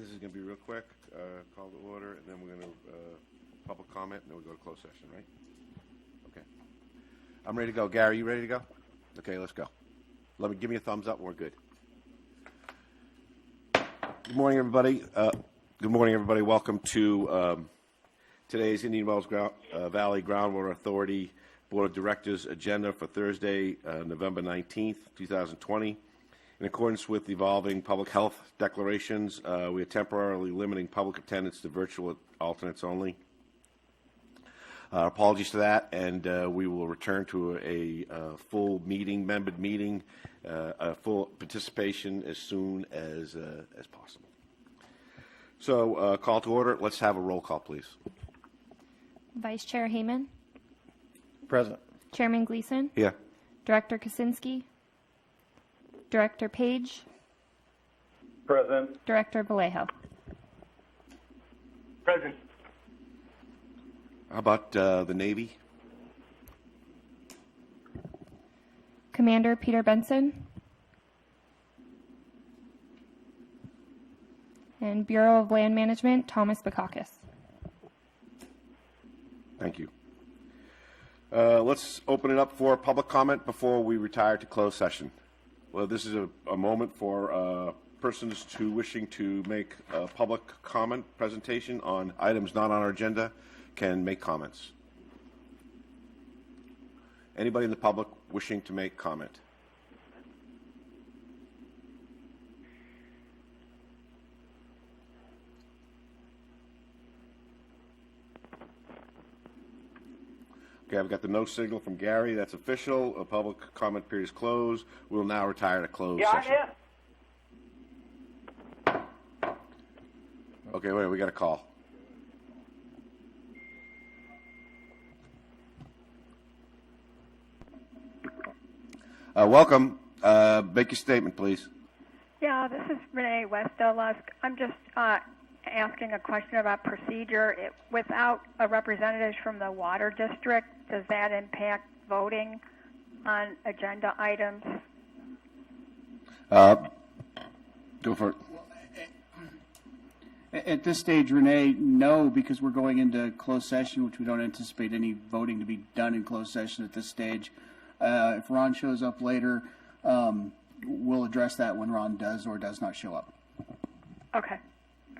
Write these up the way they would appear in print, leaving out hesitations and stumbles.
This is going to be real quick. Call to order, and then we're going to public comment, and then we go to closed session, right? Okay. I'm ready to go. Gary, you ready to go? Okay, let's go. Give me a thumbs up, and we're good. Good morning, everybody. Welcome to today's Indian Wells Valley Groundwater Authority Board of Directors agenda for Thursday, November 19th, 2020. In accordance with evolving public health declarations, we are temporarily limiting public attendance to virtual alternates only. Apologies for that, and we will return to a full meeting, membered meeting, a full participation as soon as possible. So, call to order. Let's have a roll call, please. Vice Chair Heyman. Present. Chairman Gleason. Here. Director Kaczynski. Director Page. Present. Director Vallejo. Present. How about the Navy? Commander Peter Benson. And Bureau of Land Management, Thomas Bakakis. Thank you. Let's open it up for public comment before we retire to closed session. Well, this is a moment for persons wishing to make a public comment presentation on items not on our agenda can make comments. Anybody in the public wishing to make comment? Okay, I've got the no signal from Gary. That's official. A public comment period is closed. We'll now retire to closed session. Okay, wait, we got a call. Welcome. Make your statement, please. Yeah, this is Renee West-Lusk. I'm just asking a question about procedure. Without a representative from the Water District, does that impact voting on agenda items? Go for it. At this stage, Renee, no, because we're going into closed session, which we don't anticipate any voting to be done in closed session at this stage. If Ron shows up later, we'll address that when Ron does or does not show up. Okay.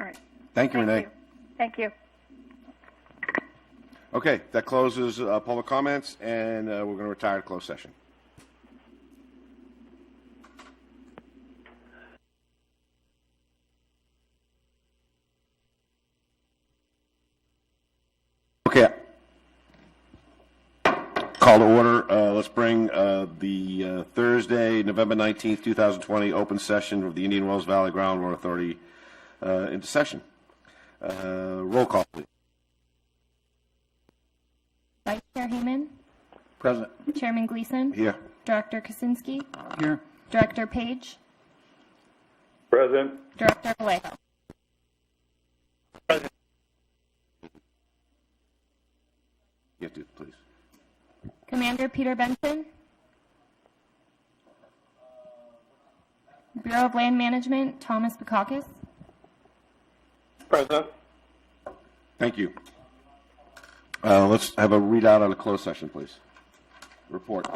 All right. Thank you, Renee. Thank you. Okay, that closes public comments, and we're going to retire to closed session. Okay. Call to order. Let's bring the Thursday, November 19th, 2020 open session of the Indian Wells Valley Groundwater Authority into session. Roll call, please. Vice Chair Heyman. Present. Chairman Gleason. Here. Director Kaczynski. Here. Director Page. Present. Director Vallejo. Present. You have to, please. Commander Peter Benson. Bureau of Land Management, Thomas Bakakis. Present. Thank you. Let's have a readout on a closed session, please. Report.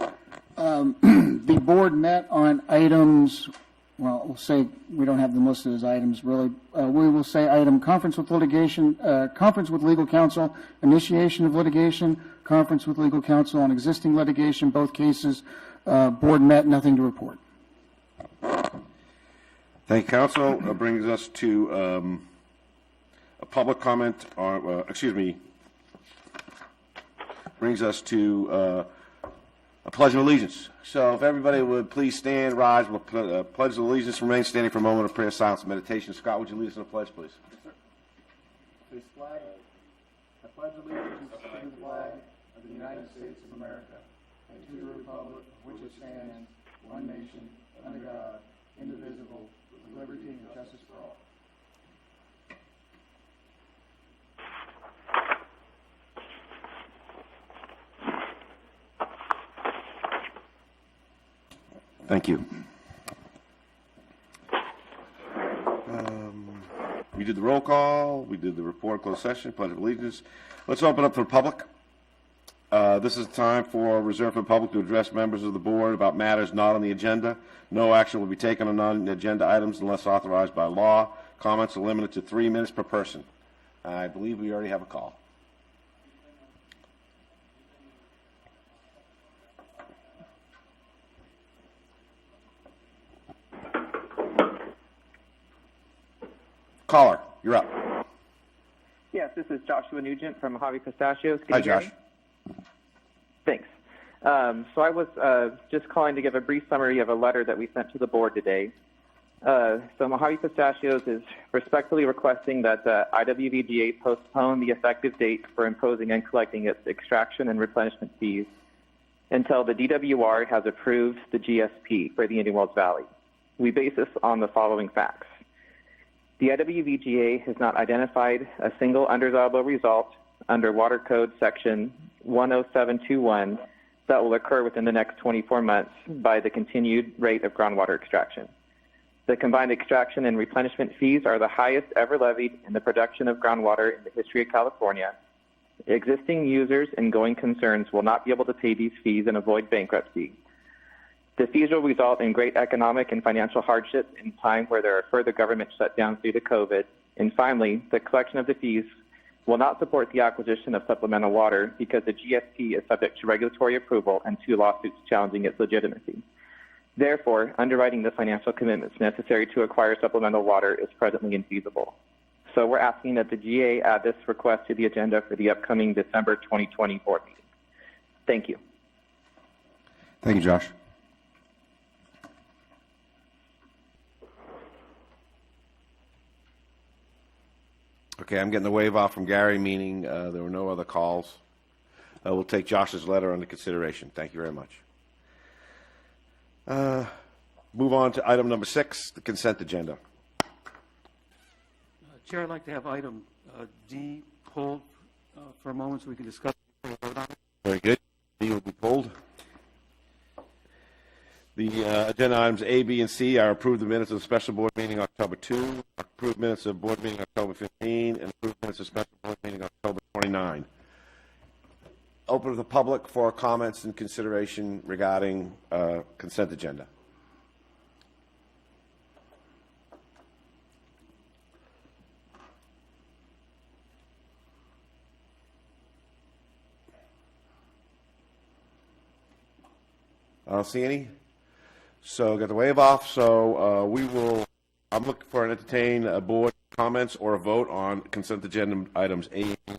The board met on items, well, we'll say we don't have them listed as items, really. We will say item conference with litigation, conference with legal counsel, initiation of litigation, conference with legal counsel on existing litigation, both cases. Board met, nothing to report. Thank you, Council. Brings us to a public comment, or brings us to a pledge of allegiance. So if everybody would please stand, rise, we'll pledge of allegiance, remain standing for a moment of prayer, silence, and meditation. Scott, would you lead us in a pledge, please? This flag, I pledge allegiance to the flag of the United States of America and to the republic for which it stands, one nation, under God, indivisible, with liberty and justice for all. Thank you. We did the roll call, we did the report, closed session, pledge of allegiance. Let's open up for the public. This is time for reserved for the public to address members of the board about matters not on the agenda. No action will be taken on non-agenda items unless authorized by law. Comments are limited to 3 minutes per person. I believe we already have a call. Caller, you're up. Yes, this is Joshua Nugent from Mojave Pistachios. Can Hi, you hear Josh. me? Thanks. So I was just calling to give a brief summary of a letter that we sent to the board today. So Mojave Pistachios is respectfully requesting that IWV GSA postpone the effective date for imposing and collecting its extraction and replenishment fees until the DWR has approved the GSP for the Indian Wells Valley. We base this on the following facts. The IWV GSA has not identified a single undesirable result under Water Code Section 10721 that will occur within the next 24 months by the continued rate of groundwater extraction. The combined extraction and replenishment fees are the highest ever levied in the production of groundwater in the history of California. Existing users and going concerns will not be able to pay these fees and avoid bankruptcy. The fees will result in great economic and financial hardship in time where there are further government shutdowns due to COVID. And finally, the collection of the fees will not support the acquisition of supplemental water because the GSP is subject to regulatory approval and 2 lawsuits challenging its legitimacy. Therefore, underwriting the financial commitments necessary to acquire supplemental water is presently infeasible. So we're asking that the GA add this request to the agenda for the upcoming December 2020 board meeting. Thank you. Thank you, Josh. Okay, I'm getting the wave off from Gary, meaning there were no other calls. We'll take Josh's letter under consideration. Thank you very much. Move on to item number 6, the consent agenda. Chair, I'd like to have item D pulled for a moment so we can discuss it before we vote on it. Very good. D will be pulled. The agenda items A, B, and C are approved the minutes of the special board meeting October 2, approved minutes of board meeting October 15, and approved minutes of special board meeting October 29. Open to the public for comments and consideration regarding consent agenda. I don't see any. So got the wave off. So I'm looking for an entertain board comments or a vote on consent agenda items A and B.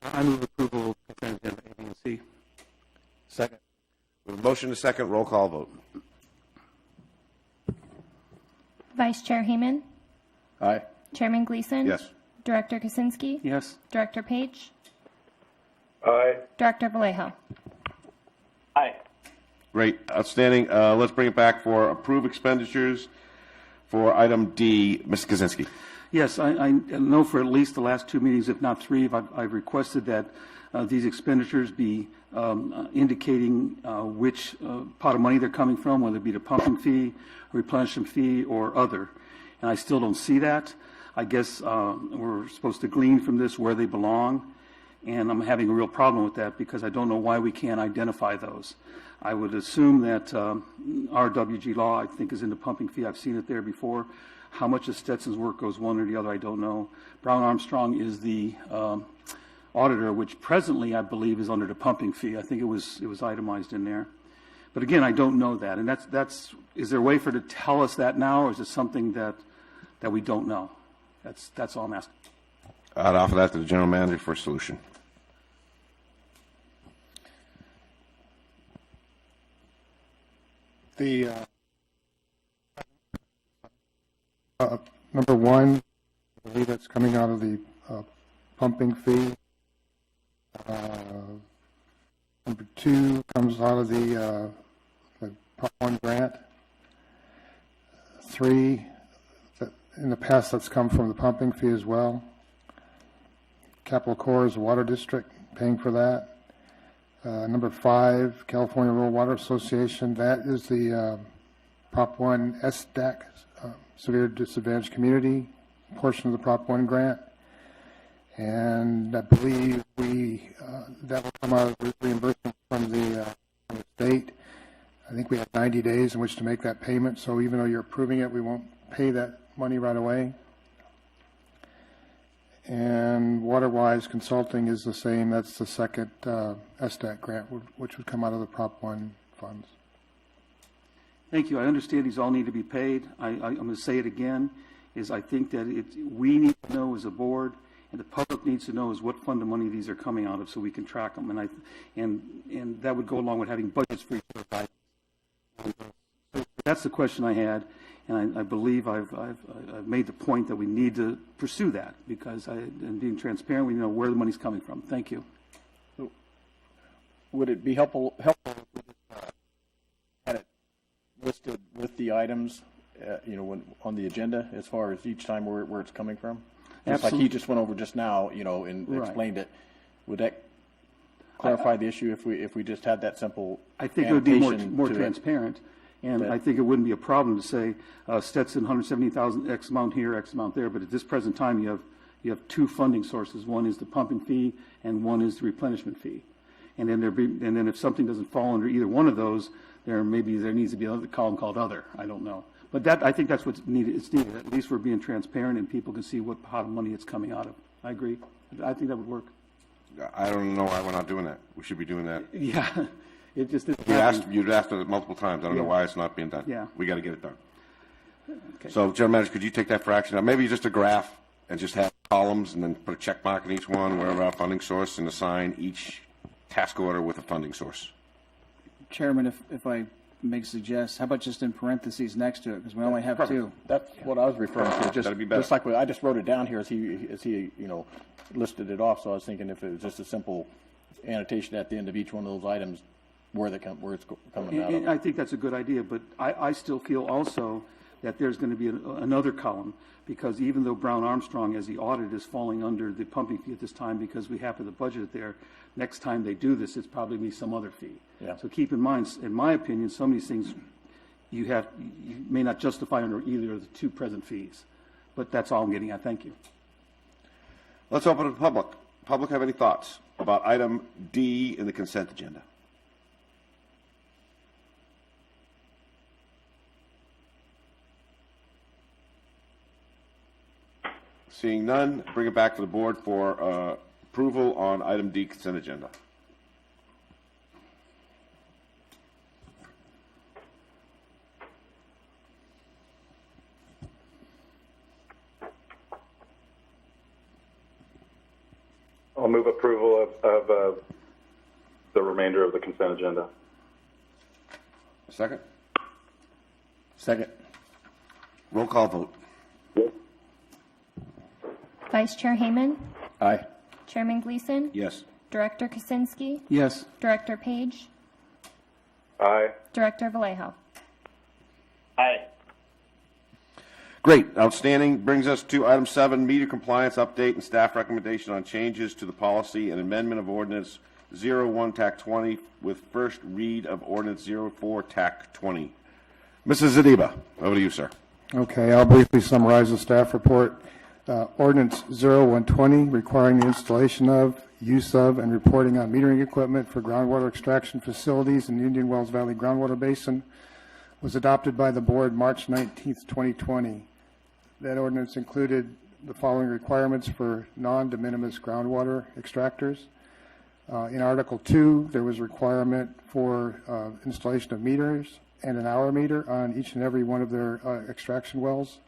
I move approval of consent agenda A, B, and C. Second. With a motion to second, roll call vote. Vice Chair Heeman, Aye. Chairman Gleason. Yes. Director Kaczynski. Yes. Director Page. Aye. Director Vallejo. Aye. Great. Outstanding. Let's bring it back for approve expenditures for item D. Mr. Kaczynski. Yes, I know for at least the last 2 meetings, if not 3, I've requested that these expenditures be indicating which pot of money they're coming from, whether it be the pumping fee, replenishment fee, or other. And I still don't see that. I guess we're supposed to glean from this where they belong, and I'm having a real problem with that because I don't know why we can't identify those. I would assume that RWG law, I think, is in the pumping fee. I've seen it there before. How much of Stetson's work goes one or the other, I don't know. Brown Armstrong is the auditor, which presently I believe is under the pumping fee. I think it was itemized in there. But again, I don't know that. And that's is there a way for it to tell us that now, or is it something that we don't know? That's all I'm asking. I'd offer that to the general manager for a solution. The number 1, I believe that's coming out of the pumping fee. Number 2 comes out of the Prop 1 grant. 3, in the past that's come from the pumping fee as well. Capital Corps is a water district paying for that. Number 5, California Rural Water Association, that is the Prop 1 SDAC, Severe Disadvantaged Community portion of the Prop 1 grant. And I believe that will come out of reimbursement from the state. I think we have 90 days in which to make that payment, so even though you're approving it, we won't pay that money right away. And WaterWise Consulting is the same. That's the second SDAT grant, which would come out of the Prop 1 funds. Thank you. I understand these all need to be paid. I'm going to say it again, is I think that we need to know as a board, and the public needs to know is what fund of money these are coming out of so we can track them. And that would go along with having budgets for each of those items. So that's the question I had, and I believe I've made the point that we need to pursue that because and being transparent, we know where the money's coming from. Thank you. Would it be helpful if we had it listed with the items, on the agenda as far as each time where it's coming from? Just like he just went over just now, and explained it. Would that clarify the issue if we just had that simple? I think it would be more transparent, and I think it wouldn't be a problem to say Stetson 170,000 X amount here, X amount there. But at this present time, you have two funding sources. One is the pumping fee, and one is the replenishment fee. And then if something doesn't fall under either one of those, there needs to be another column called other. I don't know. But I think that's what's needed. It's needed. At least we're being transparent and people can see what pot of money it's coming out of. I agree. I think that would work. I don't know why we're not doing that. We should be doing that. Yeah. It just isn't You'd asked it multiple times. I don't know why it's not being done. Yeah. We got to get it done. Okay. So, General Manager, could you take that for action? Now, maybe just a graph and just have columns and then put a check mark in each one, wherever our funding source, and assign each task order with a funding source. Chairman, if I may suggest, how about just in parentheses next to it, because we only have two. That's what I was referring to. That'd be better. Just like I just wrote it down here as he listed it off. So I was thinking if it was just a simple annotation at the end of each one of those items where it's coming out of. I think that's a good idea, but I still feel also that there's going to be another column, because even though Brown Armstrong, as the audit, is falling under the pumping fee at this time because we happen to budget it there, next time they do this, it's probably be some other fee. Yeah. So keep in mind, in my opinion, some of these things you may not justify under either of the two present fees. But that's all I'm getting at. Thank you. Let's open it to the public. Public have any thoughts about item D in the consent agenda? Seeing none, bring it back to the board for approval on item D consent agenda. I'll move approval of the remainder of the consent agenda. Second? Second. Roll call vote. Vice Chair Hayman, Aye. Chairman Gleason, Yes. Director Kaczynski, Yes. Director Page, Aye. Director Vallejo. Aye. Great, outstanding. Brings us to item 7, meter compliance update and staff recommendation on changes to the policy and amendment of ordinance 01 TAC 20 with first read of ordinance 04 TAC 20. Mrs. Zadiba, over to you, sir. Okay, I'll briefly summarize the staff report. Ordinance 0120 requiring the installation of, use of, and reporting on metering equipment for groundwater extraction facilities in the Indian Wells Valley Groundwater Basin was adopted by the board March 19th, 2020. That ordinance included the following requirements for non-de minimis groundwater extractors. In Article 2, there was a requirement for installation of meters and an hour meter on each and every one of their extraction wells.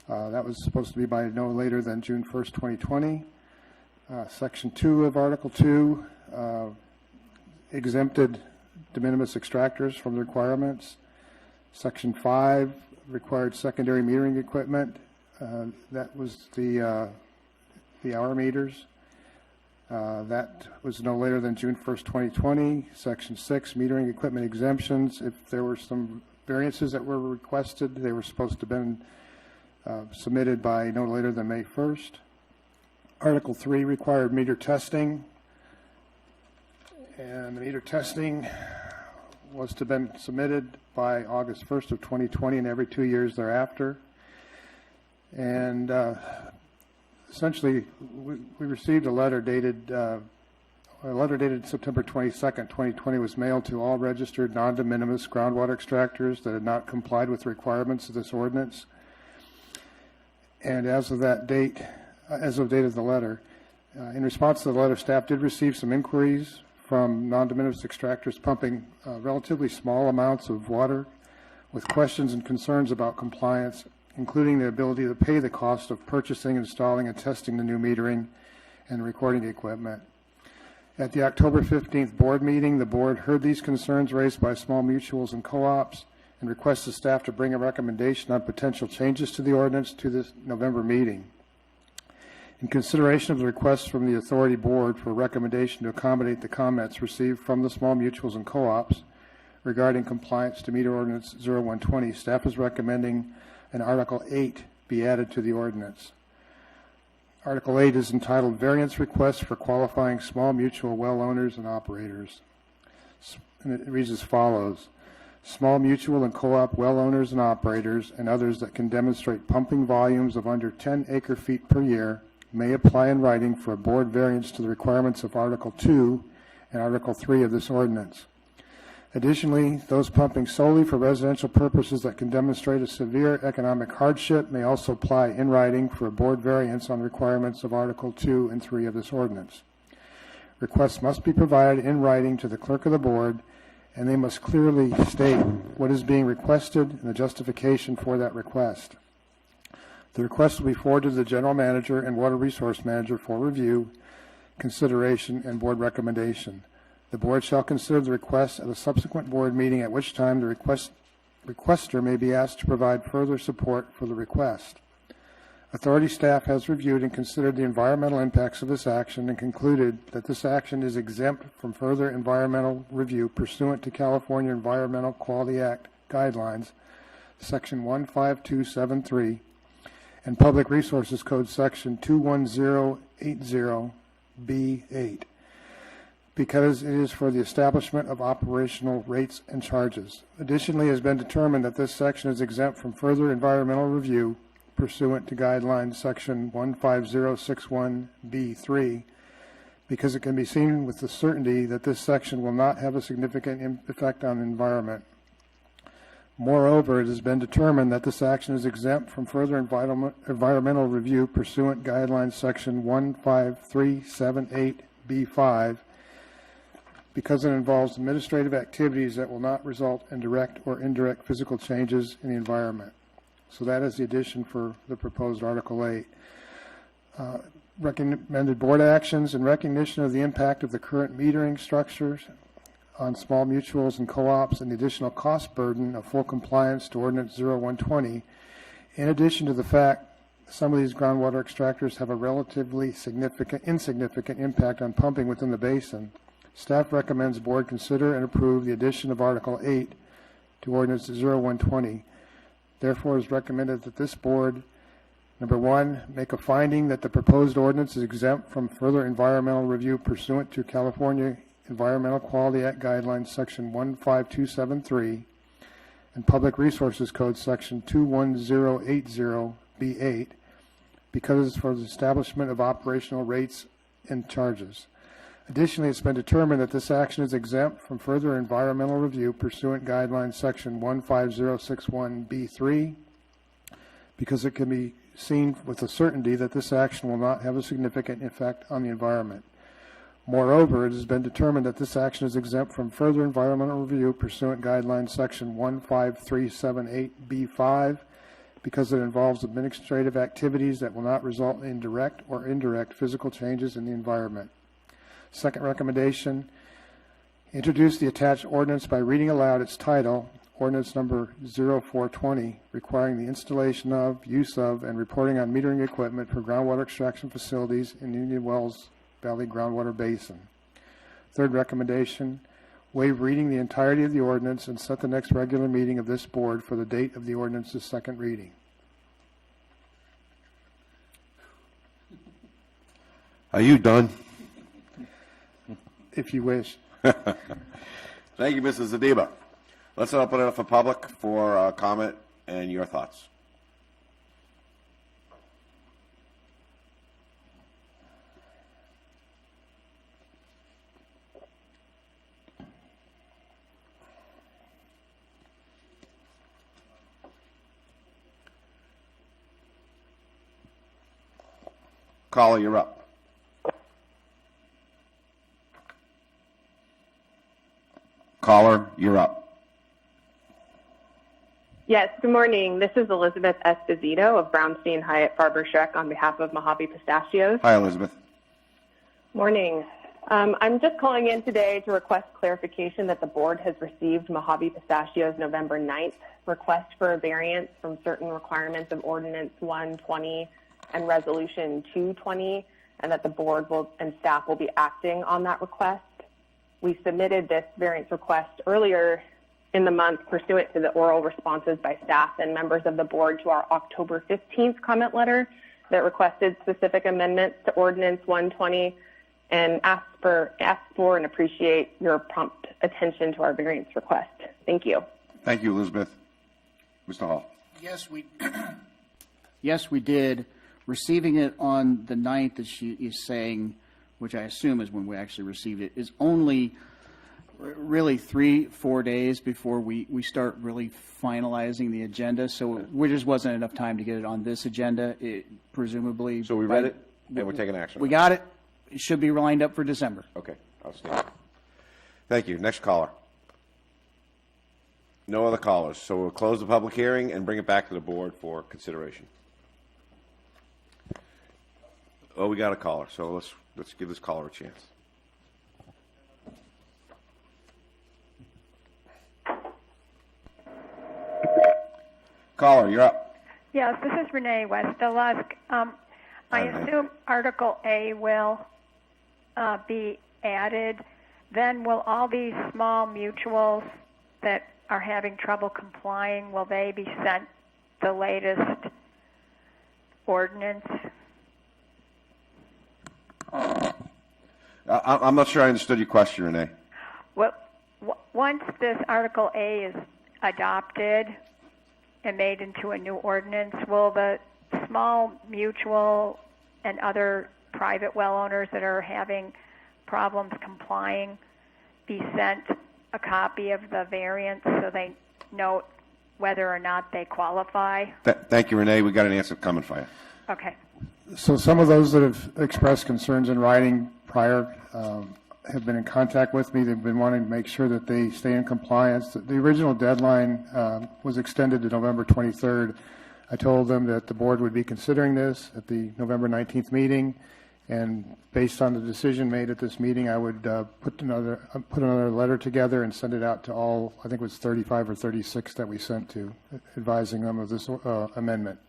That was supposed to be by no later than June 1st, 2020. Section 2 of Article 2 exempted de minimis extractors from the requirements. Section 5 required secondary metering equipment. That was the hour meters. That was no later than June 1st, 2020. Section 6, metering equipment exemptions. If there were some variances that were requested, they were supposed to have been submitted by no later than May 1st. Article 3 required meter testing, and the meter testing was to have been submitted by August 1st of 2020 and every 2 years thereafter. And essentially, we received a letter dated September 22nd, 2020 was mailed to all registered non-de minimis groundwater extractors that had not complied with the requirements of this ordinance. And as of that date, as of date of the letter, in response to the letter, staff did receive some inquiries from non-de minimis extractors pumping relatively small amounts of water with questions and concerns about compliance, including the ability to pay the cost of purchasing, installing, and testing the new metering and recording equipment. At the October 15th board meeting, the board heard these concerns raised by small mutuals and co-ops and requested staff to bring a recommendation on potential changes to the ordinance to this November meeting. In consideration of the request from the authority board for a recommendation to accommodate the comments received from the small mutuals and co-ops regarding compliance to meter ordinance 0120, staff is recommending an Article 8 be added to the ordinance. Article 8 is entitled Variance Request for Qualifying Small Mutual Well Owners and Operators. And it reads as follows. Small mutual and co-op well owners and operators and others that can demonstrate pumping volumes of under 10 acre-feet per year may apply in writing for a board variance to the requirements of Article 2 and Article 3 of this ordinance. Additionally, those pumping solely for residential purposes that can demonstrate a severe economic hardship may also apply in writing for a board variance on requirements of Article 2 and 3 of this ordinance. Requests must be provided in writing to the clerk of the board, and they must clearly state what is being requested and the justification for that request. The request will be forwarded to the general manager and water resource manager for review, consideration, and board recommendation. The board shall consider the request at a subsequent board meeting, at which time the requester may be asked to provide further support for the request. Authority staff has reviewed and considered the environmental impacts of this action and concluded that this action is exempt from further environmental review pursuant to California Environmental Quality Act guidelines, Section 15273, and Public Resources Code Section 21080B8. Because it is for the establishment of operational rates and charges. Additionally, it has been determined that this section is exempt from further environmental review pursuant to guidelines section 15061B3, because it can be seen with the certainty that this section will not have a significant effect on the environment. Moreover, it has been determined that this action is exempt from further environmental review pursuant guidelines section 15378B5, because it involves administrative activities that will not result in direct or indirect physical changes in the environment. So that is the addition for the proposed Article 8. Recommended board actions in recognition of the impact of the current metering structures on small mutuals and co-ops and the additional cost burden of full compliance to Ordinance 0120, in addition to the fact some of these groundwater extractors have a relatively insignificant impact on pumping within the basin. Staff recommends the board consider and approve the addition of Article 8 to Ordinance 0120. Therefore, it is recommended that this board, number one, make a finding that the proposed ordinance is exempt from further environmental review pursuant to California Environmental Quality Act Guidelines, Section 15273, and Public Resources Code, Section 21080B8, because it's for the establishment of operational rates and charges. Additionally, it's been determined that this action is exempt from further environmental review pursuant guidelines section 15061B3, because it can be seen with a certainty that this action will not have a significant effect on the environment. Moreover, it has been determined that this action is exempt from further environmental review pursuant guidelines section 15378B5, because it involves administrative activities that will not result in direct or indirect physical changes in the environment. Second recommendation, introduce the attached ordinance by reading aloud its title, Ordinance Number 0420, requiring the installation of, use of, and reporting on metering equipment for groundwater extraction facilities in Indian Wells Valley Groundwater Basin. Third recommendation, waive reading the entirety of the ordinance and set the next regular meeting of this board for the date of the ordinance's second reading. Are you done? If you wish. Thank you, Mrs. Zadiba. Let's open it up for public for comment and your thoughts. caller, you're up. Caller, you're up. Yes, good morning. This is Elizabeth Esposito of Brownstein Hyatt Farber Schreck on behalf of Mojave Pistachios. Hi, Elizabeth. Morning. I'm just calling in today to request clarification that the board has received Mojave Pistachios November 9th request for a variance from certain requirements of Ordinance 120 and Resolution 220, and that the board and staff will be acting on that request. We submitted this variance request earlier in the month pursuant to the oral responses by staff and members of the board to our October 15th comment letter that requested specific amendments to Ordinance 120 and asked for and appreciate your prompt attention to our variance request. Thank you. Thank you, Elizabeth. Mr. Hall. Yes, we did. Receiving it on the 9th, as she is saying, which I assume is when we actually received it, is only really 3-4 days before we start really finalizing the agenda. So there just wasn't enough time to get it on this agenda, presumably. So we read it, and we're taking action. We got it. It should be lined up for December. Okay, outstanding. Thank you. Next caller. No other callers, so we'll close the public hearing and bring it back to the board for consideration. Oh, we got a caller, so let's give this caller a chance. Caller, you're up. Yes, this is Renee Westelusk. I assume Article A will be added. Then will all these small mutuals that are having trouble complying, will they be sent the latest ordinance? I'm not sure I understood your question, Renee. Well, once this Article A is adopted and made into a new ordinance, will the small mutual and other private well owners that are having problems complying be sent a copy of the variance so they know whether or not they qualify? Thank you, Renee. We got an answer coming for you. Okay. So some of those that have expressed concerns in writing prior have been in contact with me. They've been wanting to make sure that they stay in compliance. The original deadline was extended to November 23rd. I told them that the board would be considering this at the November 19th meeting, and based on the decision made at this meeting, I would put another letter together and send it out to all, I think it was 35 or 36 that we sent to, advising them of this amendment.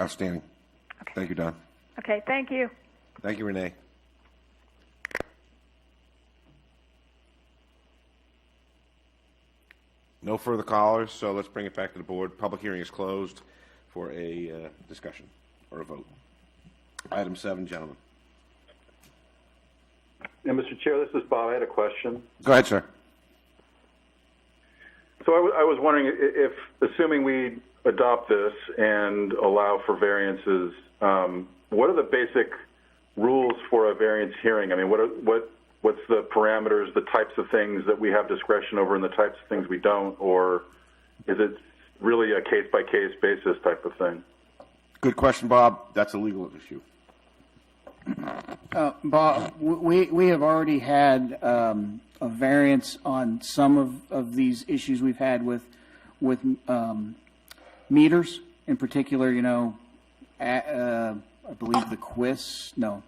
Outstanding. Okay. Thank you, Don. Okay, thank you. Thank you, Renee. No further callers, so let's bring it back to the board. Public hearing is closed for a discussion or a vote. Item 7, gentlemen. Yeah, Mr. Chair, this is Bob. I had a question. Go ahead, sir. So I was wondering if, assuming we adopt this and allow for variances, what are the basic rules for a variance hearing? I mean, what's the parameters, the types of things that we have discretion over and the types of things we don't, or is it really a case-by-case basis type of thing? Good question, Bob. That's a legal issue. Bob, we have already had a variance on some of these issues we've had with meters, in particular. I believe the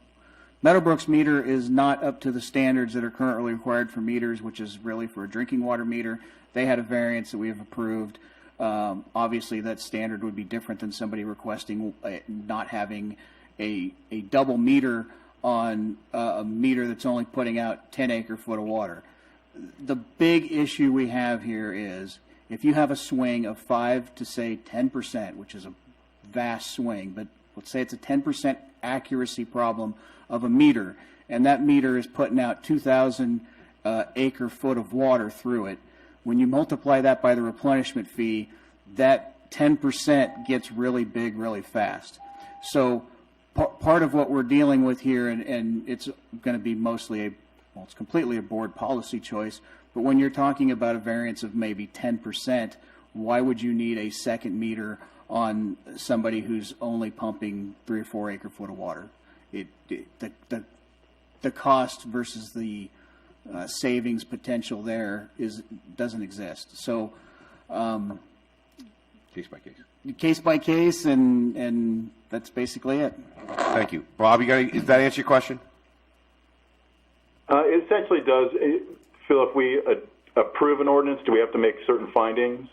Meadowbrook's meter is not up to the standards that are currently required for meters, which is really for a drinking water meter. They had a variance that we have approved. Obviously, that standard would be different than somebody requesting not having a double meter on a meter that's only putting out 10 acre-foot of water. The big issue we have here is if you have a swing of 5 to, say, 10%, which is a vast swing, but let's say it's a 10% accuracy problem of a meter, and that meter is putting out 2,000 acre-foot of water through it. When you multiply that by the replenishment fee, that 10% gets really big really fast. So part of what we're dealing with here, and it's going to be mostly it's completely a board policy choice, but when you're talking about a variance of maybe 10%, why would you need a second meter on somebody who's only pumping 3 or 4 acre foot of water. The cost versus the savings potential there doesn't exist. So case by case, and that's basically it. Thank you. Bob, does that answer your question? It essentially does. Phil, if we approve an ordinance, do we have to make certain findings?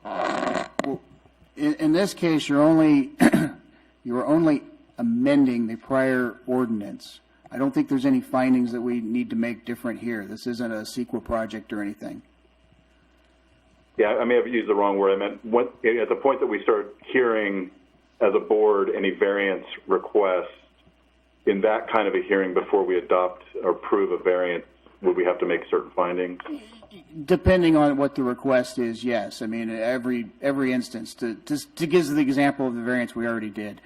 Well, in this case, you're only amending the prior ordinance. I don't think there's any findings that we need to make different here. This isn't a CEQA project or anything. Yeah, I may have used the wrong word. I meant at the point that we start hearing as a board any variance requests, in that kind of a hearing before we adopt or approve a variance, would we have to make certain findings? Depending on what the request is, yes. I mean, every instance. To give the example of the variance we already did,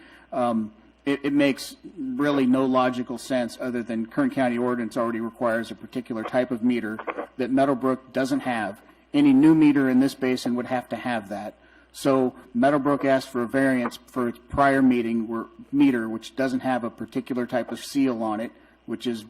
it makes really no logical sense other than Kern County ordinance already requires a particular type of meter that Meadowbrook doesn't have. Any new meter in this basin would have to have that. So Meadowbrook asked for a variance for its prior meter, which doesn't have a particular type of seal on it, which is,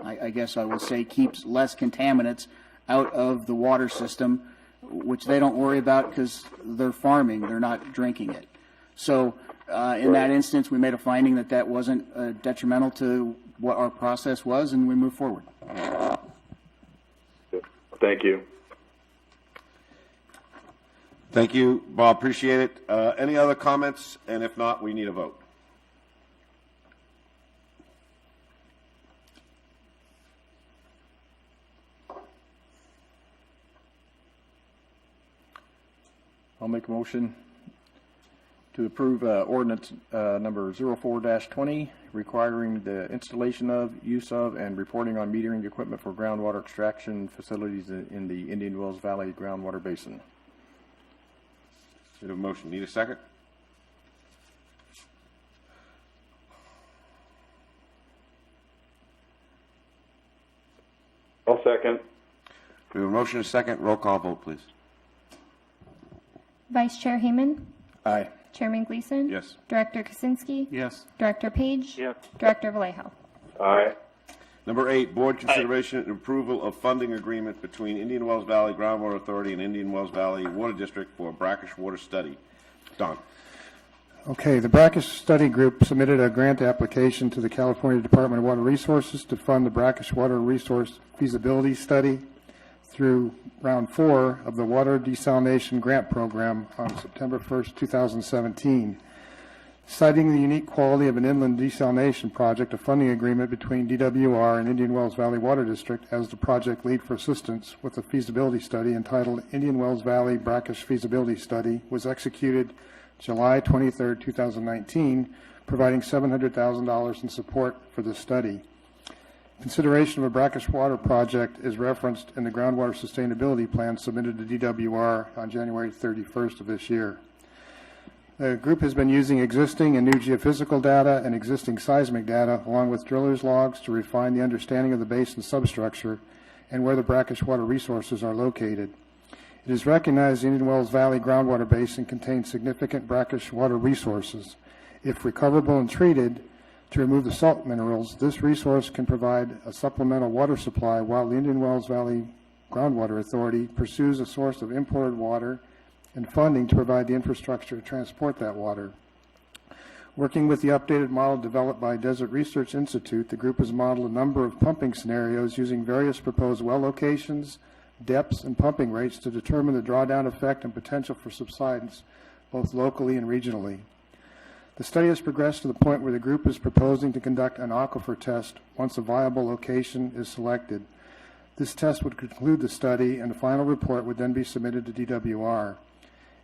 I guess I will say, keeps less contaminants out of the water system, which they don't worry about because they're farming, they're not drinking it. So in that instance, we made a finding that wasn't detrimental to what our process was, and we moved forward. Thank you. Thank you, Bob. Appreciate it. Any other comments? And if not, we need a vote. I'll make a motion to approve ordinance number 04-20, requiring the installation of, use of, and reporting on metering equipment for groundwater extraction facilities in the Indian Wells Valley groundwater basin. We have a motion. Need a second? I'll second. We have a motion and a second. Roll call vote, please. Vice Chair Hayman? Aye. Chairman Gleason? Yes. Director Kaczynski? Yes. Director Page? Yes. Director Vallejo? Aye. Number 8, board consideration and approval of funding agreement between Indian Wells Valley Groundwater Authority and Indian Wells Valley Water District for a brackish water study. Don. Okay, the brackish study group submitted a grant application to the California Department of Water Resources to fund the brackish water resource feasibility study through round 4 of the water desalination grant program on September 1st, 2017. Citing the unique quality of an inland desalination project, a funding agreement between DWR and Indian Wells Valley Water District as the project lead for assistance with a feasibility study entitled Indian Wells Valley Brackish Feasibility Study was executed July 23, 2019, providing $700,000 in support for the study. Consideration of a brackish water project is referenced in the groundwater sustainability plan submitted to DWR on January 31st of this year. The group has been using existing and new geophysical data and existing seismic data along with drillers' logs to refine the understanding of the basin substructure and where the brackish water resources are located. It is recognized the Indian Wells Valley groundwater basin contains significant brackish water resources. If recoverable and treated to remove the salt minerals, this resource can provide a supplemental water supply while the Indian Wells Valley Groundwater Authority pursues a source of imported water and funding to provide the infrastructure to transport that water. Working with the updated model developed by Desert Research Institute, the group has modeled a number of pumping scenarios using various proposed well locations, depths, and pumping rates to determine the drawdown effect and potential for subsidence, both locally and regionally. The study has progressed to the point where the group is proposing to conduct an aquifer test once a viable location is selected. This test would conclude the study, and the final report would then be submitted to DWR.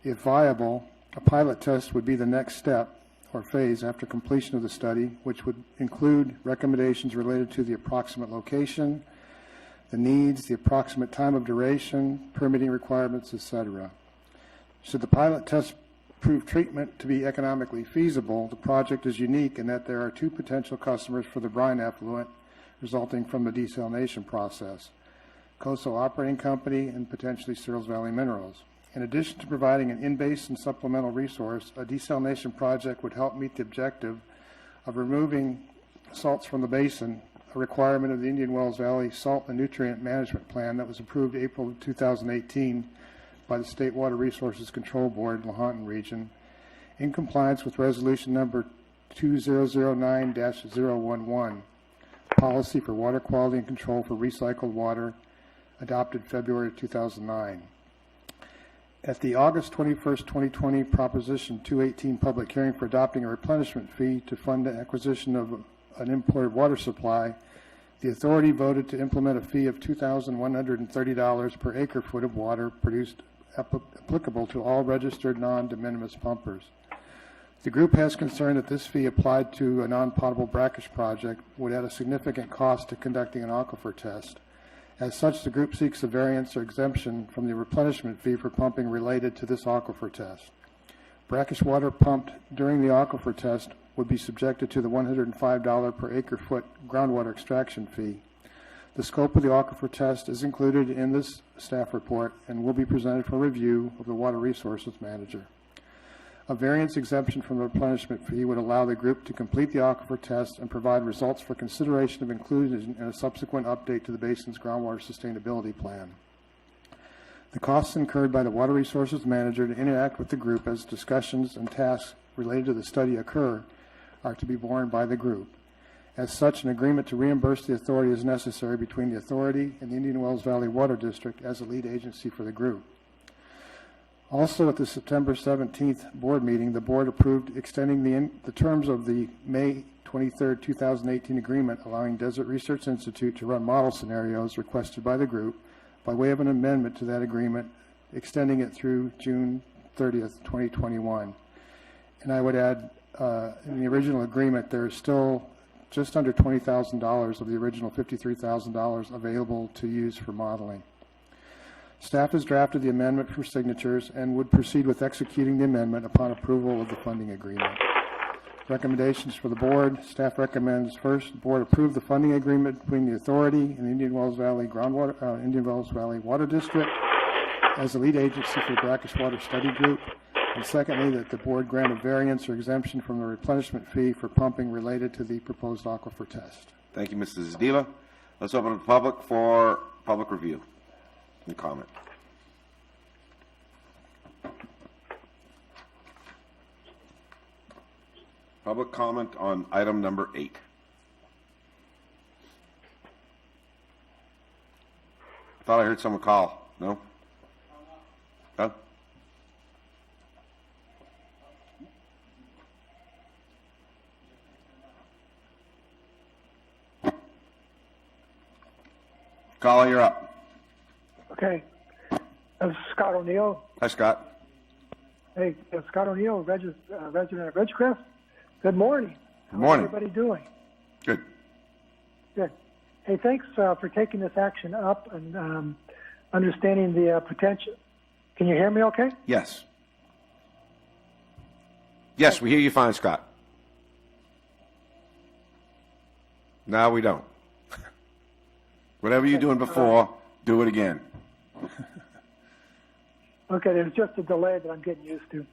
If viable, a pilot test would be the next step or phase after completion of the study, which would include recommendations related to the approximate location, the needs, the approximate time of duration, permitting requirements, etc. Should the pilot test prove treatment to be economically feasible, the project is unique in that there are 2 potential customers for the brine effluent resulting from the desalination process, Coastal Operating Company and potentially Searles Valley Minerals. In addition to providing an in-basin supplemental resource, a desalination project would help meet the objective of removing salts from the basin, a requirement of the Indian Wells Valley Salt and Nutrient Management Plan that was approved April of 2018 by the State Water Resources Control Board, Lahontan Region, in compliance with Resolution Number 2009-011, Policy for Water Quality and Control for Recycled Water, adopted February 2009. At the August 21st, 2020 Proposition 218 public hearing for adopting a replenishment fee to fund the acquisition of an imported water supply, the authority voted to implement a fee of $2,130 per acre foot of water produced applicable to all registered non-de minimis pumpers. The group has concern that this fee applied to a non-potable brackish project would add a significant cost to conducting an aquifer test. As such, the group seeks a variance or exemption from the replenishment fee for pumping related to this aquifer test. Brackish water pumped during the aquifer test would be subjected to the $105 per acre foot groundwater extraction fee. The scope of the aquifer test is included in this staff report and will be presented for review of the Water Resources Manager. A variance exemption from the replenishment fee would allow the group to complete the aquifer test and provide results for consideration of inclusion in a subsequent update to the basin's groundwater sustainability plan. The costs incurred by the Water Resources Manager to interact with the group as discussions and tasks related to the study occur are to be borne by the group. As such, an agreement to reimburse the authority is necessary between the authority and the Indian Wells Valley Water District as the lead agency for the group. Also, at the September 17th board meeting, the board approved extending the terms of the May 23, 2018 agreement allowing Desert Research Institute to run model scenarios requested by the group by way of an amendment to that agreement, extending it through June 30th, 2021. And I would add, in the original agreement, there is still just under $20,000 of the original $53,000 available to use for modeling. Staff has drafted the amendment for signatures and would proceed with executing the amendment upon approval of the funding agreement. Recommendations for the board. Staff recommends first, the board approve the funding agreement between the authority and the Indian Wells Valley Water District as the lead agency for the brackish water study group. And secondly, that the board grant a variance or exemption from the replenishment fee for pumping related to the proposed aquifer test. Thank you, Mr. Zdila. Let's open the public for public review and comment. Public comment on item number 8. I thought I heard someone call. No? No? Caller, you're up. Okay. This is Scott O'Neill. Hi, Scott. Hey, Scott O'Neill, resident of Ridgecrest. Good morning. Good morning. How's everybody doing? Good. Good. Hey, thanks for taking this action up and understanding the potential. Can you hear me okay? Yes. Yes, we hear you fine, Scott. No, we don't. Whatever you're doing before, do it again. Okay, there's just a delay that I'm getting used to.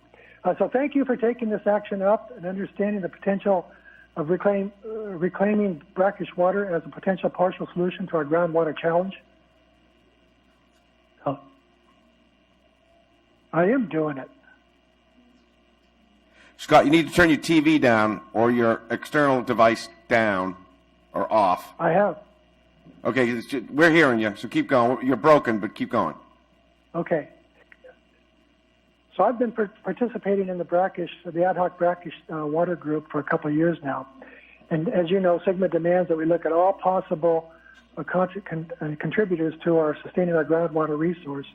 So thank you for taking this action up and understanding the potential of reclaiming brackish water as a potential partial solution to our groundwater challenge. Oh. I am doing it. Scott, you need to turn your TV down or your external device down or off. I have. Okay, we're hearing you, so keep going. You're broken, but keep going. Okay. So I've been participating in the ad hoc brackish water group for a couple of years now. And as you know, Sigma demands that we look at all possible contributors to our sustaining our groundwater resource.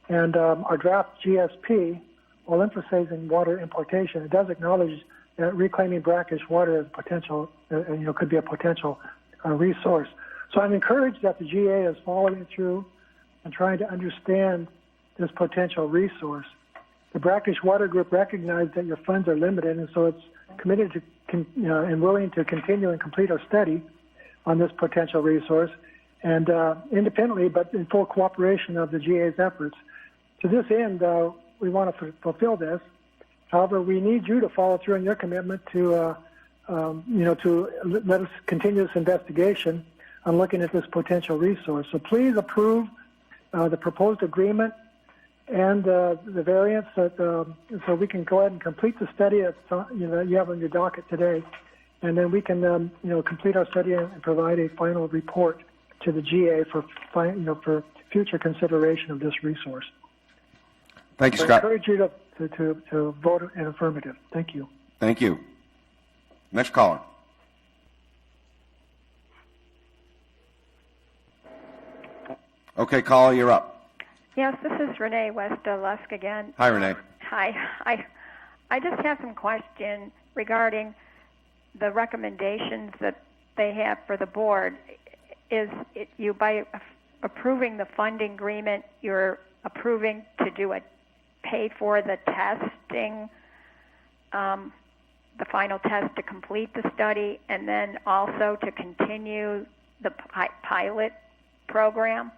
And our draft GSP, while emphasizing water importation, it does acknowledge that reclaiming brackish water as potential, could be a potential resource. So I'm encouraged that the GA is following through and trying to understand this potential resource. The brackish water group recognized that your funds are limited, and so it's committed to and willing to continue and complete our study on this potential resource, and independently, but in full cooperation of the GA's efforts, To this end, we want to fulfill this. However, we need you to follow through on your commitment to, to let us continue this investigation on looking at this potential resource. So please approve the proposed agreement and the variance so we can go ahead and complete the study that you have on your docket today, and then we can complete our study and provide a final report to the GA for future consideration of this resource. Thank you, I Scott. encourage you to vote in affirmative. Thank you. Thank you. Next caller. Okay, caller, you're up. Yes, this is Renee West-Lusk again. Hi, Renee. Hi. I just have some question regarding the recommendations that they have for the board. By approving the funding agreement, you're approving to pay for the testing, the final test to complete the study, and then also to continue the pilot program?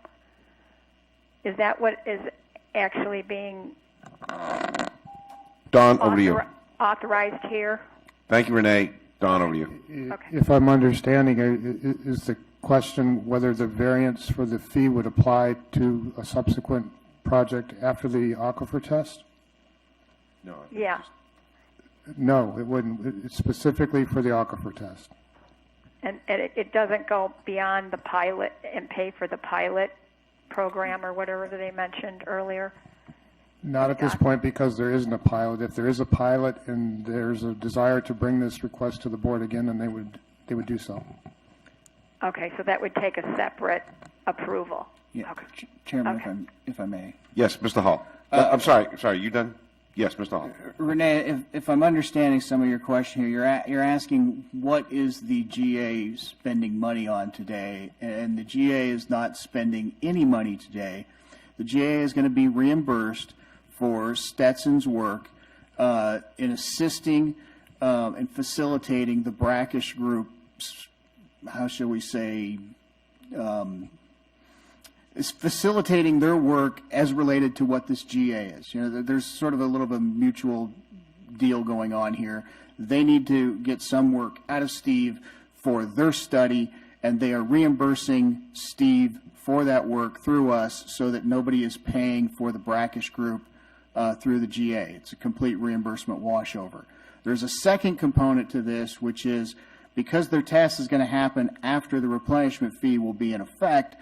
Is that what is actually being Don, over to you. authorized here? Thank you, Renee. Don, over to you. Okay. If I'm understanding, is the question whether the variance for the fee would apply to a subsequent project after the aquifer test? No. Yeah. No, it wouldn't. It's specifically for the aquifer test. And it doesn't go beyond the pilot and pay for the pilot program or whatever that they mentioned earlier? Not at this point, because there isn't a pilot. If there is a pilot and there's a desire to bring this request to the board again, then they would do so. Okay, so that would take a separate approval. Yeah. Okay. Chairman, Okay. if I may. Yes, Mr. Hall. I'm sorry, you done? Yes, Mr. Hall. Renee, if I'm understanding some of your question here, you're asking what is the GA spending money on today, and the GA is not spending any money today. The GA is going to be reimbursed for Stetson's work in assisting and facilitating the brackish group's, how shall we say, is facilitating their work as related to what this GA is. There's sort of a little bit of a mutual deal going on here. They need to get some work out of Steve for their study, and they are reimbursing Steve for that work through us so that nobody is paying for the brackish group through the GA. It's a complete reimbursement washover. There's a second component to this, which is because their test is going to happen after the replenishment fee will be in effect,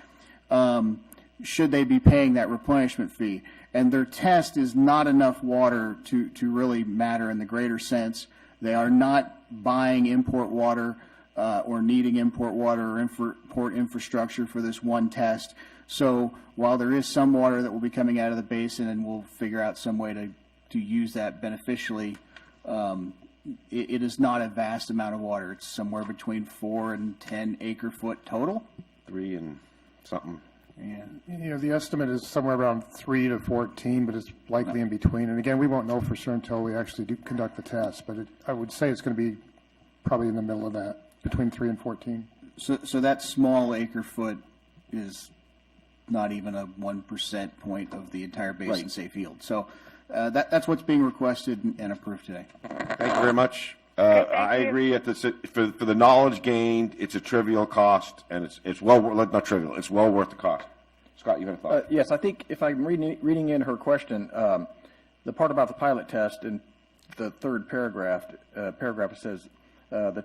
should they be paying that replenishment fee. And their test is not enough water to really matter in the greater sense. They are not buying import water or needing import water or import infrastructure for this one test. So while there is some water that will be coming out of the basin and we'll figure out some way to use that beneficially, it is not a vast amount of water. It's somewhere between 4 and 10 acre foot total. 3 and something. Yeah. The estimate is somewhere around 3 to 14, but it's likely in between. And again, we won't know for sure until we actually do conduct the test. But I would say it's going to be probably in the middle of that, between 3 and 14. So that small acre foot is not even a 1% point of the entire basin safe yield. So that's what's being requested and approved today. Thank you very much. I agree. For the knowledge gained, it's a trivial cost, and it's not trivial. It's well worth the cost. Scott, you have a thought? Yes, I think if I'm reading in her question, the part about the pilot test in the third paragraph, it says the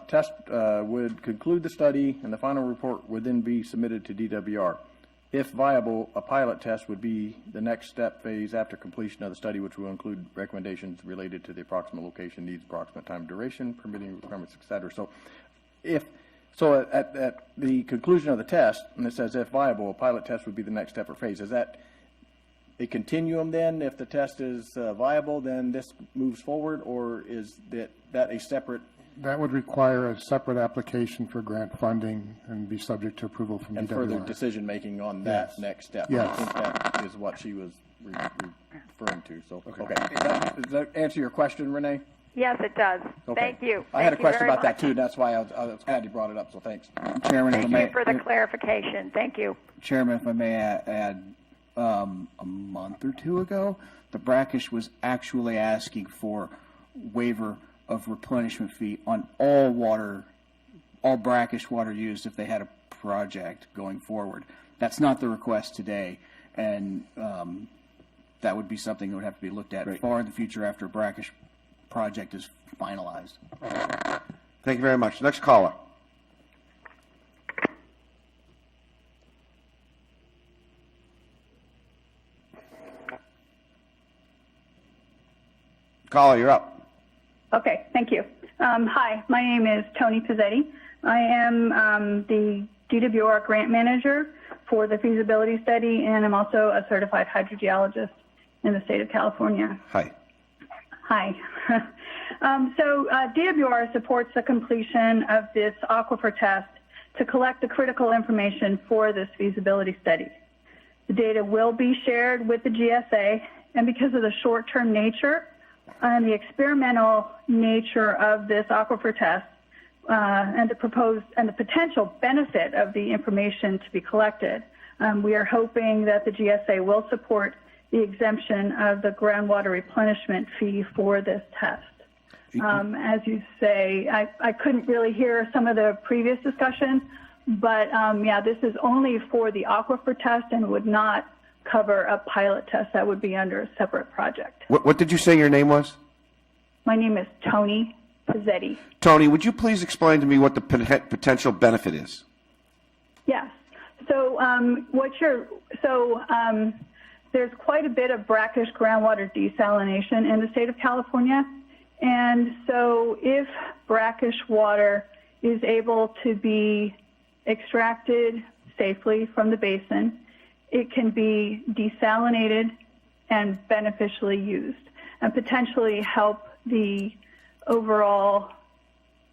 test would conclude the study, and the final report would then be submitted to DWR. If viable, a pilot test would be the next step phase after completion of the study, which will include recommendations related to the approximate location, needs, approximate time, duration, permitting requirements, et cetera. So at the conclusion of the test, and it says if viable, a pilot test would be the next step or phase. Is that a continuum then? If the test is viable, then this moves forward, or is that a separate? That would require a separate application for grant funding and be subject to approval from and DWR. further decision-making on that next step. Yes. I think that is what she was referring to. So, okay. Does that answer your question, Renee? Yes, it does. Okay. Thank you. I had a Thank you question very about that, much. too. That's why I was glad you brought it up, so thanks. Chairman, Thank you for the clarification. Thank you. Chairman, if I may add, a month or two ago, the brackish was actually asking for waiver of replenishment fee on all brackish water used if they had a project going forward. That's not the request today, and that would be something that would have to be looked at far in the future after a brackish project is finalized. Thank you very much. Next caller. Caller, you're up. Okay, thank you. Hi, my name is Tony Pizzetti. I am the DWR grant manager for the feasibility study, and I'm also a certified hydrogeologist in the state of California. Hi. Hi. DWR supports the completion of this aquifer test to collect the critical information for this feasibility study. The data will be shared with the GSA, and because of the short-term nature and the experimental nature of this aquifer test and the potential benefit of the information to be collected, we are hoping that the GSA will support the exemption of the groundwater replenishment fee for this test. As you say, I couldn't really hear some of the previous discussion, but this is only for the aquifer test and would not cover a pilot test that would be under a separate project. What did you say your name was? My name is Tony Pizzetti. Tony, would you please explain to me what the potential benefit is? Yes. So there's quite a bit of brackish groundwater desalination in the state of California. And so if brackish water is able to be extracted safely from the basin, it can be desalinated and beneficially used and potentially help the overall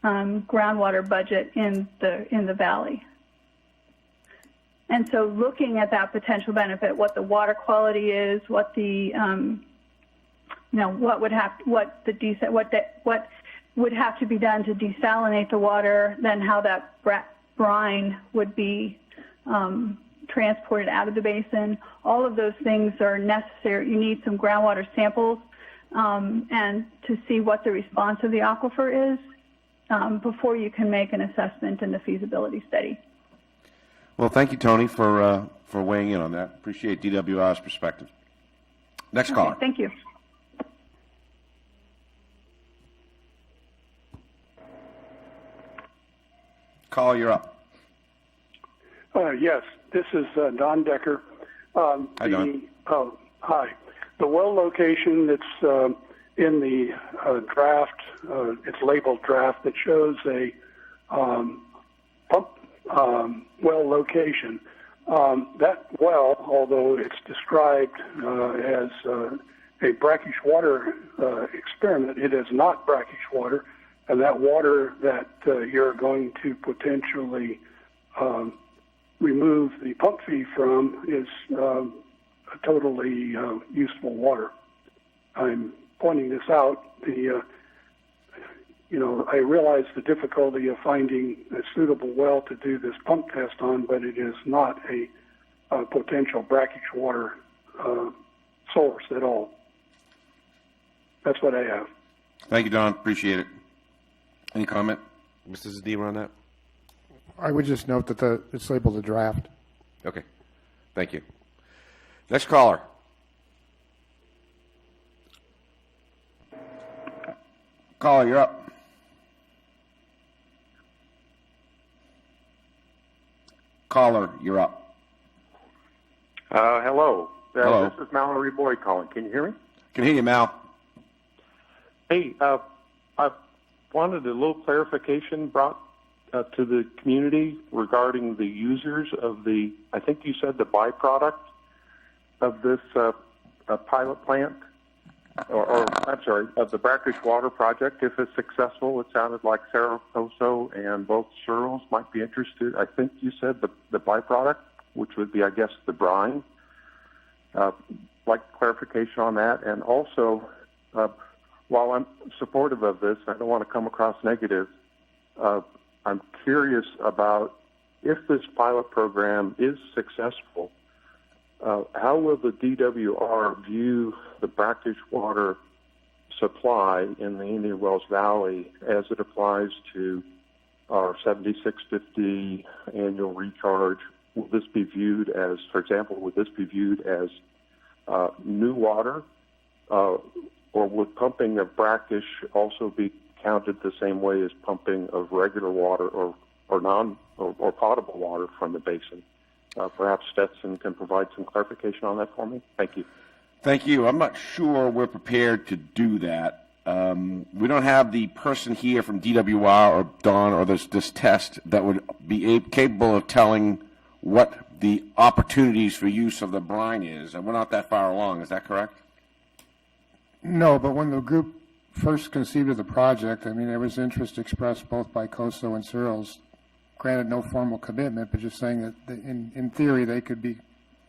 groundwater budget in the valley. And so looking at that potential benefit, what the water quality is, what the what would have to be done to desalinate the water, then how that brine would be transported out of the basin. All of those things are necessary. You need some groundwater samples and to see what the response of the aquifer is before you can make an assessment in the feasibility study. Well, thank you, Tony, for weighing in on that. Appreciate DWR's perspective. Next caller. Thank you. Caller, you're up. Yes, this is Don Decker. Hi, Don. Hi. The well location that's in the draft, it's labeled draft, that shows a pump well location. That well, although it's described as a brackish water experiment, it is not brackish water, and that water that you're going to potentially remove the pump fee from is totally useful water. I'm pointing this out. I realize the difficulty of finding a suitable well to do this pump test on, but it is not a potential brackish water source at all. That's what I have. Thank you, Don. Appreciate it. Any comment, Mr. Zedema, on that? I would just note that it's labeled a draft. Okay. Thank you. Next caller. Caller, you're up. Caller, you're up. Hello. Hello. This is Mallory Boyd calling. Can you hear me? Can hear you, Mal. Hey, I wanted a little clarification brought to the community regarding the users of the, I think you said the byproduct of this pilot plant, or I'm sorry, of the brackish water project. If it's successful, it sounded like Cerro Coso and both Cerros might be interested. I think you said the byproduct, which would be, I guess, the brine. Like clarification on that. And also, while I'm supportive of this, I don't want to come across negative. I'm curious about if this pilot program is successful, how will the DWR view the brackish water supply in the Indian Wells Valley as it applies to our 7650 annual recharge? Will this be viewed as, for example, would this be viewed as new water, or would pumping of brackish also be counted the same way as pumping of regular water or potable water from the basin? Perhaps Stetson can provide some clarification on that for me. Thank you. Thank you. I'm not sure we're prepared to do that. We don't have the person here from DWR or Don or this test that would be capable of telling what the opportunities for use of the brine is. And we're not that far along. Is that correct? No, but when the group first conceived of the project, I mean, there was interest expressed both by COSO and Searles. Granted, no formal commitment, but just saying that in theory they could be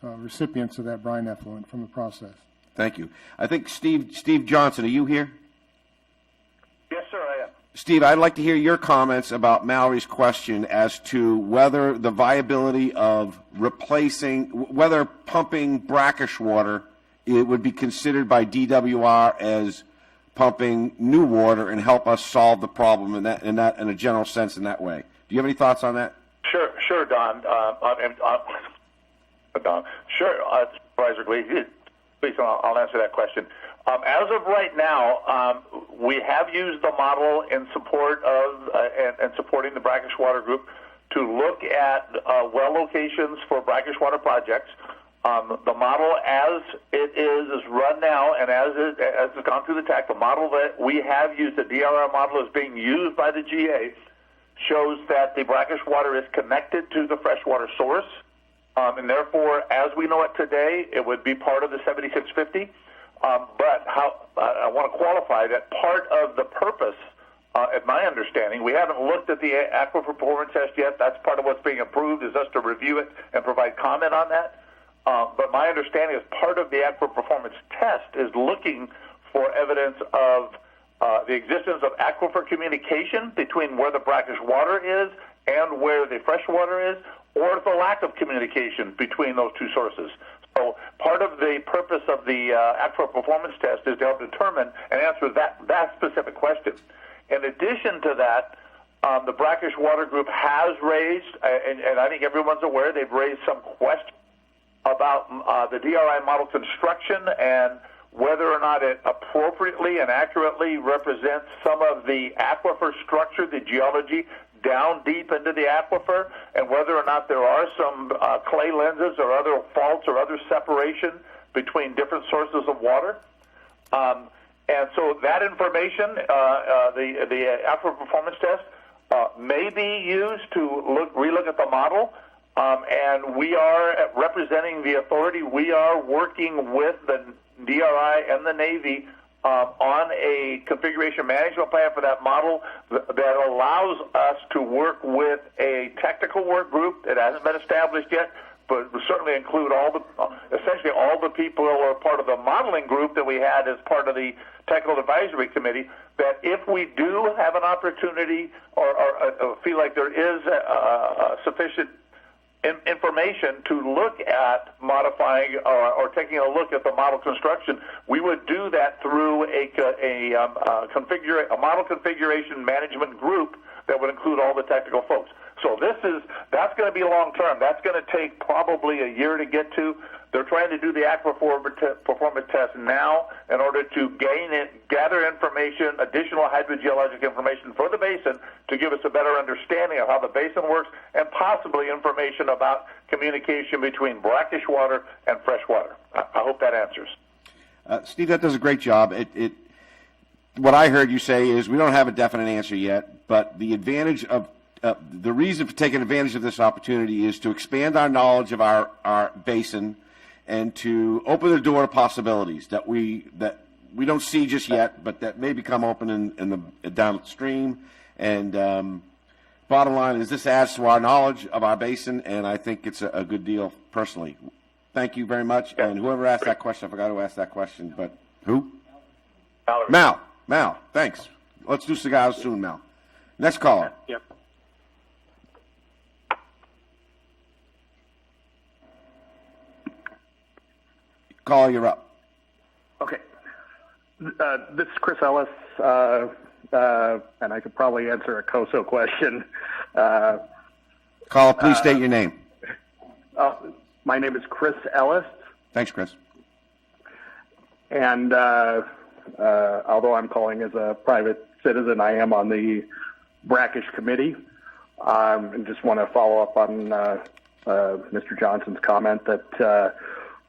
recipients of that brine effluent from the process. Thank you. I think Steve Johnson, are you here? Yes, sir, I am. Steve, I'd like to hear your comments about Mallory's question as to whether the viability of replacing, whether pumping brackish water, it would be considered by DWR as pumping new water and help us solve the problem in a general sense in that way. Do you have any thoughts on that? Sure, Don. Don. Sure, Supervisor Glee. Please, I'll answer that question. As of right now, we have used the model in support of and supporting the brackish water group to look at well locations for brackish water projects. The model as it is run now and as it's gone through the TAC, the model that we have used, the DRR model is being used by the GA, shows that the brackish water is connected to the freshwater source, and therefore, as we know it today, it would be part of the 7650. But I want to qualify that part of the purpose, at my understanding, we haven't looked at the aquifer performance test yet. That's part of what's being approved, is us to review it and provide comment on that. But my understanding is part of the aquifer performance test is looking for evidence of the existence of aquifer communication between where the brackish water is and where the fresh water is, or the lack of communication between those two sources. So part of the purpose of the aquifer performance test is to help determine and answer that specific question. In addition to that, the brackish water group has raised, and I think everyone's aware, they've raised some questions about the DRI model construction and whether or not it appropriately and accurately represents some of the aquifer structure, the geology down deep into the aquifer, and whether or not there are some clay lenses or other faults or other separation between different sources of water. And so that information, the aquifer performance test, may be used to relook at the model. And we are representing the authority. We are working with the DRI and the Navy on a configuration management plan for that model that allows us to work with a technical work group that hasn't been established yet, but will certainly include essentially all the people who are part of the modeling group that we had as part of the technical advisory committee, that if we do have an opportunity or feel like there is sufficient information to look at modifying or taking a look at the model construction, we would do that through a model configuration management group that would include all the technical folks. So that's going to be long term. That's going to take probably a year to get to. They're trying to do the aquifer performance test now in order to gather information, additional hydrogeologic information for the basin to give us a better understanding of how the basin works and possibly information about communication between brackish water and fresh water. I hope that answers. Steve, that does a great job. What I heard you say is we don't have a definite answer yet, but the advantage of the reason for taking advantage of this opportunity is to expand our knowledge of our basin and to open the door to possibilities that we don't see just yet, but that may become open in the downstream. And bottom line is this adds to our knowledge of our basin, and I think it's a good deal personally. Thank you very much. And whoever asked that question, I forgot who asked that question, but who? Mallory. Mal, thanks. Let's do cigars soon, Mal. Next caller. Yep. Caller, you're up. Okay. This is Chris Ellis, and I could probably answer a COSO question. Caller, please state your name. My name is Chris Ellis, Thanks, Chris. and although I'm calling as a private citizen, I am on the brackish committee. And just want to follow up on Mr. Johnson's comment that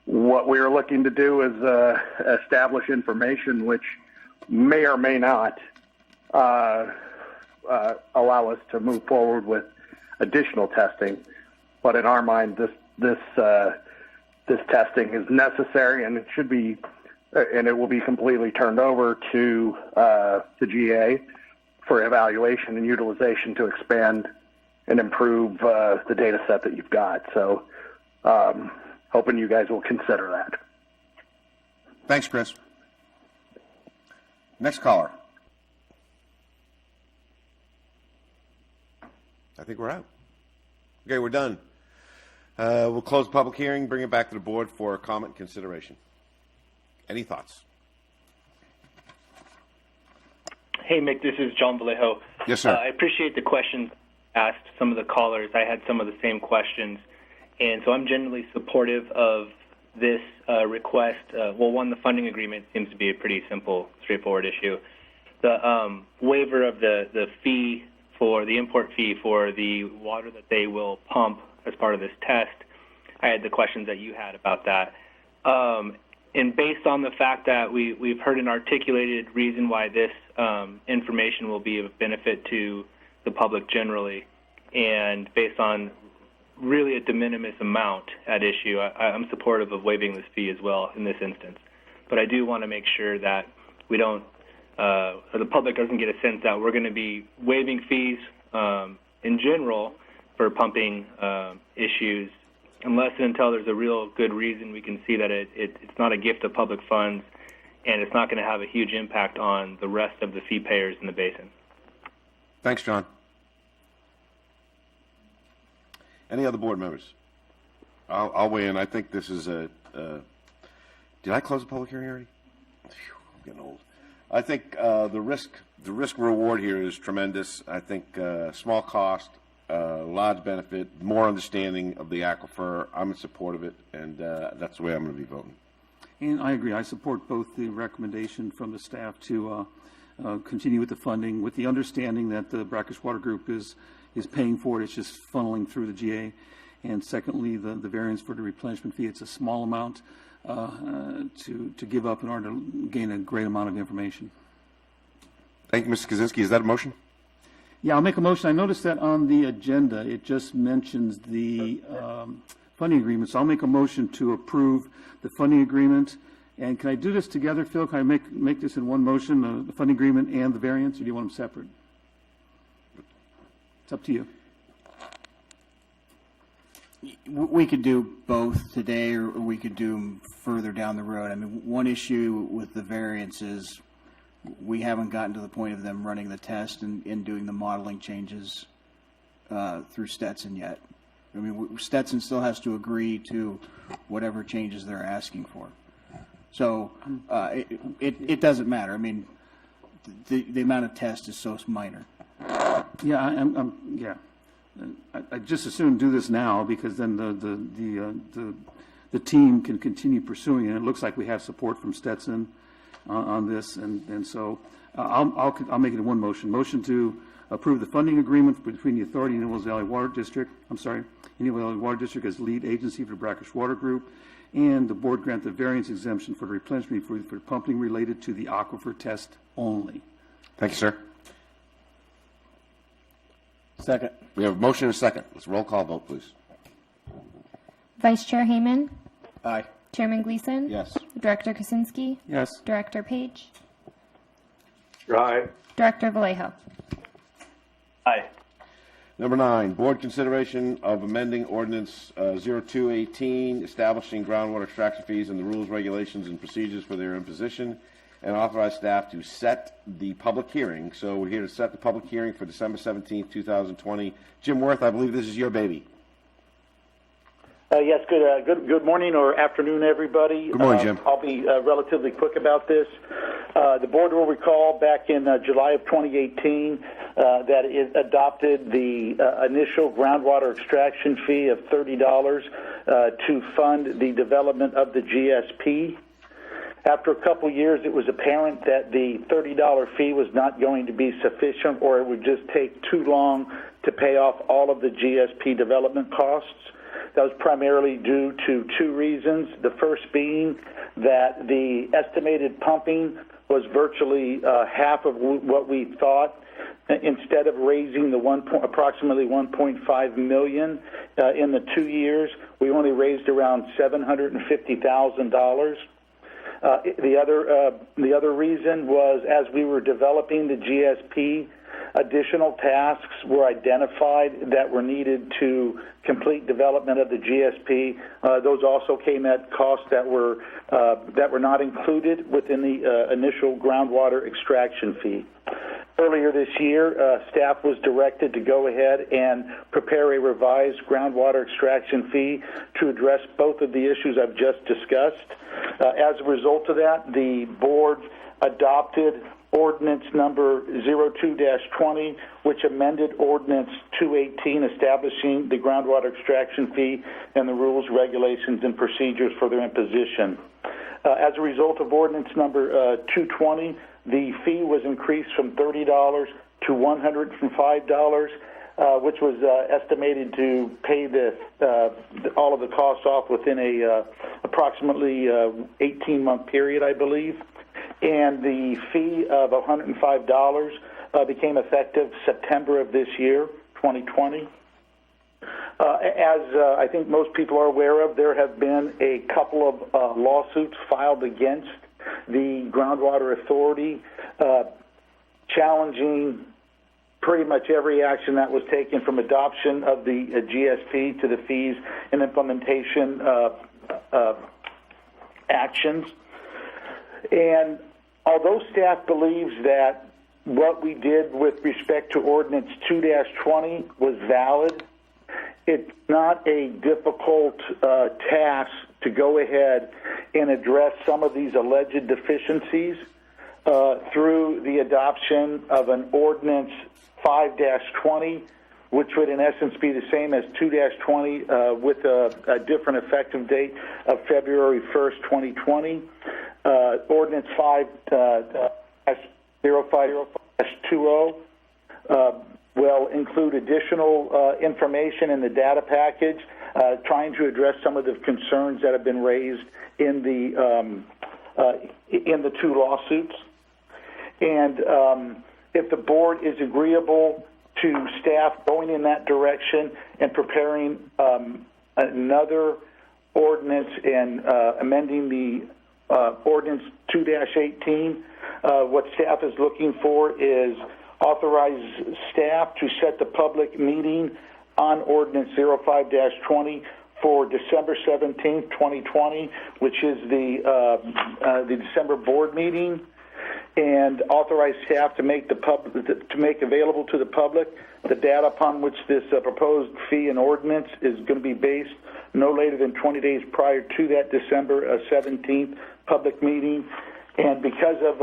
what we are looking to do is establish information which may or may not allow us to move forward with additional testing. But in our mind, this testing is necessary, and it should be, and it will be completely turned over to the GA for evaluation and utilization to expand and improve the data set that you've got. So hoping you guys will consider that. Thanks, Chris. Next caller. I think we're out. Okay, we're done. We'll close the public hearing, bring it back to the board for comment and consideration. Any thoughts? Hey, Mick, this is John Vallejo. Yes, sir. I appreciate the questions asked some of the callers. I had some of the same questions, and so I'm generally supportive of this request. Well, one, the funding agreement seems to be a pretty simple, straightforward issue. The waiver of the fee for the import fee for the water that they will pump as part of this test, I had the questions that you had about that. And based on the fact that we've heard an articulated reason why this information will be of benefit to the public generally, and based on really a de minimis amount at issue, I'm supportive of waiving this fee as well in this instance. But I do want to make sure that we don't, or the public doesn't get a sense that we're going to be waiving fees in general for pumping issues unless and until there's a real good reason we can see that it's not a gift of public funds and it's not going to have a huge impact on the rest of the fee payers in the basin. Thanks, John. Any other board members? I'll weigh in. I think this is a. Did I close the public hearing already? Phew, I'm getting old. I think the risk reward here is tremendous. I think small cost, large benefit, more understanding of the aquifer. I'm in support of it, and that's the way I'm going to be voting. And I agree. I support both the recommendation from the staff to continue with the funding, with the understanding that the Brackish Water Group is paying for it. It's just funneling through the GA. And secondly, the variance for the replenishment fee. It's a small amount to give up in order to gain a great amount of information. Thank you, Mr. Kaczynski. Is that a motion? Yeah, I'll make a motion. I noticed that on the agenda, it just mentions the funding agreement. So I'll make a motion to approve the funding agreement. And can I do this together, Phil? Can I make this in one motion, the funding agreement and the variance, or do you want them separate? It's up to you. We could do both today, or we could do them further down the road. I mean, one issue with the variance is we haven't gotten to the point of them running the test and doing the modeling changes through Stetson yet. I mean, Stetson still has to agree to whatever changes they're asking for. So it doesn't matter. I mean, the amount of test is so minor. Yeah, I just as soon do this now, because then the team can continue pursuing it. It looks like we have support from Stetson on this, and so I'll make it in one motion. Motion to approve the funding agreement between the authority and Indian Wells Valley Water District. Indian Wells Valley Water District as lead agency for the Brackish Water Group, and the board grant the variance exemption for the replenishment for pumping related to the aquifer test only. Thank you, sir. Second. We have a motion and a second. Let's roll call vote, please. Vice Chair Heyman? Aye. Chairman Gleason? Yes. Director Kaczynski? Yes. Director Page? Aye. Director Vallejo? Aye. Number 9, board consideration of amending ordinance 0218, establishing groundwater extraction fees and the rules, regulations, and procedures for their imposition, and authorize staff to set the public hearing. So we're here to set the public hearing for December 17th, 2020. Jim Worth, I believe this is your baby. Yes, good morning or afternoon, everybody. Good morning, Jim. I'll be relatively quick about this. The board will recall back in July of 2018 that it adopted the initial groundwater extraction fee of $30 to fund the development of the GSP. After a couple years, it was apparent that the $30 fee was not going to be sufficient, or it would just take too long to pay off all of the GSP development costs. That was primarily due to two reasons. The first being that the estimated pumping was virtually half of what we thought. Instead of raising the approximately $1.5 million in the 2 years, we only raised around $750,000. The other reason was, as we were developing the GSP, additional tasks were identified that were needed to complete development of the GSP. Those also came at costs that were not included within the initial groundwater extraction fee. Earlier this year, staff was directed to go ahead and prepare a revised groundwater extraction fee to address both of the issues I've just discussed. As a result of that, the board adopted Ordinance number 02-20, which amended Ordinance 218, establishing the groundwater extraction fee and the rules, regulations, and procedures for their imposition. As a result of Ordinance number 220, the fee was increased from $30 to $105, which was estimated to pay all of the costs off within a approximately 18-month period, I believe. And the fee of $105 became effective September of this year, 2020. As I think most people are aware of, there have been a couple of lawsuits filed against the Groundwater Authority challenging pretty much every action that was taken from adoption of the GSP to the fees and implementation actions. And although staff believes that what we did with respect to Ordinance 2-20 was valid, it's not a difficult task to go ahead and address some of these alleged deficiencies through the adoption of an Ordinance 5-20, which would in essence be the same as 2-20 with a different effective date of February 1st, 2020. Ordinance 5-05-20 will include additional information in the data package, trying to address some of the concerns that have been raised in the two lawsuits. And if the board is agreeable to staff going in that direction and preparing another ordinance and amending the Ordinance 2-18, what staff is looking for is authorize staff to set the public meeting on Ordinance 05-20 for December 17th, 2020, which is the December board meeting, and authorize staff to make available to the public the data upon which this proposed fee and ordinance is going to be based no later than 20 days prior to that December 17th public meeting. And because of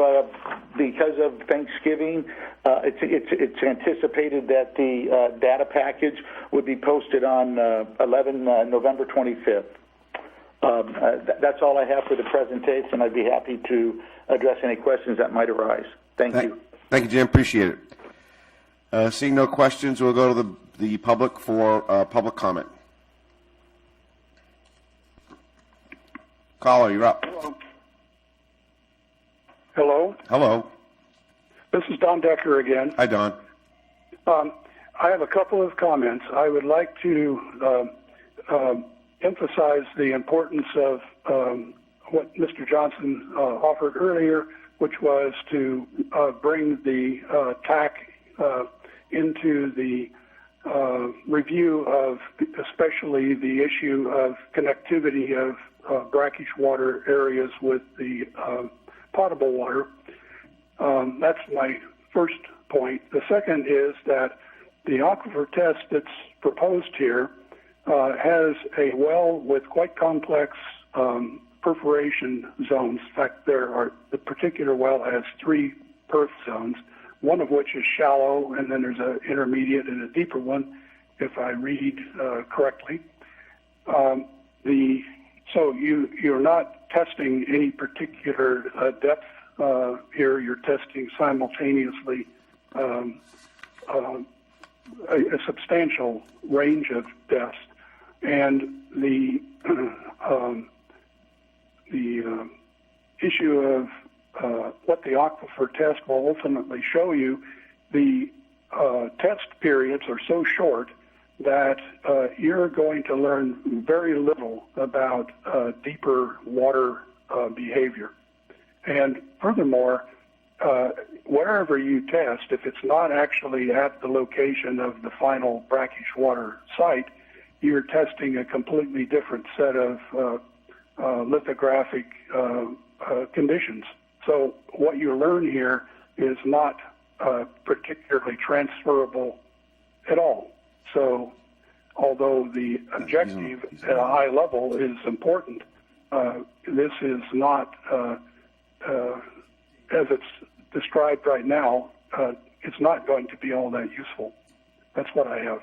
Thanksgiving, it's anticipated that the data package would be posted on November 25th. That's all I have for the presentation. I'd be happy to address any questions that might arise. Thank you. Thank you, Jim. Appreciate it. Seeing no questions, we'll go to the public for public comment. Caller, you're up. Hello. Hello. This is Don Decker again. Hi, Don. I have a couple of comments. I would like to emphasize the importance of what Mr. Johnson offered earlier, which was to bring the TAC into the review of especially the issue of connectivity of brackish water areas with the potable water. That's my first point. The second is that the aquifer test that's proposed here has a well with quite complex perforation zones. In fact, the particular well has 3 perf zones, one of which is shallow, and then there's an intermediate and a deeper one, if I read correctly. So you're not testing any particular depth here. You're testing simultaneously a substantial range of depths, and the issue of what the aquifer test will ultimately show you, the test periods are so short that you're going to learn very little about deeper water behavior. And furthermore, wherever you test, if it's not actually at the location of the final brackish water site, you're testing a completely different set of lithographic conditions. So what you learn here is not particularly transferable at all. So although the objective at a high level is important, this is not, as it's described right now, it's not going to be all that useful. That's what I have.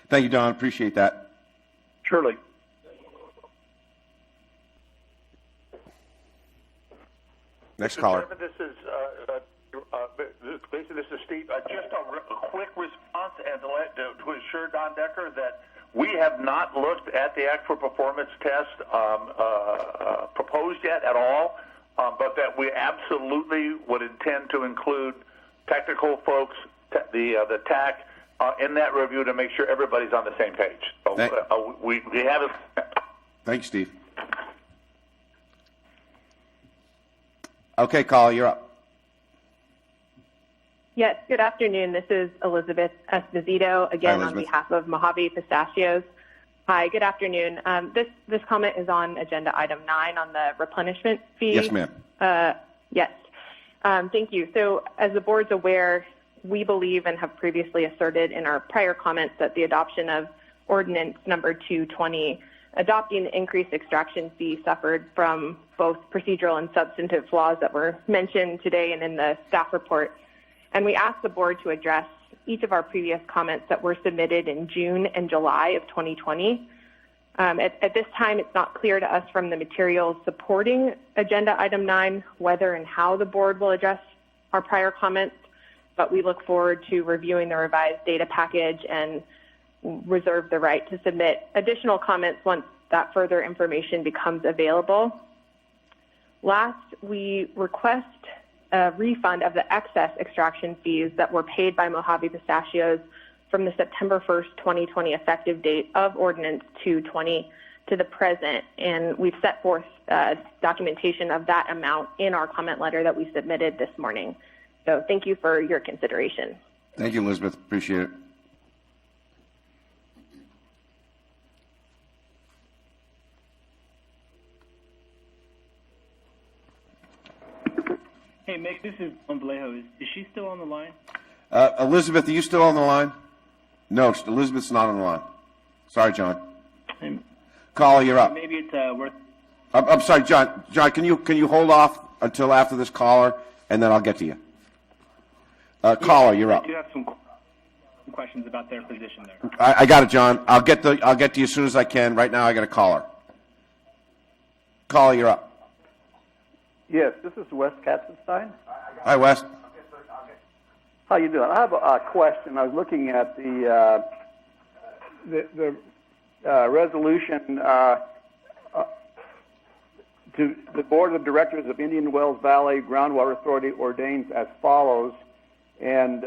Thank you, Don. Appreciate that. Surely. Next Mr. caller. Chairman, this is Steve. Just a quick response and to assure Don Decker that we have not looked at the aquifer performance test proposed yet at all, but that we absolutely would intend to include technical folks, the TAC, in that review to make sure everybody's on the same page. So we haven't. Thanks, Steve. Okay, caller, you're up. Yes, good afternoon. This is Elizabeth Esposito, again on behalf of Mojave Pistachios. Hi, good afternoon. This comment is on agenda item 9 on the replenishment fee. Yes, ma'am. Yes. Thank you. So as the board's aware, we believe and have previously asserted in our prior comments that the adoption of ordinance number 220 adopting the increased extraction fee suffered from both procedural and substantive flaws that were mentioned today and in the staff report. And we asked the board to address each of our previous comments that were submitted in June and July of 2020. At this time, it's not clear to us from the materials supporting agenda item 9 whether and how the board will address our prior comments, but we look forward to reviewing the revised data package and reserve the right to submit additional comments once that further information becomes available. Last, we request a refund of the excess extraction fees that were paid by Mojave Pistachios from the September 1st, 2020 effective date of Ordinance 220 to the present, and we've set forth documentation of that amount in our comment letter that we submitted this morning. So thank you for your consideration. Thank you, Elizabeth. Appreciate it. Hey, Mick, this is Vallejo. Is she still on the line? Elizabeth, are you still on the line? No, Elizabeth's not on the line. Sorry, John. Caller, you're up. Maybe it's worth. I'm sorry, John. John, can you hold off until after this caller, and then I'll get to you. Caller, you're up. I do have some questions about their position there. I got it, John. I'll get to you as soon as I can. Right now, I got a caller. Caller, you're up. Yes, this is Wes Katzenstein. Hi, Wes. How you doing? I have a question. I was looking at the resolution to the Board of Directors of Indian Wells Valley Groundwater Authority ordains as follows. And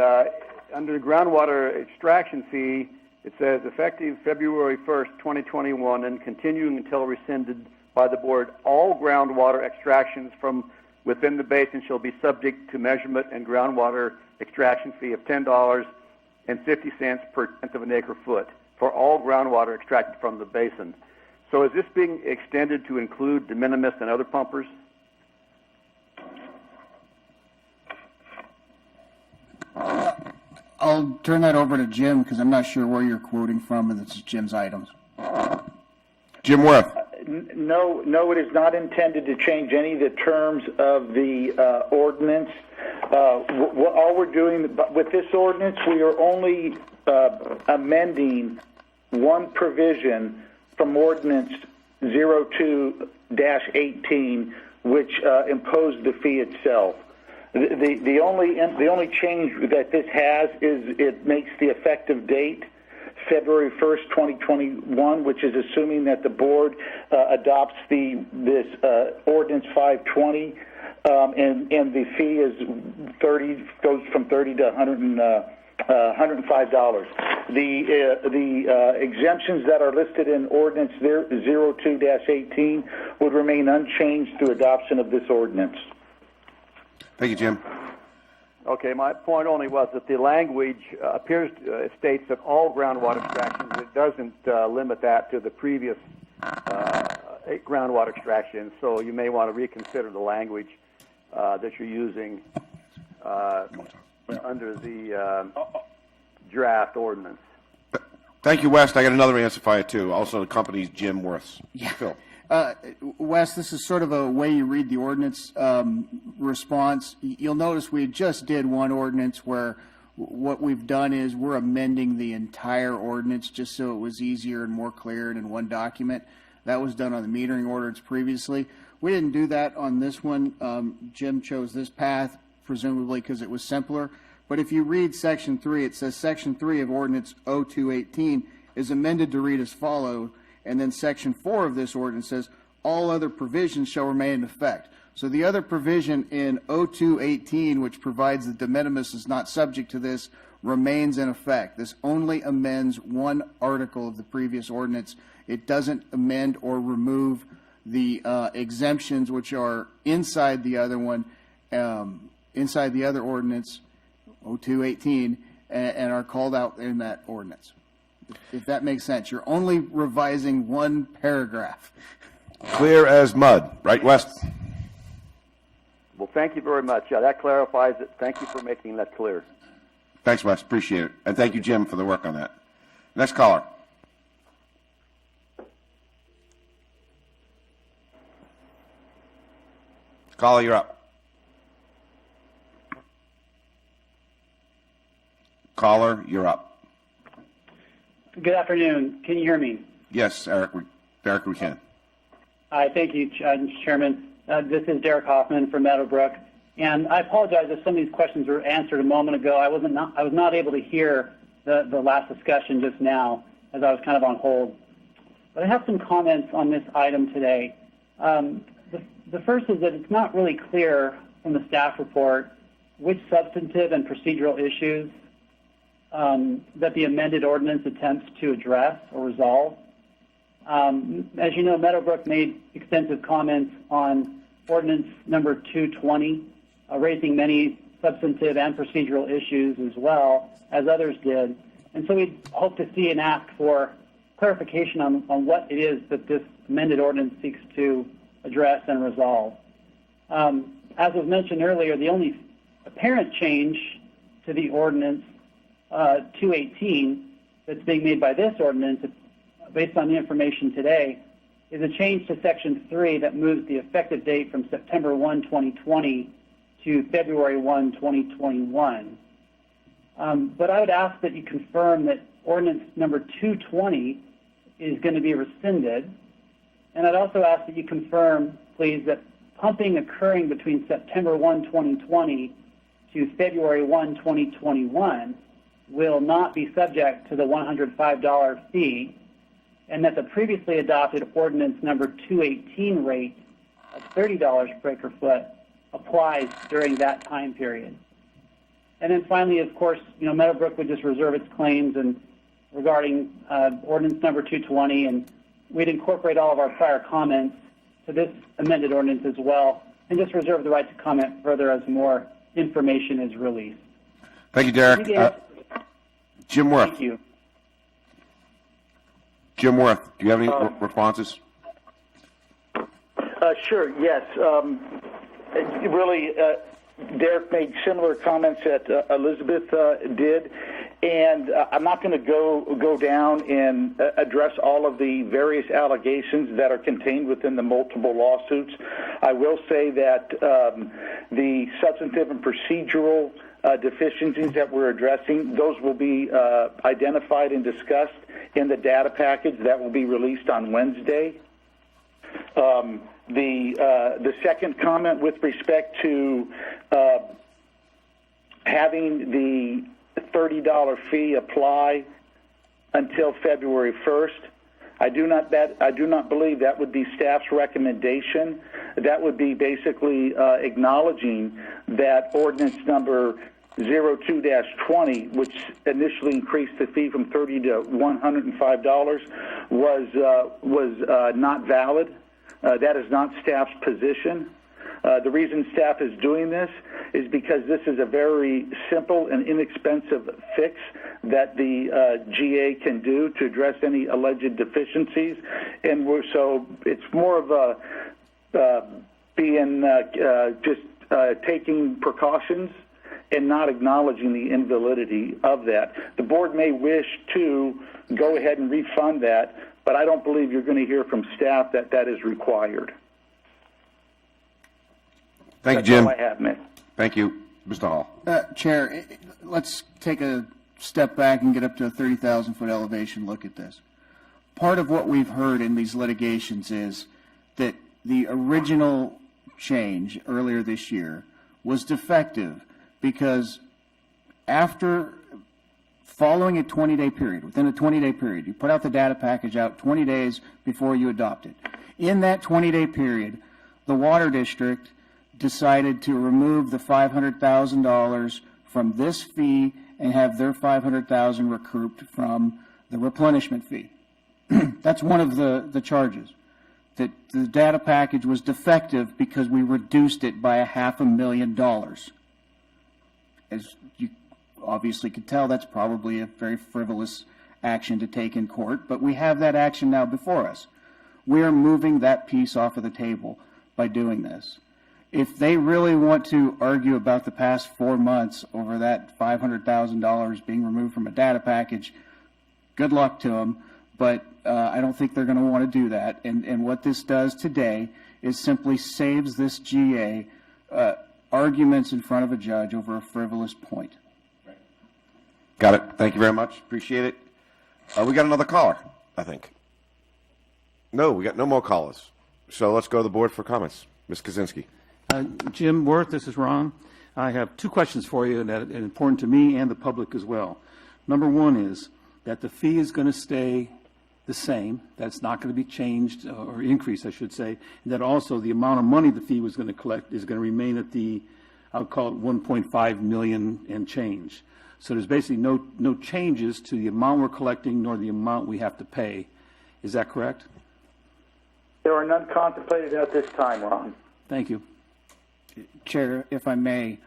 under the groundwater extraction fee, it says effective February 1st, 2021, and continuing until rescinded by the board, all groundwater extractions from within the basin shall be subject to measurement and groundwater extraction fee of $10.50 per tenth of an acre foot for all groundwater extracted from the basin. So is this being extended to include de minimis and other pumpers? I'll turn that over to Jim because I'm not sure where you're quoting from, and it's Jim's items. Jim Worth. No, it is not intended to change any of the terms of the ordinance. All we're doing with this ordinance, we are only amending one provision from Ordinance 02-18, which imposed the fee itself. The only change that this has is it makes the effective date February 1st, 2021, which is assuming that the board adopts this Ordinance 520, and the fee is goes from $30 to $105. The exemptions that are listed in Ordinance 02-18 would remain unchanged through adoption of this ordinance. Thank you, Jim. Okay, my point only was that the language states that all groundwater extractions. It doesn't limit that to the previous groundwater extraction. So you may want to reconsider the language that you're using under the draft ordinance. Thank you, West. I got another answer for you, too. Also, the company's Jim Worth. Yeah. Phil. Wes, this is sort of a way you read the ordinance response. You'll notice we just did one ordinance where what we've done is we're amending the entire ordinance just so it was easier and more clear and in one document. That was done on the metering ordinance previously. We didn't do that on this one. Jim chose this path, presumably because it was simpler. But if you read Section 3, it says Section 3 of Ordinance 02-18 is amended to read as follows. And then Section 4 of this ordinance says, all other provisions shall remain in effect. So the other provision in 02-18, which provides that de minimis is not subject to this, remains in effect. This only amends one article of the previous ordinance. It doesn't amend or remove the exemptions which are inside the other one, inside the other ordinance, 02-18, and are called out in that ordinance. If that makes sense. You're only revising one paragraph. Clear as mud. Right, West? Well, thank you very much. Yeah, that clarifies it. Thank you for making that clear. Thanks, West. Appreciate it. And thank you, Jim, for the work on that. Next caller. Caller, you're up. Caller, you're up. Good afternoon. Can you hear me? Yes, Eric, we can. Thank you, Chairman. This is Derek Hoffman from Meadowbrook, and I apologize if some of these questions were answered a moment ago. I was not able to hear the last discussion just now, as I was kind of on hold. But I have some comments on this item today. The first is that it's not really clear from the staff report which substantive and procedural issues that the amended ordinance attempts to address or resolve. As you know, Meadowbrook made extensive comments on ordinance number 220, raising many substantive and procedural issues as well as others did. And so we hope to see and ask for clarification on what it is that this amended ordinance seeks to address and resolve. As was mentioned earlier, the only apparent change to the ordinance 218 that's being made by this ordinance, based on the information today, is a change to Section 3 that moves the effective date from September 1, 2020 to February 1, 2021. But I would ask that you confirm that ordinance number 220 is going to be rescinded. And I'd also ask that you confirm, please, that pumping occurring between September 1, 2020 to February 1, 2021 will not be subject to the $105 fee, and that the previously adopted ordinance number 218 rate of $30 per acre foot applies during that time period. And then finally, of course, Meadowbrook would just reserve its claims and regarding ordinance number 220, and we'd incorporate all of our prior comments to this amended ordinance as well, and just reserve the right to comment further as more information is released. Thank you, Derek. Jim Worth. Thank you. Jim Worth, do you have any responses? Sure, yes. Derek made similar comments that Elizabeth did, And I'm not going to go down and address all of the various allegations that are contained within the multiple lawsuits. I will say that the substantive and procedural deficiencies that we're addressing, those will be identified and discussed in the data package that will be released on Wednesday. The second comment with respect to having the $30 fee apply until February 1st. I do not believe that would be staff's recommendation. That would be basically acknowledging that ordinance number 02-20, which initially increased the fee from $30 to $105, was not valid. That is not staff's position. The reason staff is doing this is because this is a very simple and inexpensive fix that the GA can do to address any alleged deficiencies, and so it's more of a taking precautions and not acknowledging the invalidity of that. The board may wish to go ahead and refund that, but I don't believe you're going to hear from staff that that is required. Thank That's you, Jim. all I have, Mick. Thank you. Mr. Hall. Chair, let's take a step back and get up to a 30,000-foot elevation look at this. Part of what we've heard in these litigations is that the original change earlier this year was defective because after following a 20-day period, within a 20-day period, you put out the data package out 20 days before you adopt it. In that 20-day period, the water district decided to remove the $500,000 from this fee and have their $500,000 recouped from the replenishment fee. That's one of the charges. That the data package was defective because we reduced it by $500,000. As you obviously could tell, that's probably a very frivolous action to take in court, but we have that action now before us. We are moving that piece off of the table by doing this. If they really want to argue about the past 4 months over that $500,000 being removed from a data package, good luck to them, but I don't think they're going to want to do that. And what this does today is simply saves this GA arguments in front of a judge over a frivolous point. Got it. Thank you very much. Appreciate it. We got another caller, I think. No, we got no more callers. So let's go to the board for comments. Ms. Kaczynski. Jim Worth, this is Ron. I have two questions for you that are important to me and the public as well. Number one is that the fee is going to stay the same. That's not going to be changed or increased, I should say. And that also the amount of money the fee was going to collect is going to remain at the, I'll call it 1.5 million and change. So there's basically no changes to the amount we're collecting nor the amount we have to pay. Is that correct? There are none contemplated at this time, Ron. Thank you. Chair, if I may,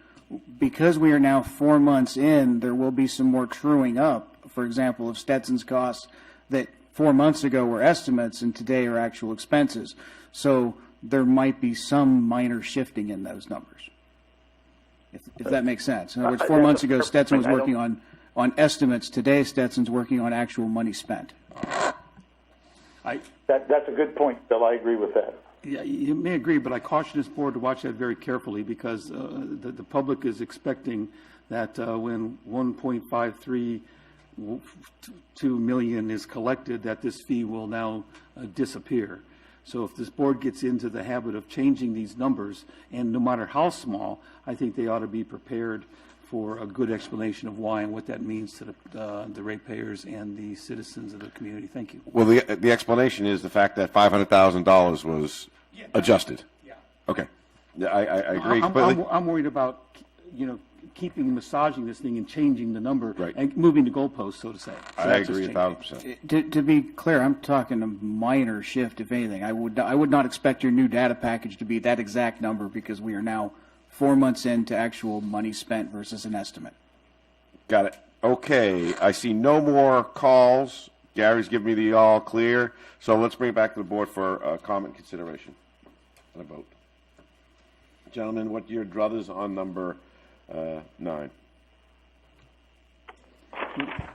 because we are now 4 months in, there will be some more truing up, for example, of Stetson's costs that 4 months ago were estimates and today are actual expenses. So there might be some minor shifting in those numbers, if that makes sense. In other words, 4 months ago, Stetson was working on estimates. Today, Stetson's working on actual money spent. That's a good point, Bill. I agree with that. Yeah, you may agree, but I caution this board to watch that very carefully because the public is expecting that when 1.532 million is collected, that this fee will now disappear. So if this board gets into the habit of changing these numbers, and no matter how small, I think they ought to be prepared for a good explanation of why and what that means to the ratepayers and the citizens of the community. Thank you. Well, the explanation is the fact that $500,000 was adjusted. Yeah. Okay. I agree completely. I'm worried about, massaging this thing and changing the number and moving the goalposts, so to say. So I agree 1,000%. To be clear, I'm talking a minor shift, if anything. I would not expect your new data package to be that exact number because we are now 4 months into actual money spent versus an estimate. Got it. Okay. I see no more calls. Gary's giving me the all clear. So let's bring it back to the board for comment consideration and a vote. Gentlemen, what your druthers on number 9?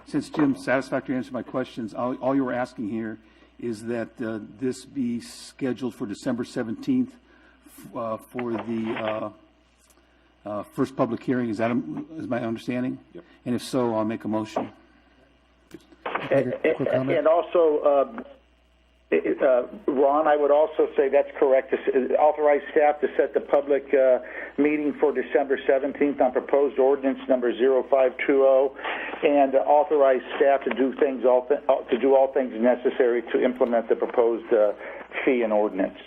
Since Jim satisfactorily answered my questions, all you were asking here is that this be scheduled for December 17th for the first public hearing. Is my understanding? Yep. And if so, I'll make a motion. And also, Ron, I would also say that's correct. Authorize staff to set the public meeting for December 17th on proposed ordinance number 0520, and authorize staff to do all things necessary to implement the proposed fee and ordinance.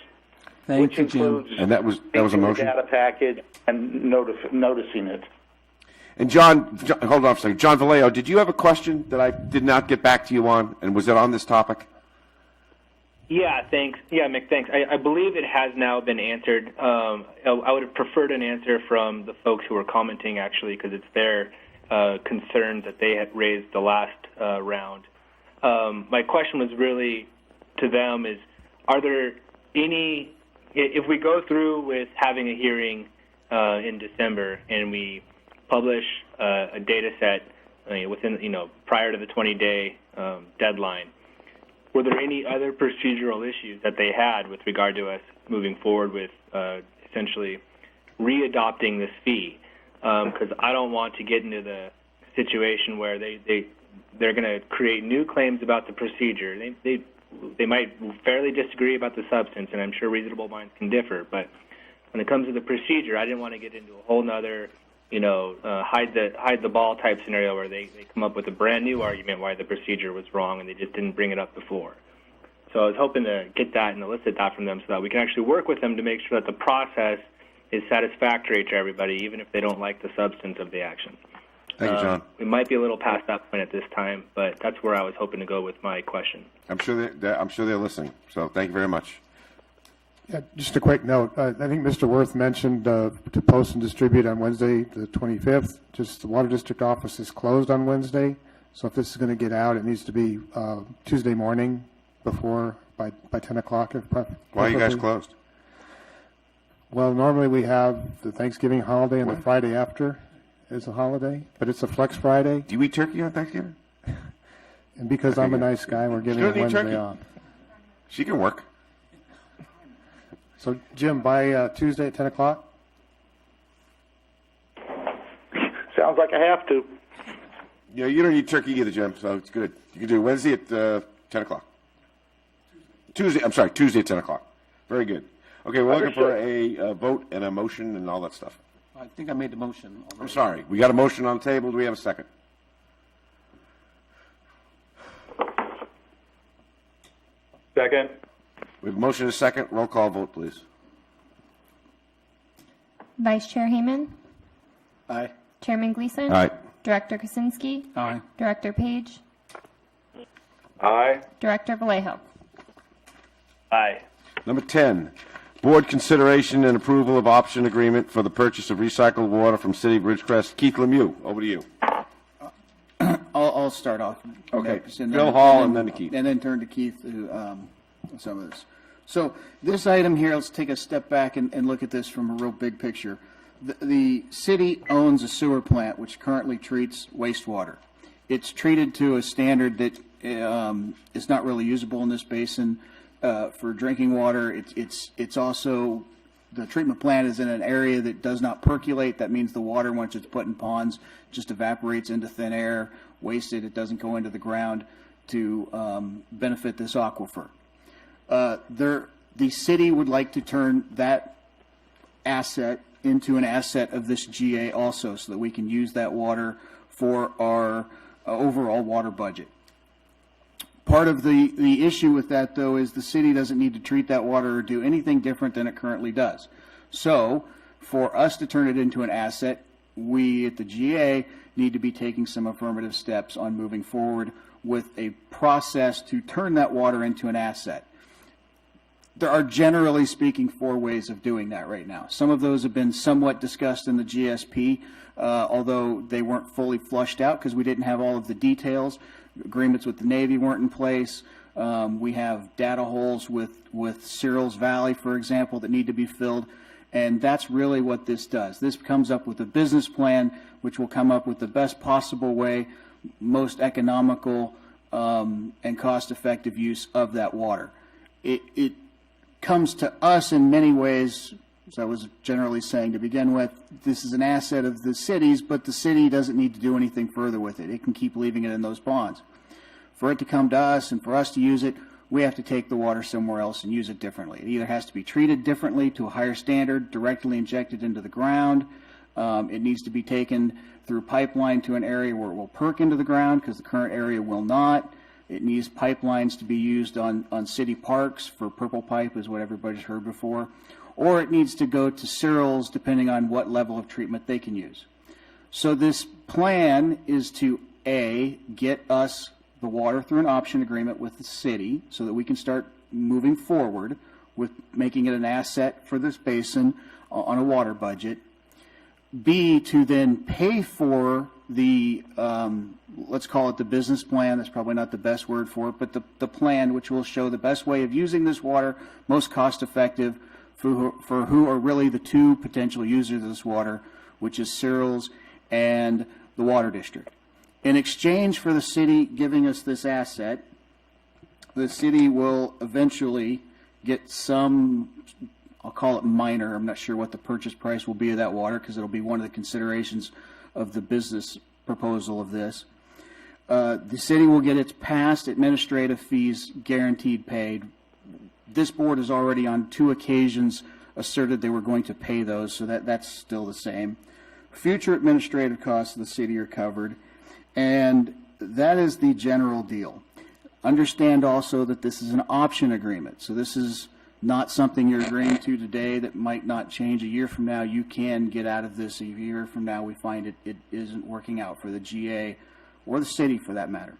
Thank you, Jim. And that was a motion. Data package and noticing it. And John, hold on for a second. John Vallejo, did you have a question that I did not get back to you on, and was it on this topic? Yeah, thanks. Yeah, Mick, thanks. I believe it has now been answered. I would have preferred an answer from the folks who were commenting, actually, because it's their concerns that they had raised the last round. My question was really to them is, are there any, if we go through with having a hearing in December and we publish a data set within, prior to the 20-day deadline, were there any other procedural issues that they had with regard to us moving forward with essentially readopting this fee? Because I don't want to get into the situation where they're going to create new claims about the procedure. They might fairly disagree about the substance, and I'm sure reasonable minds can differ. But when it comes to the procedure, I didn't want to get into a whole nother hide the ball type scenario where they come up with a brand new argument why the procedure was wrong and they just didn't bring it up before. So I was hoping to get that and elicit that from them so that we can actually work with them to make sure that the process is satisfactory to everybody, even if they don't like the substance of the action. Thank you, John. We might be a little past that point at this time, but that's where I was hoping to go with my question. I'm sure they're listening. So thank you very much. Yeah, just a quick note. I think Mr. Worth mentioned to post and distribute on Wednesday, the 25th. Just the Water District office is closed on Wednesday, so if this is going to get out, it needs to be Tuesday morning by 10 o'clock. Why are you guys closed? Well, normally we have the Thanksgiving holiday and the Friday after is a holiday, but it's a flex Friday. Do you eat turkey on Thanksgiving? And because I'm a nice guy, we're giving Wednesday off. She can work. So, Jim, by Tuesday at 10 o'clock? Sounds like I have to. Yeah, you don't eat turkey either, Jim, so it's good. You can do Wednesday at 10 o'clock. Tuesday at 10 o'clock. Very good. Okay, we're looking for a vote and a motion and all that stuff. I think I made the motion already. I'm sorry. We got a motion on the table. Do we have a second? Second. We have a motion and a second. Roll call vote, please. Vice Chair Heyman. Aye. Chairman Gleason. Aye. Director Krasinski. Aye. Director Page. Aye. Director Vallejo. Aye. Number 10, board consideration and approval of option agreement for the purchase of recycled water from City of Ridgecrest. Keith Lemieux, over to you. I'll start off. Okay. And Bill Hall and then to Keith. And then turn to Keith to some of this. So this item here, let's take a step back and look at this from a real big picture. The city owns a sewer plant which currently treats wastewater. It's treated to a standard that is not really usable in this basin for drinking water. It's also, the treatment plant is in an area that does not percolate. That means the water, once it's put in ponds, just evaporates into thin air, wasted. It doesn't go into the ground to benefit this aquifer. The city would like to turn that asset into an asset of this GA also, so that we can use that water for our overall water budget. Part of the issue with that, though, is the city doesn't need to treat that water or do anything different than it currently does. So for us to turn it into an asset, we at the GA need to be taking some affirmative steps on moving forward with a process to turn that water into an asset. There are, generally speaking, 4 ways of doing that right now. Some of those have been somewhat discussed in the GSP, although they weren't fully flushed out because we didn't have all of the details. Agreements with the Navy weren't in place. We have data holes with Cyril's Valley, for example, that need to be filled. And that's really what this does. This comes up with a business plan which will come up with the best possible way most economical and cost-effective use of that water. It comes to us in many ways, as I was generally saying to begin with, this is an asset of the cities, but the city doesn't need to do anything further with it. It can keep leaving it in those ponds. For it to come to us and for us to use it, we have to take the water somewhere else and use it differently. It either has to be treated differently to a higher standard, directly injected into the ground. It needs to be taken through pipeline to an area where it will perk into the ground, because the current area will not. It needs pipelines to be used on city parks for purple pipe, is what everybody's heard before. Or it needs to go to Cyril's, depending on what level of treatment they can use. So this plan is to, A, get us the water through an option agreement with the city so that we can start moving forward with making it an asset for this basin on a water budget. B, to then pay for the, let's call it the business plan. That's probably not the best word for it, but the plan which will show the best way of using this water, most cost effective for who are really the two potential users of this water, which is Cyril's and the water district. In exchange for the city giving us this asset, the city will eventually get some, I'll call it minor, I'm not sure what the purchase price will be of that water, because it'll be one of the considerations of the business proposal of this. The city will get its past administrative fees guaranteed paid. This board has already on 2 occasions asserted they were going to pay those, so that's still the same. Future administrative costs of the city are covered, and that is the general deal. Understand also that this is an option agreement, so this is not something you're agreeing to today that might not change a year from now. You can get out of this a year from now. We find it isn't working out for the GA or the city for that matter.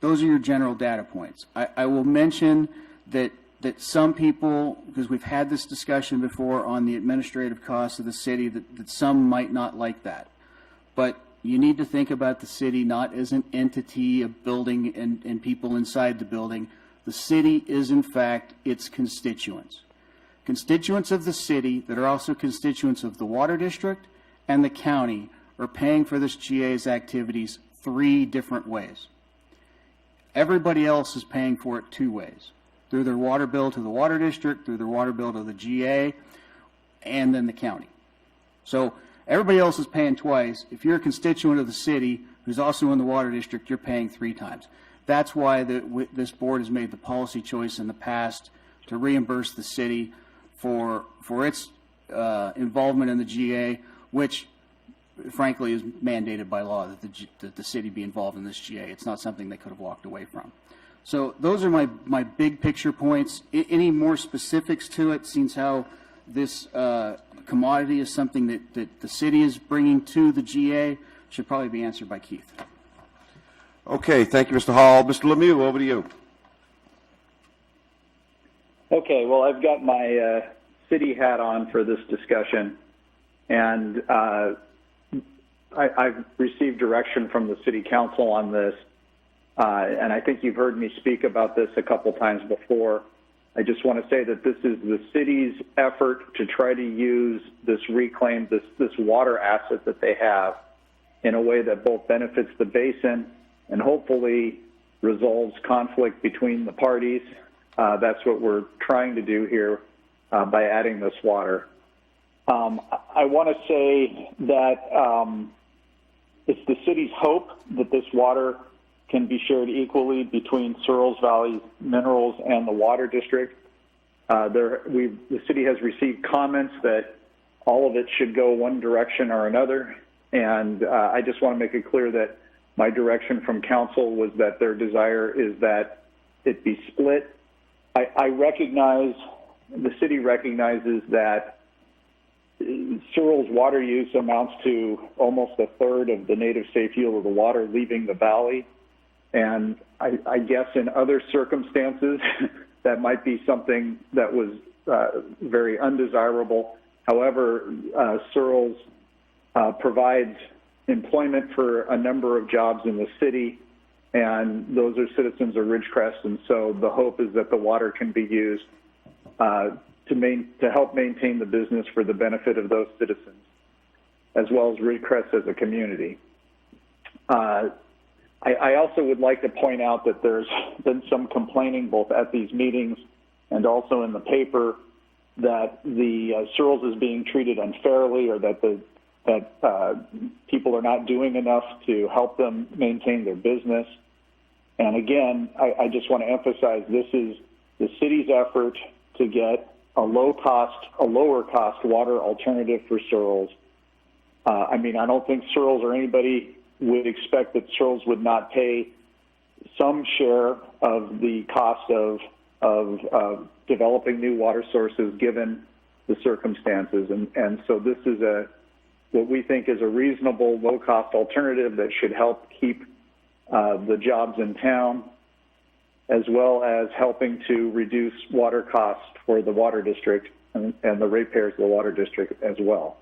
Those are your general data points. I will mention that some people, because we've had this discussion before on the administrative costs of the city, that some might not like that. But you need to think about the city not as an entity, a building, and people inside the building. The city is, in fact, its constituents. Constituents of the city that are also constituents of the water district and the county are paying for this GA's activities 3 different ways. Everybody else is paying for it 2 ways, through their water bill to the water district, through their water bill to the GA, and then the county. So everybody else is paying twice. If you're a constituent of the city who's also in the water district, you're paying 3 times. That's why this board has made the policy choice in the past to reimburse the city for its involvement in the GA, which frankly is mandated by law that the city be involved in this GA. It's not something they could have walked away from. So those are my big picture points. Any more specifics to it, since how this commodity is something that the city is bringing to the GA, should probably be answered by Keith. Okay, thank you, Mr. Hall. Mr. Lemieux, over to you. Okay, well, I've got my city hat on for this discussion, and I've received direction from the city council on this, and I think you've heard me speak about this a couple times before. I just want to say that this is the city's effort to try to use this this water asset that they have in a way that both benefits the basin and hopefully resolves conflict between the parties. That's what we're trying to do here by adding this water. I want to say that it's the city's hope that this water can be shared equally between Searles Valley Minerals and the Water District. The city has received comments that all of it should go one direction or another, and I just want to make it clear that my direction from council was that their desire is that it be split. I recognize, the city recognizes that Searles water use amounts to almost 1/3 of the native safe yield of the water leaving the valley. And I guess in other circumstances, that might be something that was very undesirable. However, Searles provides employment for a number of jobs in the city, and those are citizens of Ridgecrest, and so the hope is that the water can be used to help maintain the business for the benefit of those citizens, as well as Ridgecrest as a community. I also would like to point out that there's been some complaining both at these meetings and also in the paper that the Searles is being treated unfairly, or that people are not doing enough to help them maintain their business. And again, I just want to emphasize this is the city's effort to get a lower cost water alternative for Searles. I mean, I don't think Searles or anybody would expect that Searles would not pay some share of the cost of developing new water sources given the circumstances. And so this is what we think is a reasonable low-cost alternative that should help keep the jobs in town, as well as helping to reduce water costs for the water district and the ratepayers of the water district as well.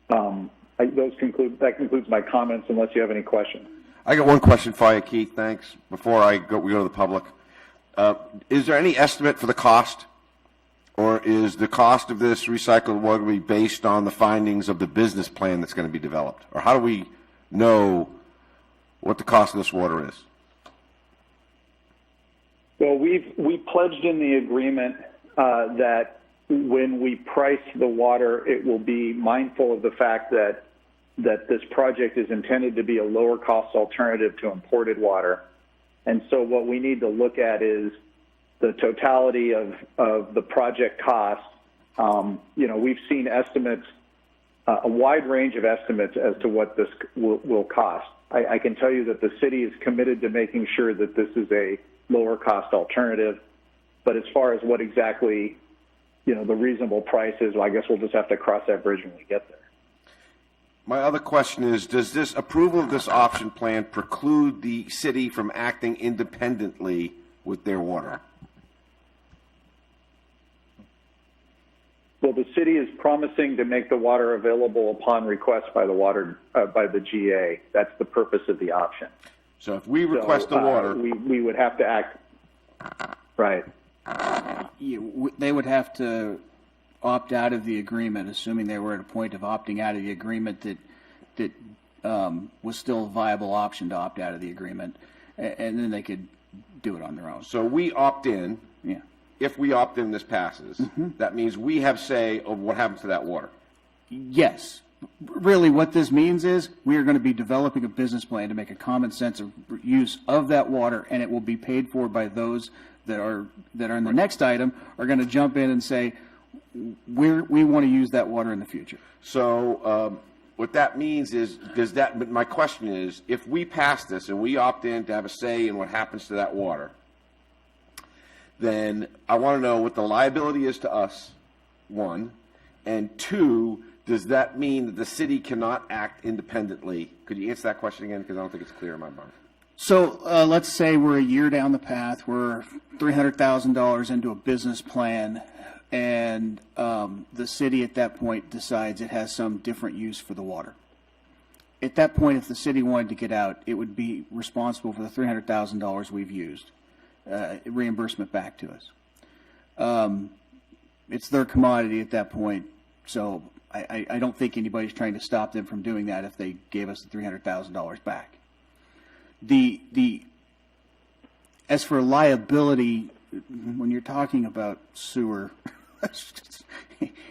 That concludes my comments, unless you have any questions. I got one question for you, Keith. Thanks. Before we go to the public, is there any estimate for the cost, or is the cost of this recycled water going to be based on the findings of the business plan that's going to be developed, or how do we know what the cost of this water is? Well, we pledged in the agreement that when we price the water, it will be mindful of the fact that this project is intended to be a lower cost alternative to imported water. And so what we need to look at is the totality of the project cost. We've seen estimates, a wide range of estimates as to what this will cost. I can tell you that the city is committed to making sure that this is a lower cost alternative. But as far as what exactly, the reasonable price is, well, I guess we'll just have to cross that bridge when we get there. My other question is, does this approval of this option plan preclude the city from acting independently with their water? Well, the city is promising to make the water available upon request by the GA. That's the purpose of the option. So if we request the water, we would have to act. Right. They would have to opt out of the agreement, assuming they were at a point of opting out of the agreement that was still a viable option to opt out of the agreement, and then they could do it on their own. So we opt in. Yeah. If we opt in, this passes. Mm-hmm. That means we have say of what happens to that water. Yes. Really, what this means is we are going to be developing a business plan to make a common sense of use of that water, and it will be paid for by those that are in the next item are going to jump in and say, we want to use that water in the future. So what that means is, but my question is, if we pass this and we opt in to have a say in what happens to that water, then I want to know what the liability is to us, one, and two, does that mean that the city cannot act independently? Could you answer that question again? Because I don't think it's clear in my mind. So let's say we're a year down the path. We're $300,000 into a business plan, and the city at that point decides it has some different use for the water. At that point, if the city wanted to get out, it would be responsible for the $300,000 we've used, reimbursement back to us. It's their commodity at that point, so I don't think anybody's trying to stop them from doing that if they gave us the $300,000 back. As for liability, when you're talking about sewer,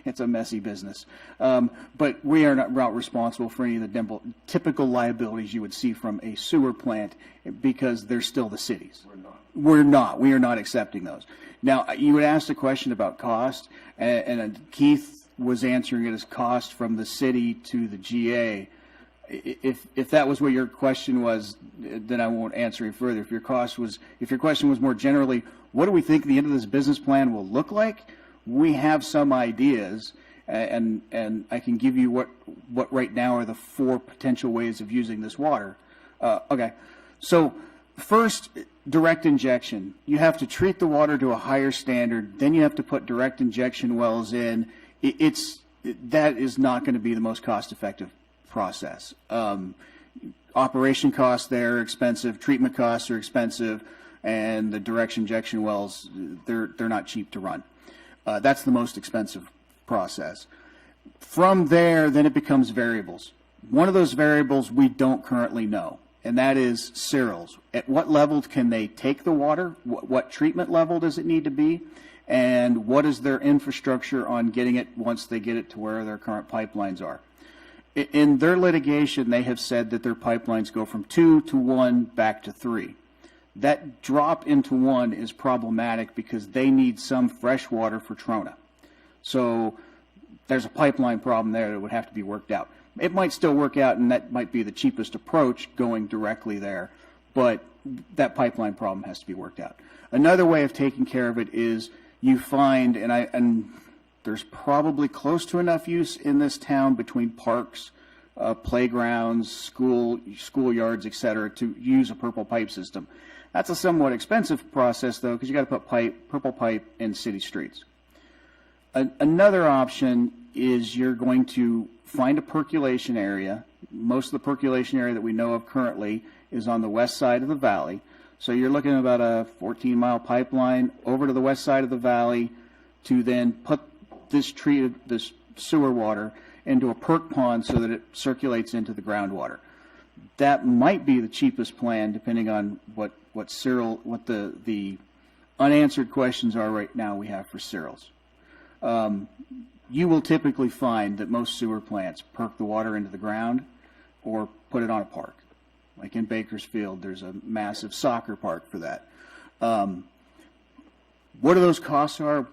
it's a messy business. But we are not responsible for any of the typical liabilities you would see from a sewer plant because they're still the city's. We're not. We are not accepting those. Now, you would ask a question about cost, and Keith was answering it as cost from the city to the GA. If that was what your question was, then I won't answer it further. If your question was more generally, what do we think the end of this business plan will look like? We have some ideas, and I can give you what right now are the 4 potential ways of using this water. Okay, so first, direct injection. You have to treat the water to a higher standard. Then you have to put direct injection wells in. That is not going to be the most cost-effective process. Operation costs there are expensive, treatment costs are expensive, and the direct injection wells, they're not cheap to run. That's the most expensive process. From there, then it becomes variables. One of those variables we don't currently know, and that is cereals. At what level can they take the water? What treatment level does it need to be? And what is their infrastructure on getting it once they get it to where their current pipelines are? In their litigation, they have said that their pipelines go from 2 to 1 back to 3. That drop into 1 is problematic because they need some fresh water for Trona. So there's a pipeline problem there that would have to be worked out. It might still work out, and that might be the cheapest approach, going directly there, but that pipeline problem has to be worked out. Another way of taking care of it is you find, and there's probably close to enough use in this town between parks, playgrounds, schoolyards, et cetera, to use a purple pipe system. That's a somewhat expensive process, though, because you got to put purple pipe in city streets. Another option is you're going to find a percolation area. Most of the percolation area that we know of currently is on the west side of the valley. So you're looking at about a 14-mile pipeline over to the west side of the valley to then put this sewer water into a perk pond so that it circulates into the groundwater. That might be the cheapest plan, depending on what the unanswered questions are right now we have for cereals. You will typically find that most sewer plants perk the water into the ground or put it on a park. Like in Bakersfield, there's a massive soccer park for that. What those costs are,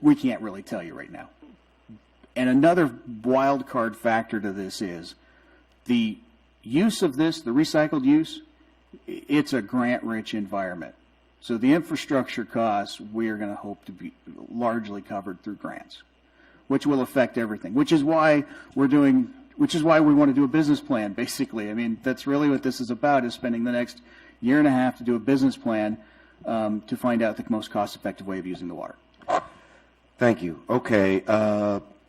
we can't really tell you right now. And another wild card factor to this is the use of this, the recycled use, it's a grant-rich environment. So the infrastructure costs, we are going to hope to be largely covered through grants, which will affect everything, which is why we want to do a business plan, basically. I mean, that's really what this is about, is spending the next year and a half to do a business plan to find out the most cost-effective way of using the water. Thank you. Okay.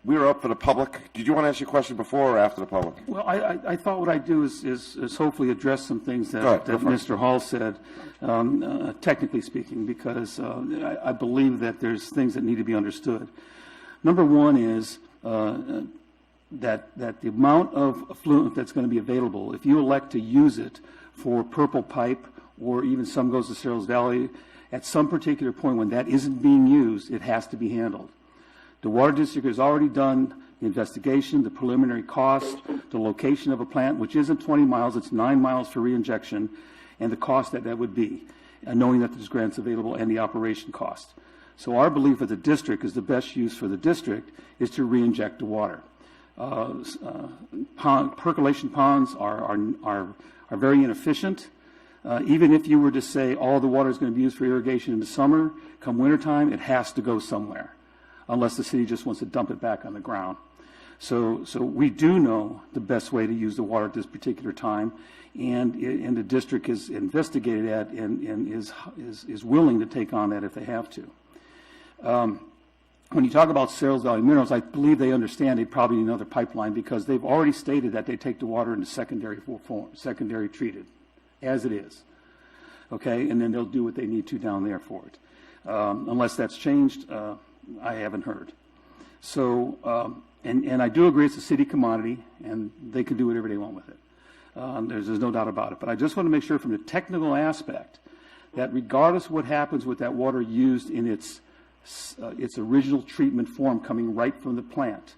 We were up for the public. Did you want to ask your question before or after the public? Well, I thought what I'd do is hopefully address some things that Mr. Hall said, technically speaking, because I believe that there's things that need to be understood. Number one is that the amount of effluent that's going to be available, if you elect to use it for purple pipe or even some goes to Cerros Valley, at some particular point when that isn't being used, it has to be handled. The Water District has already done the investigation, the preliminary cost, the location of a plant, which isn't 20 miles, it's 9 miles for reinjection, and the cost that would be, knowing that there's grants available and the operation cost. So our belief of the district is the best use for the district is to reinject the water. Percolation ponds are very inefficient. Even if you were to say all the water is going to be used for irrigation in the summer, come wintertime, it has to go somewhere, unless the city just wants to dump it back on the ground. So we do know the best way to use the water at this particular time, and the district is investigated that and is willing to take on that if they have to. When you talk about Cerros Valley Minerals, I believe they understand they probably need another pipeline because they've already stated that they take the water into secondary treated, as it is. Okay, and then they'll do what they need to down there for it. Unless that's changed, I haven't heard. So, and I do agree it's a city commodity, and they can do whatever they want with it. There's no doubt about it. But I just want to make sure from the technical aspect that regardless of what happens with that water used in its original treatment form coming right from the plant,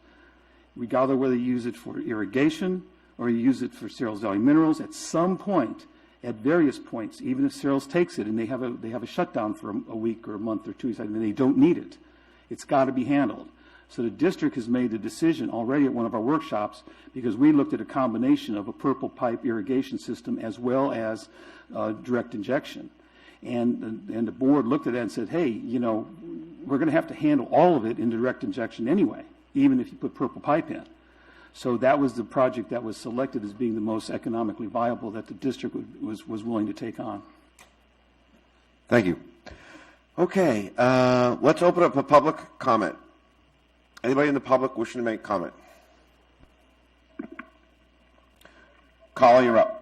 regardless of whether you use it for irrigation or you use it for Cerros Valley Minerals, at some point, at various points, even if Cerros takes it and they have a shutdown for a week or a month or 2 weeks, and they don't need it, it's got to be handled. So the district has made the decision already at one of our workshops, because we looked at a combination of a purple pipe irrigation system as well as direct injection. And the board looked at that and said, hey, you know, we're going to have to handle all of it in direct injection anyway, even if you put purple pipe in. So that was the project that was selected as being the most economically viable that the district was willing to take on. Thank you. Okay, let's open up a public comment. Anybody in the public wishing to make comment? Caller, you're up.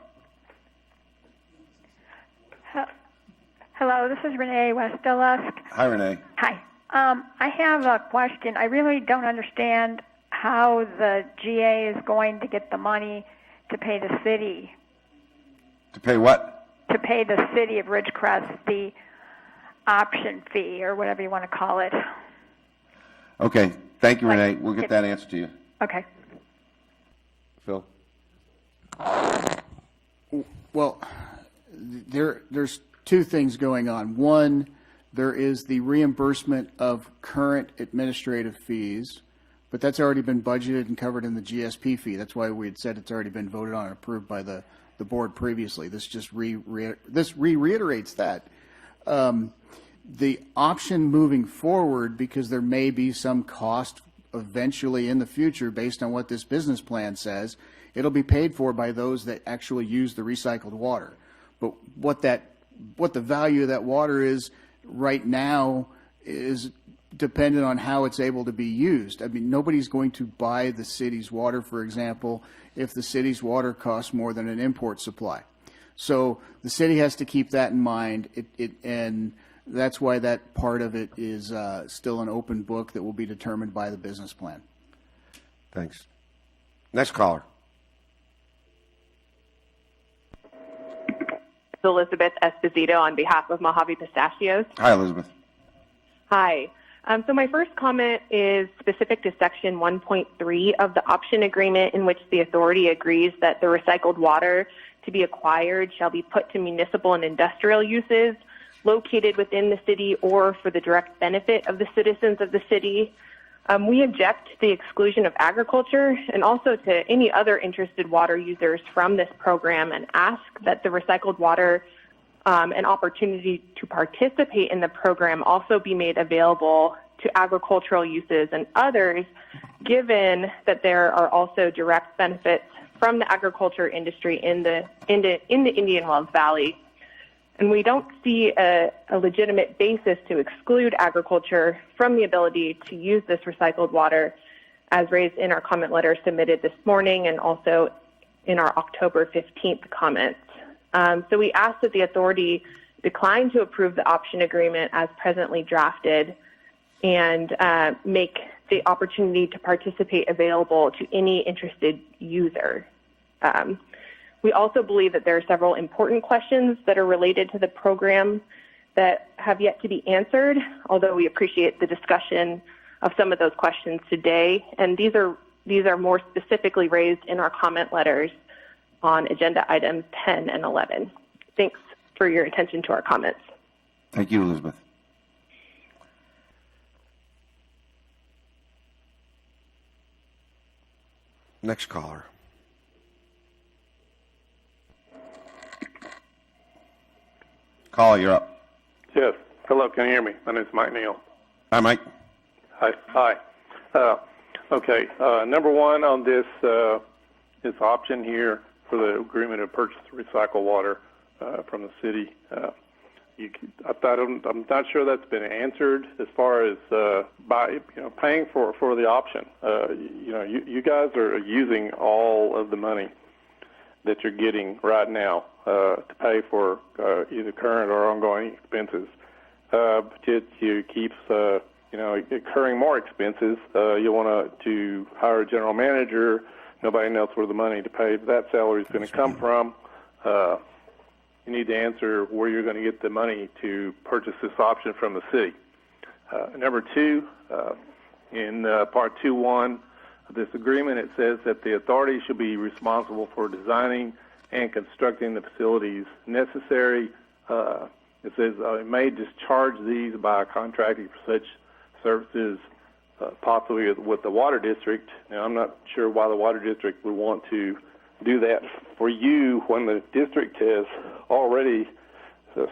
Hello, this is Renee Westelusk. Hi, Renee. Hi. I have a question. I really don't understand how the GA is going to get the money to pay the city. To pay what? To pay the city of Ridgecrest the option fee, or whatever you want to call it. Okay, thank you, Renee. We'll get that answer to you. Okay. Phil? Well, there's two things going on. One, there is the reimbursement of current administrative fees, but that's already been budgeted and covered in the GSP fee. That's why we had said it's already been voted on and approved by the board previously. This just reiterates that. The option moving forward, because there may be some cost eventually in the future based on what this business plan says, it'll be paid for by those that actually use the recycled water. But what the value of that water is right now is dependent on how it's able to be used. I mean, nobody's going to buy the city's water, for example, if the city's water costs more than an import supply. So the city has to keep that in mind, and that's why that part of it is still an open book that will be determined by the business plan. Thanks. Next caller. Elizabeth Esposito on behalf of Mojave Pistachios. Hi, Elizabeth. Hi. So my first comment is specific to Section 1.3 of the option agreement, in which the authority agrees that the recycled water to be acquired shall be put to municipal and industrial uses located within the city or for the direct benefit of the citizens of the city. We object to the exclusion of agriculture and also to any other interested water users from this program, and ask that the recycled water an opportunity to participate in the program also be made available to agricultural uses and others, given that there are also direct benefits from the agriculture industry in the Indian Wells Valley. And we don't see a legitimate basis to exclude agriculture from the ability to use this recycled water, as raised in our comment letter submitted this morning and also in our October 15th comments. So we ask that the authority decline to approve the option agreement as presently drafted, and make the opportunity to participate available to any interested user. We also believe that there are several important questions that are related to the program that have yet to be answered, although we appreciate the discussion of some of those questions today. And these are more specifically raised in our comment letters on agenda items 10 and 11. Thanks for your attention to our comments. Thank you, Elizabeth. Next caller. Caller, you're up. Yes. Hello, can you hear me? My name is Mike Neal. Hi, Mike. Hi. Okay. Number one on this option here for the agreement to purchase recycled water from the city. I'm not sure that's been answered as far as paying for the option. You guys are using all of the money that you're getting right now to pay for either current or ongoing expenses. But you keeps incurring more expenses. You want to hire a general manager. Nobody knows where the money to pay that salary is going to come from. You need to answer where you're going to get the money to purchase this option from the city. Number two, in Part 2.1 of this agreement, it says that the authority should be responsible for designing and constructing the facilities necessary. It says it may discharge these by contracting for such services, possibly with the water district. Now, I'm not sure why the water district would want to do that for you when the district has already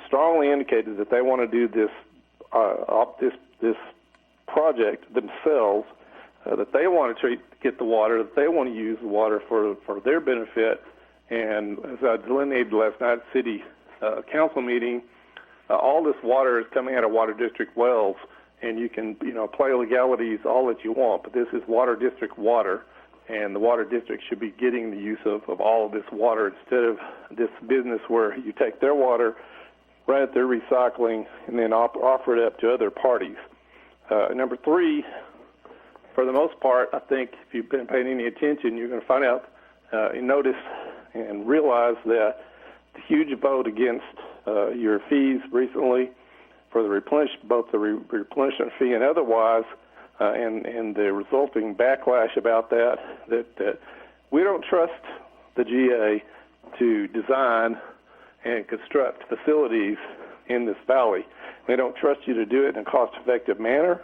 strongly indicated that they want to do this this project themselves, that they want to get the water, that they want to use the water for their benefit. And as I delineated last night at City Council meeting, all this water is coming out of water district wells, and you can play legalities all that you want, but this is water district water, and the water district should be getting the use of all of this water instead of this business where you take their water, run it through recycling, and then offer it up to other parties. Number three, for the most part, I think if you've been paying any attention, you're going to find out, you notice and realize that the huge vote against your fees recently for the both the replenishment fee and otherwise, and the resulting backlash about that we don't trust the GA to design and construct facilities in this valley. We don't trust you to do it in a cost-effective manner.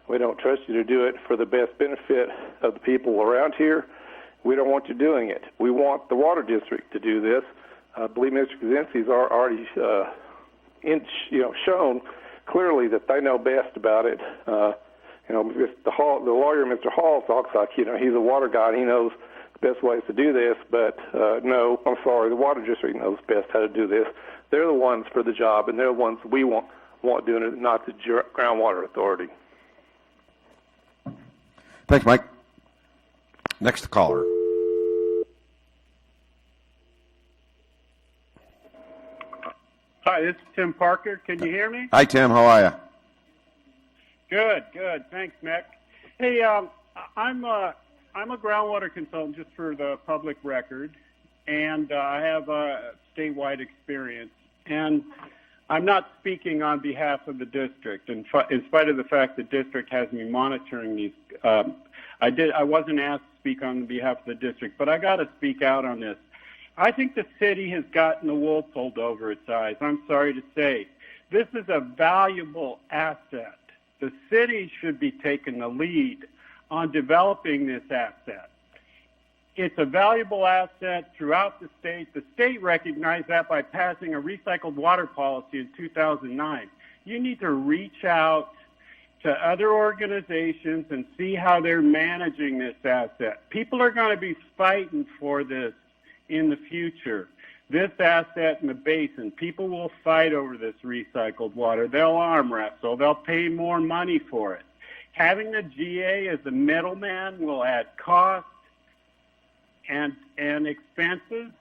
We don't trust you to do it for the best benefit of the people around here. We don't want you doing it. We want the water district to do this. I believe Mr. Kaczynski's already shown clearly that they know best about it. The lawyer, Mr. Hall, talks like, he's a water guy and he knows the best ways to do this, but no, I'm sorry, the water district knows best how to do this. They're the ones for the job, and they're the ones we want doing it, not the groundwater authority. Thanks, Mike. Next caller. Hi, this is Tim Parker. Can you hear me? Hi, Tim. How are you? Good. Thanks, Mick. Hey, I'm a groundwater consultant, just for the public record, and I have a statewide experience. And I'm not speaking on behalf of the district, in spite of the fact the district has me monitoring these. I wasn't asked to speak on behalf of the district, but I got to speak out on this. I think the city has gotten the wool pulled over its eyes. I'm sorry to say. This is a valuable asset. The city should be taking the lead on developing this asset. It's a valuable asset throughout the state. The state recognized that by passing a recycled water policy in 2009. You need to reach out to other organizations and see how they're managing this asset. People are going to be fighting for this in the future. This asset in the basin, people will fight over this recycled water. They'll arm wrestle. They'll pay more money for it. Having the GA as a middleman will add costs and expenses.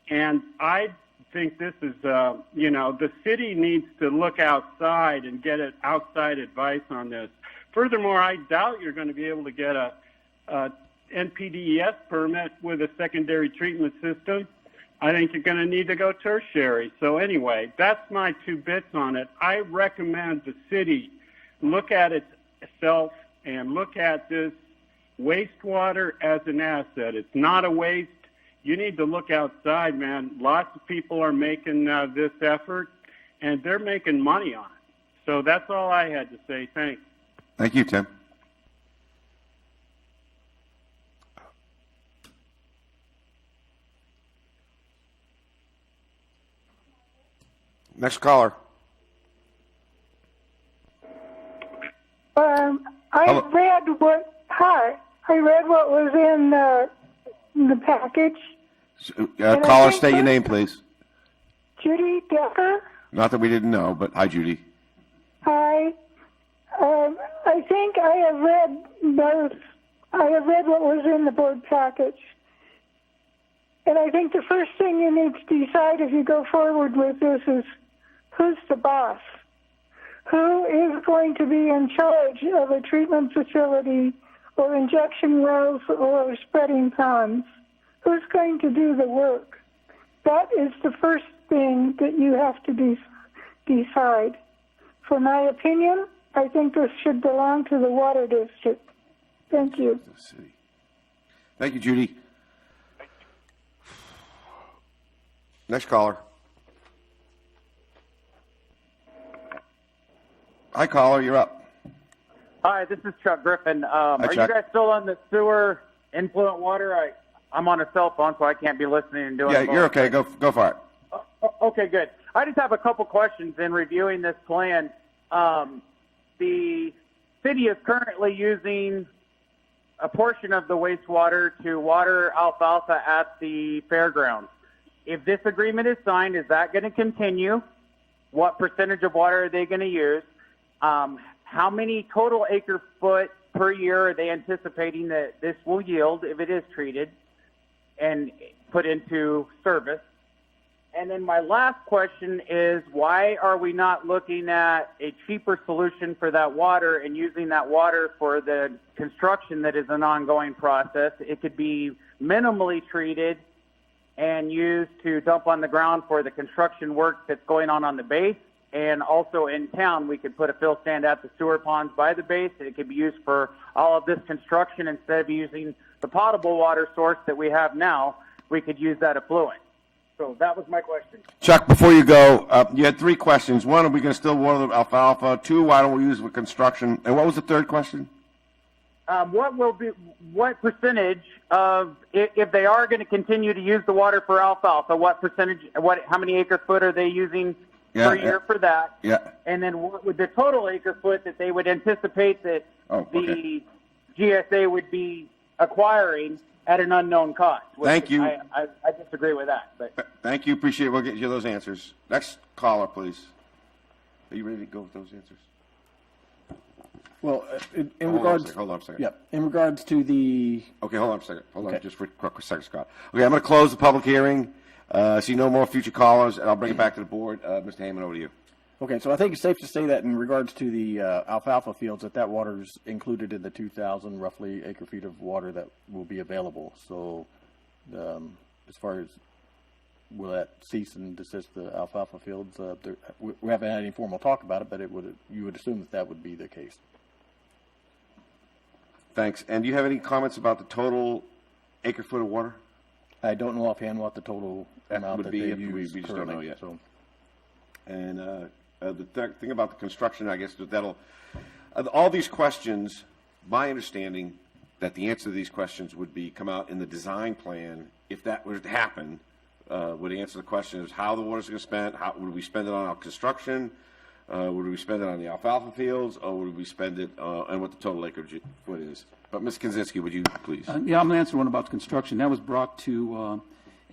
And I think this is, the city needs to look outside and get outside advice on this. Furthermore, I doubt you're going to be able to get a NPDES permit with a secondary treatment system. I think you're going to need to go tertiary. So anyway, that's my 2 bits on it. I recommend the city look at itself and look at this wastewater as an asset. It's not a waste. You need to look outside, man. Lots of people are making this effort, and they're making money on it. So that's all I had to say. Thanks. Thank you, Tim. Next caller. I read what was in the package. Caller, state your name, please. Judy Decker. Not that we didn't know, but hi, Judy. Hi. I think I have read both. I have read what was in the board package. And I think the first thing you need to decide if you go forward with this is who's the boss? Who is going to be in charge of a treatment facility or injection wells or spreading ponds? Who's going to do the work? That is the first thing that you have to decide. For my opinion, I think this should belong to the water district. Thank you. Thank you, Judy. Next caller. Hi, caller. You're up. Hi, this is Chuck Griffin. Are Chuck. you guys still on the sewer influent water? I'm on a cell phone, so I can't be listening and doing. Yeah, you're okay. Go for it. Okay, good. I just have a couple questions in reviewing this plan. The city is currently using a portion of the wastewater to water alfalfa at the fairgrounds. If this agreement is signed, is that going to continue? What percentage of water are they going to use? How many total acre foot per year are they anticipating that this will yield if it is treated and put into service? And then my last question is, why are we not looking at a cheaper solution for that water and using that water for the construction that is an ongoing process? It could be minimally treated and used to dump on the ground for the construction work that's going on the base. And also in town, we could put a fill stand at the sewer ponds by the base, and it could be used for all of this construction. Instead of using the potable water source that we have now, we could use that effluent. So that was my question. Chuck, before you go, you had 3 questions. 1, are we going to still water the alfalfa? 2, why don't we use it for construction? And what was the 3rd question? What percentage of, if they are going to continue to use the water for alfalfa, what percentage, how many acre foot are they using per year for that? Yeah. And then what would the total acre foot that they would anticipate that the GSA would be acquiring at an unknown cost? Thank you. I disagree with that. But Thank you. Appreciate it. We'll get you those answers. Next caller, please. Are you ready to go with those answers? Well, in regards... Hold on a second. Yeah, in regards to the... Okay, hold on a second. Hold on just for a quick second, Scott. Okay, I'm going to close the public hearing. See no more future callers, and I'll bring it back to the board. Mr. Heyman, over to you. Okay, so I think it's safe to say that in regards to the alfalfa fields, that water is included in the 2,000 roughly acre feet of water that will be available. So as far as will that cease and desist the alfalfa fields, we haven't had any formal talk about it, but you would assume that would be the case. Thanks. And do you have any comments about the total acre foot of water? I don't know offhand what the total amount would that be. they If we use just currently. don't know yet. So. And the thing about the construction, I guess that'll all these questions. My understanding that the answer to these questions would be come out in the design plan. If that were to happen, would answer the question is how the water's going to spend. How would we spend it on our construction? Would we spend it on the alfalfa fields, or would we spend it on what the total acreage foot is? But Ms. Kaczynski, would you please? Yeah, I'm going to answer one about the construction. That was brought to,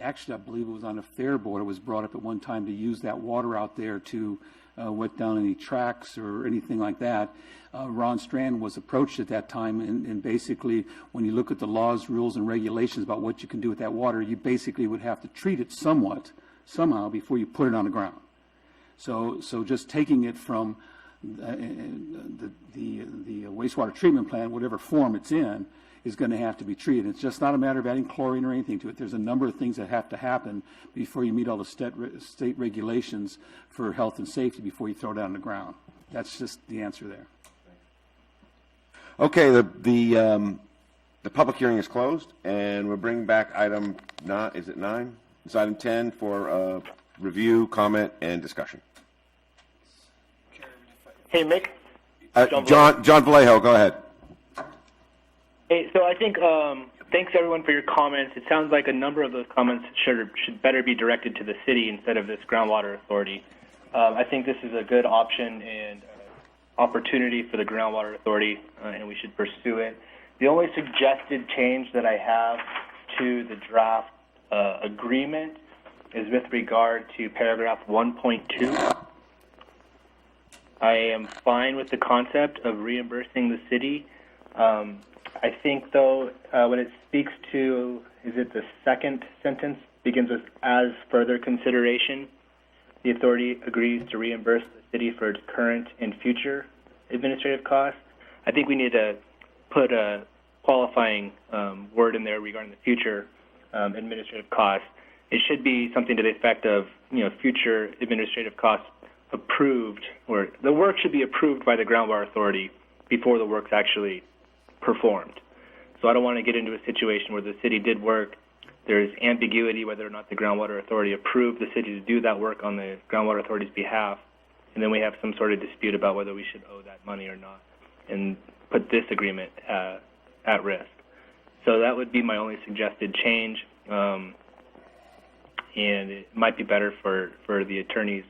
actually, I believe it was on a fair board. It was brought up at one time to use that water out there to wet down any tracks or anything like that. Ron Strand was approached at that time, and basically, when you look at the laws, rules, and regulations about what you can do with that water, you basically would have to treat it somehow, before you put it on the ground. So just taking it from the wastewater treatment plant, whatever form it's in, is going to have to be treated. It's just not a matter of adding chlorine or anything to it. There's a number of things that have to happen before you meet all the state regulations for health and safety before you throw it on the ground. That's just the answer there. Okay, the public hearing is closed, and we're bringing back item 9. Is it 9? It's item 10 for review, comment, and discussion. Hey, Mick. John Vallejo, go ahead. Hey, so I think thanks everyone for your comments. It sounds like a number of those comments should better be directed to the city instead of this groundwater authority. I think this is a good option and opportunity for the groundwater authority, and we should pursue it. The only suggested change that I have to the draft agreement is with regard to paragraph 1.2. I am fine with the concept of reimbursing the city. I think, though, when it speaks to, is it the second sentence, begins with, as further consideration, the authority agrees to reimburse the city for its current and future administrative costs. I think we need to put a qualifying word in there regarding the future administrative costs. It should be something to the effect of, future administrative costs approved, or the work should be approved by the groundwater authority before the work's actually performed. So I don't want to get into a situation where the city did work, there's ambiguity whether or not the groundwater authority approved the city to do that work on the groundwater authority's behalf, and then we have some sort of dispute about whether we should owe that money or not, and put this agreement at risk. So that would be my only suggested change, and it might be better for the attorneys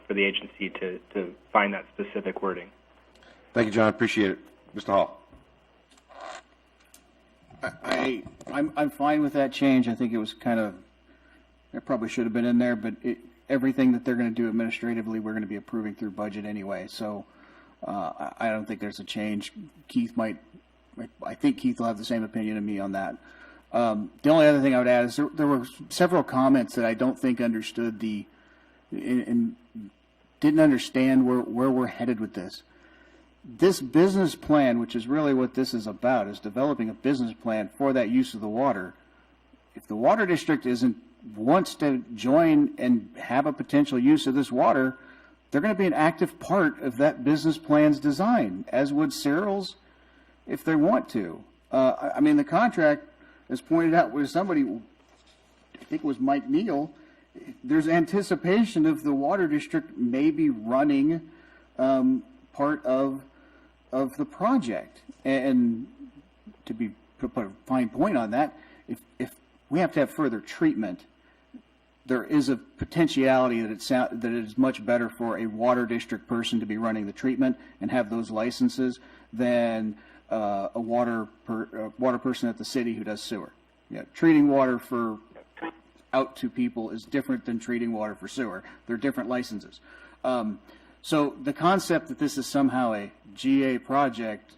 for the agency to find that specific wording. Thank you, John. Appreciate it. Mr. Hall. I'm fine with that change. I think it was it probably should have been in there, but everything that they're going to do administratively, we're going to be approving through budget anyway. So I don't think there's a change. I think Keith will have the same opinion of me on that. The only other thing I would add is there were several comments that I don't think understood and didn't understand where we're headed with this. This business plan, which is really what this is about, is developing a business plan for that use of the water. If the water district wants to join and have a potential use of this water, they're going to be an active part of that business plan's design, as would Cyril's if they want to. I mean, the contract, as pointed out with somebody, I think it was Mike Neal, there's anticipation of the water district maybe running part of the project. And to put a fine point on that, if we have to have further treatment, there is a potentiality that it is much better for a water district person to be running the treatment and have those licenses than a water person at the city who does sewer. Yeah, treating water out to people is different than treating water for sewer. They're different licenses. So the concept that this is somehow a GA project,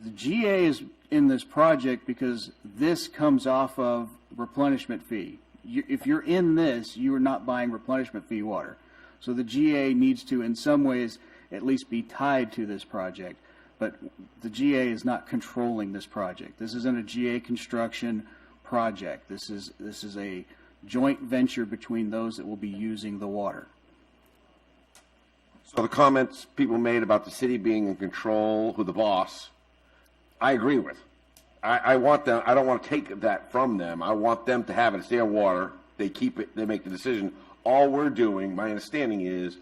the GA is in this project because this comes off of replenishment fee. If you're in this, you are not buying replenishment fee water. So the GA needs to, in some ways, at least be tied to this project. But the GA is not controlling this project. This isn't a GA construction project. This is a joint venture between those that will be using the water. So the comments people made about the city being in control, who the boss, I agree with. I want them. I don't want to take that from them. I want them to have it. It's their water. They keep it. They make the decision. All we're doing, my understanding, is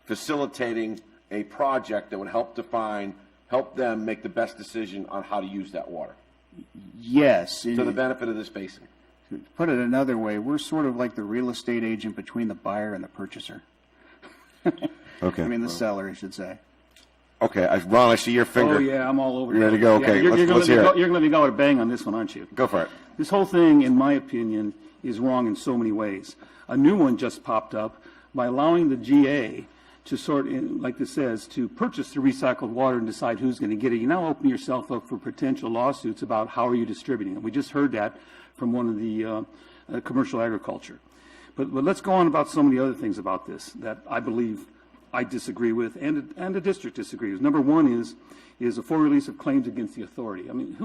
facilitating a project that would help them make the best decision on how to use that water. Yes. To the benefit of this basin. To put it another way, we're sort of like the real estate agent between the buyer and the purchaser. Okay. I mean, the seller, I should say. Okay, Ron, I see your finger. Oh, yeah, I'm all over You ready to go? Okay, yeah, let's hear it. You're going to let me go with a bang on this one, aren't you? Go for it. This whole thing, in my opinion, is wrong in so many ways. A new one just popped up by allowing the GA to like this says, to purchase the recycled water and decide who's going to get it. You now open yourself up for potential lawsuits about how are you distributing it. We just heard that from one of the commercial agriculture. But let's go on about some of the other things about this that I believe I disagree with and the district disagrees. Number one is a full release of claims against the authority. I mean,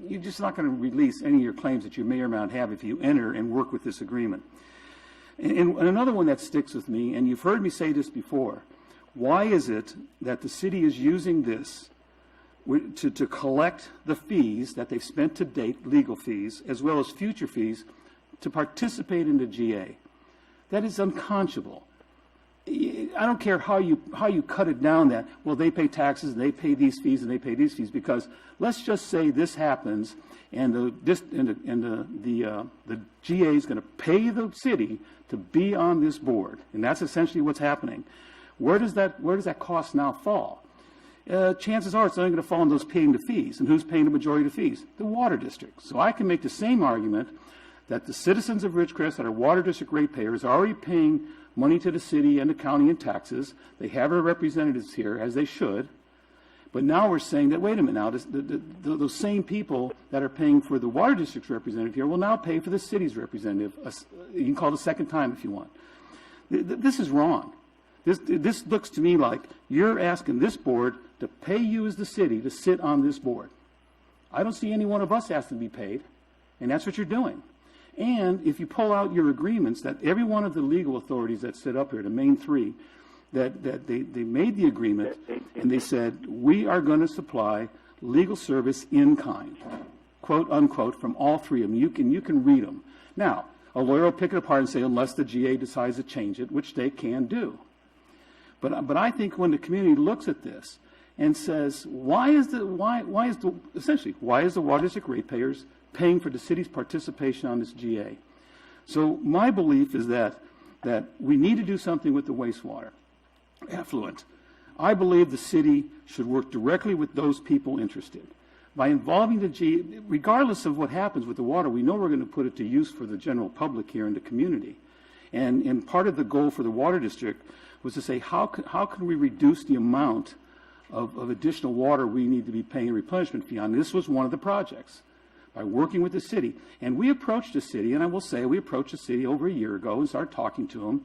you're just not going to release any of your claims that you may or may not have if you enter and work with this agreement. And another one that sticks with me, and you've heard me say this before, why is it that the city is using this to collect the fees that they've spent to date, legal fees, as well as future fees, to participate in the GA? That is unconscionable. I don't care how you cut it down that, well, they pay taxes, and they pay these fees, and they pay these fees, because let's just say this happens, and the GA is going to pay the city to be on this board, and that's essentially what's happening. Where does that cost now fall? Chances are it's only going to fall on those paying the fees, and who's paying the majority of the fees? The water district. So I can make the same argument that the citizens of Ridgecrest that are water district ratepayers are already paying money to the city and the county in taxes. They have their representatives here, as they should. But now we're saying that, wait a minute, now those same people that are paying for the water district's representative here will now pay for the city's representative. You can call it a second time if you want. This is wrong. This looks to me like you're asking this board to pay you as the city to sit on this board. I don't see any one of us asking to be paid, and that's what you're doing. And if you pull out your agreements, that every one of the legal authorities that sit up here, the main three, that they made the agreement and they said, we are going to supply legal service in kind, quote unquote, from all three of them. You can read them. Now, a lawyer will pick it apart and say, unless the GA decides to change it, which they can do. But I think when the community looks at this and says, why is the water district ratepayers paying for the city's participation on this GA? So my belief is that we need to do something with the wastewater effluent. I believe the city should work directly with those people interested. By involving the GA, regardless of what happens with the water, we know we're going to put it to use for the general public here in the community. And part of the goal for the water district was to say, how can we reduce the amount of additional water we need to be paying a replenishment fee on? This was one of the projects. by working with the city. And we approached the city, and I will say we approached the city over a year ago and started talking to them.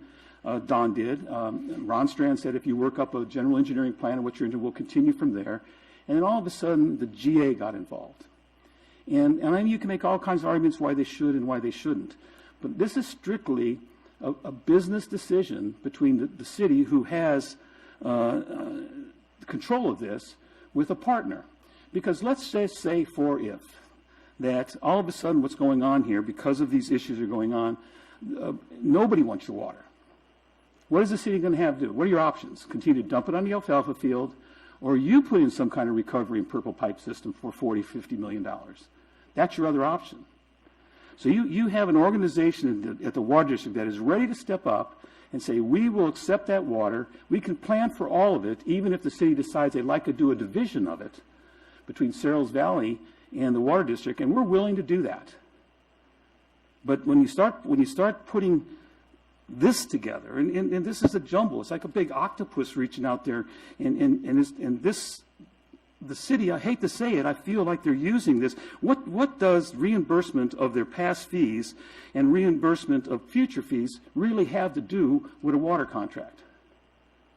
Don did. Ron Strand said, if you work up a general engineering plan of what you're into, we'll continue from there. And then all of a sudden, the GA got involved. And I mean, you can make all kinds of arguments why they should and why they shouldn't. But this is strictly a business decision between the city, who has control of this, with a partner. Because let's just say that all of a sudden what's going on here, because of these issues that are going on, nobody wants your water. What is the city going to have to do? What are your options? Continue to dump it on the alfalfa field, or you put in some kind of recovery and purple pipe system for $40, $50 million. That's your other option. So you have an organization at the water district that is ready to step up and say, we will accept that water. We can plan for all of it, even if the city decides they'd like to do a division of it between Searles Valley and the water district, and we're willing to do that. But when you start putting this together, and this is a jumble. It's like a big octopus reaching out there, and this, the city, I hate to say it, I feel like they're using this. What does reimbursement of their past fees and reimbursement of future fees really have to do with a water contract?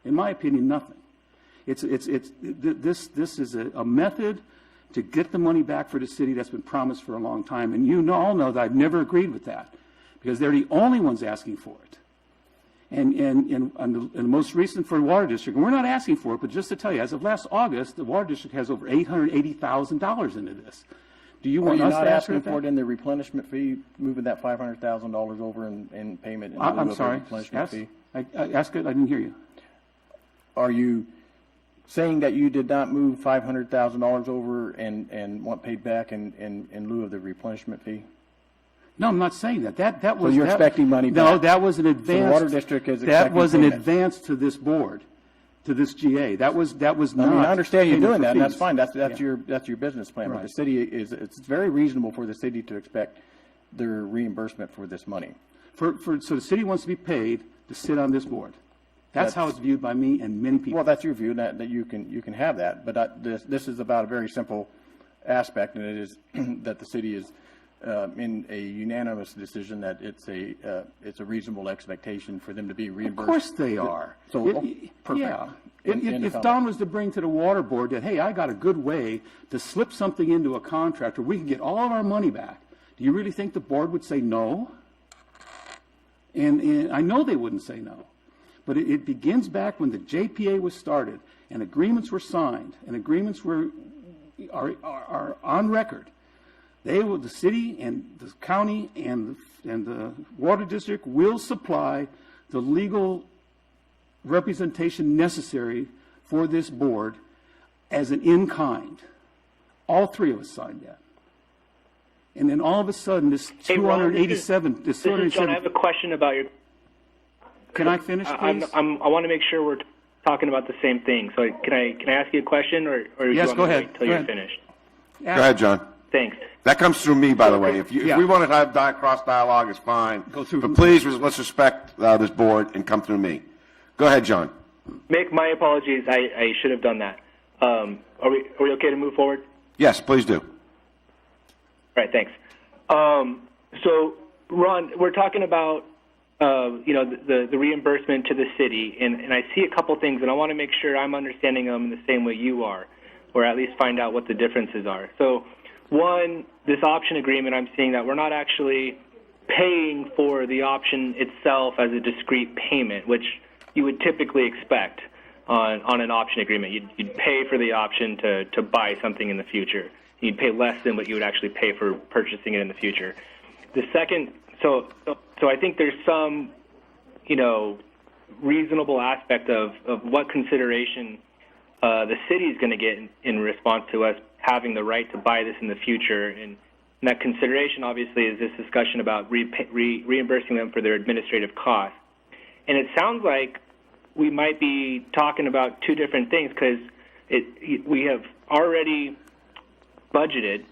In my opinion, nothing. This is a method to get the money back for the city that's been promised for a long time, and you all know that I've never agreed with that, because they're the only ones asking for it. And the most recent for the water district, and we're not asking for it, but just to tell you, as of last August, the water district has over $880,000 into this. Do you want us to ask asking for it in the replenishment fee, moving that $500,000 over in payment? I'm sorry. Fee? I asked it. I didn't hear you. Are you saying that you did not move $500,000 over and want paid back in lieu of the replenishment fee? No, I'm not saying that. That was. So you're expecting money back? No, that was an advance. So the water district is expecting that was an payment. advance to this board, to this GA. That was not. I mean, I understand you're doing that, and that's fees. fine. That's Yeah. your business plan. Right. But the city it's very reasonable for the city to expect their reimbursement for this money. So the city wants to be paid to sit on this board. That's how it's viewed by me and many people. Well, that's your view, that you can have that. But this is about a very simple aspect, and it is that the city is in a unanimous decision that it's a reasonable expectation for them to be reimbursed. Of course they are. So perfect. Yeah. If Don was to bring to the water board that, hey, I got a good way to slip something into a contract where we can get all of our money back, do you really think the board would say no? And I know they wouldn't say no. But it begins back when the JPA was started and agreements were signed and agreements are on record. The city and the county and the water district will supply the legal representation necessary for this board as an in-kind. All three of us signed that. And then all of a sudden, this 287... This is John. I have a question about your... Can I finish, please? I want to make sure we're talking about the same thing. So can I ask you a question, or yes, you go want ahead. me to wait till you're finished? Go ahead, John. Thanks. That comes through me, by the way. If we want to have cross dialogue, it's fine. But please, let's respect this board and come through me. Go ahead, John. Make my apologies. I should have done that. Are we okay to move forward? Yes, please do. All right, thanks. So, Ron, we're talking about the reimbursement to the city, and I see a couple things, and I want to make sure I'm understanding them in the same way you are, or at least find out what the differences are. So, one, this option agreement, I'm seeing that we're not actually paying for the option itself as a discrete payment, which you would typically expect on an option agreement. You'd pay for the option to buy something in the future. You'd pay less than what you would actually pay for purchasing it in the future. The second, so I think there's some, reasonable aspect of what consideration the city is going to get in response to us having the right to buy this in the future. And that consideration, obviously, is this discussion about reimbursing them for their administrative costs. And it sounds like we might be talking about two different things, because we have already budgeted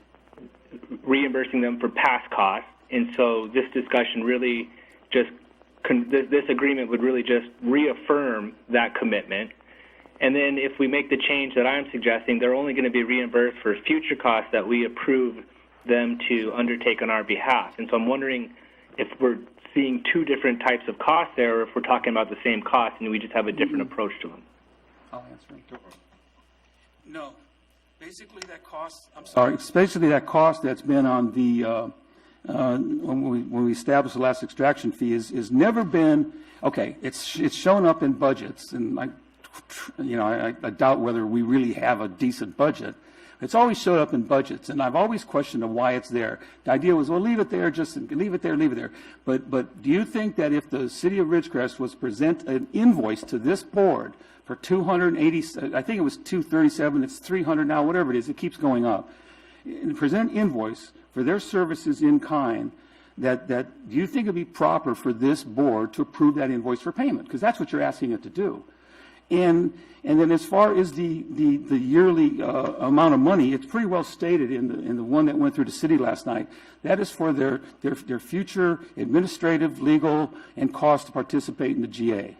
reimbursing them for past costs, and so this discussion really just this agreement would really just reaffirm that commitment. And then if we make the change that I'm suggesting, they're only going to be reimbursed for future costs that we approve them to undertake on our behalf. And so I'm wondering if we're seeing two different types of costs there, or if we're talking about the same cost and we just have a different approach to them. I'll answer. No. Basically, that cost, I'm sorry, it's basically that cost that's been on the, when we established the last extraction fee is never been, okay, it's shown up in budgets, and I doubt whether we really have a decent budget. It's always showed up in budgets, and I've always questioned why it's there. The idea was, well, leave it there, just leave it there. But do you think that if the city of Ridgecrest was present an invoice to this board for 280, I think it was 237, it's 300 now, whatever it is, it keeps going up, and present an invoice for their services in kind, that do you think it would be proper for this board to approve that invoice for payment? Because that's what you're asking it to do. And then as far as the yearly amount of money, it's pretty well stated in the one that went through the city last night. That is for their future administrative, legal, and cost to participate in the GA.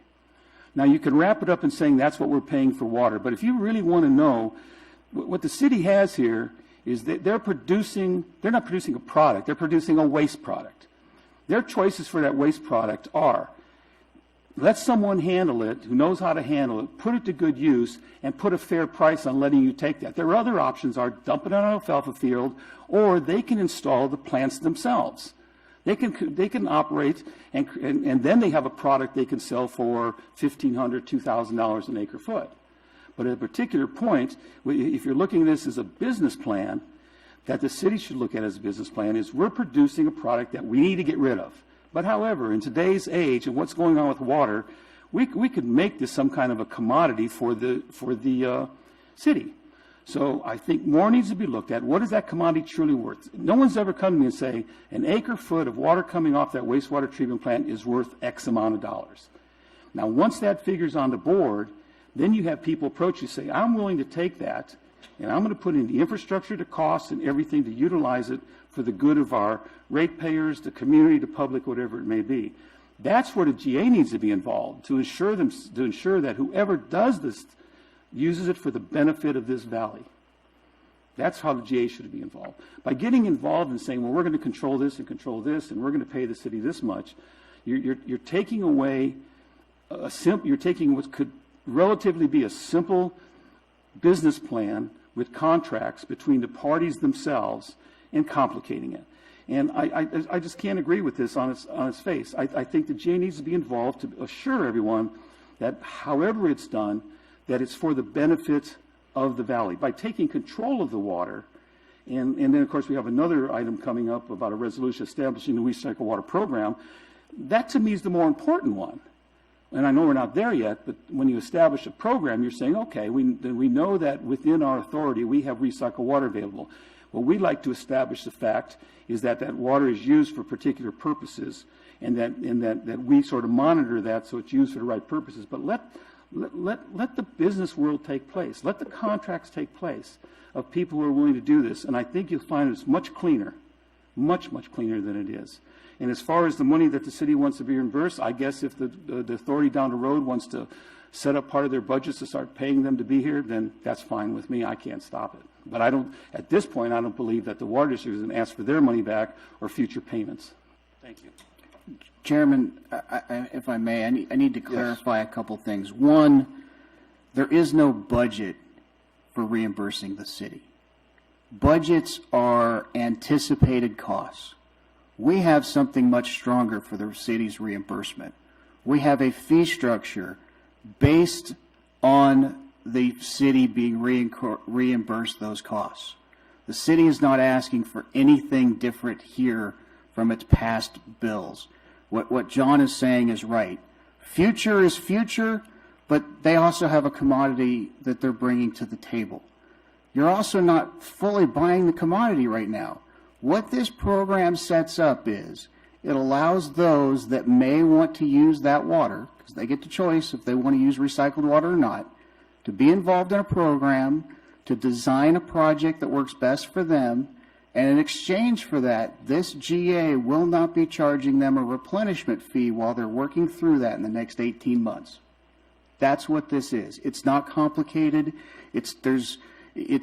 Now, you can wrap it up in saying that's what we're paying for water, but if you really want to know, what the city has here is that they're not producing a product, they're producing a waste product. Their choices for that waste product are, let someone handle it who knows how to handle it, put it to good use, and put a fair price on letting you take that. Their other options are dump it on an alfalfa field, or they can install the plants themselves. They can operate, and then they have a product they can sell for $1,500, $2,000 an acre foot. But at a particular point, if you're looking at this as a business plan, that the city should look at as a business plan, is we're producing a product that we need to get rid of. But however, in today's age and what's going on with water, we could make this some kind of a commodity for the city. So I think more needs to be looked at. What is that commodity truly worth? No one's ever come to me and say an acre foot of water coming off that wastewater treatment plant is worth X amount of dollars. Now, once that figure's on the board, then you have people approach you and say, I'm willing to take that, and I'm going to put in the infrastructure, the costs, and everything to utilize it for the good of our ratepayers, the community, the public, whatever it may be. That's where the GA needs to be involved, to ensure that whoever does this uses it for the benefit of this valley. That's how the GA should be involved. By getting involved and saying, well, we're going to control this, and we're going to pay the city this much, you're taking away you're taking what could relatively be a simple business plan with contracts between the parties themselves and complicating it. And I just can't agree with this on its face. I think the GA needs to be involved to assure everyone that however it's done, that it's for the benefit of the valley. By taking control of the water, and then of course we have another item coming up about a resolution establishing the recycle water program, that to me is the more important one. And I know we're not there yet, but when you establish a program, you're saying, okay, we know that within our authority we have recycled water available. What we'd like to establish the fact is that that water is used for particular purposes, and that we sort of monitor that so it's used for the right purposes. But let the business world take place. Let the contracts take place of people who are willing to do this. And I think you'll find it's much cleaner, much cleaner than it is. And as far as the money that the city wants to be reimbursed, I guess if the authority down the road wants to set up part of their budgets to start paying them to be here, then that's fine with me. I can't stop it. But at this point, I don't believe that the water district is going to ask for their money back or future payments. Thank you. Chairman, if I may, I need to clarify a couple things. One, there is no budget for reimbursing the city. Budgets are anticipated costs. We have something much stronger for the city's reimbursement. We have a fee structure based on the city being reimbursed those costs. The city is not asking for anything different here from its past bills. What John is saying is right. Future is future, but they also have a commodity that they're bringing to the table. You're also not fully buying the commodity right now. What this program sets up is it allows those that may want to use that water, because they get the choice if they want to use recycled water or not, to be involved in a program, to design a project that works best for them, and in exchange for that, this GA will not be charging them a replenishment fee while they're working through that in the next 18 months. That's what this is. It's not complicated. It's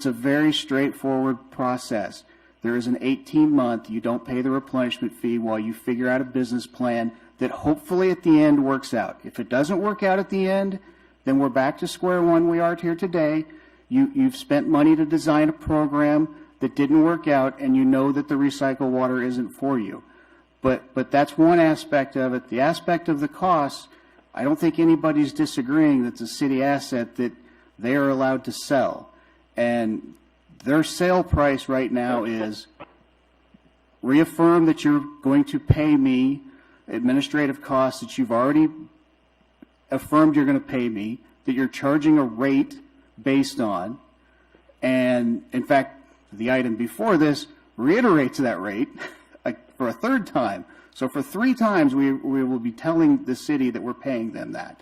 a very straightforward process. there is an 18-month, you don't pay the replenishment fee while you figure out a business plan that hopefully at the end works out. If it doesn't work out at the end, then we're back to square one we are here today. You've spent money to design a program that didn't work out, and you know that the recycled water isn't for you. But that's one aspect of it. The aspect of the costs, I don't think anybody's disagreeing that's a city asset that they are allowed to sell. And their sale price right now is reaffirm that you're going to pay me administrative costs that you've already affirmed you're going to pay me, that you're charging a rate based on, and in fact, the item before this reiterates that rate for a third time. So for 3 times, we will be telling the city that we're paying them that.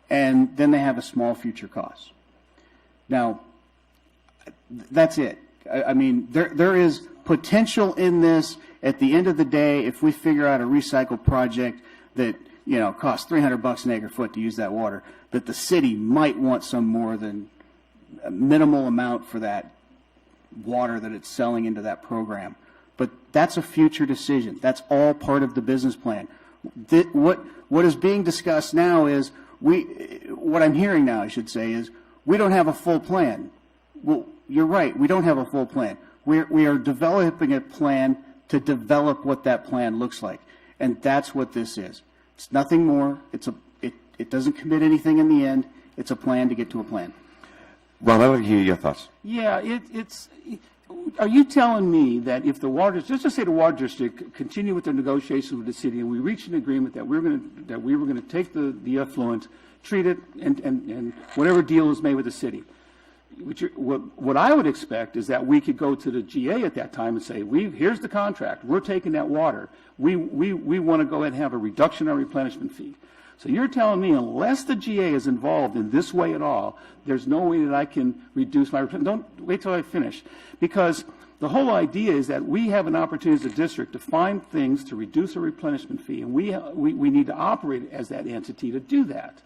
And then they have a small future cost. Now, that's it. I mean, there is potential in this. At the end of the day, if we figure out a recycle project that, you know, costs $300 an acre foot to use that water, that the city might want some more than a minimal amount for that water that it's selling into that program. But that's a future decision. That's all part of the business plan. What is being discussed now is what I'm hearing now, I should say, is we don't have a full plan. Well, you're right. We don't have a full plan. We are developing a plan to develop what that plan looks like. And that's what this is. It's nothing more. It doesn't commit anything in the end. It's a plan to get to a plan. Ron, I'd like to hear your thoughts. Yeah, are you telling me that if the water, just to say the water district continue with their negotiations with the city, and we reach an agreement that we were going to take the effluent, treat it, and whatever deal is made with the city, what I would expect is that we could go to the GA at that time and say, here's the contract. We're taking that water. We want to go ahead and have a reduction in our replenishment fee. So you're telling me unless the GA is involved in this way at all, there's no way that I can reduce my replenishment. Don't wait till I finish. Because the whole idea is that we have an opportunity as a district to find things to reduce our replenishment fee, and we need to operate as that entity to do that.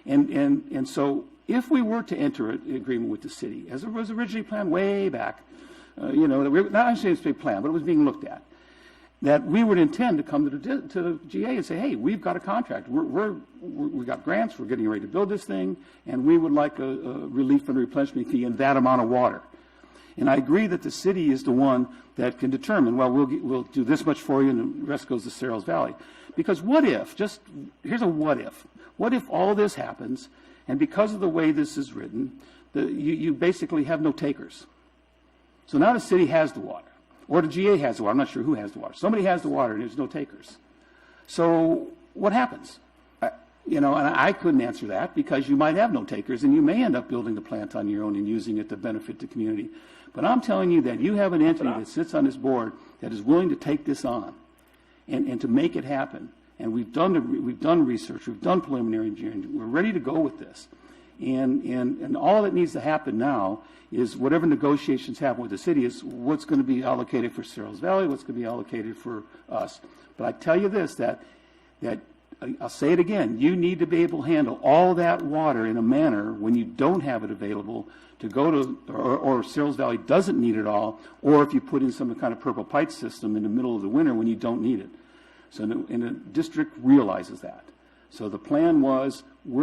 And so if we were to enter an agreement with the city, as it was originally planned way back, that we not actually a plan, but it was being looked at, that we would intend to come to the GA and say, hey, we've got a contract. We've got grants. We're getting ready to build this thing, and we would like a relief from the replenishment fee in that amount of water. And I agree that the city is the one that can determine, well, we'll do this much for you, and the rest goes to Cerros Valley. Because what if, here's a what if. What if all this happens, and because of the way this is written, you basically have no takers. So now the city has the water. Or the GA has the water. I'm not sure who has the water. Somebody has the water, and there's no takers. So what happens? And I couldn't answer that because you might have no takers, and you may end up building the plant on your own and using it to benefit the community. But I'm telling you that you have an entity that sits on this board that is willing to take this on and to make it happen. And we've done research. We've done preliminary engineering. We're ready to go with this. And all that needs to happen now is whatever negotiations happen with the city is what's going to be allocated for Cerros Valley, what's going to be allocated for us. But I tell you this, that I'll say it again, you need to be able to handle all that water in a manner when you don't have it available to go to, or Cerros Valley doesn't need it all, or if you put in some kind of purple pipe system in the middle of the winter when you don't need it. So and the district realizes that. So the plan was we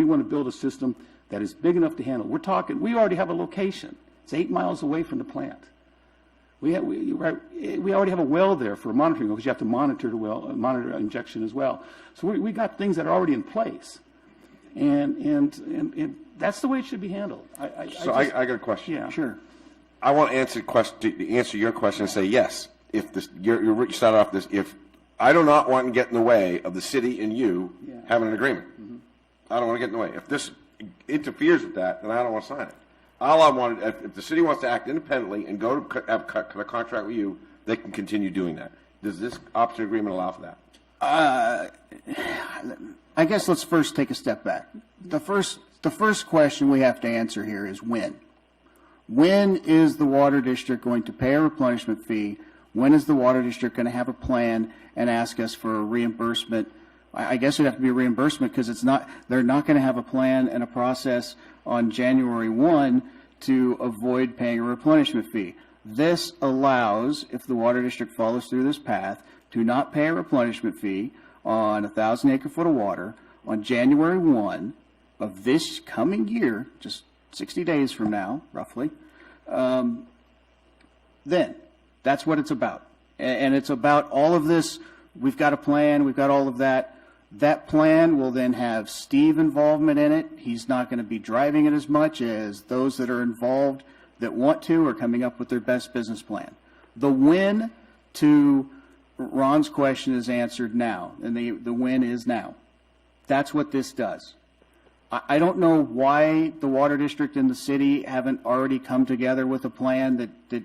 want to build a system that is big enough to handle. We already have a location. It's 8 miles away from the plant. We already have a well there for monitoring because you have to monitor the well, monitor injection as well. So we got things that are already in place, and that's the way it should be handled. I got a question. Yeah, sure. I want to answer your question and say yes. If this, you start off this, if I do not want to get in the way of the city and you having an agreement. Mm-hmm. I don't want to get in the way. If this interferes with that, then I don't want to sign it. All I want, if the city wants to act independently and go to have a contract with you, they can continue doing that. Does this option agreement allow for that? I guess let's first take a step back. The first question we have to answer here is when. When is the water district going to pay a replenishment fee? When is the water district going to have a plan and ask us for a reimbursement? I guess it'd have to be a reimbursement because they're not going to have a plan and a process on January 1 to avoid paying a replenishment fee. This allows, if the water district follows through this path, to not pay a replenishment fee on 1,000 acre-foot of water on January 1 of this coming year, just 60 days from now, roughly. Then, that's what it's about. And it's about all of this. We've got a plan. We've got all of that. That plan will then have Steve involvement in it. He's not going to be driving it as much as those that are involved that want to are coming up with their best business plan. The win to Ron's question is answered now, and the win is now. That's what this does. I don't know why the water district and the city haven't already come together with a plan that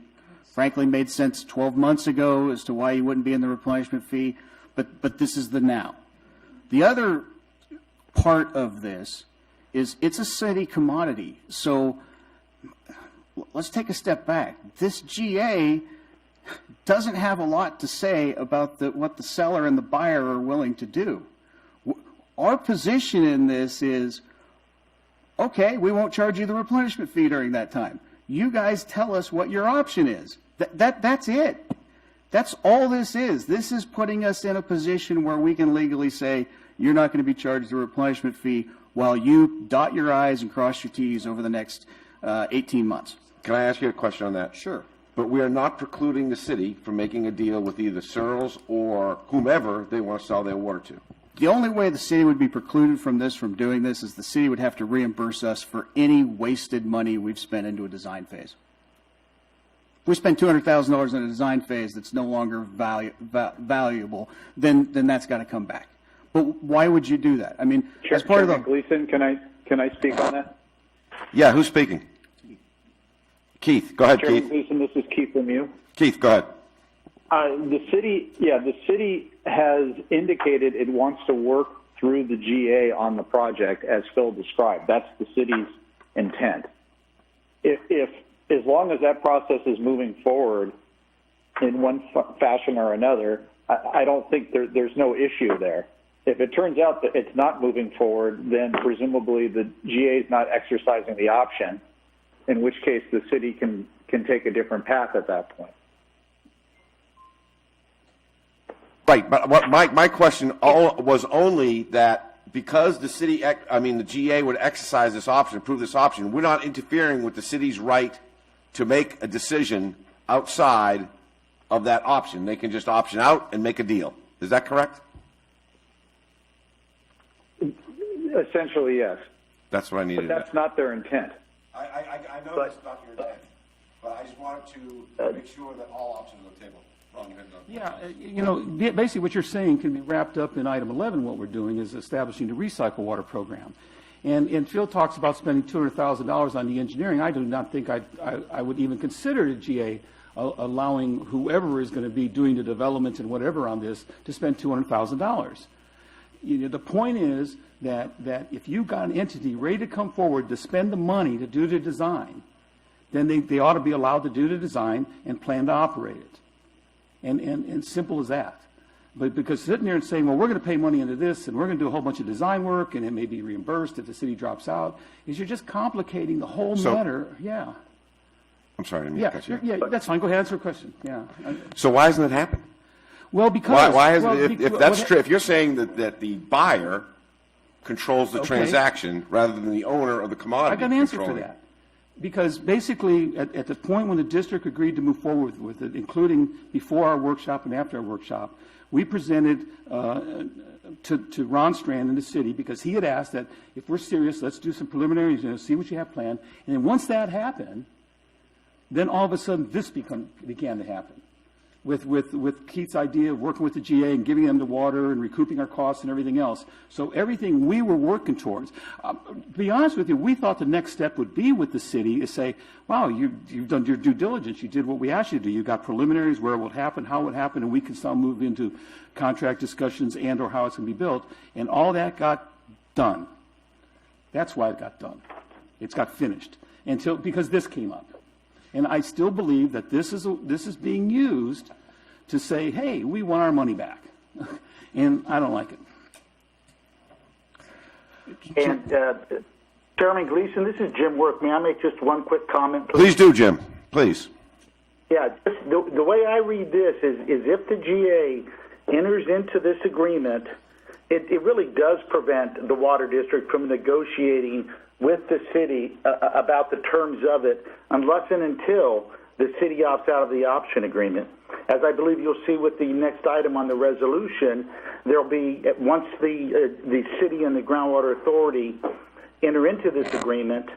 frankly made sense 12 months ago as to why you wouldn't be in the replenishment fee, but this is the now. The other part of this is it's a city commodity. So let's take a step back. This GA doesn't have a lot to say about what the seller and the buyer are willing to do. Our position in this is, okay, we won't charge you the replenishment fee during that time. You guys tell us what your option is. That's it. That's all this is. This is putting us in a position where we can legally say you're not going to be charged the replenishment fee while you dot your I's and cross your T's over the next 18 months. Can I ask you a question on that? Sure. But we are not precluding the city from making a deal with either Searles or whomever they want to sell their water to. The only way the city would be precluded from doing this, is the city would have to reimburse us for any wasted money we've spent into a design phase. If we spend $200,000 in a design phase that's no longer valuable, then that's got to come back. But why would you do that? I mean, as part of the Gleason, can I speak on that? Yeah, who's speaking? Keith, go ahead, Chairman Keith. Gleason, this is Keith Lemieux. Keith, go ahead. The city has indicated it wants to work through the GA on the project as Phil described. That's the city's intent. If as long as that process is moving forward in one fashion or another, I don't think there's no issue there. If it turns out that it's not moving forward, then presumably the GA is not exercising the option, in which case the city can take a different path at that point. Right, but what my question was only that because the city, the GA would exercise this option, approve this option, we're not interfering with the city's right to make a decision outside of that option. They can just option out and make a deal. Is that correct? Essentially, yes. That's what I needed. But that's not their intent. I know that's not your intent, but I just wanted to make sure that all options are on the table. Yeah, basically what you're saying can be wrapped up in item 11. What we're doing is establishing the recycle water program. And Phil talks about spending $200,000 on the engineering. I do not think I would even consider the GA allowing whoever is going to be doing the development and whatever on this to spend $200,000. The point is that if you've got an entity ready to come forward to spend the money to do the design, then they ought to be allowed to do the design and plan to operate it. And simple as that. But because sitting there and saying, well, we're going to pay money into this and we're going to do a whole bunch of design work and it may be reimbursed if the city drops out, is you're just complicating the whole matter. Yeah. I'm sorry. Yeah, that's fine. Go ahead, answer a question. Yeah. So why hasn't it happened? Well, because why hasn't if that's true, if you're saying that the buyer controls the transaction rather than the owner of the commodity, I got an answer for that. Because basically, at the point when the district agreed to move forward with it, including before our workshop and after our workshop, we presented to Ron Strand in the city, because he had asked that if we're serious, let's do some preliminaries, see what you have planned. And then once that happened, then all of a sudden this began to happen. With Keith's idea of working with the GA and giving them the water and recouping our costs and everything else. So everything we were working towards. To be honest with you, we thought the next step would be with the city is say, wow, you've done your due diligence. You did what we asked you to do. You got preliminaries, where it would happen, how it would happen, and we can start move into contract discussions and or how it's going to be built. And all that got done. That's why it got done. It's got finished because this came up. And I still believe that this is being used to say, hey, we want our money back. And I don't like it. And Chairman Gleason, this is Jim Work. May I make just one quick comment, please? Please do, Jim. Please. Yeah, just the way I read this is if the GA enters into this agreement, it really does prevent the water district from negotiating with the city about the terms of it unless and until the city opts out of the option agreement. As I believe you'll see with the next item on the resolution, there'll be, once the city and the groundwater authority enter into this agreement,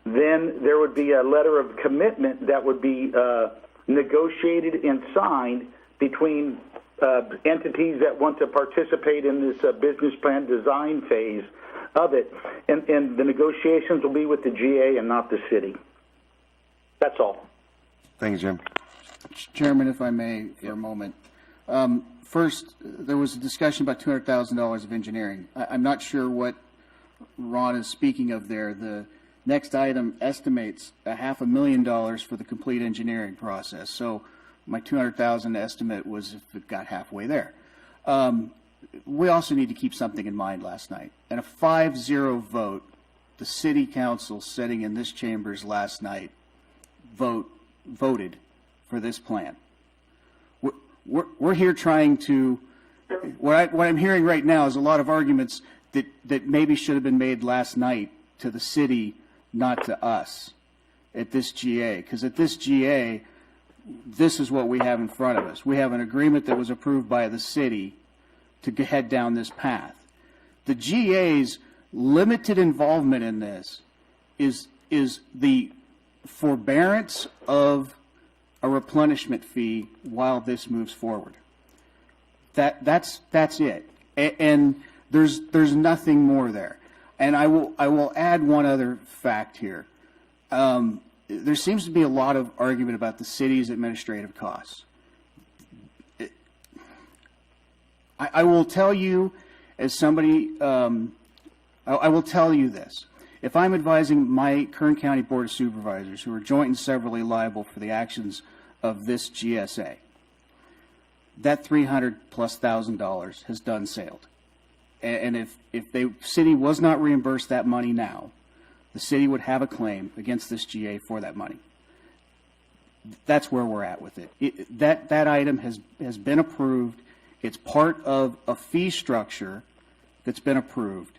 then there would be a letter of commitment that would be negotiated and signed between entities that want to participate in this business plan design phase of it. And the negotiations will be with the GA and not the city. That's all. Thank you, Jim. Chairman, if I may, for a moment. First, there was a discussion about $200,000 of engineering. I'm not sure what Ron is speaking of there. The next item estimates $500,000 for the complete engineering process. So my $200,000 estimate was if it got halfway there. We also need to keep something in mind last night. In a 5-0 vote, the city council sitting in this chambers last night voted for this plan. We're here trying to, what I'm hearing right now is a lot of arguments that maybe should have been made last night to the city, not to us at this GA. Because at this GA, this is what we have in front of us. We have an agreement that was approved by the city to head down this path. The GA's limited involvement in this is the forbearance of a replenishment fee while this moves forward. That's it. And there's nothing more there. And I will add one other fact here. There seems to be a lot of argument about the city's administrative costs. I will tell you, as somebody, I will tell you this. If I'm advising my Kern County Board of Supervisors, who are joint and severally liable for the actions of this GSA, that $300,000+ has done sailed. And if the city was not reimbursed that money now, the city would have a claim against this GA for that money. That's where we're at with it. That item has been approved. It's part of a fee structure that's been approved.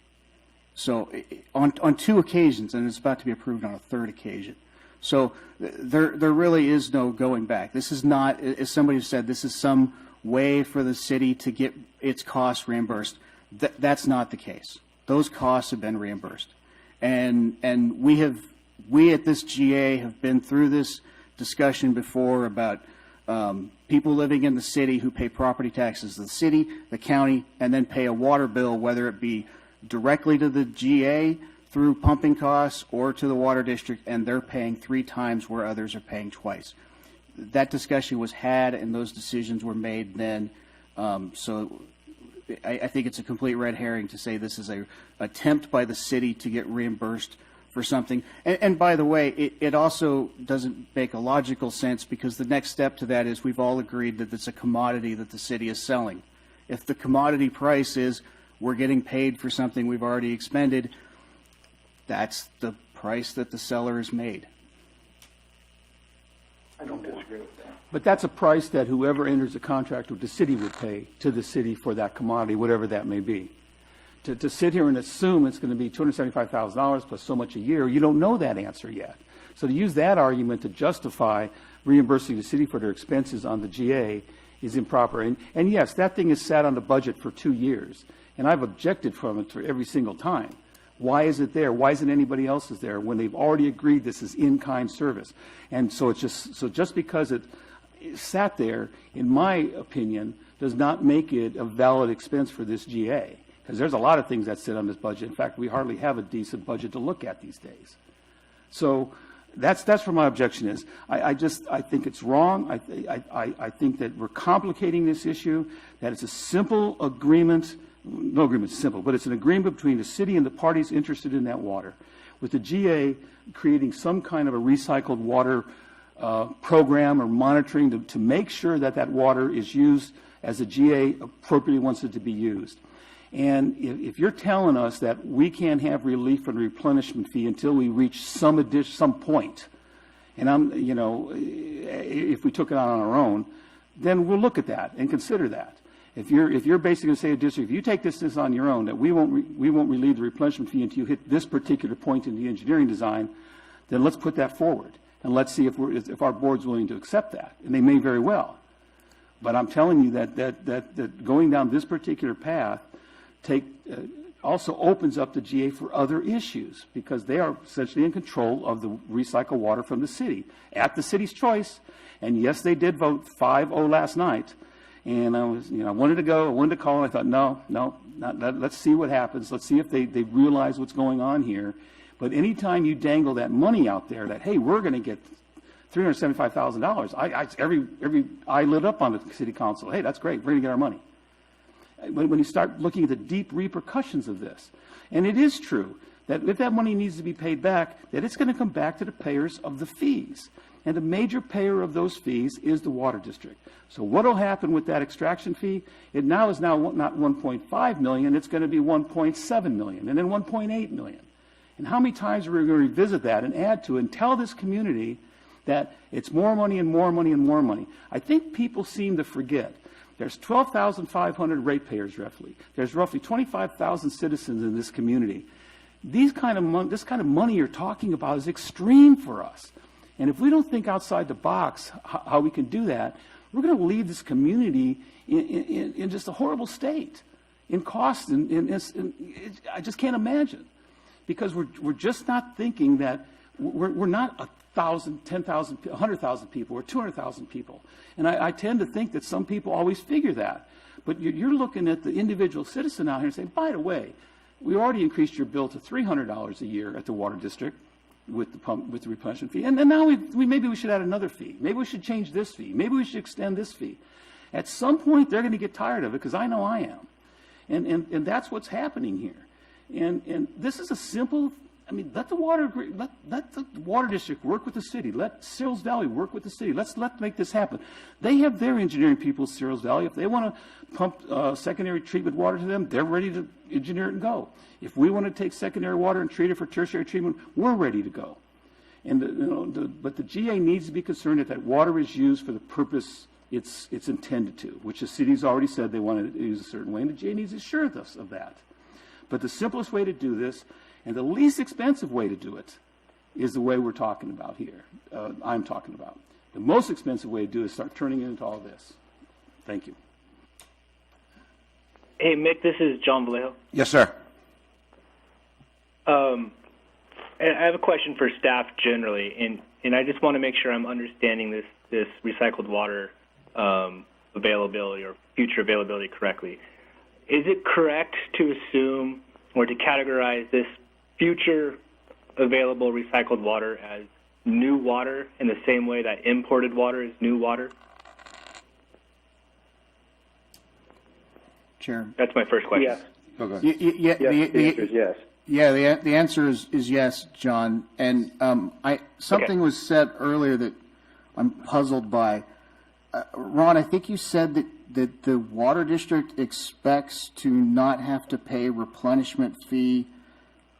So on 2 occasions, and it's about to be approved on a 3rd occasion. So there really is no going back. This is not, as somebody said, this is some way for the city to get its costs reimbursed. That's not the case. Those costs have been reimbursed. And we at this GA have been through this discussion before about people living in the city who pay property taxes to the city, the county, and then pay a water bill, whether it be directly to the GA through pumping costs or to the water district, and they're paying 3 times where others are paying twice. That discussion was had and those decisions were made then. So I think it's a complete red herring to say this is an attempt by the city to get reimbursed for something. And by the way, it also doesn't make a logical sense, because the next step to that is we've all agreed that it's a commodity that the city is selling. If the commodity price is we're getting paid for something we've already expended, that's the price that the seller has made. I don't disagree with that. But that's a price that whoever enters a contract with the city would pay to the city for that commodity, whatever that may be. To sit here and assume it's going to be $275,000 plus so much a year, you don't know that answer yet. So to use that argument to justify reimbursing the city for their expenses on the GA is improper. And yes, that thing is sat on the budget for 2 years, and I've objected from it for every single time. Why is it there? Why isn't anybody else's there when they've already agreed this is in-kind service? And so it's just because it sat there, in my opinion, does not make it a valid expense for this GA. Because there's a lot of things that sit on this budget. In fact, we hardly have a decent budget to look at these days. So that's where my objection is. I think it's wrong. I think that we're complicating this issue, that it's a simple agreement. No agreement is simple, but it's an agreement between the city and the parties interested in that water, with the GA creating some kind of a recycled water program or monitoring to make sure that that water is used as the GA appropriately wants it to be used. And if you're telling us that we can't have relief from the replenishment fee until we reach some point, and if we took it on our own, then we'll look at that and consider that. If you're basically going to say to the district, if you take this on your own, that we won't relieve the replenishment fee until you hit this particular point in the engineering design, then let's put that forward and let's see if our board's willing to accept that, and they may very well. But I'm telling you that going down this particular path also opens up the GA for other issues, because they are essentially in control of the recycled water from the city at the city's choice. And yes, they did vote 5-0 last night. And I wanted to go, I wanted to call, and I thought, no, let's see what happens. Let's see if they realize what's going on here. But anytime you dangle that money out there, that, hey, we're going to get $375,000, every eye lit up on the city council. Hey, that's great. We're going to get our money. When you start looking at the deep repercussions of this, and it is true that if that money needs to be paid back, that it's going to come back to the payers of the fees. And the major payer of those fees is the water district. So what will happen with that extraction fee? It now is not 1.5 million, it's going to be 1.7 million, and then 1.8 million. And how many times are we going to revisit that and add to it and tell this community that it's more money and more money and more money? I think people seem to forget. There's 12,500 ratepayers roughly. There's roughly 25,000 citizens in this community. This kind of money you're talking about is extreme for us. And if we don't think outside the box how we can do that, we're going to leave this community in just a horrible state, in cost. I just can't imagine, because we're just not thinking that we're not 1,000, 10,000, 100,000 people or 200,000 people. And I tend to think that some people always figure that. But you're looking at the individual citizen out here and saying, by the way, we already increased your bill to $300 a year at the water district with the replenishment fee. And now maybe we should add another fee. Maybe we should change this fee. Maybe we should extend this fee. At some point, they're going to get tired of it, because I know I am. And that's what's happening here. And this is a simple, let the water district work with the city. Let Searles Valley work with the city. Let's make this happen. They have their engineering people at Searles Valley. If they want to pump secondary treatment water to them, they're ready to engineer it and go. If we want to take secondary water and treat it for tertiary treatment, we're ready to go. And but the GA needs to be concerned that water is used for the purpose it's intended to, which the city's already said they want to use a certain way, and the GA needs to assure us of that. But the simplest way to do this, and the least expensive way to do it, is the way we're talking about here. I'm talking about. The most expensive way to do it is start turning it into all this. Thank you. Hey, Mick, this is John Vallejo. Yes, sir. And I have a question for staff generally, and I just want to make sure I'm understanding this recycled water availability or future availability correctly. Is it correct to assume or to categorize this future available recycled water as new water in the same way that imported water is new water? Chair. That's my first question. Yes. Okay. The answer is yes. Yeah, the answer is yes, John. And something was said earlier that I'm puzzled by. Ron, I think you said that the water district expects to not have to pay replenishment fee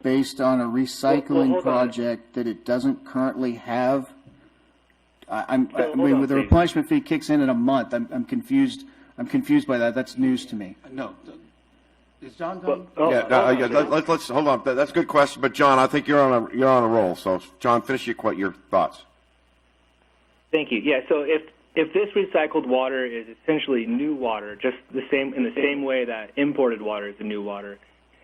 based on a recycling project that it doesn't currently have. When the replenishment fee kicks in a month, I'm confused. I'm confused by that. That's news to me. No. Is John done? Let's hold on. That's a good question, but John, I think you're on a roll. So, John, finish your thoughts. Thank you. Yeah. So if this recycled water is essentially new water, just in the same way that imported water is the new water,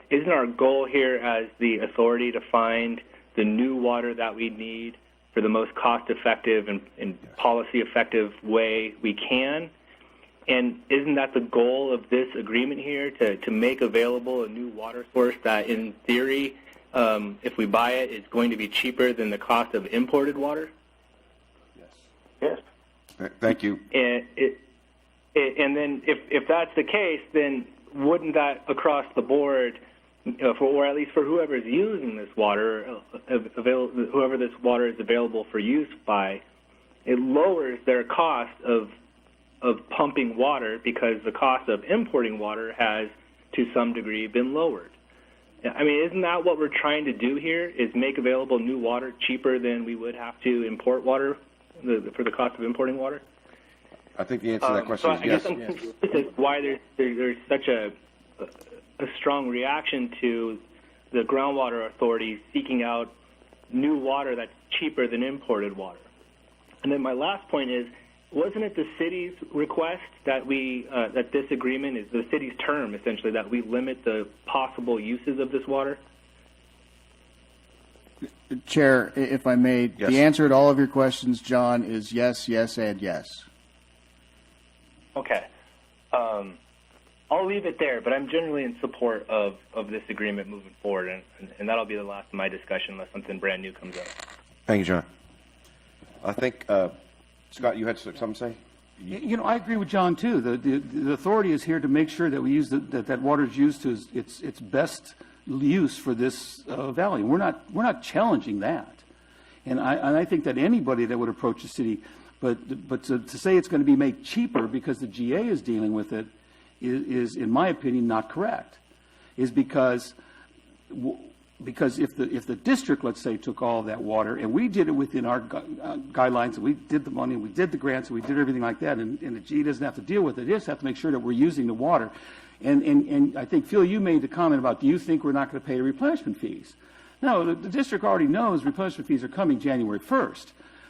isn't our goal here as the authority to find the new water that we need for the most cost-effective and policy-effective way we can? And isn't that the goal of this agreement here, to make available a new water source that, in theory, if we buy it, is going to be cheaper than the cost of imported water? Yes. Thank you. And then if that's the case, then wouldn't that across the board, or at least for whoever is using this water, whoever this water is available for use by, it lowers their cost of pumping water, because the cost of importing water has, to some degree, been lowered. I mean, isn't that what we're trying to do here, is make available new water cheaper than we would have to import water for the cost of importing water? I think the answer to that question so is I yes. guess I'm confused as to why there's such a strong reaction to the groundwater authority seeking out new water that's cheaper than imported water. And then my last point is, wasn't it the city's request that that this agreement is the city's term, essentially, that we limit the possible uses of this water? Chair, if I may, Yes. the answer to all of your questions, John, is yes, yes, and yes. Okay. I'll leave it there, but I'm generally in support of this agreement moving forward, and that'll be the last of my discussion unless something brand new comes up. Thank you, John. I think, Scott, you had something to say? You know, I agree with John, too. The authority is here to make sure that we use that water is used to its best use for this valley. We're not challenging that. And I think that anybody that would approach the city, but to say it's going to be made cheaper because the GA is dealing with it is, in my opinion, not correct. Is because if the district, let's say, took all of that water and we did it within our guidelines, and we did the money, and we did the grants, and we did everything like that, and the GA doesn't have to deal with it. They just have to make sure that we're using the water. And I think, Phil, you made the comment about, do you think we're not going to pay the replenishment fees? No, the district already knows replenishment fees are coming January 1st.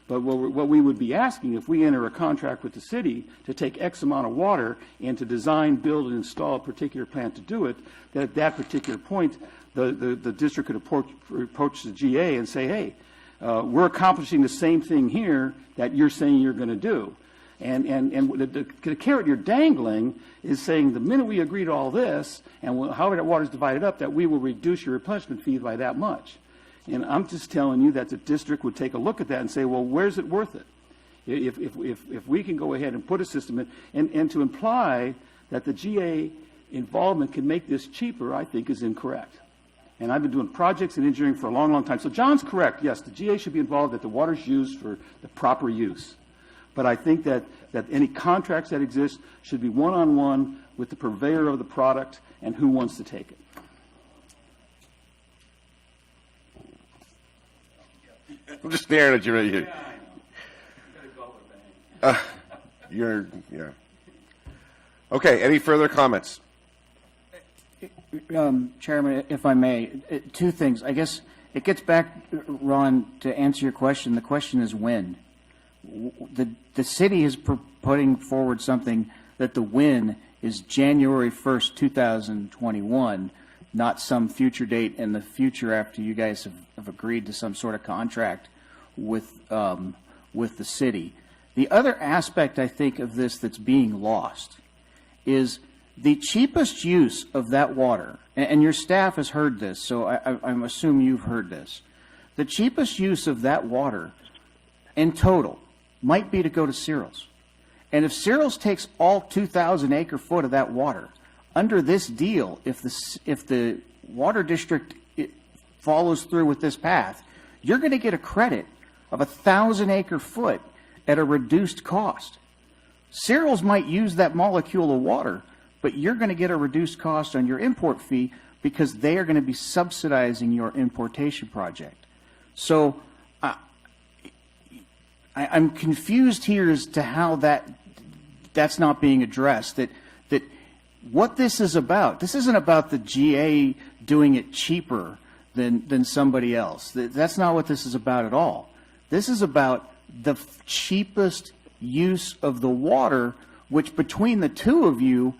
But what we would be asking, if we enter a contract with the city to take X amount of water and to design, build, and install a particular plant to do it, that at that particular point, the district could approach the GA and say, hey, we're accomplishing the same thing here that you're saying you're going to do. And the carrot you're dangling is saying the minute we agree to all this, and however that water is divided up, that we will reduce your replenishment fee by that much. And I'm just telling you that the district would take a look at that and say, well, where's it worth it? If we can go ahead and put a system in, and to imply that the GA involvement can make this cheaper, I think is incorrect. And I've been doing projects and engineering for a long, long time. So John's correct. Yes, the GA should be involved, that the water's used for the proper use. But I think that any contracts that exist should be one-on-one with the purveyor of the product and who wants to take it. I'm just staring at you. Yeah. Okay, any further comments? Chairman, if I may, two things. I guess it gets back, Ron, to answer your question. The question is when. The city is putting forward something that the when is January 1st, 2021, not some future date in the future after you guys have agreed to some sort of contract with the city. The other aspect, I think, of this that's being lost is the cheapest use of that water, and your staff has heard this, so I'm assuming you've heard this. The cheapest use of that water in total might be to go to Cyril's. And if Cyril's takes all 2,000 acre foot of that water, under this deal, if the water district follows through with this path, you're going to get a credit of 1,000 acre foot at a reduced cost. Cyril's might use that molecule of water, but you're going to get a reduced cost on your import fee because they are going to be subsidizing your importation project. So I'm confused here as to how that's not being addressed. That what this is about. This isn't about the GA doing it cheaper than somebody else. That's not what this is about at all. This is about the cheapest use of the water, which between the two of you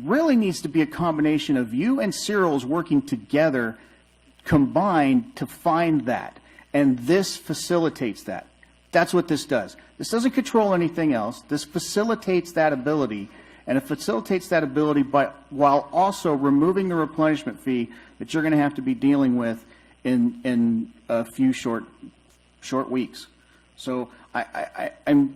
really needs to be a combination of you and Cyril's working together, combined to find that. And this facilitates that. That's what this does. This doesn't control anything else. This facilitates that ability, and it facilitates that ability while also removing the replenishment fee that you're going to have to be dealing with in a few short weeks. So I'm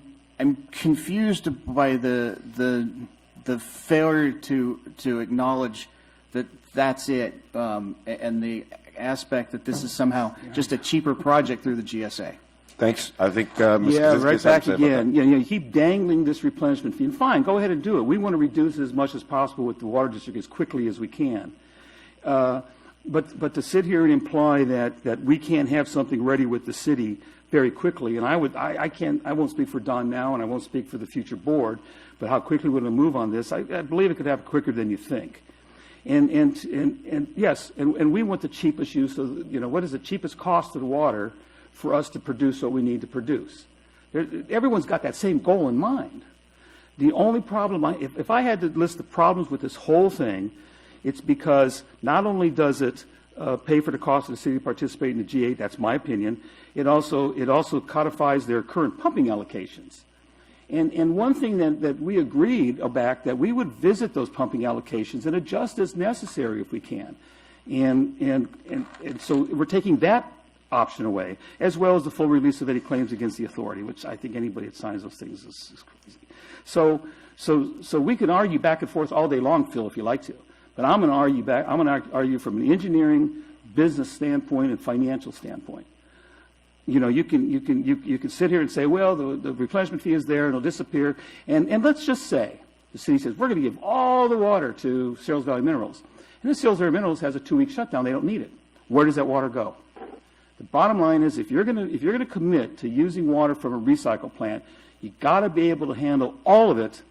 confused by the failure to acknowledge that that's it, and the aspect that this is somehow just a cheaper project through the GSA. Thanks. I think right back again. You keep dangling this replenishment fee. And fine, go ahead and do it. We want to reduce it as much as possible with the water district as quickly as we can. But to sit here and imply that we can't have something ready with the city very quickly, and I won't speak for Don now, and I won't speak for the future board, but how quickly we're going to move on this, I believe it could happen quicker than you think. And yes, and we want the cheapest use of, what is the cheapest cost of the water for us to produce what we need to produce. Everyone's got that same goal in mind. The only problem, if I had to list the problems with this whole thing, it's because not only does it pay for the cost of the city to participate in the G8, that's my opinion, it also codifies their current pumping allocations. And one thing that we agreed back, that we would visit those pumping allocations and adjust as necessary if we can. And so we're taking that option away, as well as the full release of any claims against the authority, which I think anybody that signs those things is crazy. So we can argue back and forth all day long, Phil, if you like to. But I'm going to argue back. I'm going to argue from an engineering, business standpoint, and financial standpoint. You can sit here and say, well, the replenishment fee is there and it'll disappear. And let's just say the city says we're going to give all the water to Searles Valley Minerals, and then Searles Valley Minerals has a 2-week shutdown. They don't need it. Where does that water go? The bottom line is, if you're going to commit to using water from a recycle plant, you got to be able to handle all of it,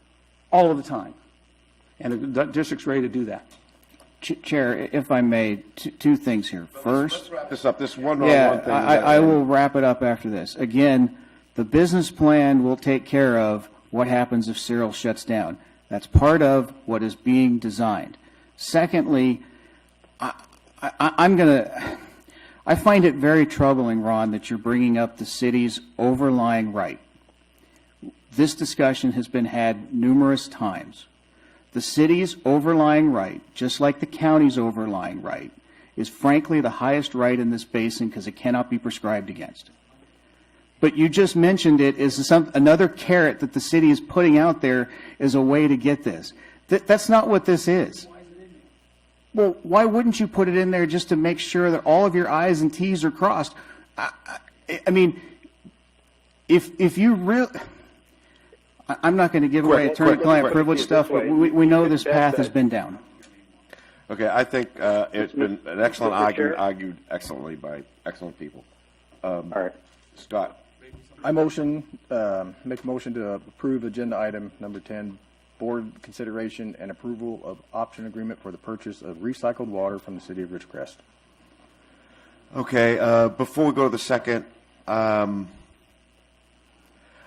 all of the time, and the district's ready to do that. Chair, if I may, two things here. First, let's wrap this up. This one thing. I will wrap it up after this. Again, the business plan will take care of what happens if Searles shuts down. That's part of what is being designed. Secondly, I find it very troubling, Ron, that you're bringing up the city's overlying right. This discussion has been had numerous times. The city's overlying right, just like the county's overlying right, is frankly the highest right in this basin because it cannot be prescribed against. But you just mentioned it as another carrot that the city is putting out there as a way to get this. That's not what this is. Well, why wouldn't you put it in there just to make sure that all of your I's and T's are crossed? I mean, if you really... I'm not going to give away attorney-client privilege stuff, but we know this path has been down. Okay, I think it's been an excellent argued excellently by excellent people. All right. Scott. I make a motion to approve agenda item number 10, board consideration and approval of option agreement for the purchase of recycled water from the city of Ridgecrest. Okay, before we go to the second,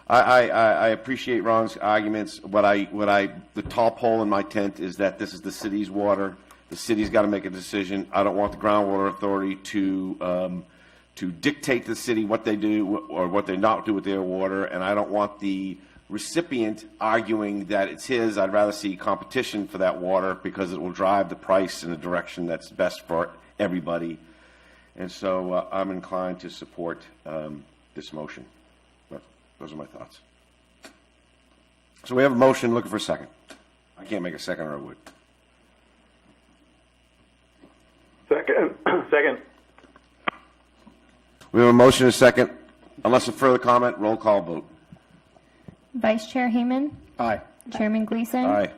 I appreciate Ron's arguments. The top hole in my tent is that this is the city's water. The city's got to make a decision. I don't want the groundwater authority to dictate to the city what they do or what they not do with their water, and I don't want the recipient arguing that it's his. I'd rather see competition for that water because it will drive the price in a direction that's best for everybody. And so I'm inclined to support this motion. Those are my thoughts. So we have a motion, looking for a second. I can't make a second, or I would. Second. We have a motion and a second. Unless a further comment, roll call vote. Vice Chair Hayman? Aye. Chairman Gleason? Aye.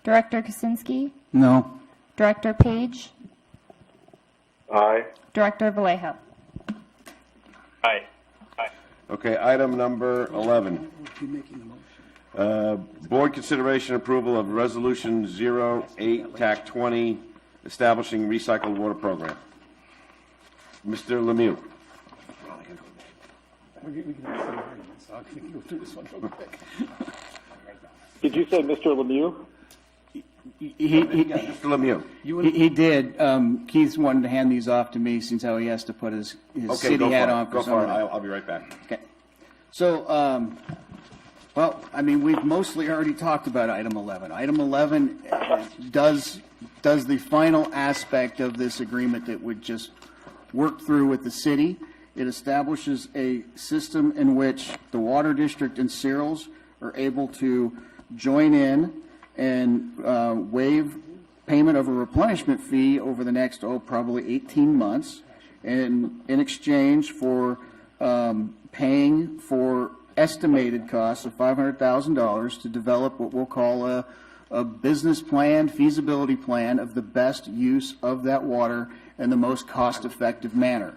Director Kaczynski? No. Director Page? Aye. Director Vallejo? Aye. Okay, item number 11. Board consideration approval of Resolution 08 TAC 20 establishing recycled water program. Mr. Lemieux. Did you say Mr. Lemieux? Mr. Lemieux. He did. Keith's wanted to hand these off to me since how he has to put his city hat on. Go for it. I'll be right back. Okay. So, well, I mean, we've mostly already talked about item 11. Item 11 does the final aspect of this agreement that would just work through with the city. It establishes a system in which the Water District and Searles are able to join in and waive payment of a replenishment fee over the next, probably 18 months, and in exchange for paying for estimated costs of $500,000 to develop what we'll call a business plan, feasibility plan of the best use of that water in the most cost-effective manner.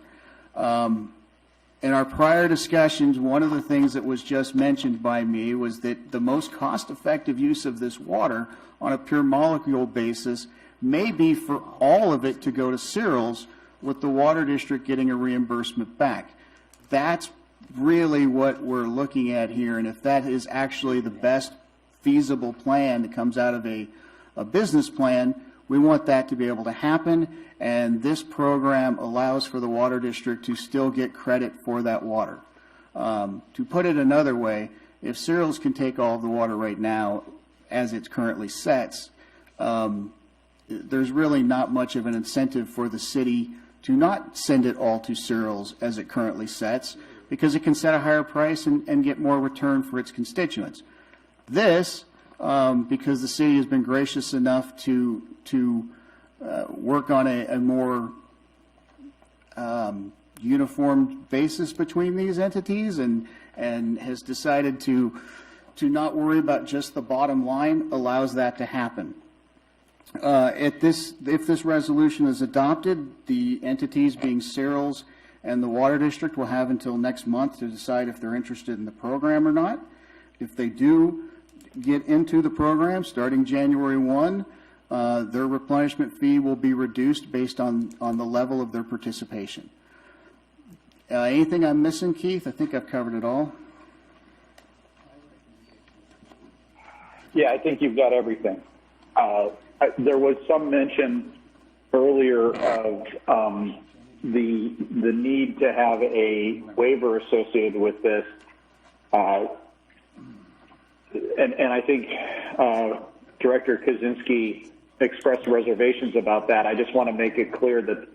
In our prior discussions, one of the things that was just mentioned by me was that the most cost-effective use of this water on a pure molecule basis may be for all of it to go to Cyril's, with the water district getting a reimbursement back. That's really what we're looking at here, and if that is actually the best feasible plan that comes out of a business plan, we want that to be able to happen, and this program allows for the water district to still get credit for that water. To put it another way, if Cyril's can take all of the water right now as it currently sets, there's really not much of an incentive for the city to not send it all to Cyril's as it currently sets, because it can set a higher price and get more return for its constituents. This, because the city has been gracious enough to work on a more uniform basis between these entities and has decided to not worry about just the bottom line, allows that to happen. If this resolution is adopted, the entities being Cyril's and the Water District will have until next month to decide if they're interested in the program or not. If they do get into the program starting January 1, their replenishment fee will be reduced based on the level of their participation. Anything I'm missing, Keith? I think I've covered it all. Yeah, I think you've got everything. There was some mention earlier of the need to have a waiver associated with this, and I think Director Kaczynski expressed reservations about that. I just want to make it clear that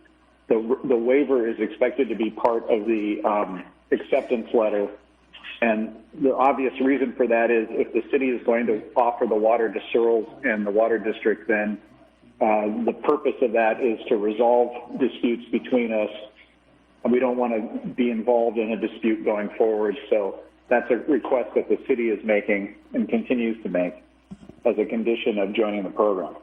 the waiver is expected to be part of the acceptance letter. And the obvious reason for that is if the city is going to offer the water to Cyril's and the water district, then the purpose of that is to resolve disputes between us. And we don't want to be involved in a dispute going forward. So that's a request that the city is making and continues to make as a condition of joining the program.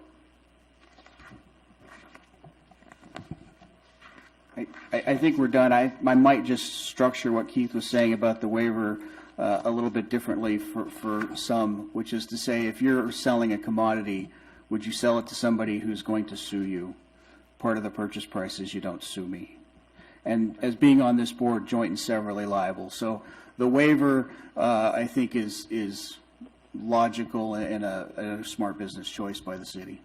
I think we're done. I might just structure what Keith was saying about the waiver a little bit differently for some, which is to say, if you're selling a commodity, would you sell it to somebody who's going to sue you? Part of the purchase price is you don't sue me. And as being on this board, joint and severally liable. So the waiver, I think, is logical and a smart business choice by the city.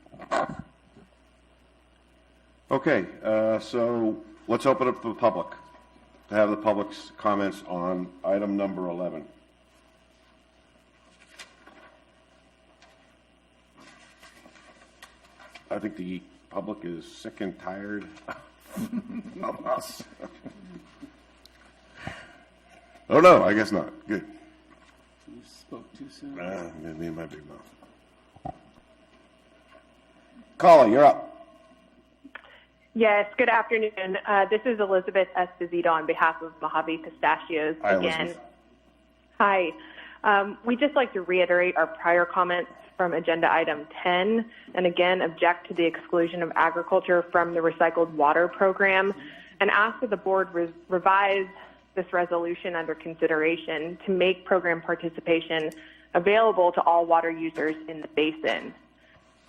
Okay, so let's open up to the public to have the public's comments on item number 11. I think the public is sick and tired of us. Oh, no, I guess not. Good. You spoke too soon. Me and my big mouth. Caller, you're up. Yes, good afternoon. This is Elizabeth Esposito on behalf of Mojave Pistachios again. Hi. We'd just like to reiterate our prior comments from agenda item 10 and again object to the exclusion of agriculture from the recycled water program and ask that the board revise this resolution under consideration to make program participation available to all water users in the basin.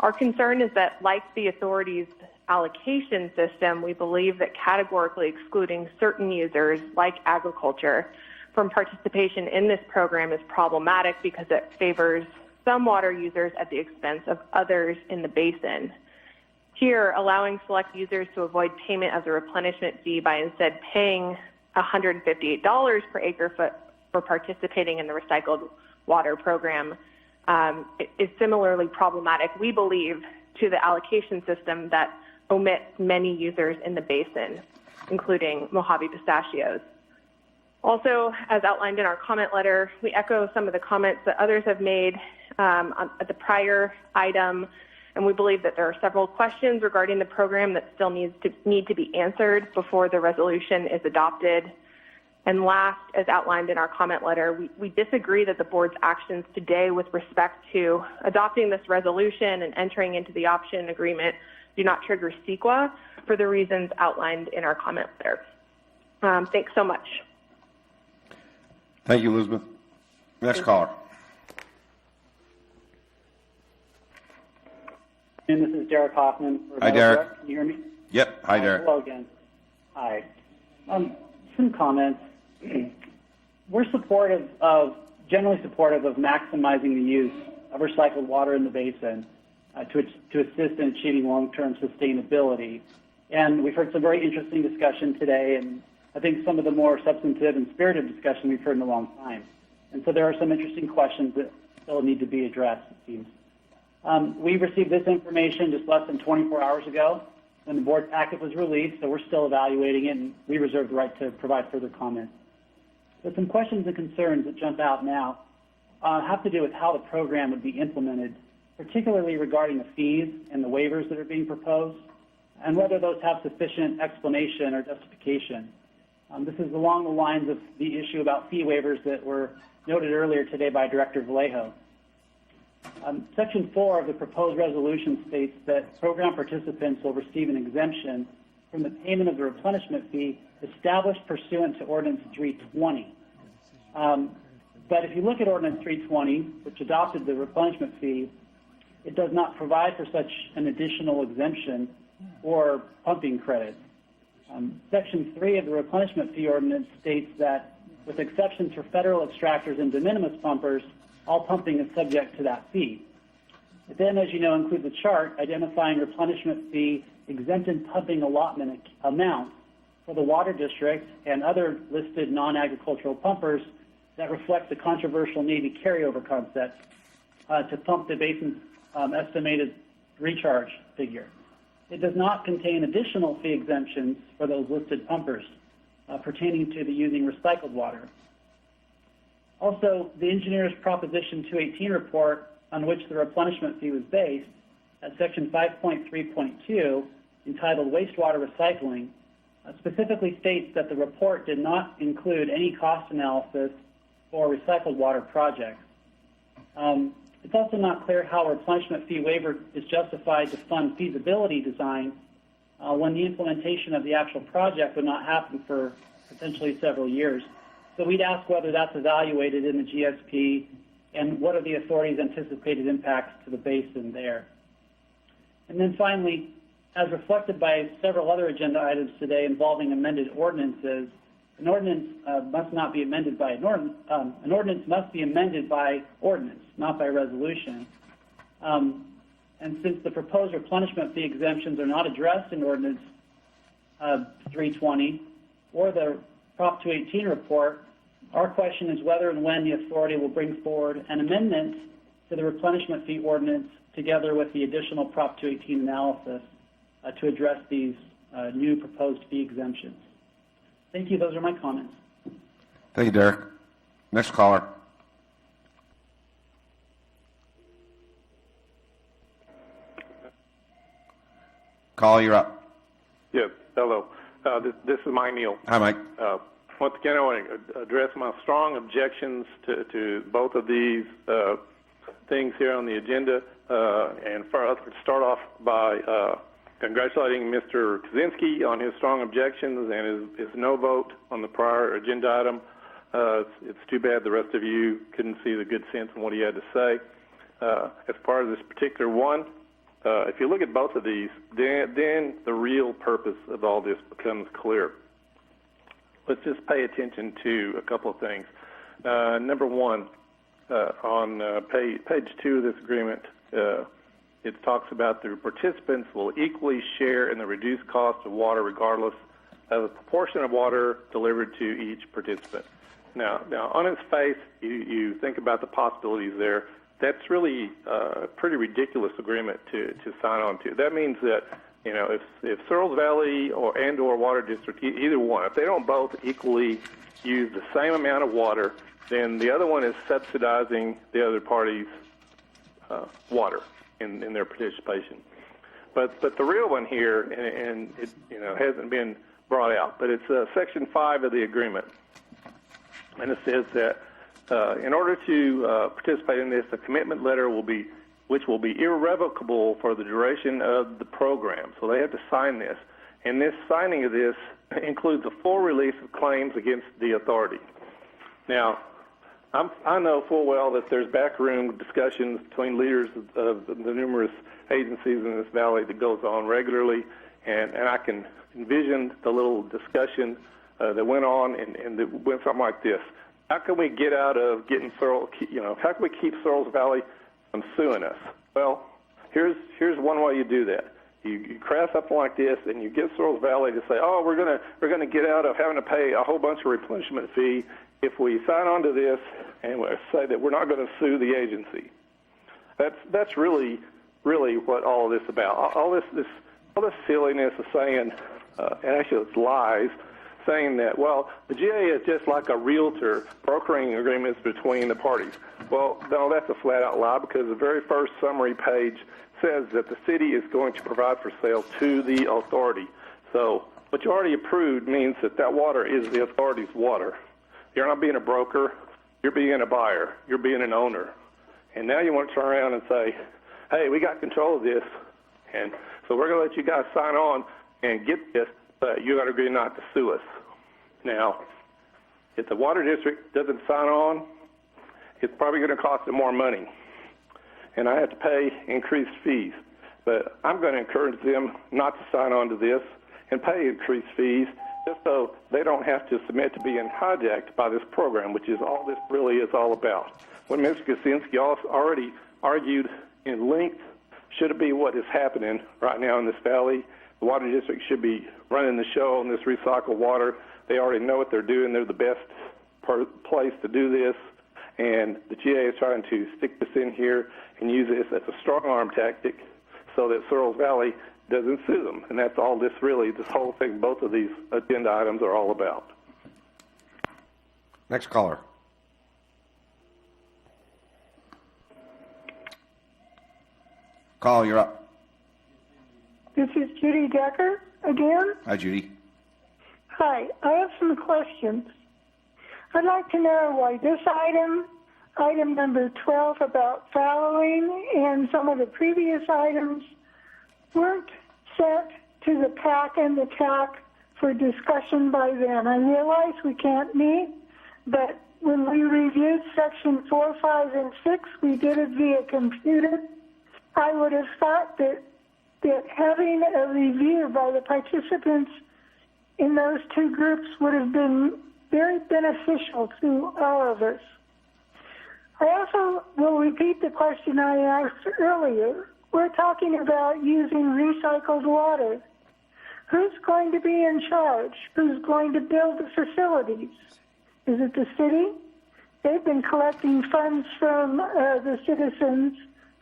Our concern is that, like the authority's allocation system, we believe that categorically excluding certain users, like agriculture, from participation in this program is problematic because it favors some water users at the expense of others in the basin. Here, allowing select users to avoid payment of the replenishment fee by instead paying $158 per acre foot for participating in the recycled water program is similarly problematic, we believe, to the allocation system that omits many users in the basin, including Mojave Pistachios. Also, as outlined in our comment letter, we echo some of the comments that others have made at the prior item, and we believe that there are several questions regarding the program that still need to be answered before the resolution is adopted. And last, as outlined in our comment letter, we disagree that the board's actions today with respect to adopting this resolution and entering into the option agreement do not trigger CEQA for the reasons outlined in our comment letter. Thanks so much. Thank you, Elizabeth. Next caller. And this is Derek Hoffman. Hi, Derek. Can you hear me? Yep. Hi, Derek. Hello again. Hi. Some comments. We're generally supportive of maximizing the use of recycled water in the basin to assist in achieving long-term sustainability. And we've heard some very interesting discussion today, and I think some of the more substantive and spirited discussion we've heard in a long time. And so there are some interesting questions that still need to be addressed, it seems. We received this information just less than 24 hours ago when the board packet was released, so we're still evaluating it, and we reserve the right to provide further comments. But some questions and concerns that jump out now have to do with how the program would be implemented, particularly regarding the fees and the waivers that are being proposed, and whether those have sufficient explanation or justification. This is along the lines of the issue about fee waivers that were noted earlier today by Director Vallejo. Section 4 of the proposed resolution states that program participants will receive an exemption from the payment of the replenishment fee established pursuant to Ordinance 320. But if you look at Ordinance 320, which adopted the replenishment fee, it does not provide for such an additional exemption or pumping credits. Section 3 of the replenishment fee ordinance states that, with exceptions for federal extractors and de minimis pumpers, all pumping is subject to that fee. It then, as you know, includes a chart identifying replenishment fee exempted pumping allotment amounts for the water district and other listed non-agricultural pumpers that reflect the controversial Navy carryover concept to pump the basin's estimated recharge figure. It does not contain additional fee exemptions for those listed pumpers pertaining to the using recycled water. Also, the engineer's Proposition 218 report, on which the replenishment fee was based, at Section 5.3.2, entitled Wastewater Recycling, specifically states that the report did not include any cost analysis for recycled water projects. It's also not clear how a replenishment fee waiver is justified to fund feasibility design when the implementation of the actual project would not happen for potentially several years. So we'd ask whether that's evaluated in the GSP and what are the authority's anticipated impacts to the basin there. And then finally, as reflected by several other agenda items today involving amended ordinances, an ordinance must not be amended by an ordinance must be amended by ordinance, not by resolution. And since the proposed replenishment fee exemptions are not addressed in Ordinance 320 or the Prop 218 report, our question is whether and when the authority will bring forward an amendment to the replenishment fee ordinance together with the additional Prop 218 analysis to address these new proposed fee exemptions. Thank you. Those are my comments. Thank you, Derek. Next caller. Caller, you're up. Yes, hello. This is Mike Neal. Hi, Mike. Once again, I want to address my strong objections to both of these things here on the agenda. And I'd start off by congratulating Mr. Kaczynski on his strong objections and his no vote on the prior agenda item. It's too bad the rest of you couldn't see the good sense in what he had to say. As part of this particular one, if you look at both of these, then the real purpose of all this becomes clear. Let's just pay attention to a couple of things. Number one, on page 2 of this agreement, it talks about the participants will equally share in the reduced cost of water regardless of the proportion of water delivered to each participant. Now on its face, you think about the possibilities there. That's really a pretty ridiculous agreement to sign on to. That means that, you know, if Searles Valley or Water District, either one, if they don't both equally use the same amount of water, then the other one is subsidizing the other party's water in their participation. But the real one here, and it hasn't been brought out, but it's Section 5 of the agreement. And it says that in order to participate in this, a commitment letter which will be irrevocable for the duration of the program. So they have to sign this. And this signing of this includes a full release of claims against the authority. Now, I know full well that there's backroom discussions between leaders of the numerous agencies in this valley that goes on regularly, and I can envision the little discussion that went on, and it went something like this. How can we get out of getting Searles, how can we keep Searles Valley from suing us? Well, here's one way you do that. You craft something like this, and you get Searles Valley to say, oh, we're gonna get out of having to pay a whole bunch of replenishment fee if we sign on to this and we say that we're not going to sue the agency. That's really what all of this is about. All this silliness of saying, and actually it's lies, saying that, well, the GA is just like a realtor brokering agreements between the parties. Well, no, that's a flat-out lie, because the very first summary page says that the city is going to provide for sale to the authority. So what you already approved means that water is the authority's water. You're not being a broker. You're being a buyer. You're being an owner. And now you want to turn around and say, hey, we got control of this, and so we're going to let you guys sign on and get this, but you got to agree not to sue us. Now, if the water district doesn't sign on, it's probably going to cost them more money, and I have to pay increased fees. But I'm going to encourage them not to sign on to this and pay increased fees, just so they don't have to submit to being hijacked by this program, which is all this really is all about. What Mr. Kaczynski already argued in length, should it be what is happening right now in this valley? The water district should be running the show on this recycled water. They already know what they're doing. They're the best place to do this. And the GA is trying to stick this in here and use this as a strong arm tactic so that Searles Valley doesn't sue them. And that's all this whole thing, both of these agenda items are all about. Next caller. Caller, you're up. This is Judy Decker again. Hi, Judy. Hi, I have some questions. I'd like to know why this item number 12 about fallowing, and some of the previous items weren't sent to the PAC and the TAC for discussion by them. I realize we can't meet, but when we reviewed section 4, 5, and 6, we did it via computer. I would have thought that having a review by the participants in those two groups would have been very beneficial to all of us. I also will repeat the question I asked earlier. We're talking about using recycled water. Who's going to be in charge? Who's going to build the facilities? Is it the city? They've been collecting funds from the citizens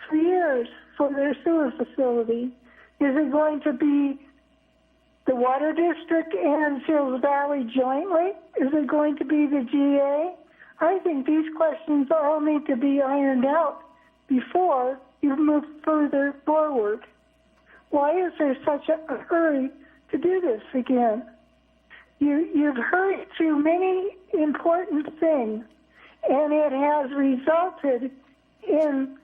for years for their sewer facility. Is it going to be the Water District and Searles Valley jointly? Is it going to be the GA? I think these questions all need to be ironed out before you move further forward. Why is there such a hurry to do this again? You've hurried through many important things, and it has resulted in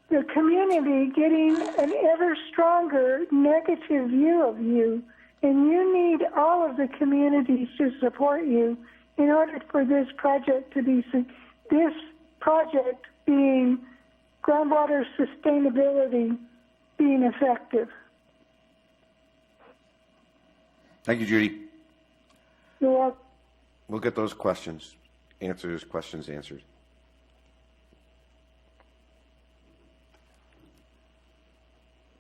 the community getting an ever stronger negative view of you, and you need all of the communities to support you in order for this project to be, this project being groundwater sustainability being effective. Thank you, Judy. You're welcome. We'll get those questions answered.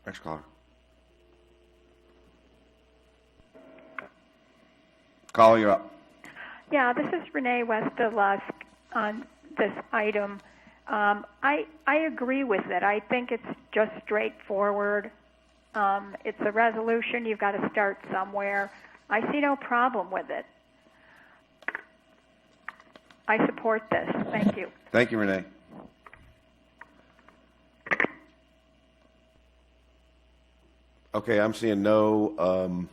Next caller. Caller, you're up. Yeah, this is Renee Westa-Lusk on this item. I agree with it. I think it's just straightforward. It's a resolution. You've got to start somewhere. I see no problem with it. I support this. Thank you. Thank you, Renee. Okay, I'm seeing no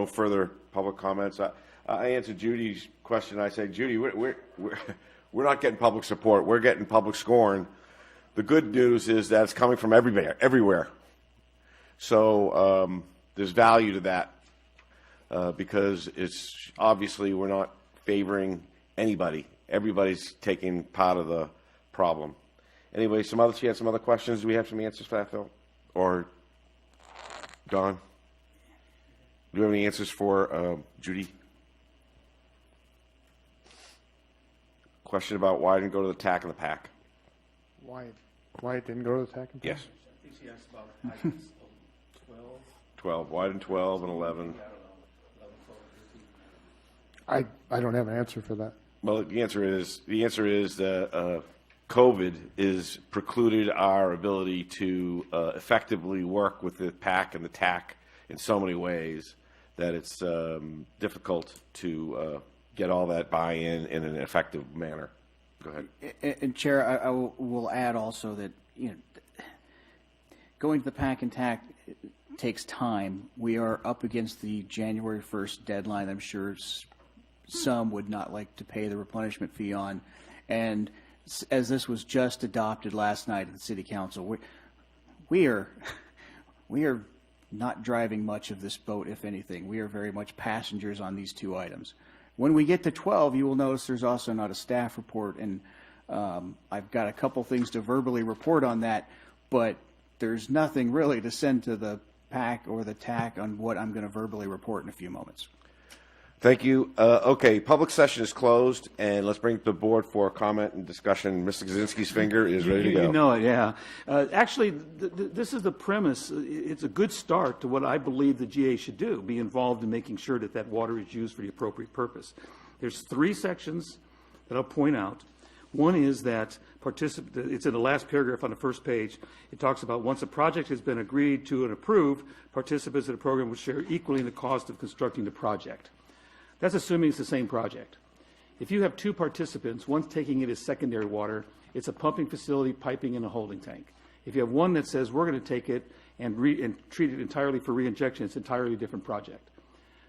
further public comments. I answered Judy's question. I said, Judy, we're not getting public support. We're getting public scorn. The good news is that it's coming from everywhere. So there's value to that because it's obviously we're not favoring anybody. Everybody's taking part of the problem. Anyway, she had some other questions. Do we have some answers for that, Phil? Or Don? Do you have any answers for Judy? Question about why I didn't go to the TAC and the PAC. Why it didn't go to the TAC and PAC? Yes. I think she asked about items 12. 12. Why didn't 12 and 11? I don't have an answer for that. Well, the answer is that COVID is precluded our ability to effectively work with the PAC and the TAC in so many ways that it's difficult to get all that buy-in in an effective manner. Go ahead. And Chair, I will add also that going to the PAC and TAC takes time. We are up against the January 1st deadline. I'm sure some would not like to pay the replenishment fee on, and as this was just adopted last night at the City Council, we are not driving much of this boat, if anything. We are very much passengers on these two items. When we get to 12, you will notice there's also not a staff report, and I've got a couple things to verbally report on that, but there's nothing really to send to the PAC or the TAC on what I'm going to verbally report in a few moments. Thank you. Okay, public session is closed, and let's bring it to the board for comment and discussion. Mr. Kaczynski's finger is ready to go. You know it, yeah. Actually, this is the premise. It's a good start to what I believe the GA should do, be involved in making sure that that water is used for the appropriate purpose. There's 3 sections that I'll point out. One is that it's in the last paragraph on the first page. It talks about once a project has been agreed to and approved, participants in the program will share equally in the cost of constructing the project. That's assuming it's the same project. If you have 2 participants, one's taking it as secondary water, it's a pumping facility, piping, and a holding tank. If you have one that says we're going to take it and treat it entirely for reinjection, it's an entirely different project.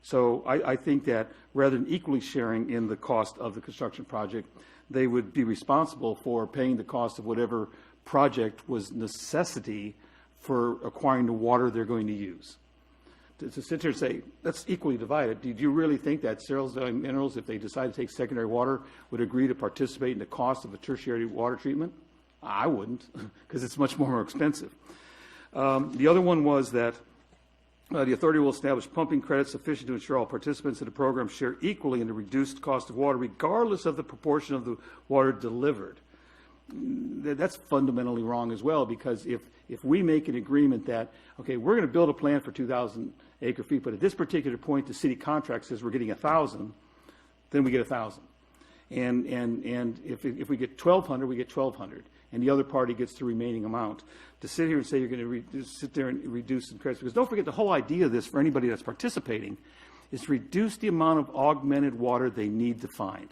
So I think that rather than equally sharing in the cost of the construction project, they would be responsible for paying the cost of whatever project was necessity for acquiring the water they're going to use. To sit here and say, let's equally divide it. Do you really think that Cerals Minerals, if they decide to take secondary water, would agree to participate in the cost of a tertiary water treatment? I wouldn't, because it's much more expensive. The other one was that the authority will establish pumping credits sufficient to ensure all participants in the program share equally in the reduced cost of water, regardless of the proportion of the water delivered. That's fundamentally wrong as well, because if we make an agreement that, okay, we're going to build a plant for 2,000 acre feet, but at this particular point the city contract says we're getting 1,000, then we get 1,000. And if we get 1,200, we get 1,200, and the other party gets the remaining amount. To sit here and say you're going to sit there and reduce the credits, because don't forget the whole idea of this for anybody that's participating is to reduce the amount of augmented water they need to find,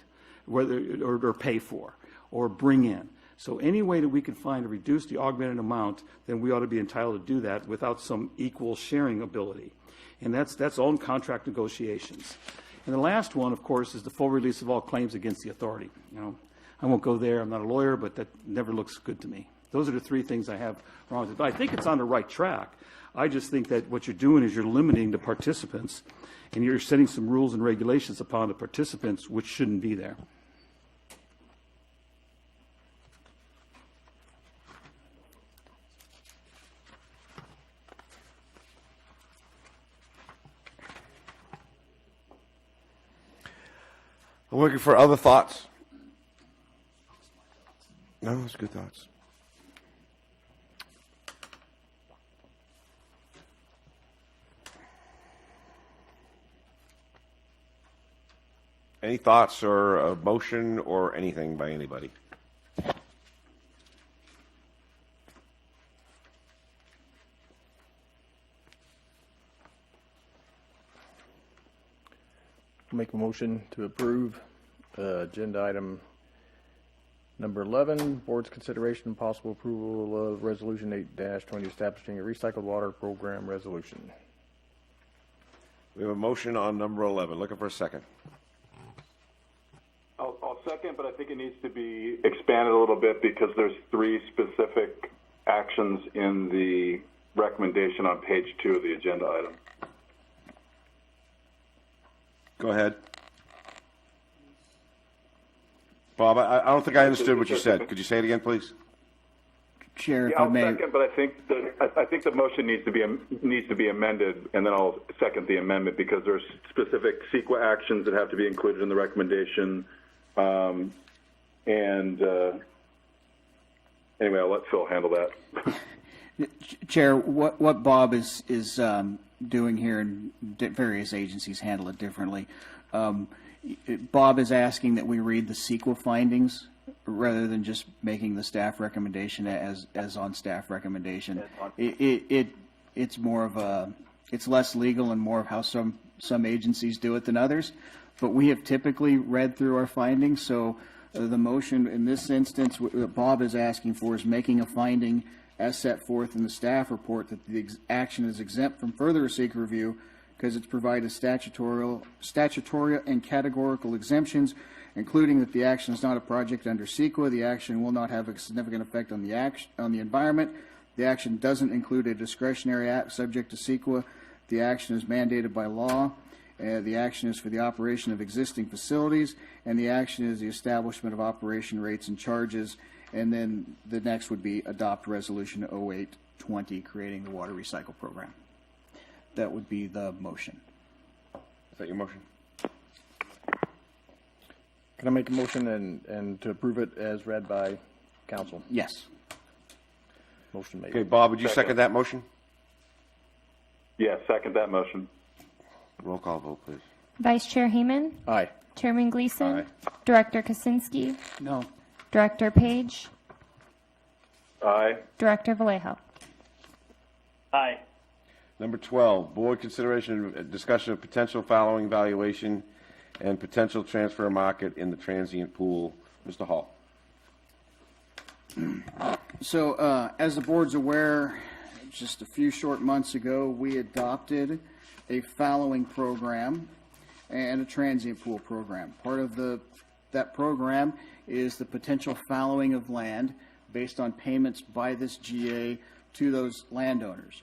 whether or pay for or bring in. So any way that we can find to reduce the augmented amount, then we ought to be entitled to do that without some equal sharing ability. And that's all in contract negotiations. And the last one, of course, is the full release of all claims against the authority. You know, I won't go there. I'm not a lawyer, but that never looks good to me. Those are the 3 things I have wrong with it. But I think it's on the right track. I just think that what you're doing is you're limiting the participants, and you're setting some rules and regulations upon the participants which shouldn't be there. I'm looking for other thoughts. No, it's good thoughts. Any thoughts or a motion or anything by anybody? Make a motion to approve agenda item number 11, board's consideration and possible approval of resolution 8-20 establishing a recycled water program resolution. We have a motion on number 11. Looking for a second. second, but I think it needs to be expanded a little bit because there's 3 specific actions in the recommendation on page 2 of the agenda item. Go ahead. Bob, I don't think I understood what you said. Could you say it again, please? Chair, if Yeah, I I'll may. second, but I think the motion needs to be amended, and then I'll second the amendment because there's specific CEQA actions that have to be included in the recommendation. Anyway, I'll let Phil handle that. Chair, what Bob is doing here, and various agencies handle it differently. Bob is asking that we read the CEQA findings rather than just making the staff recommendation as on staff recommendation. It's more of it's less legal and more of how some agencies do it than others. But we have typically read through our findings, so the motion in this instance, what Bob is asking for is making a finding as set forth in the staff report that the action is exempt from further SEQA review because it's provided statutory and categorical exemptions, including that the action is not a project under SEQA, the action will not have a significant effect on the environment, the action doesn't include a discretionary act subject to SEQA, the action is mandated by law, the action is for the operation of existing facilities, and the action is the establishment of operation rates and charges. And then the next would be adopt resolution 0820, creating the water recycle program. That would be the motion. Is that your motion? Can I make a motion and to approve it as read by council? Yes. Motion made. Okay, Bob, would you second that motion? Yeah, second that motion. Roll call vote, please. Vice Chair Heeman? Aye. Chairman Gleason? Aye. Director Kaczynski? No. Director Page? Aye. Director Vallejo? Aye. Number 12, board consideration and discussion of potential following valuation and potential transfer market in the transient pool. Mr. Hall. So, as the board's aware, just a few short months ago, we adopted a fallowing program and a transient pool program. Part of that program is the potential fallowing of land based on payments by this GA to those landowners.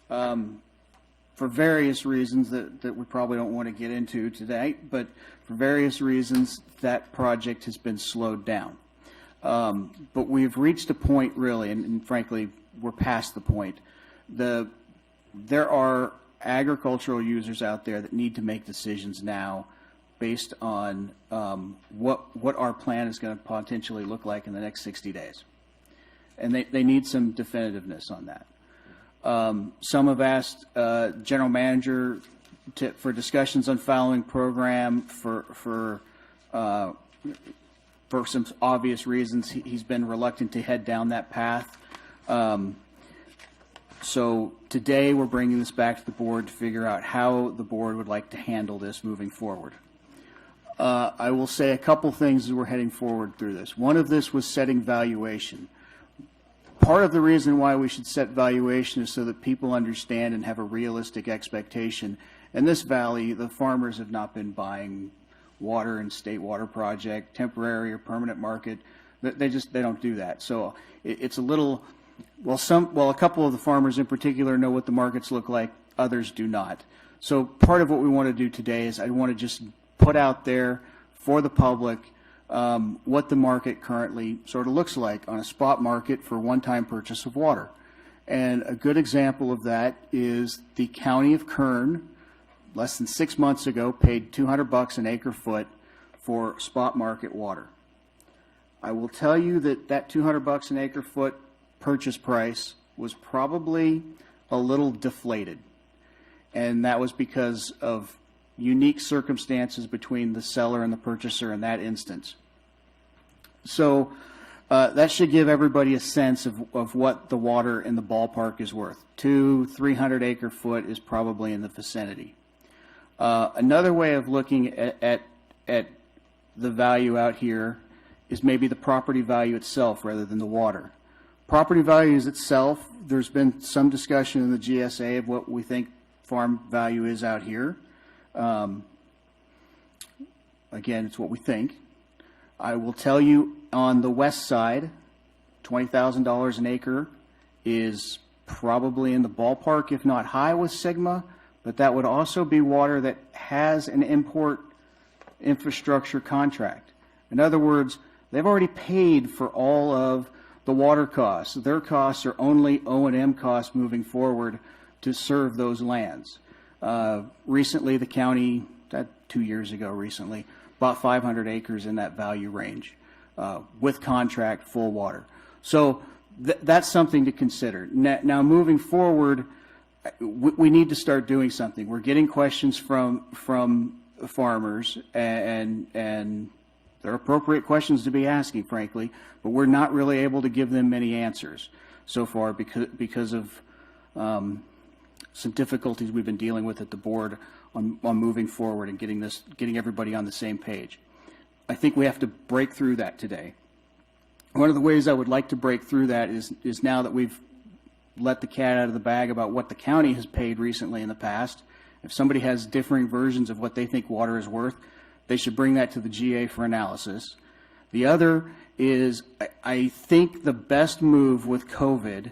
For various reasons that we probably don't want to get into today, but for various reasons, that project has been slowed down. But we've reached a point, really, and frankly, we're past the point. There are agricultural users out there that need to make decisions now based on what our plan is going to potentially look like in the next 60 days. And they need some definitiveness on that. Some have asked general manager for discussions on fallowing program for some obvious reasons. He's been reluctant to head down that path. So today we're bringing this back to the board to figure out how the board would like to handle this moving forward. I will say a couple things as we're heading forward through this. One of this was setting valuation. Part of the reason why we should set valuation is so that people understand and have a realistic expectation. In this valley, the farmers have not been buying water in state water project, temporary or permanent market. They don't do that. So it's a little, a couple of the farmers in particular know what the markets look like, others do not. So part of what we want to do today is I want to just put out there for the public what the market currently sort of looks like on a spot market for one-time purchase of water. And a good example of that is the county of Kern, less than 6 months ago, paid $200 an acre foot for spot market water. I will tell you that $200 an acre foot purchase price was probably a little deflated. And that was because of unique circumstances between the seller and the purchaser in that instance. So that should give everybody a sense of what the water in the ballpark is worth. 200-300 acre foot is probably in the vicinity. Another way of looking at the value out here is maybe the property value itself rather than the water. Property values itself, there's been some discussion in the GSA of what we think farm value is out here. Again, it's what we think. I will tell you on the west side, $20,000 an acre is probably in the ballpark, if not high, with Sigma, but that would also be water that has an import infrastructure contract. In other words, they've already paid for all of the water costs. Their costs are only O&M costs moving forward to serve those lands. Recently, the county, 2 years ago recently, bought 500 acres in that value range with contract full water. So that's something to consider. Now moving forward, we need to start doing something. We're getting questions from farmers, and they're appropriate questions to be asking, frankly, but we're not really able to give them many answers so far because of some difficulties we've been dealing with at the board on moving forward and getting everybody on the same page. I think we have to break through that today. One of the ways I would like to break through that is now that we've let the cat out of the bag about what the county has paid recently in the past. If somebody has differing versions of what they think water is worth, they should bring that to the GA for analysis. The other is, I think the best move with COVID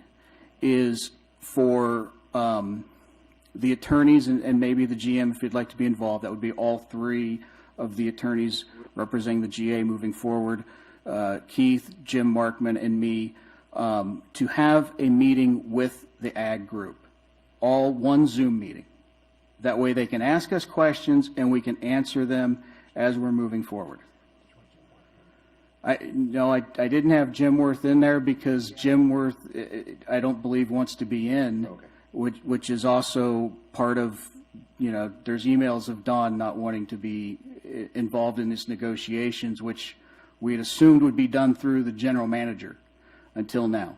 is for the attorneys and maybe the GM, if you'd like to be involved. That would be all three of the attorneys representing the GA moving forward, Keith, Jim Markman, and me, to have a meeting with the ag group, all one Zoom meeting. That way they can ask us questions and we can answer them as we're moving forward. I didn't have Jim Worth in there because Jim Worth, I don't believe, wants to be in, which is also part of, there's emails of Don not wanting to be involved in these negotiations, which we had assumed would be done through the general manager until now.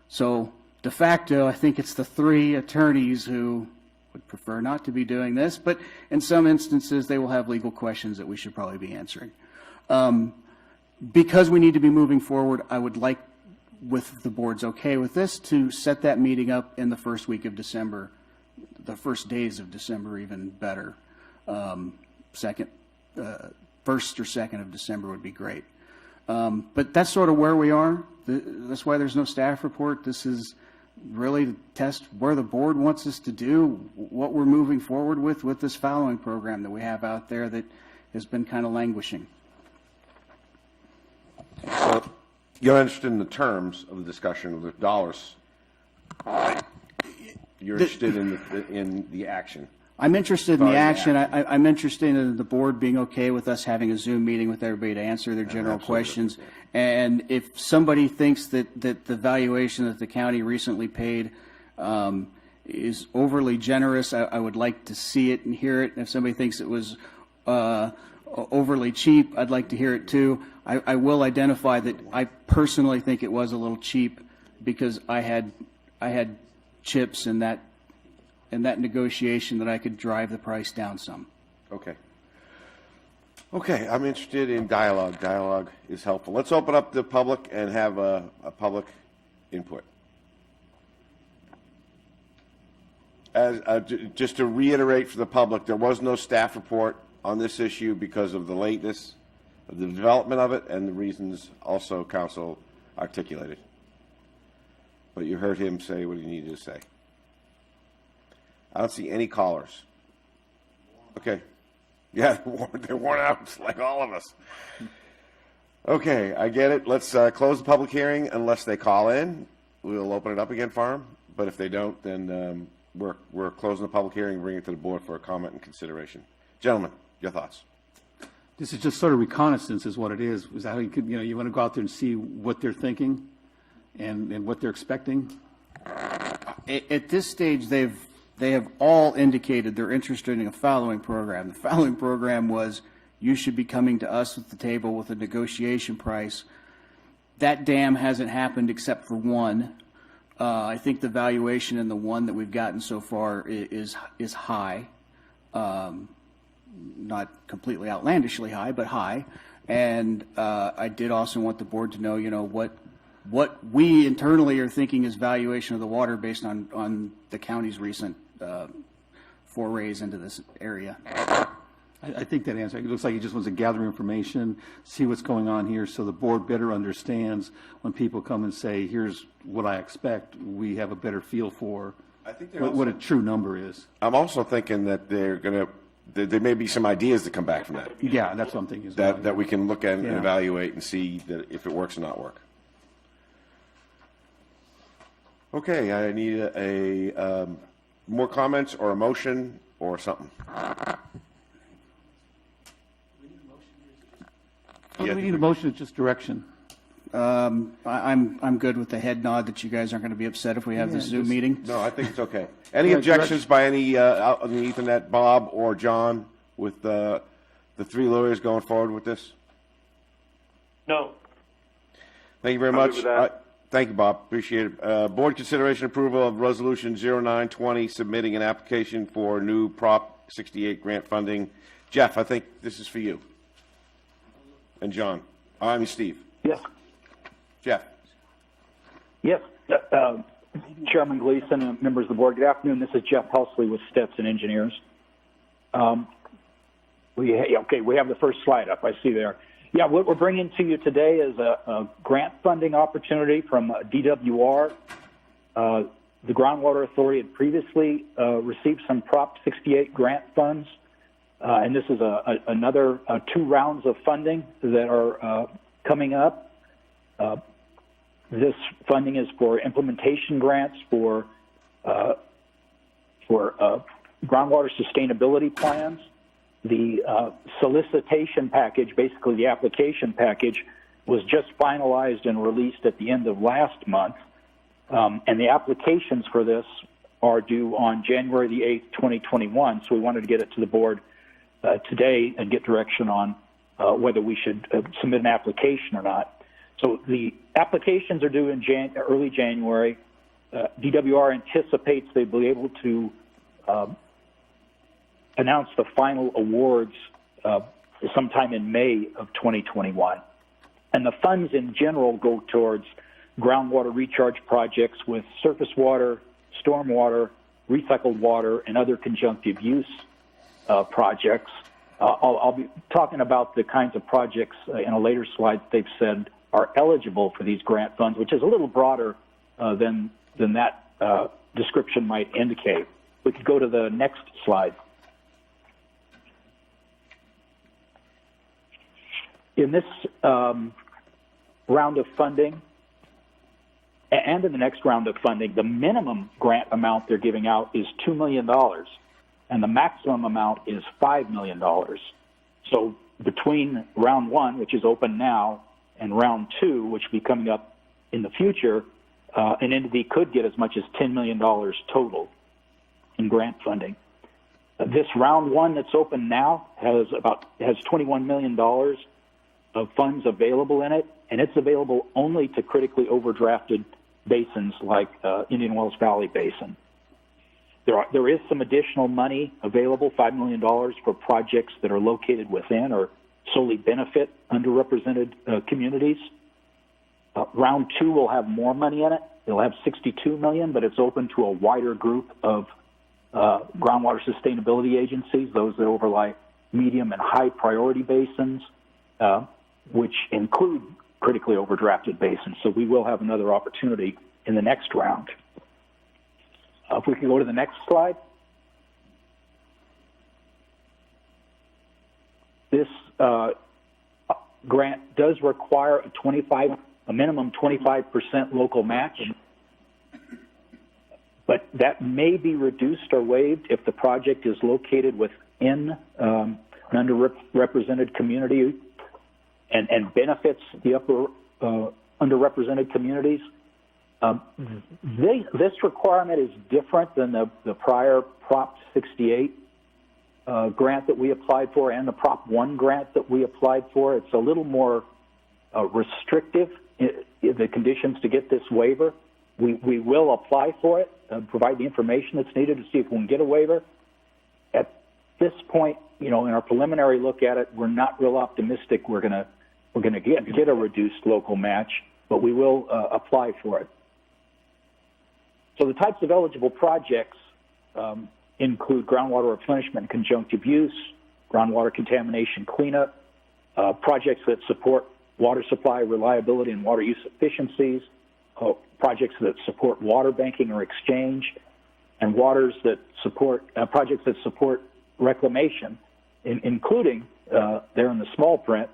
So de facto, I think it's the three attorneys who would prefer not to be doing this, but in some instances they will have legal questions that we should probably be answering. Because we need to be moving forward, I would like, with the board's okay with this, to set that meeting up in the first week of December, the first days of December, even better. First or second of December would be great. But that's sort of where we are. That's why there's no staff report. This is really to test where the board wants us to do, what we're moving forward with this following program that we have out there that has been kind of languishing. Well, you're interested in the terms of the discussion of the dollars. You're interested in the action. I'm interested in the action. I'm interested in the board being okay with us having a Zoom meeting with everybody to answer their general questions. And if somebody thinks that the valuation that the county recently paid is overly generous, I would like to see it and hear it. And if somebody thinks it was overly cheap, I'd like to hear it too. I will identify that I personally think it was a little cheap because I had chips in that negotiation that I could drive the price down some. Okay. Okay, I'm interested in dialogue. Dialogue is helpful. Let's open up the public and have a public input. Just to reiterate for the public, there was no staff report on this issue because of the lateness of the development of it and the reasons also council articulated. But you heard him say what he needed to say. I don't see any callers. Okay. Yeah, they're worn out like all of us. Okay, I get it. Let's close the public hearing unless they call in. We'll open it up again for them. But if they don't, then we're closing the public hearing and bringing it to the board for a comment and consideration. Gentlemen, your thoughts. This is just sort of reconnaissance is what it is. Is that how you could, you want to go out there and see what they're thinking and what they're expecting? At this stage, they have all indicated they're interested in a following program. The following program was you should be coming to us at the table with a negotiation price. That dam hasn't happened except for one. I think the valuation in the one that we've gotten so far is high. Not completely outlandishly high, but high. And I did also want the board to know, what we internally are thinking is valuation of the water based on the county's recent forays into this area. I think that answer, it looks like he just wants to gather information, see what's going on here, so the board better understands when people come and say, here's what I expect, we have a better feel for what a true number is. I'm also thinking that there may be some ideas that come back from that. Yeah, that's what I'm thinking as well. That we can look at and Yeah. evaluate and see that if it works or not work. Okay, I need a more comments or a motion or something. We need a motion, it's just direction. I'm good with the head nod that you guys aren't going to be upset if we have this Zoom meeting. No, I think it's okay. Any objections by any out on the Ethernet, Bob or John, with the three lawyers going forward with this? No. Thank you very I'm much. good with that. Thank you, Bob. Appreciate it. Board consideration approval of Resolution 0920, submitting an application for new Prop 68 grant funding. Jeff, I think this is for you. And John. I mean, Steve. Yes. Jeff. Yes. Chairman Gleason and members of the board, good afternoon. This is Jeff Helsley with Stetson Engineers. We have the first slide up. I see there. Yeah, what we're bringing to you today is a grant funding opportunity from DWR. The Groundwater Authority had previously received some Prop 68 grant funds, and this is another 2 rounds of funding that are coming up. This funding is for implementation grants for groundwater sustainability plans. The solicitation package, basically the application package, was just finalized and released at the end of last month. And the applications for this are due on January the 8th, 2021. So we wanted to get it to the board today and get direction on whether we should submit an application or not. So the applications are due in early January. DWR anticipates they'll be able to announce the final awards sometime in May of 2021. And the funds in general go towards groundwater recharge projects with surface water, stormwater, recycled water, and other conjunctive use projects. I'll be talking about the kinds of projects in a later slide they've said are eligible for these grant funds, which is a little broader than that description might indicate. We could go to the next slide. In this round of funding, and in the next round of funding, the minimum grant amount they're giving out is $2 million, and the maximum amount is $5 million. So between round 1, which is open now, and round 2, which will be coming up in the future, an entity could get as much as $10 million total in grant funding. This round 1 that's open now has $21 million of funds available in it, and it's available only to critically overdrafted basins like Indian Wells Valley Basin. There is some additional money available, $5 million for projects that are located within or solely benefit underrepresented communities. Round 2 will have more money in it. It'll have $62 million, but it's open to a wider group of groundwater sustainability agencies, those that overlie medium and high priority basins, which include critically overdrafted basins. So we will have another opportunity in the next round. If we can go to the next slide. This grant does require a minimum 25% local match, but that may be reduced or waived if the project is located within an underrepresented community and benefits the underrepresented communities. This requirement is different than the prior Prop 68 grant that we applied for and the Prop 1 grant that we applied for. It's a little more restrictive in the conditions to get this waiver. We will apply for it, provide the information that's needed to see if we can get a waiver. At this point, in our preliminary look at it, we're not real optimistic we're going to get a reduced local match, but we will apply for it. So the types of eligible projects include groundwater replenishment and conjunctive use, groundwater contamination cleanup, projects that support water supply reliability and water use efficiencies, projects that support water banking or exchange, and projects that support reclamation, including, there in the small print,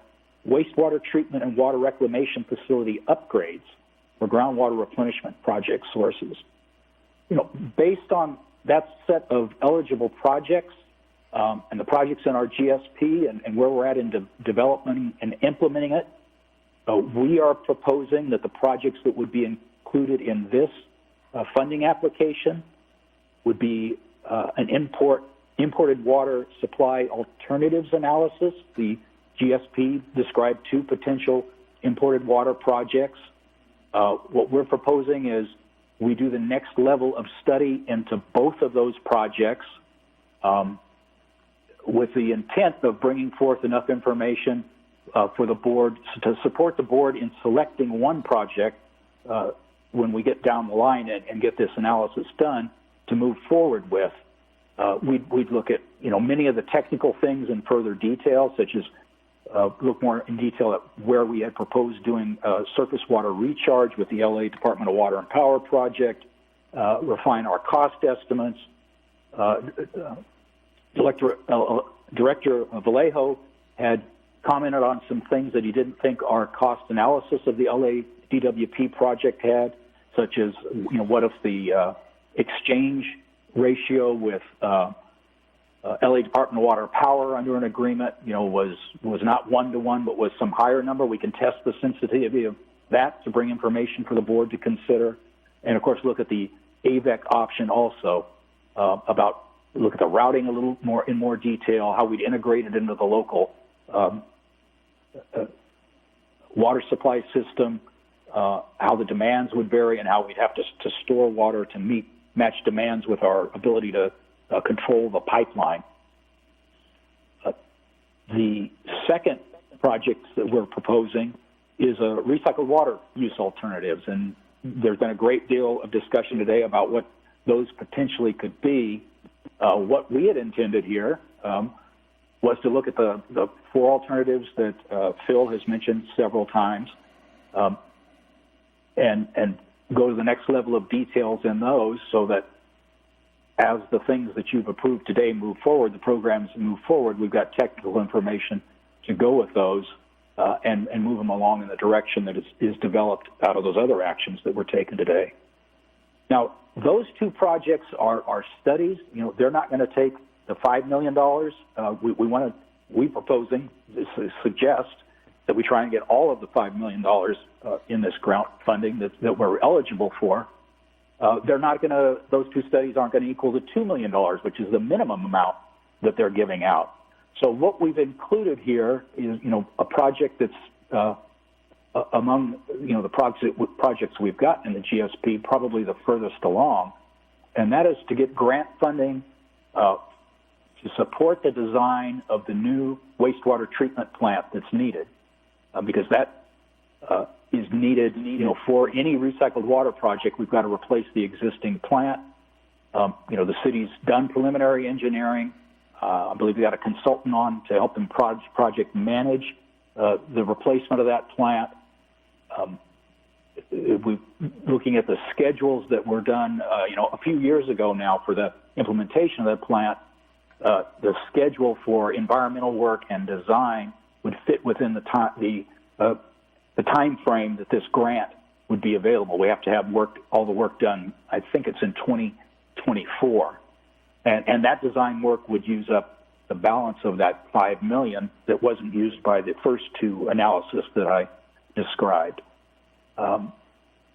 wastewater treatment and water reclamation facility upgrades for groundwater replenishment project sources. Based on that set of eligible projects and the projects in our GSP and where we're at in development and implementing it, we are proposing that the projects that would be included in this funding application would be an imported water supply alternatives analysis. The GSP described 2 potential imported water projects. What we're proposing is we do the next level of study into both of those projects with the intent of bringing forth enough information for the board to support the board in selecting one project when we get down the line and get this analysis done to move forward with. We'd look at many of the technical things in further detail, such as look more in detail at where we had proposed doing surface water recharge with the LA Department of Water and Power project, refine our cost estimates. Director Vallejo had commented on some things that he didn't think our cost analysis of the LA DWP project had, such as what if the exchange ratio with LA Department of Water and Power under an agreement, was not 1-to-1, but was some higher number. We can test the sensitivity of that to bring information for the board to consider, and of course look at the AVEC option also look at the routing a little more in more detail, how we'd integrate it into the local water supply system, how the demands would vary, and how we'd have to store water to match demands with our ability to control the pipeline. The second project that we're proposing is a recycled water use alternatives, and there's been a great deal of discussion today about what those potentially could be. What we had intended here was to look at the 4 alternatives that Phil has mentioned several times, and go to the next level of details in those, so that as the things that you've approved today move forward, the programs move forward, we've got technical information to go with those and move them along in the direction that is developed out of those other actions that were taken today. Now, those 2 projects are studies. They're not going to take the $5 million. We proposing suggest that we try and get all of the $5 million in this grant funding that we're eligible for. They're not going to; those 2 studies aren't going to equal the $2 million, which is the minimum amount that they're giving out. So what we've included here is, a project that's among the projects we've got in the GSP, probably the furthest along, and that is to get grant funding to support the design of the new wastewater treatment plant that's needed, because that is needed. For any recycled water project, we've got to replace the existing plant. The city's done preliminary engineering. I believe we got a consultant on to help them project manage the replacement of that plant. We're looking at the schedules that were done, a few years ago now for the implementation of that plant. The schedule for environmental work and design would fit within the time frame that this grant would be available. We have to have all the work done. I think it's in 2024, and that design work would use up the balance of that $5 million that wasn't used by the first 2 analysis that I described.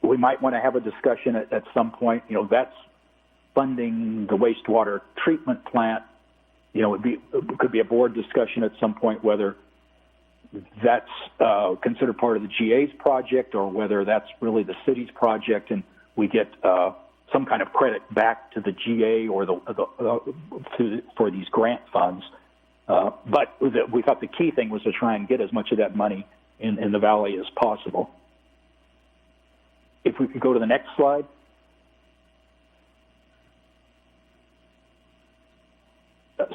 We might want to have a discussion at some point. That's funding the wastewater treatment plant. It could be a board discussion at some point whether that's considered part of the GA's project or whether that's really the city's project, and we get some kind of credit back to the GA or for these grant funds. But we thought the key thing was to try and get as much of that money in the valley as possible. If we could go to the next slide.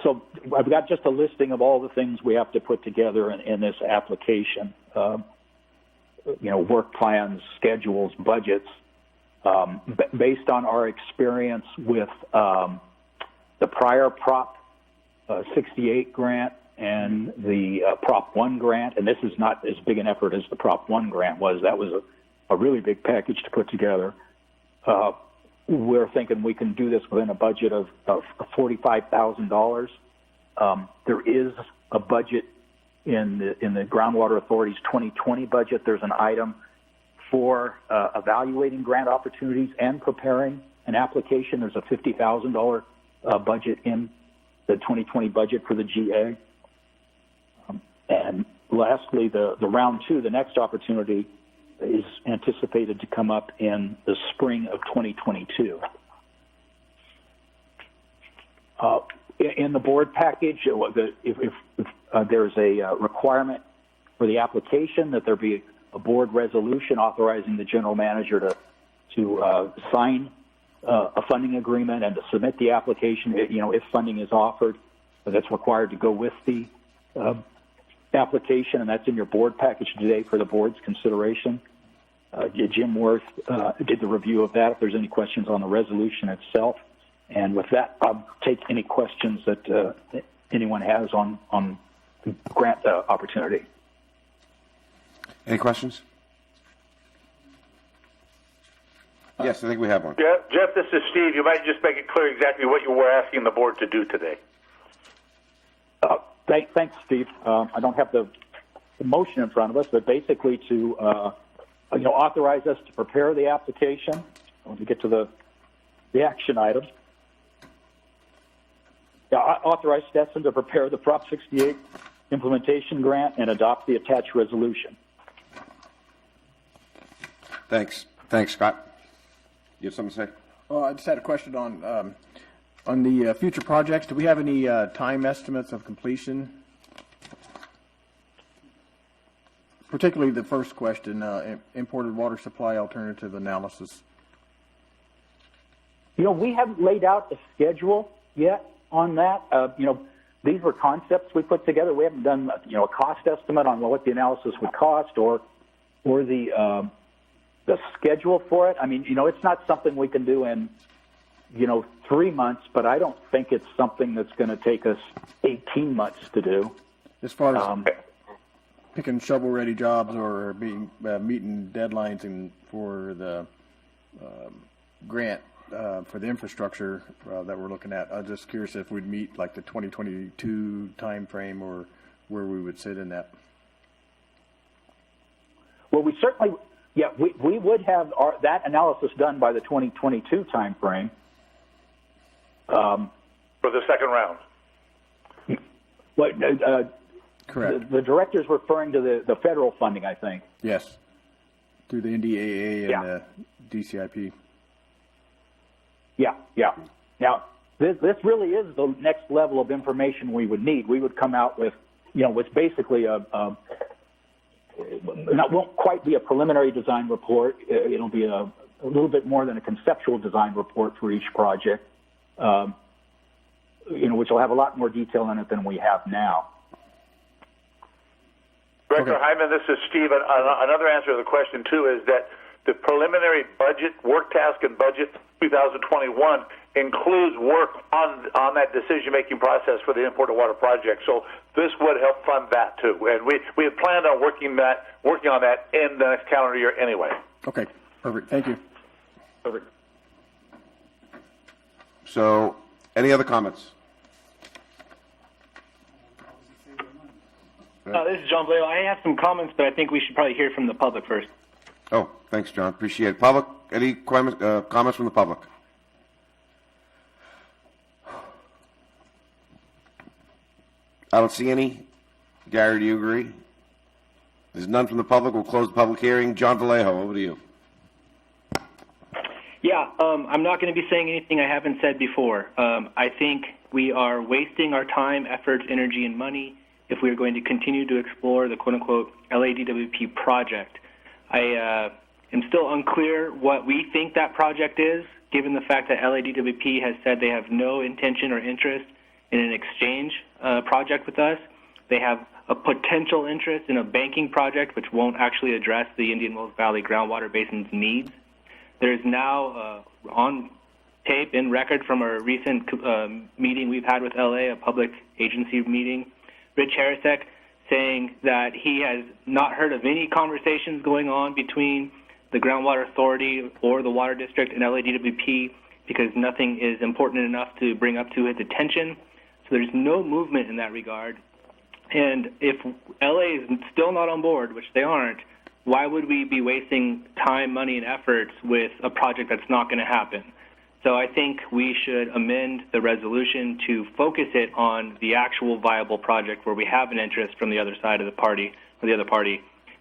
So I've got just a listing of all the things we have to put together in this application. Work plans, schedules, budgets, based on our experience with the prior Prop 68 grant and the Prop 1 grant, and this is not as big an effort as the Prop 1 grant was. That was a really big package to put together. We're thinking we can do this within a budget of $45,000. There is a budget in the Groundwater Authority's 2020 budget. There's an item for evaluating grant opportunities and preparing an application. There's a $50,000 budget in the 2020 budget for the GA. And lastly, the round two, the next opportunity, is anticipated to come up in the spring of 2022. In the board package, if there's a requirement for the application that there be a board resolution authorizing the general manager to sign a funding agreement and to submit the application, if funding is offered, that's required to go with the application, and that's in your board package today for the board's consideration. Jim Worth did the review of that. If there's any questions on the resolution itself, and with that, I'll take any questions that anyone has on the grant opportunity. Any questions? Yes, I think we have one. Jeff, this is Steve. You might just make it clear exactly what you were asking the board to do today. Thanks, Steve. I don't have the motion in front of us, but basically to authorize us to prepare the application. When we get to the action item, authorize Stetson to prepare the Prop 68 implementation grant and adopt the attached resolution. Thanks, Scott. You have something to say? Well, I just had a question on the future projects. Do we have any time estimates of completion? Particularly the first question, imported water supply alternative analysis. We haven't laid out a schedule yet on that. These were concepts we put together. We haven't done a cost estimate on what the analysis would cost or the schedule for it. I mean, it's not something we can do in 3 months, but I don't think it's something that's going to take us 18 months to do. As far as picking shovel-ready jobs or being meeting deadlines for the grant for the infrastructure that we're looking at, I'm just curious if we'd meet like the 2022 time frame or where we would sit in that. Well, we certainly, we would have that analysis done by the 2022 time frame. For the second round. Correct. The director's referring to the federal funding, I think. Yes, through the NDAA and the DCIP. Yeah. Now, this really is the next level of information we would need. We would come out with, what's basically won't quite be a preliminary design report. It'll be a little bit more than a conceptual design report for each project, which will have a lot more detail in it than we have now. Director Hyman, this is Steve. Another answer to the question, too, is that the preliminary budget, work task and budget 2021 includes work on that decision-making process for the imported water project. So this would help fund that, too. And we had planned on working on that in the next calendar year anyway. Okay, perfect. Thank you. Perfect. So, any other comments? This is John Blair. I have some comments, but I think we should probably hear from the public first. Oh, thanks, John. Appreciate it. Public, any comments from the public? I don't see any. Gary, do you agree? There's none from the public. We'll close the public hearing. John Vallejo, over to you. Yeah, I'm not going to be saying anything I haven't said before. I think we are wasting our time, efforts, energy, and money if we are going to continue to explore the quote-unquote LADWP project. I am still unclear what we think that project is, given the fact that LADWP has said they have no intention or interest in an exchange project with us. They have a potential interest in a banking project which won't actually address the Indian Wells Valley groundwater basin's needs. There's now on tape in record from a recent meeting we've had with LA, a public agency meeting, Rich Harrisek saying that he has not heard of any conversations going on between the Groundwater Authority or the Water District and LADWP because nothing is important enough to bring up to his attention. So there's no movement in that regard. And if LA is still not on board, which they aren't, why would we be wasting time, money, and efforts with a project that's not going to happen? So I think we should amend the resolution to focus it on the actual viable project where we have an interest from the other side of the party, or the other party,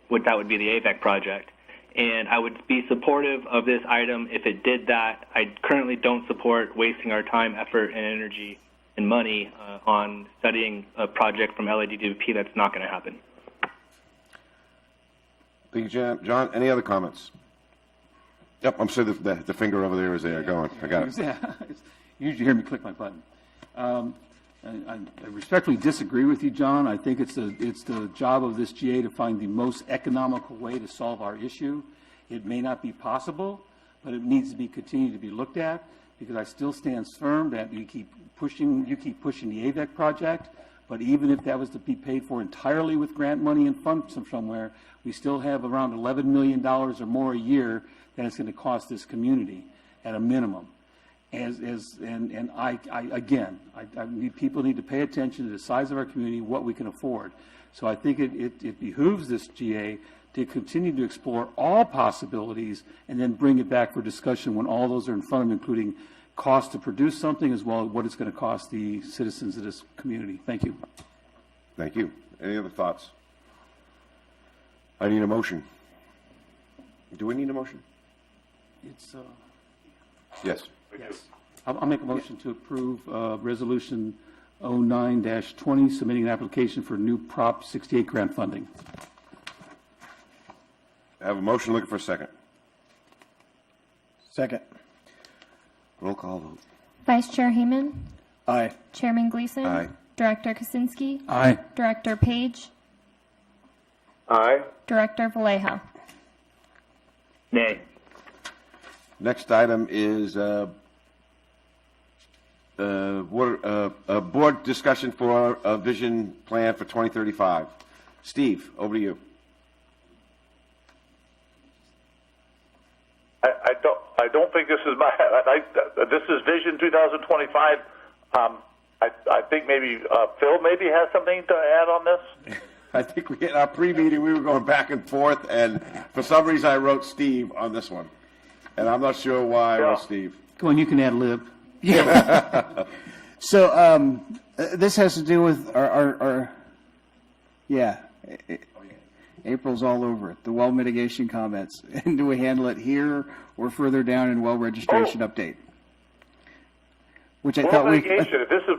that would be the AVEC project. And I would be supportive of this item if it did that. I currently don't support wasting our time, effort, and energy and money on studying a project from LADWP that's not going to happen. Thank you, John. Any other comments? Yep, I'm sure the finger over there is there. Go on. I got it. Yeah, you usually hear me click my button. I respectfully disagree with you, John. I think it's the job of this GA to find the most economical way to solve our issue. It may not be possible, but it needs to be continued to be looked at because I still stand firm that you keep pushing the AVEC project. But even if that was to be paid for entirely with grant money and funds from somewhere, we still have around $11 million or more a year that it's going to cost this community at a minimum. People need to pay attention to the size of our community, what we can afford. So I think it behooves this GA to continue to explore all possibilities and then bring it back for discussion when all those are in front of them, including cost to produce something as well as what it's going to cost the citizens of this community. Thank you. Thank you. Any other thoughts? I need a motion. Do we need a motion? It's Yes. yes. I'll make a motion to approve Resolution 09-20, submitting an application for new Prop 68 grant funding. I have a motion. Looking for a second. Second. Roll call vote. Vice Chair Hayman? Aye. Chairman Gleason? Aye. Director Kaczynski? Aye. Director Page? Aye. Director Vallejo? Nay. Next item is board discussion for a vision plan for 2035. Steve, over to you. I don't think this is this is Vision 2025. I think maybe Phil maybe has something to add on this. I think in our pre-meeting we were going back and forth, and for some reason I wrote Steve on this one, and I'm not sure why I wrote Steve. Go on, you can add lib. Yeah. So this has to do with our April's all over it. The well mitigation comments. And do we handle it here or further down in well registration update? Which I well thought mitigation. If this is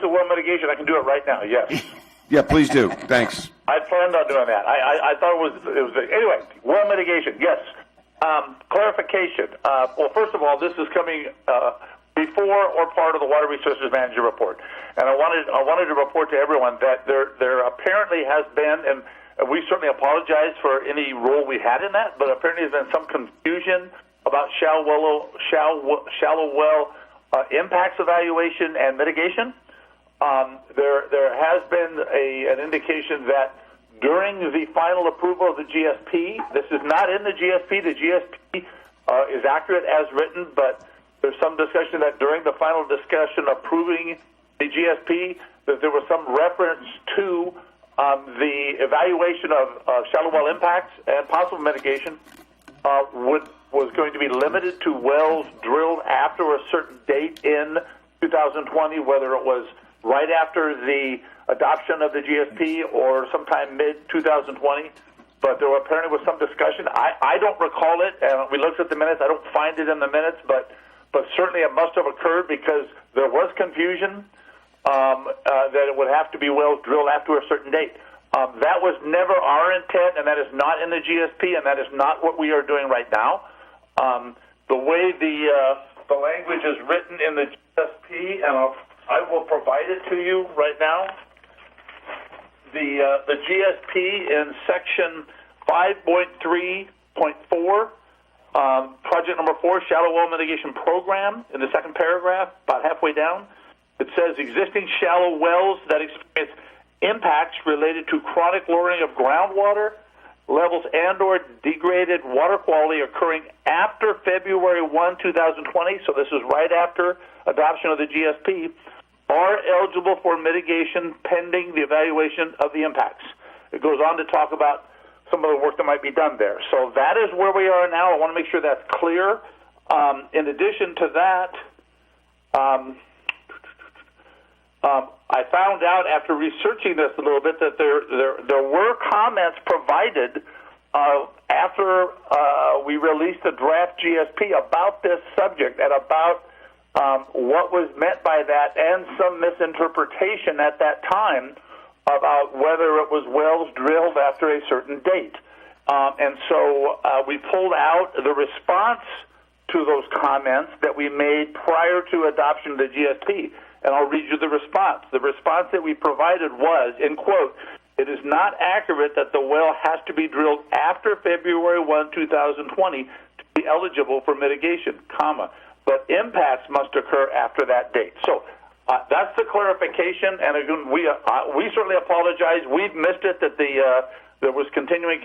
a well mitigation, I can do it right now. Yes. Yeah, please do. Thanks. I planned on doing that. I thought it was anyway. Well mitigation. Yes. Clarification. Well, first of all, this is coming before or part of the Water Resources Manager report, and I wanted to report to everyone that there apparently has been, and we certainly apologize for any role we had in that, but apparently there's been some confusion about shallow well impacts evaluation and mitigation. There has been an indication that during the final approval of the GSP, this is not in the GSP. The GSP is accurate as written, but there's some discussion that during the final discussion approving the GSP, that there was some reference to the evaluation of shallow well impacts and possible mitigation was going to be limited to wells drilled after a certain date in 2020, whether it was right after the adoption of the GSP or sometime mid-2020. But there apparently was some discussion. I don't recall it, and we looked at the minutes. I don't find it in the minutes, but certainly it must have occurred because there was confusion that it would have to be wells drilled after a certain date. That was never our intent, and that is not in the GSP, and that is not what we are doing right now. The way the language is written in the GSP, and I'll I will provide it to you right now. The GSP in section 5.3.4, project number 4, shallow well mitigation program, in the second paragraph, about halfway down, it says existing shallow wells that experience impacts related to chronic lowering of groundwater levels and/or degraded water quality occurring after February 1, 2020, so this is right after adoption of the GSP, are eligible for mitigation pending the evaluation of the impacts. It goes on to talk about some of the work that might be done there. So that is where we are now. I want to make sure that's clear. In addition to that, I found out after researching this a little bit that there were comments provided after we released the draft GSP about this subject and about what was meant by that, and some misinterpretation at that time about whether it was wells drilled after a certain date. And so we pulled out the response to those comments that we made prior to adoption of the GSP. And I'll read you the response. The response that we provided was, in quote, "It is not accurate that the well has to be drilled after February 1, 2020 to be eligible for mitigation, comma, but impacts must occur after that date." So that's the clarification, and again, we certainly apologize. We've missed it that there was continuing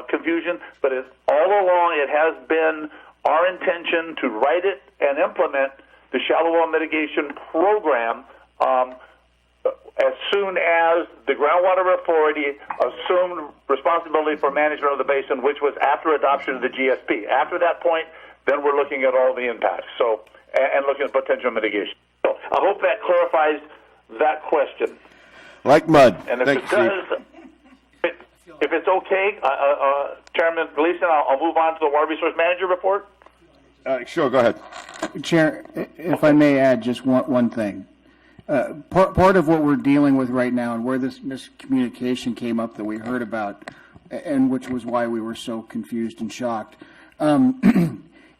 confusion, but all along it has been our intention to write it and implement the shallow well mitigation program as soon as the groundwater authority assumed responsibility for management of the basin, which was after adoption of the GSP. After that point, then we're looking at all the impacts, and looking at potential mitigation. So I hope that clarifies that question. Like mud. And if Thanks, it does, if it's okay, Chairman Gleason, I'll move on to the Water Resource Manager report. Sure, go ahead. Chair, if I may add just one thing. Part of what we're dealing with right now, and where this miscommunication came up that we heard about, and which was why we were so confused and shocked,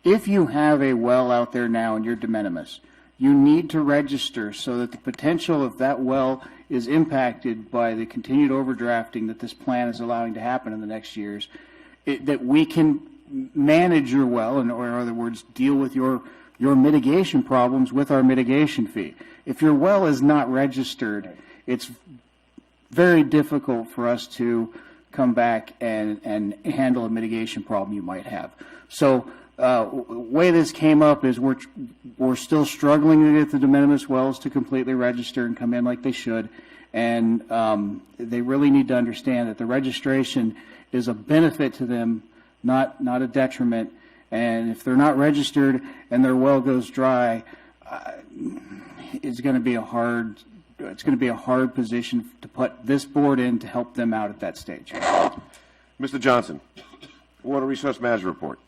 if you have a well out there now and you're de minimis, you need to register so that the potential of that well is impacted by the continued overdrafting that this plan is allowing to happen in the next years, that we can manage your well, or in other words, deal with your mitigation problems with our mitigation fee. If your well is not registered, it's very difficult for us to come back and handle a mitigation problem you might have. So the way this came up is we're still struggling to get the de minimis wells to completely register and come in like they should, and they really need to understand that the registration is a benefit to them, not a detriment. And if they're not registered and their well goes dry, it's going to be a hard position to put this board in to help them out at that stage. Mr. Johnson, Water Resource Manager report.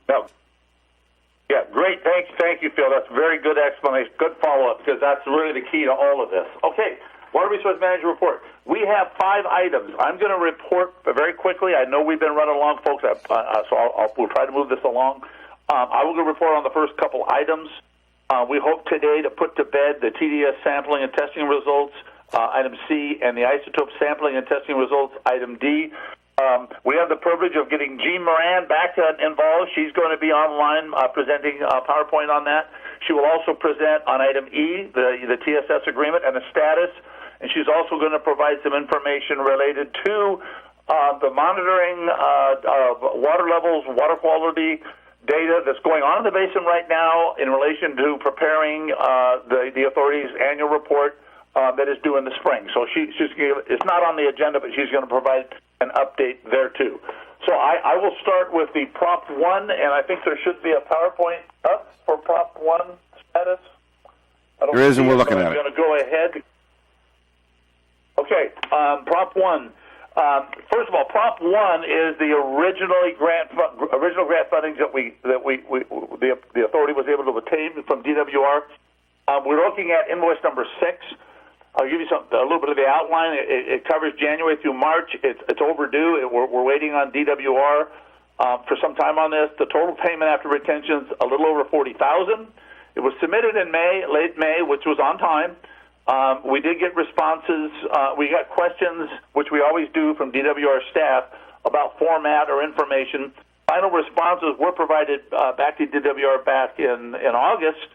Yeah, great. Thank you, Phil. That's a very good explanation. Good follow-up, because that's really the key to all of this. Okay, Water Resource Manager report. We have 5 items. I'm going to report very quickly. I know we've been running along, folks, so we'll try to move this along. I will report on the first couple items. We hope today to put to bed the TDS sampling and testing results, item C, and the isotope sampling and testing results, item D. We have the privilege of getting Jean Moran back involved. She's going to be online presenting PowerPoint on that. She will also present on item E, the TSS agreement and the status, and she's also going to provide some information related to the monitoring of water levels, water quality data that's going on in the basin right now in relation to preparing the authority's annual report that is due in the spring. So it's not on the agenda, but she's going to provide an update there too. So I will start with the Prop 1, and I think there should be a PowerPoint up for Prop 1 status. There is, and we're looking at it. I'm going to go ahead. Okay, Prop 1. First of all, Prop 1 is the original grant fundings that the authority was able to obtain from DWR. We're looking at invoice number 6. I'll give you a little bit of the outline. It covers January through March. It's overdue. We're waiting on DWR for some time on this. The total payment after retention is a little over $40,000. It was submitted in late May, which was on time. We did get responses. We got questions, which we always do from DWR staff, about format or information. Final responses were provided back to DWR back in August.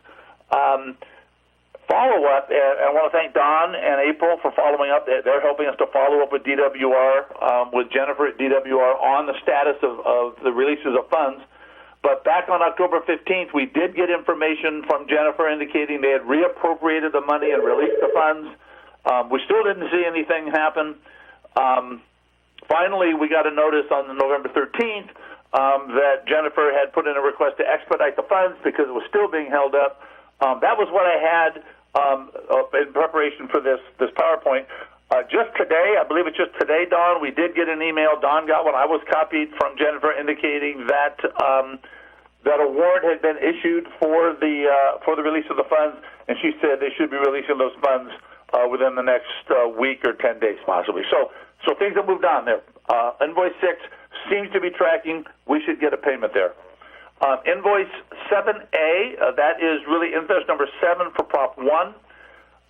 Follow-up, and I want to thank Don and April for following up. They're helping us to follow up with DWR, with Jennifer at DWR on the status of the releases of funds. But back on October 15th, we did get information from Jennifer indicating they had reappropriated the money and released the funds. We still didn't see anything happen. Finally, we got a notice on November 13th that Jennifer had put in a request to expedite the funds because it was still being held up. That was what I had in preparation for this PowerPoint. Just today, I believe it's just today, Don, we did get an email. Don got one. I was copied from Jennifer indicating that that a warrant had been issued for the release of the funds, and she said they should be releasing those funds within the next week or 10 days, possibly. So things have moved on there. Invoice 6 seems to be tracking. We should get a payment there. Invoice 7A, that is really invoice number 7 for Prop 1.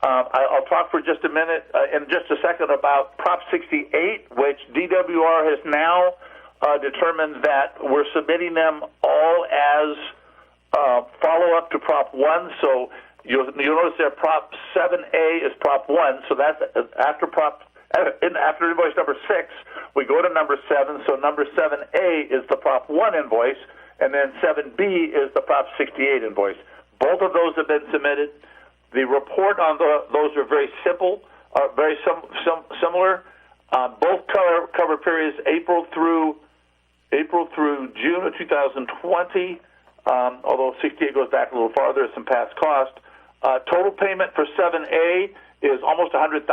I'll talk for just a minute, in just a second, about Prop 68, which DWR has now determined that we're submitting them all as follow-up to Prop 1. So you'll notice there Prop 7A is Prop 1, so that's after invoice number 6, we go to number 7, so number 7A is the Prop 1 invoice, and then 7B is the Prop 68 invoice. Both of those have been submitted. The report on those are very simple, very similar. Both cover periods April through June of 2020, although 68 goes back a little farther, some past cost. Total payment for 7A is almost $100,000,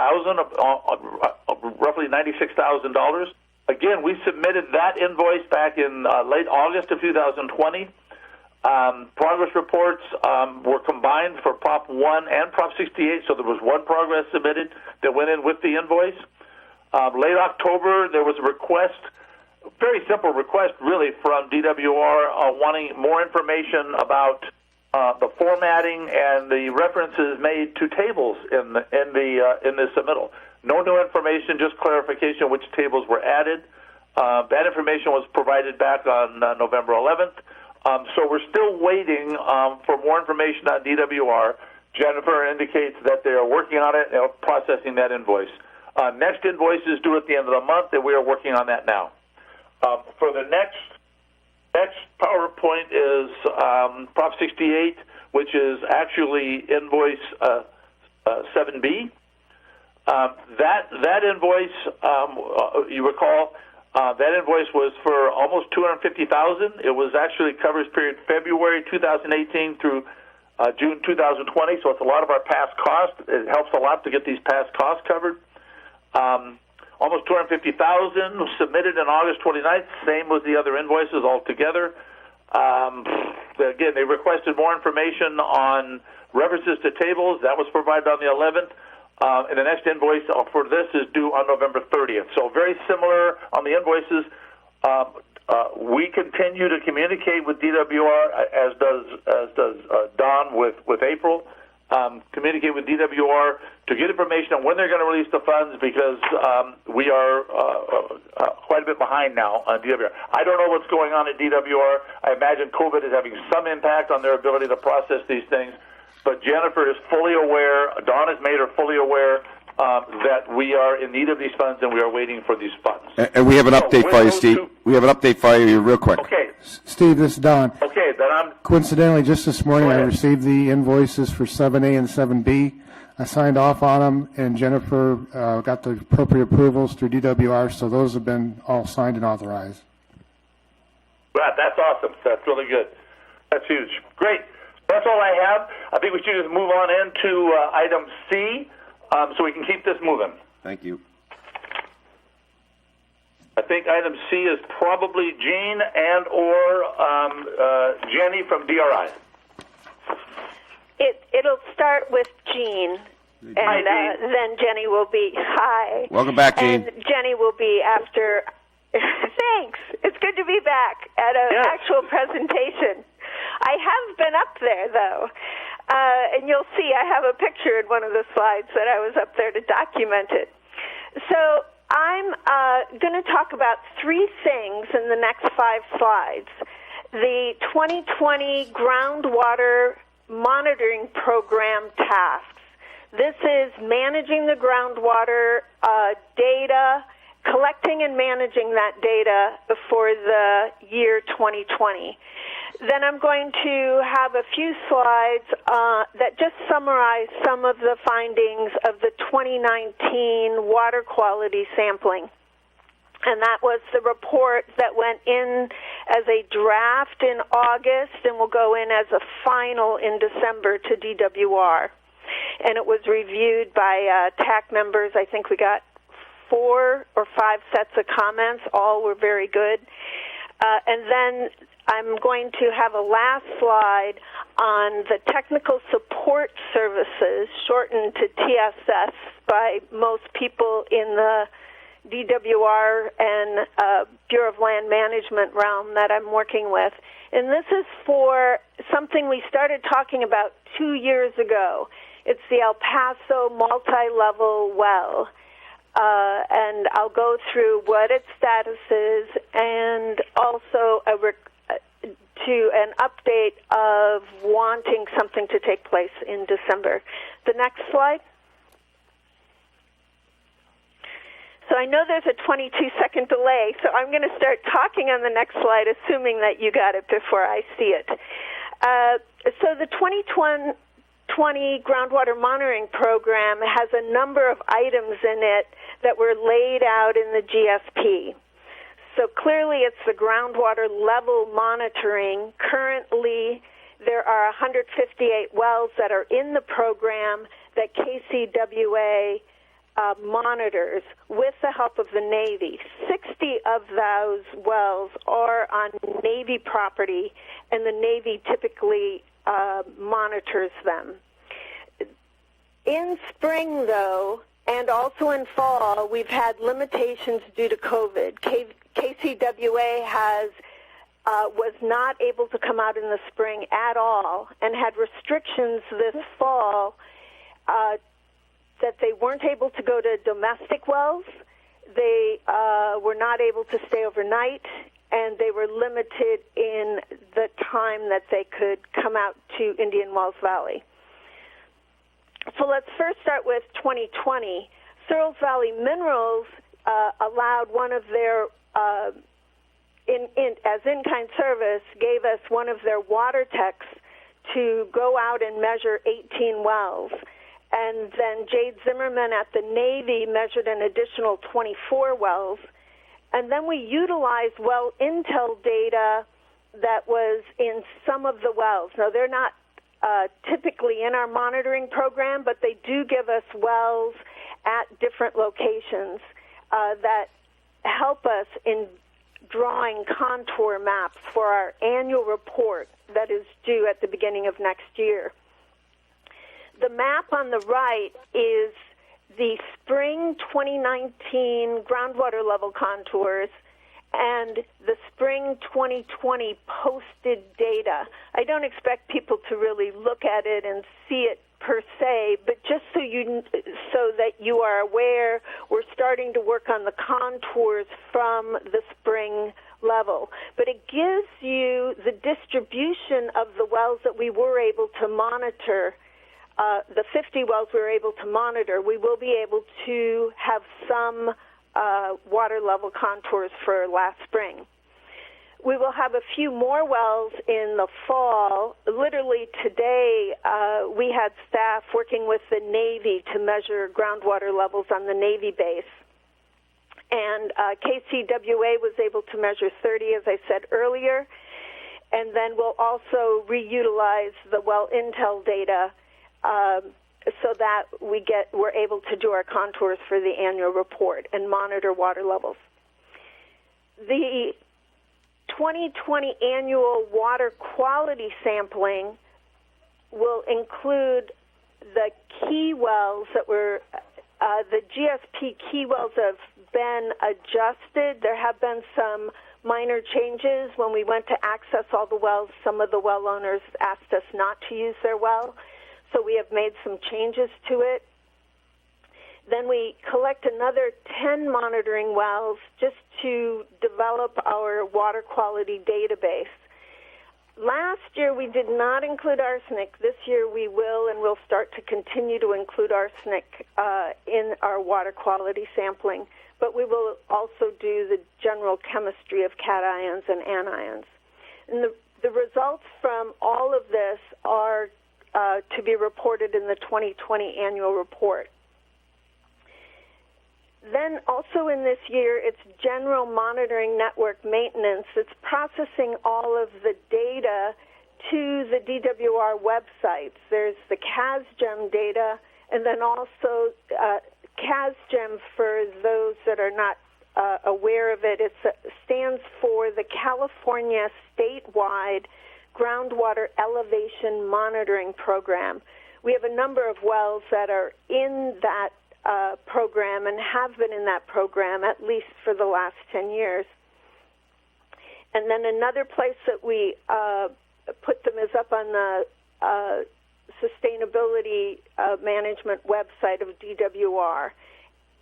roughly $96,000. Again, we submitted that invoice back in late August of 2020. Progress reports were combined for Prop 1 and Prop 68, so there was one progress submitted that went in with the invoice. Late October, there was a request, very simple request really, from DWR wanting more information about the formatting and the references made to tables in the submittal. No new information, just clarification which tables were added. That information was provided back on November 11th. So we're still waiting for more information on DWR. Jennifer indicates that they are working on it and processing that invoice. Next invoice is due at the end of the month, and we are working on that now. For the next PowerPoint is Prop 68, which is actually invoice 7B. That invoice, you recall, that invoice was for almost $250,000. It was actually covers period February 2018 through June 2020, so it's a lot of our past costs. It helps a lot to get these past costs covered. Almost $250,000 was submitted on August 29th, same with the other invoices altogether. Again, they requested more information on references to tables. That was provided on the 11th. And the next invoice for this is due on November 30th. So very similar on the invoices. We continue to communicate with DWR, as does Don with April. Communicate with DWR to get information on when they're going to release the funds, because we are quite a bit behind now on DWR. I don't know what's going on at DWR. I imagine COVID is having some impact on their ability to process these things. But Jennifer is fully aware, Don has made her fully aware that we are in need of these funds and we are waiting for these funds. And we have an update for you, Steve. We have an update for you real quick. Okay. Steve, this is Don. Okay, then I'm... Coincidentally, just this morning I received the invoices for 7A and 7B. I signed off on them, and Jennifer got the appropriate approvals through DWR, so those have been all signed and authorized. Right, that's awesome. That's really good. That's huge. Great. That's all I have. I think we should just move on into item C, so we can keep this moving. Thank you. I think item C is probably Jean and or Jenny from DRI. It'll start with Jean, and then Jenny will be, hi. Welcome back, Jean. And Jenny will be after, thanks. It's good to be back at an actual presentation. I have been up there, though. And you'll see I have a picture in one of the slides that I was up there to document it. So I'm going to talk about three things in the next 5 slides. The 2020 groundwater monitoring program tasks. This is managing the groundwater data, collecting and managing that data for the year 2020. Then I'm going to have a few slides that just summarize some of the findings of the 2019 water quality sampling. And that was the report that went in as a draft in August and will go in as a final in December to DWR. And it was reviewed by TAC members. I think we got 4 or 5 sets of comments. All were very good. And then I'm going to have a last slide on the technical support services, shortened to TSS by most people in the DWR and Bureau of Land Management realm that I'm working with. And this is for something we started talking about 2 years ago. It's the El Paso multi-level well. And I'll go through what its status is and also an update of wanting something to take place in December. The next slide. So I know there's a 22-second delay, so I'm going to start talking on the next slide, assuming that you got it before I see it. So the 2020 groundwater monitoring program has a number of items in it that were laid out in the GSP. So clearly it's the groundwater level monitoring. Currently there are 158 wells that are in the program that KCWA monitors with the help of the Navy. 60 of those wells are on Navy property, and the Navy typically monitors them. In spring, though, and also in fall, we've had limitations due to COVID. KCWA was not able to come out in the spring at all and had restrictions this fall that they weren't able to go to domestic wells, they were not able to stay overnight, and they were limited in the time that they could come out to Indian Wells Valley. So let's first start with 2020. Searles Valley Minerals allowed one of their, as in-kind service, gave us one of their water techs to go out and measure 18 wells. And then Jade Zimmerman at the Navy measured an additional 24 wells. And then we utilized well intel data that was in some of the wells. Now, they're not typically in our monitoring program, but they do give us wells at different locations that help us in drawing contour maps for our annual report that is due at the beginning of next year. The map on the right is the spring 2019 groundwater level contours and the spring 2020 posted data. I don't expect people to really look at it and see it per se, but just so that you are aware, we're starting to work on the contours from the spring level. But it gives you the distribution of the wells that we were able to monitor. The 50 wells we were able to monitor, we will be able to have some water level contours for last spring. We will have a few more wells in the fall. Literally today, we had staff working with the Navy to measure groundwater levels on the Navy base. And KCWA was able to measure 30, as I said earlier. And then we'll also reutilize the well intel data so that we're able to do our contours for the annual report and monitor water levels. The 2020 annual water quality sampling will include the key wells that were, the GSP key wells have been adjusted. There have been some minor changes. When we went to access all the wells, some of the well owners asked us not to use their well. so we have made some changes to it. Then we collect another 10 monitoring wells just to develop our water quality database. Last year we did not include arsenic. This year we will, and we'll start to continue to include arsenic in our water quality sampling. But we will also do the general chemistry of cations and anions. And the results from all of this are to be reported in the 2020 annual report. Then also in this year, it's general monitoring network maintenance. It's processing all of the data to the DWR websites. There's the CASGEM data, and then also CASGEM, for those that are not aware of it, it stands for the California Statewide Groundwater Elevation Monitoring Program. We have a number of wells that are in that program and have been in that program at least for the last 10 years. And then another place that we put them is up on the sustainability management website of DWR.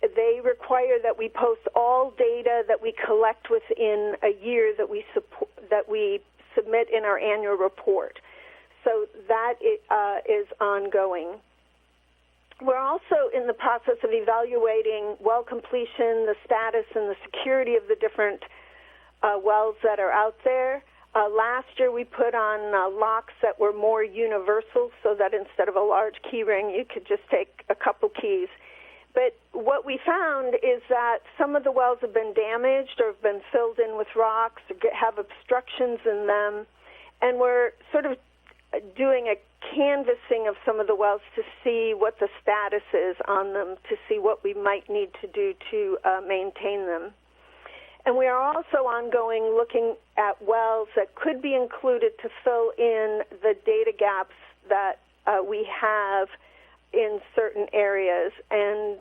They require that we post all data that we collect within a year that we submit in our annual report. So that is ongoing. We're also in the process of evaluating well completion, the status and the security of the different wells that are out there. Last year we put on locks that were more universal so that instead of a large key ring, you could just take a couple keys. But what we found is that some of the wells have been damaged or have been filled in with rocks or have obstructions in them, and we're sort of doing a canvassing of some of the wells to see what the status is on them, to see what we might need to do to maintain them. And we are also ongoing looking at wells that could be included to fill in the data gaps that we have in certain areas. And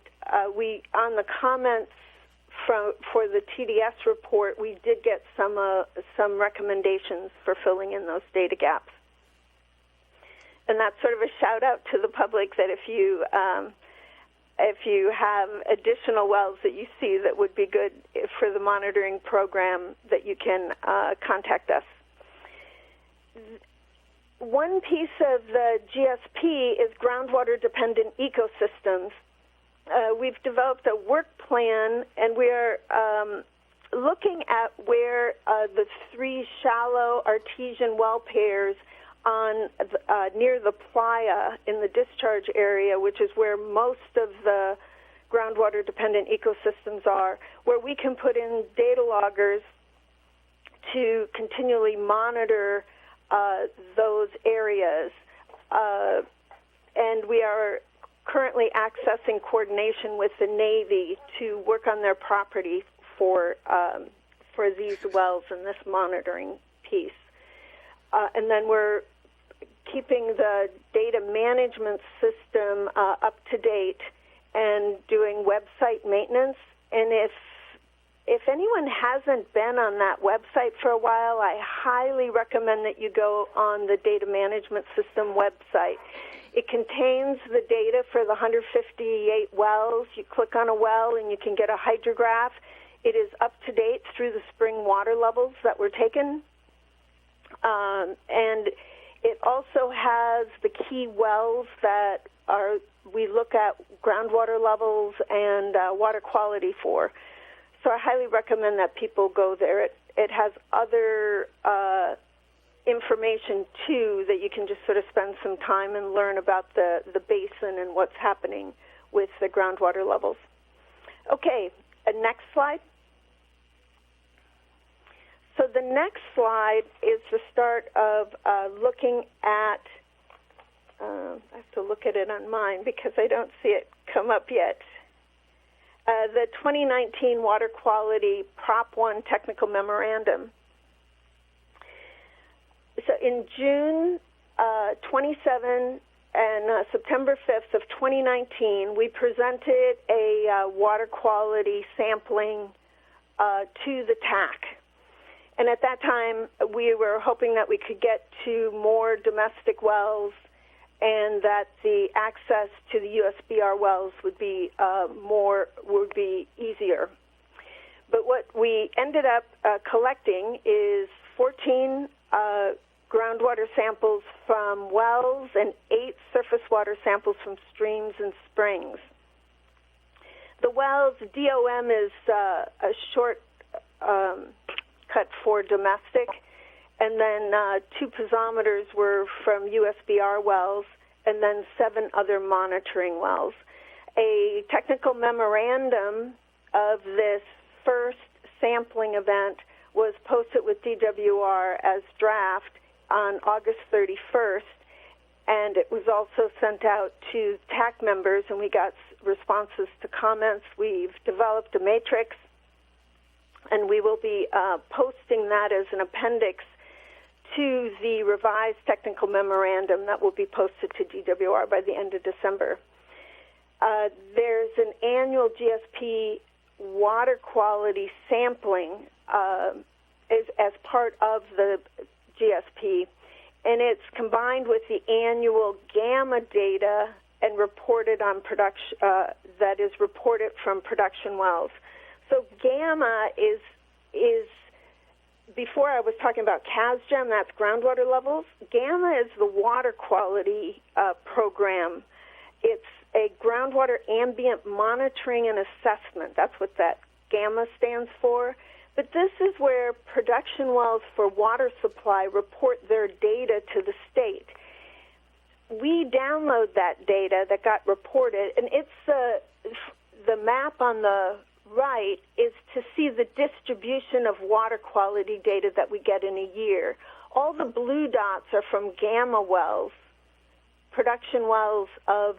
we, on the comments for the TDS report, we did get some recommendations for filling in those data gaps. And that's sort of a shout out to the public that if you have additional wells that you see that would be good for the monitoring program, that you can contact us. One piece of the GSP is groundwater-dependent ecosystems. We've developed a work plan, and we're looking at where the 3 shallow artesian well pairs on near the playa in the discharge area, which is where most of the groundwater-dependent ecosystems are, where we can put in data loggers to continually monitor those areas. And we are currently accessing coordination with the Navy to work on their property for these wells and this monitoring piece. And then we're keeping the data management system up to date and doing website maintenance. And if anyone hasn't been on that website for a while, I highly recommend that you go on the data management system website. It contains the data for the 158 wells. You click on a well and you can get a hydrograph. It is up to date through the spring water levels that were taken. And it also has the key wells that we look at groundwater levels and water quality for. So I highly recommend that people go there. It has other information, too, that you can just sort of spend some time and learn about the basin and what's happening with the groundwater levels. Okay, next slide. So the next slide is the start of looking at, I have to look at it on mine because I don't see it come up yet, the 2019 Water Quality Prop 1 Technical Memorandum. So in June 27 and September 5th of 2019, we presented a water quality sampling to the TAC. And at that time, we were hoping that we could get to more domestic wells and that the access to the USBR wells would be easier. But what we ended up collecting is 14 groundwater samples from wells and 8 surface water samples from streams and springs. The wells, DOM is a short cut for domestic, and then 2 piezometers were from USBR wells, and then 7 other monitoring wells. A technical memorandum of this first sampling event was posted with DWR as draft on August 31st, and it was also sent out to TAC members, and we got responses to comments. We've developed a matrix, and we will be posting that as an appendix to the revised technical memorandum that will be posted to DWR by the end of December. There's an annual GSP water quality sampling as part of the GSP, and it's combined with the annual gamma data and reported on production that is reported from production wells. So gamma is before I was talking about CASGEM, that's groundwater levels. Gamma is the water quality program. It's a groundwater ambient monitoring and assessment. That's what that gamma stands for. But this is where production wells for water supply report their data to the state. We download that data that got reported, and it's the map on the right is to see the distribution of water quality data that we get in a year. All the blue dots are from gamma wells, production wells of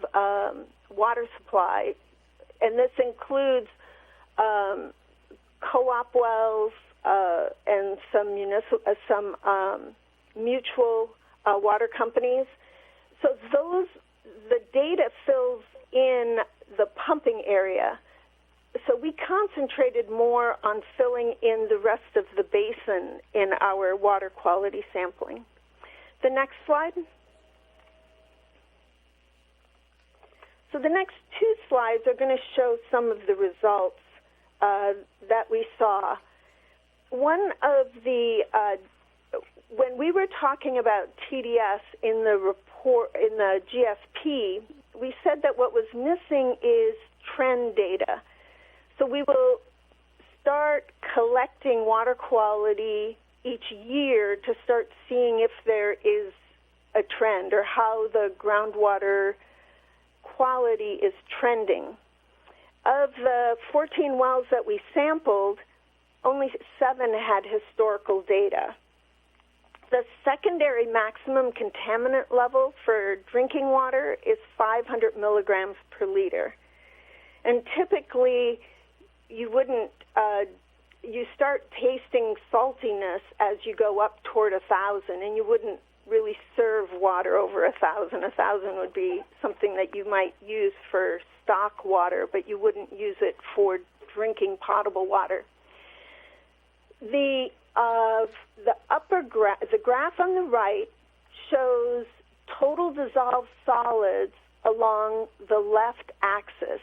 water supply, and this includes co-op wells and some mutual water companies. So the data fills in the pumping area. So we concentrated more on filling in the rest of the basin in our water quality sampling. The next slide. So the next 2 slides are going to show some of the results that we saw. One of the when we were talking about TDS in the report in the GSP, we said that what was missing is trend data. So we will start collecting water quality each year to start seeing if there is a trend or how the groundwater quality is trending. Of the 14 wells that we sampled, only 7 had historical data. The secondary maximum contaminant level for drinking water is 500 milligrams per liter. And typically, you wouldn't, you start tasting saltiness as you go up toward 1,000, and you wouldn't really serve water over 1,000. 1,000 would be something that you might use for stock water, but you wouldn't use it for drinking potable water. The the graph on the right shows total dissolved solids along the left axis,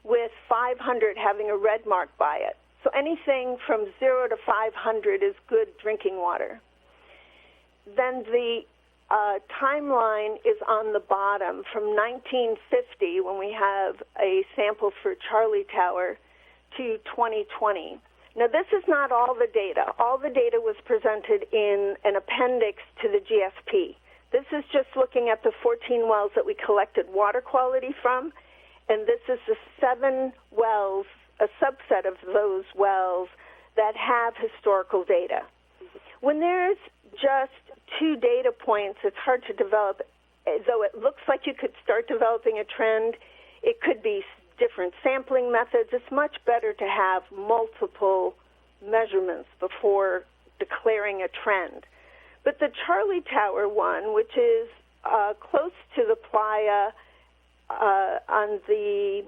with 500 having a red mark by it. So anything from 0 to 500 is good drinking water. Then the timeline is on the bottom from 1950, when we have a sample for Charlie Tower, to 2020. Now, this is not all the data. All the data was presented in an appendix to the GSP. This is just looking at the 14 wells that we collected water quality from, and this is the 7 wells, a subset of those wells that have historical data. When there's just 2 data points, it's hard to develop. Though it looks like you could start developing a trend, it could be different sampling methods. It's much better to have multiple measurements before declaring a trend. But the Charlie Tower one, which is close to the playa on the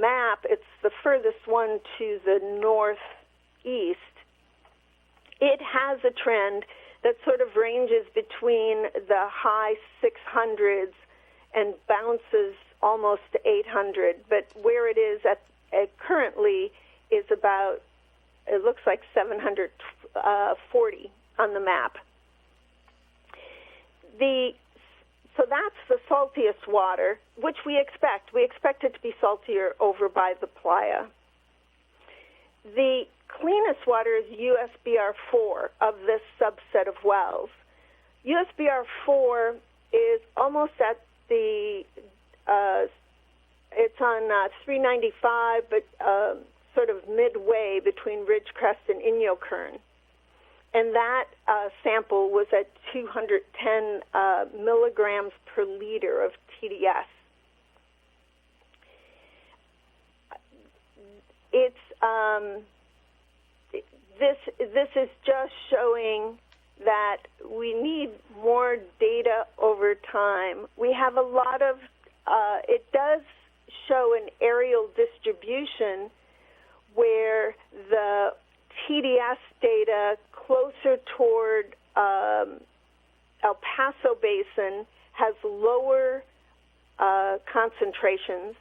map, it's the furthest one to the northeast. It has a trend that sort of ranges between the high 600s and bounces almost to 800. But where it is at currently is about, it looks like 740 on the map. So that's the saltiest water, which we expect. We expect it to be saltier over by the playa. The cleanest water is USBR4 of this subset of wells. USBR4 is almost at the, it's on 395, but sort of midway between Ridgecrest and Inyokern. And that sample was at 210 milligrams per liter of TDS. This is just showing that we need more data over time. We have a lot of, it does show an aerial distribution where the TDS data closer toward El Paso Basin has lower concentrations,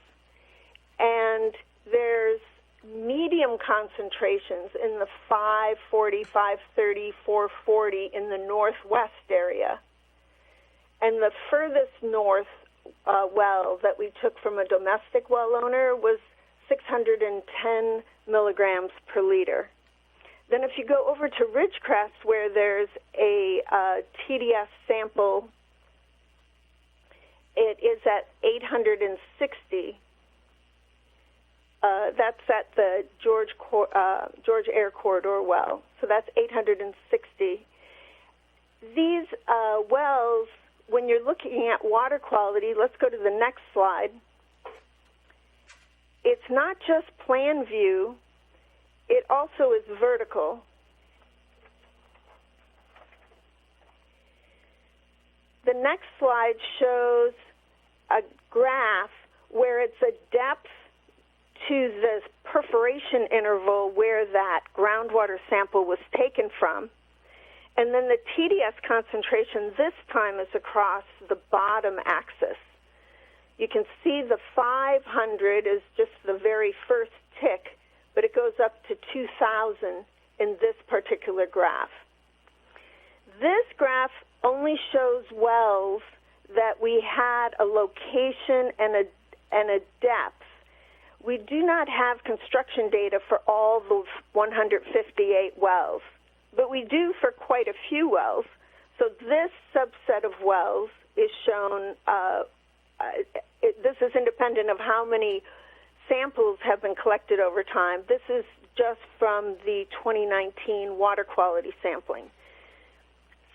and there's medium concentrations in the 540, 530, 440 in the northwest area. And the furthest north well that we took from a domestic well owner was 610 milligrams per liter. Then if you go over to Ridgecrest, where there's a TDS sample, it is at 860. That's at the George Air Corridor well. So that's 860. These wells, when you're looking at water quality, let's go to the next slide. It's not just plan view. It also is vertical. The next slide shows a graph where it's a depth to the perforation interval where that groundwater sample was taken from. And then the TDS concentration this time is across the bottom axis. You can see the 500 is just the very first tick, but it goes up to 2,000 in this particular graph. This graph only shows wells that we had a location and a depth. We do not have construction data for all the 158 wells, but we do for quite a few wells. So this subset of wells is shown, this is independent of how many samples have been collected over time. This is just from the 2019 water quality sampling.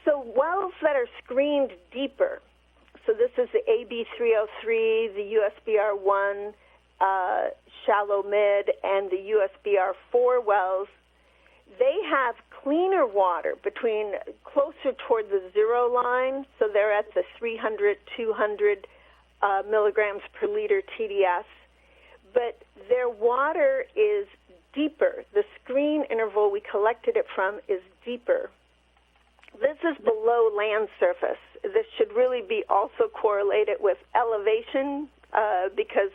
So wells that are screened deeper, so this is the AB303, the USBR1, shallow mid, and the USBR4 wells, they have cleaner water between closer toward the zero line, so they're at the 300, 200 milligrams per liter TDS, but their water is deeper. The screen interval we collected it from is deeper. This is below land surface. This should really be also correlated with elevation because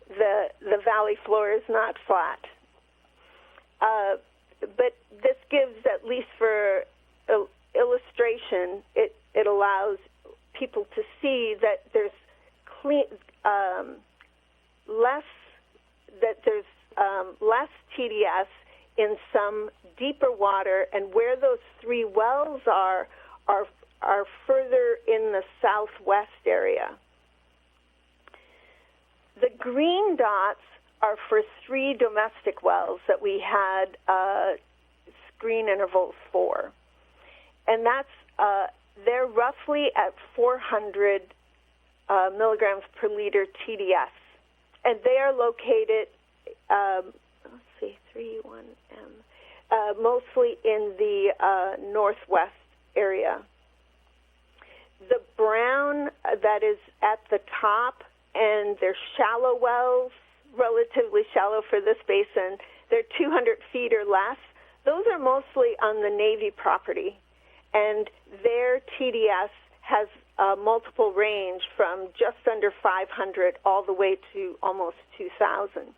the valley floor is not flat. But this gives, at least for illustration, it allows people to see that there's less TDS in some deeper water, and where those three wells are further in the southwest area. The green dots are for 3 domestic wells that we had screen intervals for, and that's they're roughly at 400 milligrams per liter TDS, and they are located. Let's see, 3-1M, mostly in the northwest area. The brown that is at the top, and they're shallow wells, relatively shallow for this basin. They're 200 feet or less. those are mostly on the Navy property, and their TDS has a multiple range from just under 500 all the way to almost 2,000.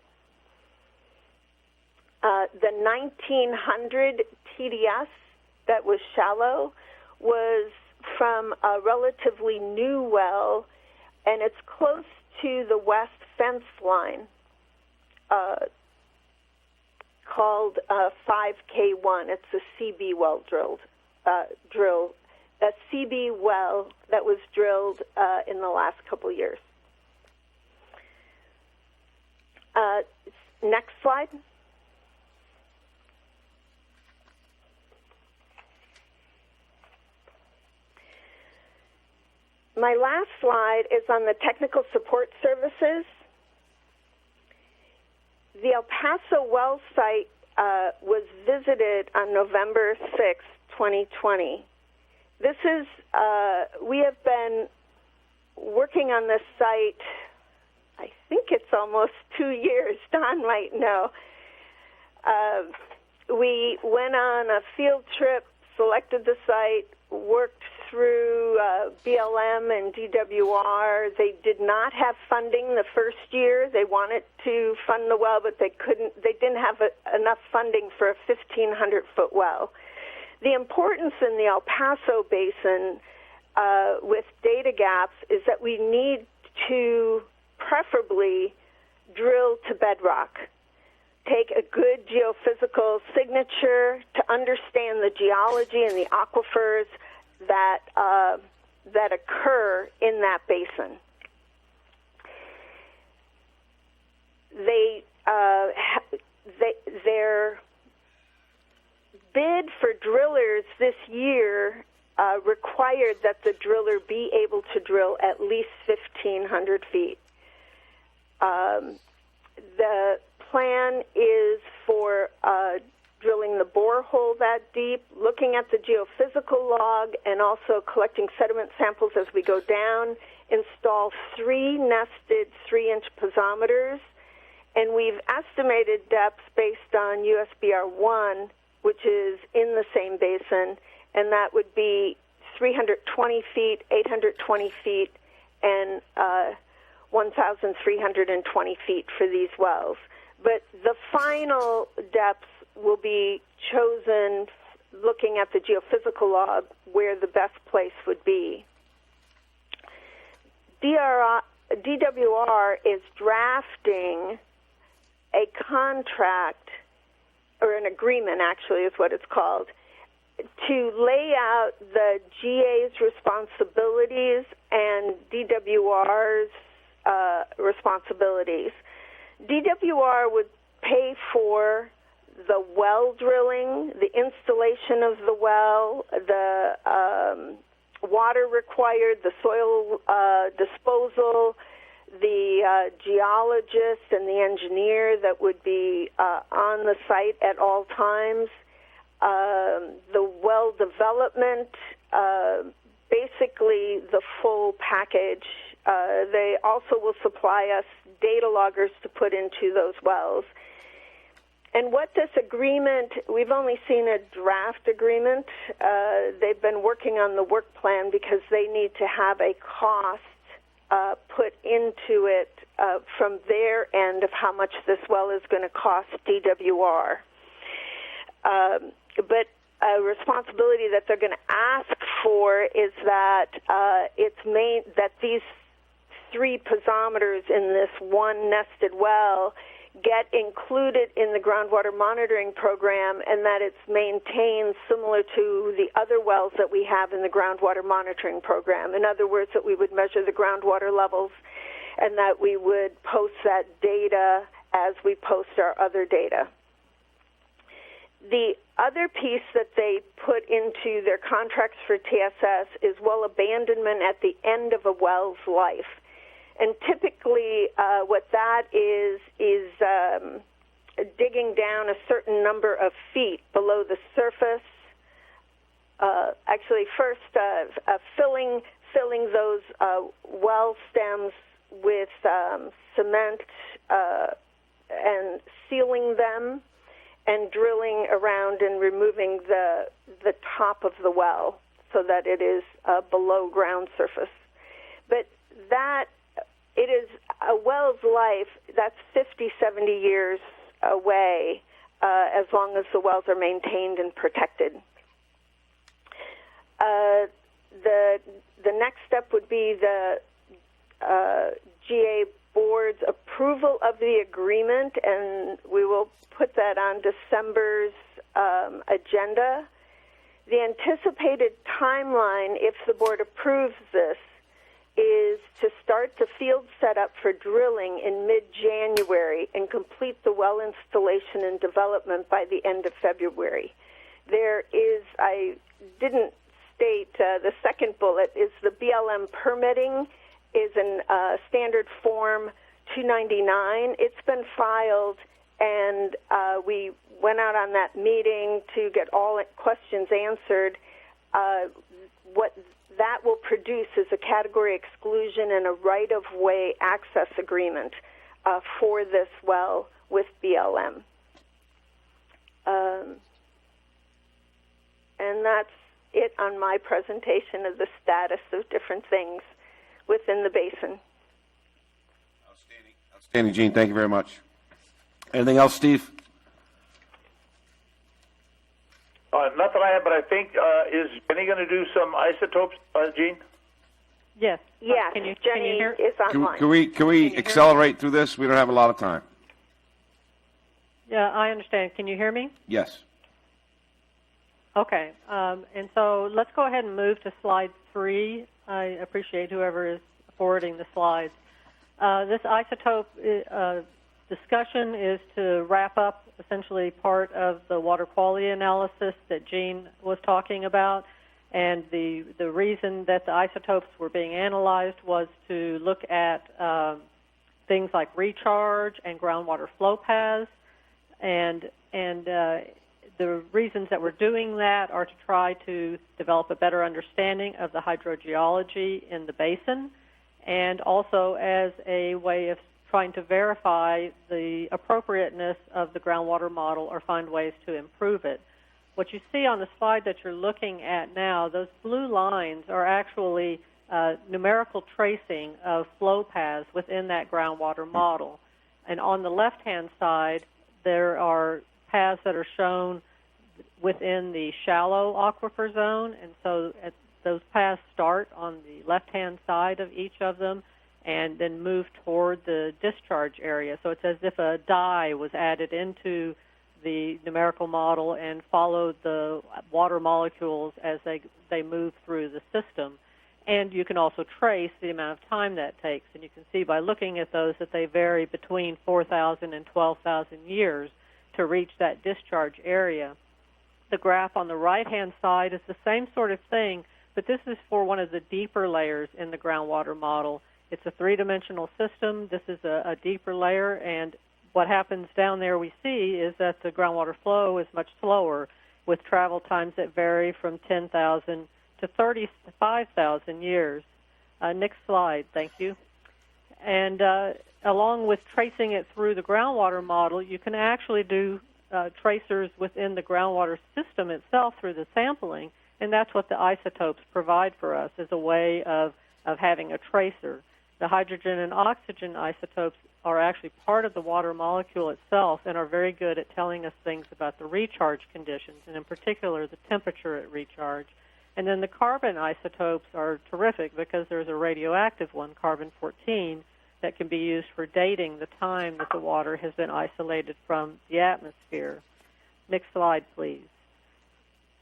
The 1900 TDS that was shallow was from a relatively new well, and it's close to the west fence line, called 5K1. It's a CB well a CB well that was drilled in the last couple years. Next slide. My last slide is on the technical support services. The El Paso well site was visited on November 6, 2020. This is, we have been working on this site, I think it's almost 2 years. Don might know. We went on a field trip, selected the site, worked through BLM and DWR. They did not have funding the first year. They wanted to fund the well, but they couldn't. They didn't have enough funding for a 1,500-foot well. The importance in the El Paso Basin with data gaps is that we need to preferably drill to bedrock. Take a good geophysical signature to understand the geology and the aquifers that occur in that basin. Their bid for drillers this year required that the driller be able to drill at least 1,500 feet. The plan is for drilling the borehole that deep, looking at the geophysical log, and also collecting sediment samples as we go down, install 3 nested 3-inch piezometers, and we've estimated depths based on USBR 1, which is in the same basin, and that would be 320 feet, 820 feet, and 1,320 feet for these wells. But the final depths will be chosen looking at the geophysical log where the best place would be. DWR is drafting a contract, or an agreement actually is what it's called, to lay out the GA's responsibilities and DWR's responsibilities. DWR would pay for the well drilling, the installation of the well, the water required, the soil disposal, the geologist and the engineer that would be on the site at all times, the well development, basically the full package. They also will supply us data loggers to put into those wells. And what this agreement, we've only seen a draft agreement. They've been working on the work plan because they need to have a cost put into it from their end of how much this well is going to cost DWR. But a responsibility that they're going to ask for is that that these 3 piezometers in this one nested well get included in the groundwater monitoring program, and that it's maintained similar to the other wells that we have in the groundwater monitoring program. In other words, that we would measure the groundwater levels and that we would post that data as we post our other data. The other piece that they put into their contracts for TSS is well abandonment at the end of a well's life. And typically what that is digging down a certain number of feet below the surface. Actually, first filling those well stems with cement and sealing them, and drilling around and removing the top of the well so that it is below ground surface. But that, it is a well's life, that's 50, 70 years away, as long as the wells are maintained and protected. The next step would be the GA board's approval of the agreement, and we will put that on December's agenda. The anticipated timeline, if the board approves this, is to start the field setup for drilling in mid-January and complete the well installation and development by the end of February. There is, I didn't state, the second bullet is the BLM permitting is in standard form 299. It's been filed, and we went out on that meeting to get all questions answered. What that will produce is a category exclusion and a right-of-way access agreement for this well with BLM. And that's it on my presentation of the status of different things within the basin. Outstanding, Gene. Thank you very much. Anything else, Steve? Nothing I have, but I think, is Jenny going to do some isotopes, Gene? Yes. Yes, Jenny is online. Can we accelerate through this? We don't have a lot of time. Yeah, I understand. Can you hear me? Yes. Okay. And so let's go ahead and move to slide 3. I appreciate whoever is forwarding the slides. This isotope discussion is to wrap up essentially part of the water quality analysis that Gene was talking about. And the reason that the isotopes were being analyzed was to look at things like recharge and groundwater flow paths. And the reasons that we're doing that are to try to develop a better understanding of the hydrogeology in the basin, and also as a way of trying to verify the appropriateness of the groundwater model or find ways to improve it. What you see on the slide that you're looking at now, those blue lines are actually numerical tracing of flow paths within that groundwater model. And on the left-hand side, there are paths that are shown within the shallow aquifer zone, and so those paths start on the left-hand side of each of them and then move toward the discharge area. So it's as if a die was added into the numerical model and followed the water molecules as they move through the system. And you can also trace the amount of time that takes, and you can see by looking at those that they vary between 4,000 and 12,000 years to reach that discharge area. The graph on the right-hand side is the same sort of thing, but this is for one of the deeper layers in the groundwater model. It's a three-dimensional system. This is a deeper layer, and what happens down there we see is that the groundwater flow is much slower, with travel times that vary from 10,000 to 35,000 years. Next slide, thank you. And along with tracing it through the groundwater model, you can actually do tracers within the groundwater system itself through the sampling, and that's what the isotopes provide for us as a way of having a tracer. The hydrogen and oxygen isotopes are actually part of the water molecule itself and are very good at telling us things about the recharge conditions, and in particular the temperature at recharge. And then the carbon isotopes are terrific because there's a radioactive one, carbon-14, that can be used for dating the time that the water has been isolated from the atmosphere. Next slide, please.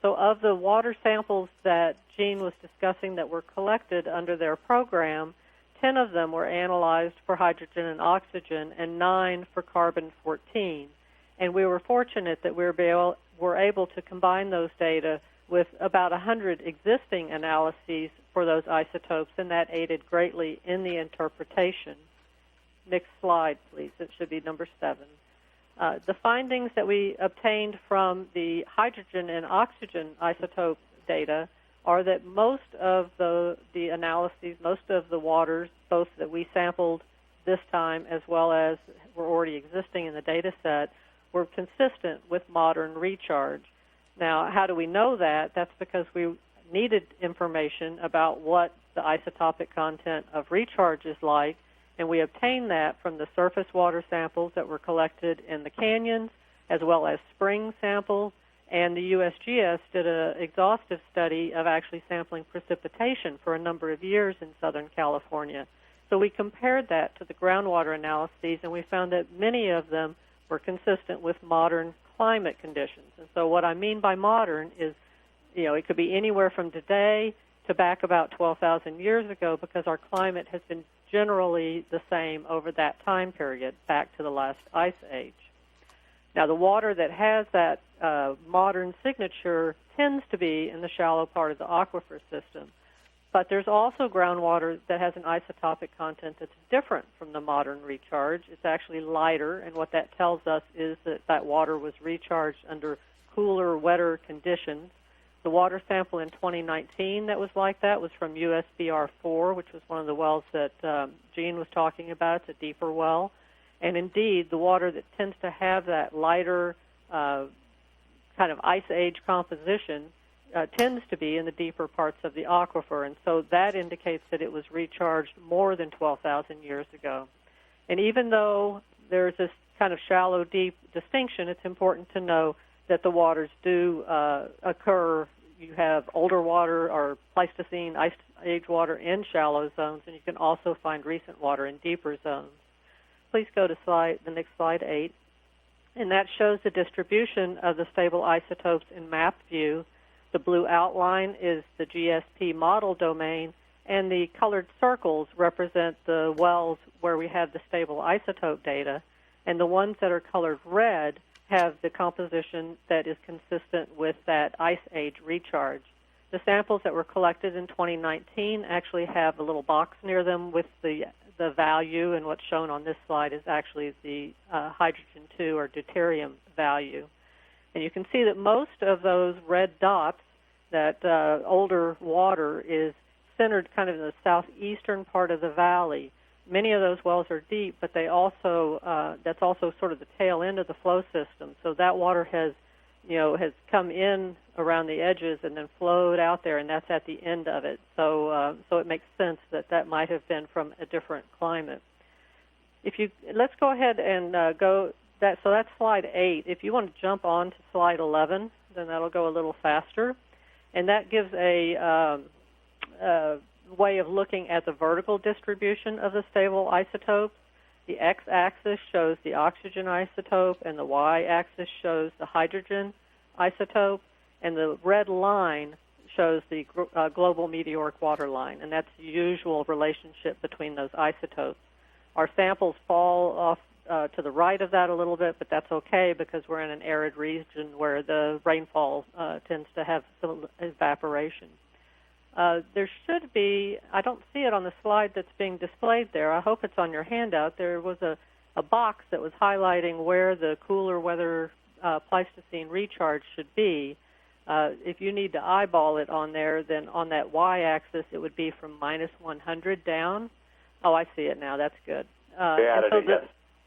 So of the water samples that Gene was discussing that were collected under their program, 10 of them were analyzed for hydrogen and oxygen and 9 for carbon-14. And we were fortunate that we were able to combine those data with about 100 existing analyses for those isotopes, and that aided greatly in the interpretation. Next slide, please. It should be number 7. The findings that we obtained from the hydrogen and oxygen isotope data are that most of the analyses, most of the waters, both that we sampled this time as well as were already existing in the data set, were consistent with modern recharge. Now, how do we know that? That's because we needed information about what the isotopic content of recharge is like, and we obtained that from the surface water samples that were collected in the canyons, as well as spring samples, and the USGS did an exhaustive study of actually sampling precipitation for a number of years in Southern California. So we compared that to the groundwater analyses, and we found that many of them were consistent with modern climate conditions. And so what I mean by modern is, it could be anywhere from today to back about 12,000 years ago, because our climate has been generally the same over that time period, back to the last ice age. Now, the water that has that modern signature tends to be in the shallow part of the aquifer system. But there's also groundwater that has an isotopic content that's different from the modern recharge. It's actually lighter, and what that tells us is that that water was recharged under cooler, wetter conditions. The water sample in 2019 that was like that was from USBR-4, which was one of the wells that Gene was talking about. It's a deeper well. And indeed, the water that tends to have that lighter kind of ice age composition tends to be in the deeper parts of the aquifer, and so that indicates that it was recharged more than 12,000 years ago. And even though there's this kind of shallow, deep distinction, it's important to know that the waters do occur. You have older water or Pleistocene ice age water in shallow zones, and you can also find recent water in deeper zones. Please go to the next slide 8, and that shows the distribution of the stable isotopes in map view. The blue outline is the GSP model domain, and the colored circles represent the wells where we have the stable isotope data, and the ones that are colored red have the composition that is consistent with that ice age recharge. The samples that were collected in 2019 actually have a little box near them with the value, and what's shown on this slide is actually the hydrogen-2 or deuterium value. And you can see that most of those red dots, that older water, is centered kind of in the southeastern part of the valley. Many of those wells are deep, but they also that's also sort of the tail end of the flow system. So that water has come in around the edges and then flowed out there, and that's at the end of it. So it makes sense that might have been from a different climate. Let's go ahead and go. So that's slide 8. If you want to jump on to slide 11, then that'll go a little faster. And that gives a way of looking at the vertical distribution of the stable isotopes. The x-axis shows the oxygen isotope, and the y-axis shows the hydrogen isotope, and the red line shows the global meteoric water line, and that's the usual relationship between those isotopes. Our samples fall off to the right of that a little bit, but that's okay because we're in an arid region where the rainfall tends to have some evaporation. There should be, I don't see it on the slide that's being displayed there. I hope it's on your handout. There was a box that was highlighting where the cooler weather Pleistocene recharge should be. If you need to eyeball it on there, then on that y-axis it would be from -100 down. Oh, I see it now. That's good.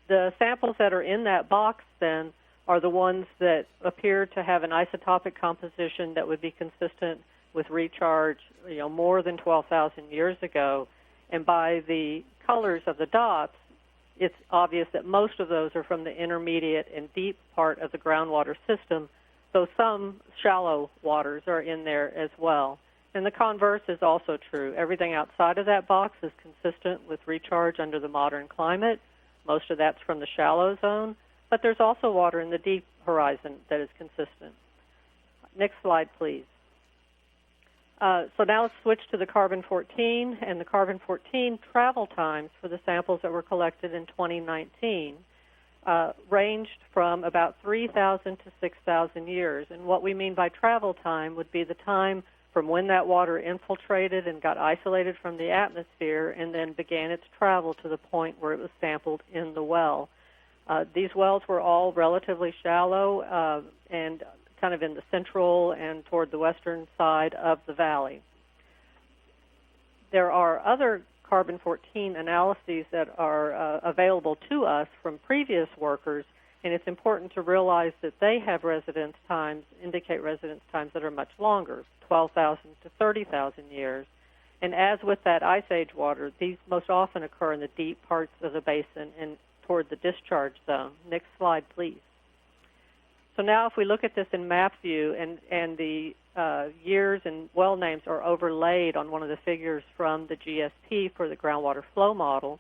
The samples that are in that box then are the ones that appear to have an isotopic composition that would be consistent with recharge, more than 12,000 years ago. And by the colors of the dots, it's obvious that most of those are from the intermediate and deep part of the groundwater system, though some shallow waters are in there as well. And the converse is also true. Everything outside of that box is consistent with recharge under the modern climate. Most of that's from the shallow zone, but there's also water in the deep horizon that is consistent. Next slide, please. So now let's switch to the carbon-14, and the carbon-14 travel times for the samples that were collected in 2019 ranged from about 3,000 to 6,000 years. And what we mean by travel time would be the time from when that water infiltrated and got isolated from the atmosphere and then began its travel to the point where it was sampled in the well. These wells were all relatively shallow and kind of in the central and toward the western side of the valley. There are other carbon-14 analyses that are available to us from previous workers, And it's important to realize that they have indicate residence times that are much longer, 12,000 to 30,000 years. And as with that Ice Age water, these most often occur in the deep parts of the basin and toward the discharge zone. Next slide, please. So now if we look at this in map view and the years and well names are overlaid on one of the figures from the GSP for the groundwater flow model,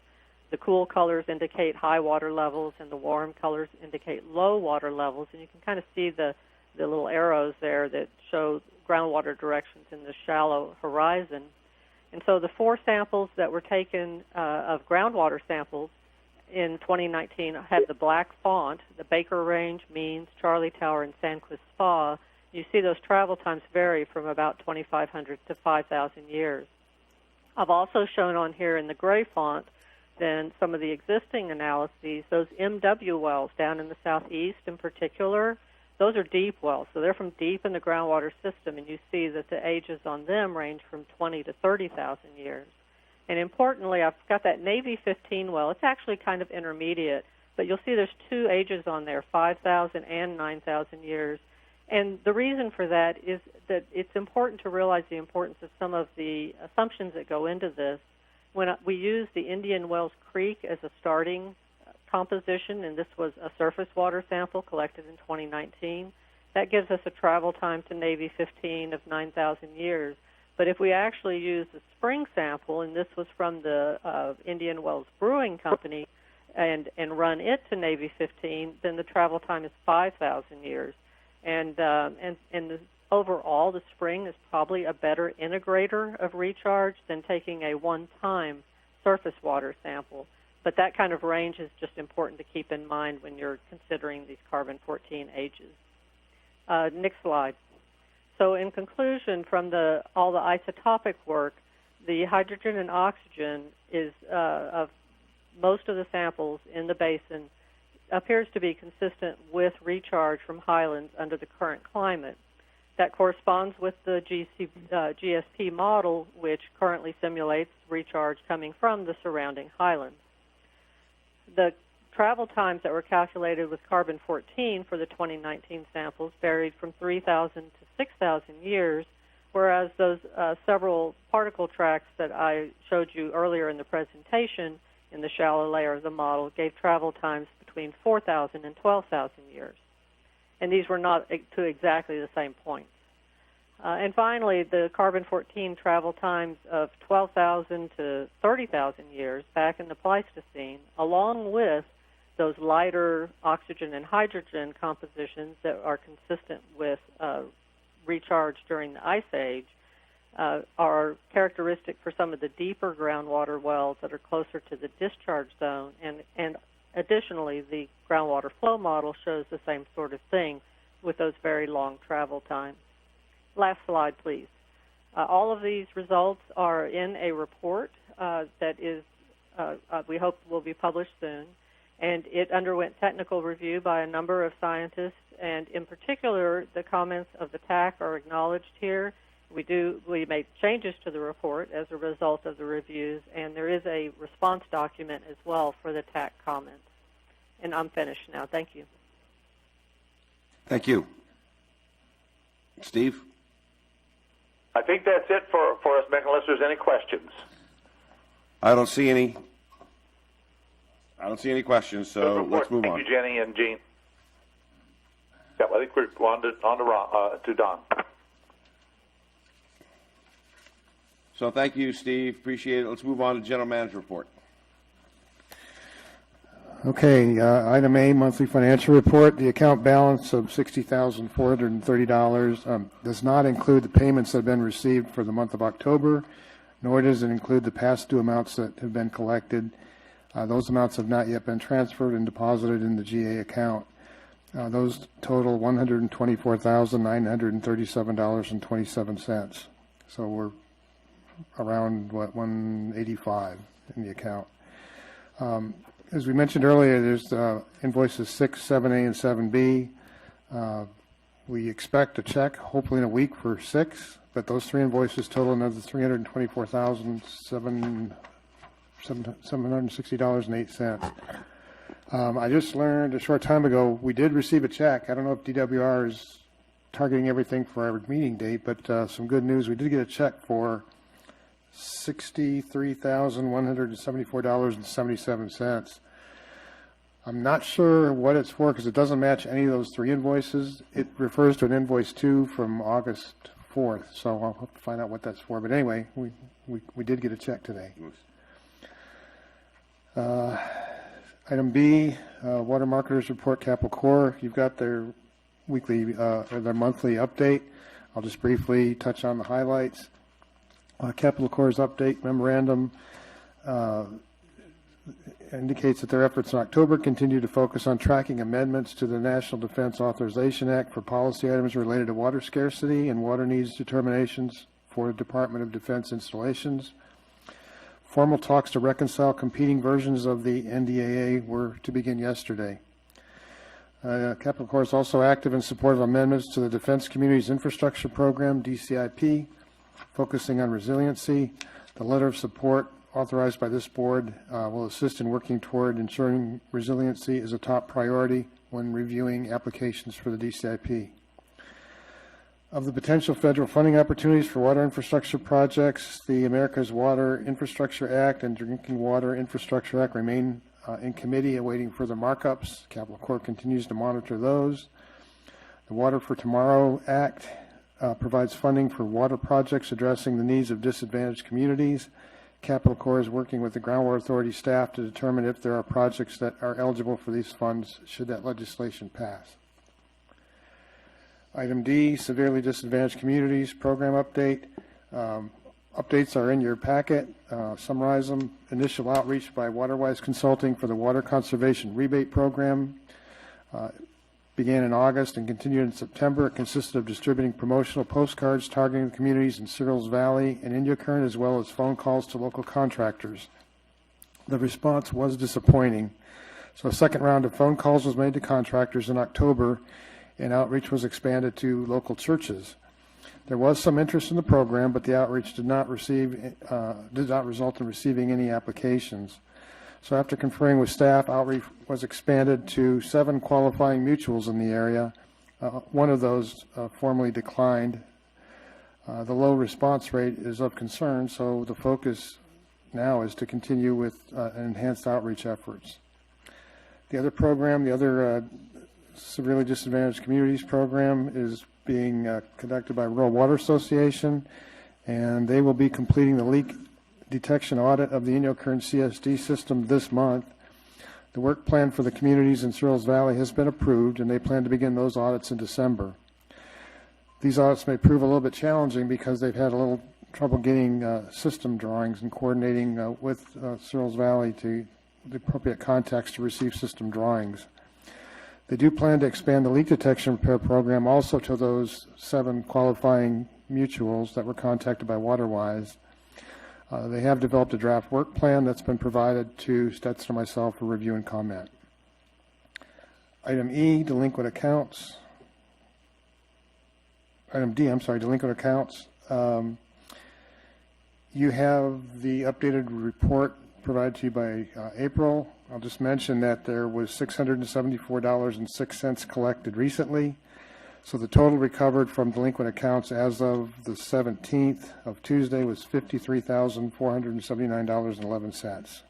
the cool colors indicate high water levels and the warm colors indicate low water levels. And you can kind of see the little arrows there that show groundwater directions in the shallow horizon. And so the 4 samples that were taken of groundwater samples in 2019 had the black font, the Baker Range, Means, Charlie Tower, and Sandquist Spa. You see those travel times vary from about 2,500 to 5,000 years. I've also shown on here in the gray font then some of the existing analyses, those MW wells down in the southeast in particular, those are deep wells. So they're from deep in the groundwater system, and you see that the ages on them range from 20 to 30,000 years. And importantly, I've got that Navy 15 well. It's actually kind of intermediate, but you'll see there's 2 ages on there, 5,000 and 9,000 years. And the reason for that is that it's important to realize the importance of some of the assumptions that go into this. When we use the Indian Wells Creek as a starting composition, and this was a surface water sample collected in 2019, that gives us a travel time to Navy 15 of 9,000 years. But if we actually use the spring sample, and this was from the Indian Wells Brewing Company, and run it to Navy 15, then the travel time is 5,000 years. And overall, the spring is probably a better integrator of recharge than taking a one-time surface water sample. But that kind of range is just important to keep in mind when you're considering these carbon-14 ages. Next slide. So in conclusion, from all the isotopic work, the hydrogen and oxygen is of most of the samples in the basin appears to be consistent with recharge from highlands under the current climate. That corresponds with the GSP model, which currently simulates recharge coming from the surrounding highlands. The travel times that were calculated with carbon-14 for the 2019 samples varied from 3,000 to 6,000 years, whereas those several particle tracks that I showed you earlier in the presentation in the shallow layer of the model gave travel times between 4,000 and 12,000 years. And these were not to exactly the same points. And finally, the carbon-14 travel times of 12,000 to 30,000 years back in the Pleistocene, along with those lighter oxygen and hydrogen compositions that are consistent with recharge during the Ice Age, are characteristic for some of the deeper groundwater wells that are closer to the discharge zone. And additionally, the groundwater flow model shows the same sort of thing with those very long travel times. Last slide, please. All of these results are in a report that is, we hope will be published soon. And it underwent technical review by a number of scientists, and in particular, the comments of the TAC are acknowledged here. We made changes to the report as a result of the reviews, and there is a response document as well for the TAC comments. And I'm finished now. Thank you. Thank you. Steve? I think that's it for us, Mick, unless there's any questions. I don't see any. Questions, so let's move on. Thank you, Jenny and Gene. Yeah, I think we're on to Don. So thank you, Steve. Appreciate it. Let's move on to General Manager Report. Okay, item A, monthly financial report. The account balance of $60,430 does not include the payments that have been received for the month of October, nor does it include the past due amounts that have been collected. Those amounts have not yet been transferred and deposited in the GA account. Those total $124,937.27. So we're around, $185 in the account. As we mentioned earlier, there's invoices 6, 7A, and 7B. We expect a check, hopefully in a week, for 6, but those 3 invoices total another $324,760.08. I just learned a short time ago, we did receive a check. I don't know if DWR is targeting everything for our meeting date, but some good news. We did get a check for $63,174.77. I'm not sure what it's for because it doesn't match any of those three invoices. It refers to an invoice 2 from August 4th, so I'll have to find out what that's for. But anyway, we did get a check today. Item B, Water Marketers Report, Capital Corps. You've got their weekly or their monthly update. I'll just briefly touch on the highlights. Capital Corps' update memorandum indicates that their efforts in October continue to focus on tracking amendments to the National Defense Authorization Act for policy items related to water scarcity and water needs determinations for Department of Defense installations. Formal talks to reconcile competing versions of the NDAA were to begin yesterday. Capital Corps is also active in support of amendments to the Defense Communities Infrastructure Program, DCIP, focusing on resiliency. The letter of support authorized by this board will assist in working toward ensuring resiliency is a top priority when reviewing applications for the DCIP. Of the potential federal funding opportunities for water infrastructure projects, the America's Water Infrastructure Act and Drinking Water Infrastructure Act remain in committee awaiting further markups. Capital Corps continues to monitor those. The Water for Tomorrow Act provides funding for water projects addressing the needs of disadvantaged communities. Capital Corps is working with the Groundwater Authority staff to determine if there are projects that are eligible for these funds should that legislation pass. Item D, Severely Disadvantaged Communities Program Update. Updates are in your packet. Summarize them. Initial outreach by WaterWise Consulting for the Water Conservation Rebate Program began in August and continued in September. It consisted of distributing promotional postcards targeting the communities in Searles Valley and Indiacurn, as well as phone calls to local contractors. The response was disappointing. So a second round of phone calls was made to contractors in October, and outreach was expanded to local churches. There was some interest in the program, but the outreach did not result in receiving any applications. So after conferring with staff, outreach was expanded to 7 qualifying mutuals in the area. One of those formally declined. The low response rate is of concern, so the focus now is to continue with enhanced outreach efforts. The other program, the other Severely Disadvantaged Communities program, is being conducted by Rural Water Association, and they will be completing the leak detection audit of the Indiacurn CSD system this month. The work plan for the communities in Searles Valley has been approved, and they plan to begin those audits in December. These audits may prove a little bit challenging because they've had a little trouble getting system drawings and coordinating with Searles Valley to the appropriate contacts to receive system drawings. They do plan to expand the leak detection repair program also to those 7 qualifying mutuals that were contacted by WaterWise. They have developed a draft work plan that's been provided to Stetson and myself for review and comment. Item E, delinquent accounts. Item D, I'm sorry, delinquent accounts. You have the updated report provided to you by April. I'll just mention that there was $674.06 collected recently. So the total recovered from delinquent accounts as of the 17th of Tuesday was $53,479.11.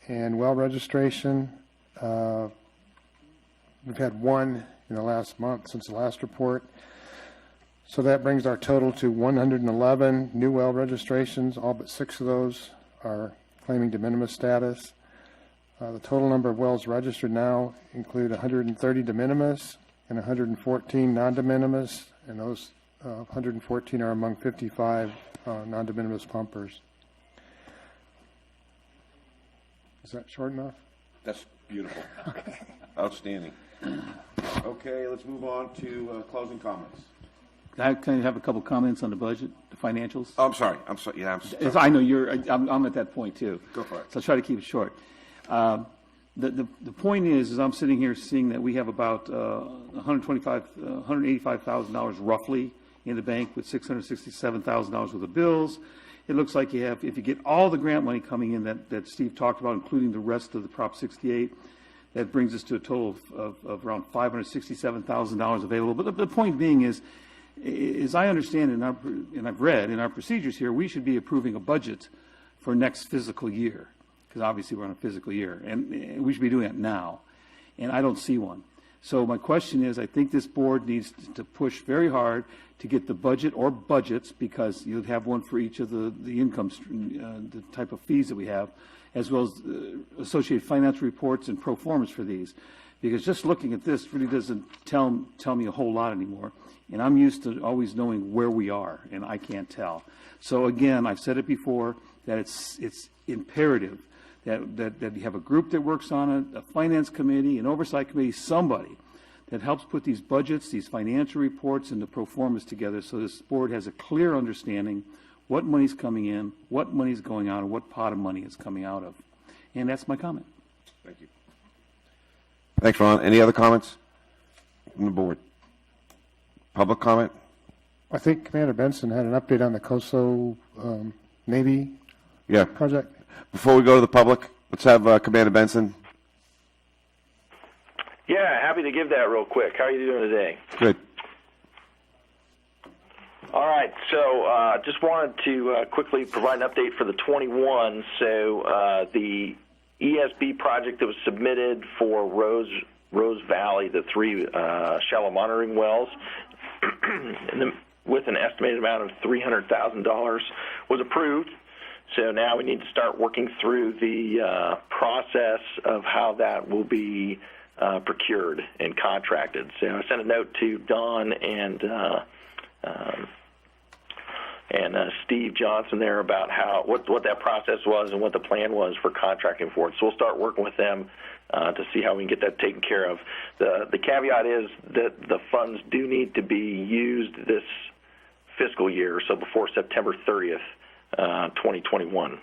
And well registration, we've had 1 in the last month since the last report. So that brings our total to 111 new well registrations. All but 6 of those are claiming de minimis status. The total number of wells registered now include 130 de minimis and 114 non-de minimis, and those 114 are among 55 non-de minimis pumpers. Is that short enough? That's beautiful. Okay. Outstanding. Okay, let's move on to closing comments. Can I have a couple comments on the budget, the financials? Oh, I'm sorry. Yeah, I know I'm at that point too. Go for it. So I'll try to keep it short. The point is I'm sitting here seeing that we have about $185,000 roughly in the bank with $667,000 worth of bills it looks like you have, if you get all the grant money coming in that Steve talked about, including the rest of the Prop 68, that brings us to a total of around $567,000 available. But the point being is, as I understand and I've read in our procedures here, we should be approving a budget for next fiscal year, because obviously we're on a fiscal year, and we should be doing it now. And I don't see one. So my question is, I think this board needs to push very hard to get the budget or budgets, because you'd have one for each of the income, the type of fees that we have, as well as associated financial reports and pro formas for these. Because just looking at this really doesn't tell me a whole lot anymore. And I'm used to always knowing where we are, and I can't tell. So again, I've said it before, that it's imperative that you have a group that works on it, a finance committee, an oversight committee, somebody that helps put these budgets, these financial reports, and the pro formas together, so this board has a clear understanding what money's coming in, what money's going out, and what pot of money is coming out of. And that's my comment. Thank you. Thanks, Ron. Any other comments from the board? Public comment? I think Commander Benson had an update on the COSO Navy project. Before we go to the public, let's have Commander Benson. Yeah, happy to give that real quick. How are you doing today? Good. All right, so just wanted to quickly provide an update for the 21. So the ESB project that was submitted for Rose Valley, the 3 shallow monitoring wells, with an estimated amount of $300,000 was approved. So now we need to start working through the process of how that will be procured and contracted. So I sent a note to Don and Steve Johnson there about what that process was and what the plan was for contracting for it. So we'll start working with them to see how we can get that taken care of. The caveat is that the funds do need to be used this fiscal year, so before September 30th, 2021.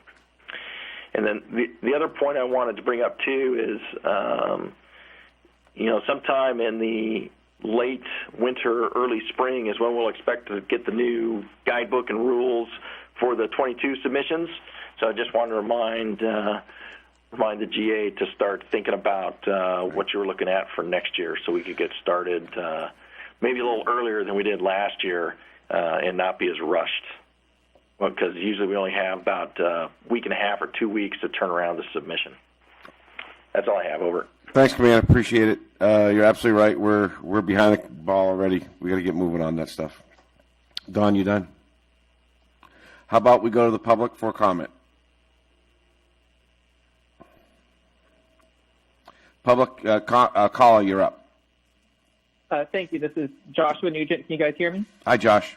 And then the other point I wanted to bring up too is, sometime in the late winter, early spring is when we'll expect to get the new guidebook and rules for the 22 submissions. So I just wanted to remind the GA to start thinking about what you were looking at for next year, so we could get started maybe a little earlier than we did last year and not be as rushed. Because usually we only have about a week and a half or 2 weeks to turn around the submission. That's all I have. Over. Thanks, Commander. Appreciate it. You're absolutely right. We're behind the ball already. We got to get moving on that stuff. Don, you done? How about we go to the public for comment? Public caller, you're up. Thank you. This is Joshua Nugent. Can you guys hear me? Hi, Josh.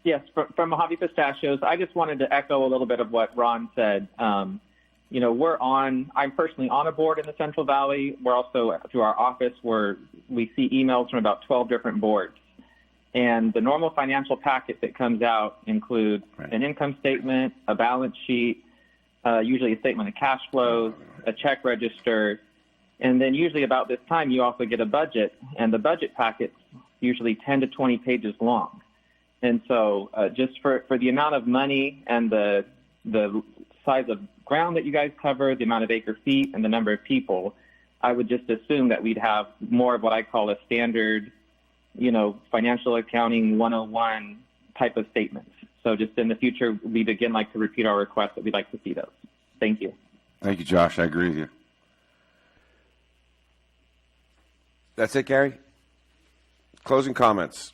Yes, from Mojave Pistachios. I just wanted to echo a little bit of what Ron said. I'm personally on a board in the Central Valley. We're also, through our office, where we see emails from about 12 different boards. And the normal financial packet that comes out includes an income statement, a balance sheet, usually a statement of cash flows, a check register, and then usually about this time you also get a budget, and the budget packet's usually 10 to 20 pages long. And so just for the amount of money and the size of ground that you guys cover, the amount of acre feet, and the number of people, I would just assume that we'd have more of what I call a standard, financial accounting 101 type of statements. So just in the future, we'd again like to repeat our request that we'd like to see those. Thank you. Thank you, Josh. I agree with you. That's it, Gary? Closing comments.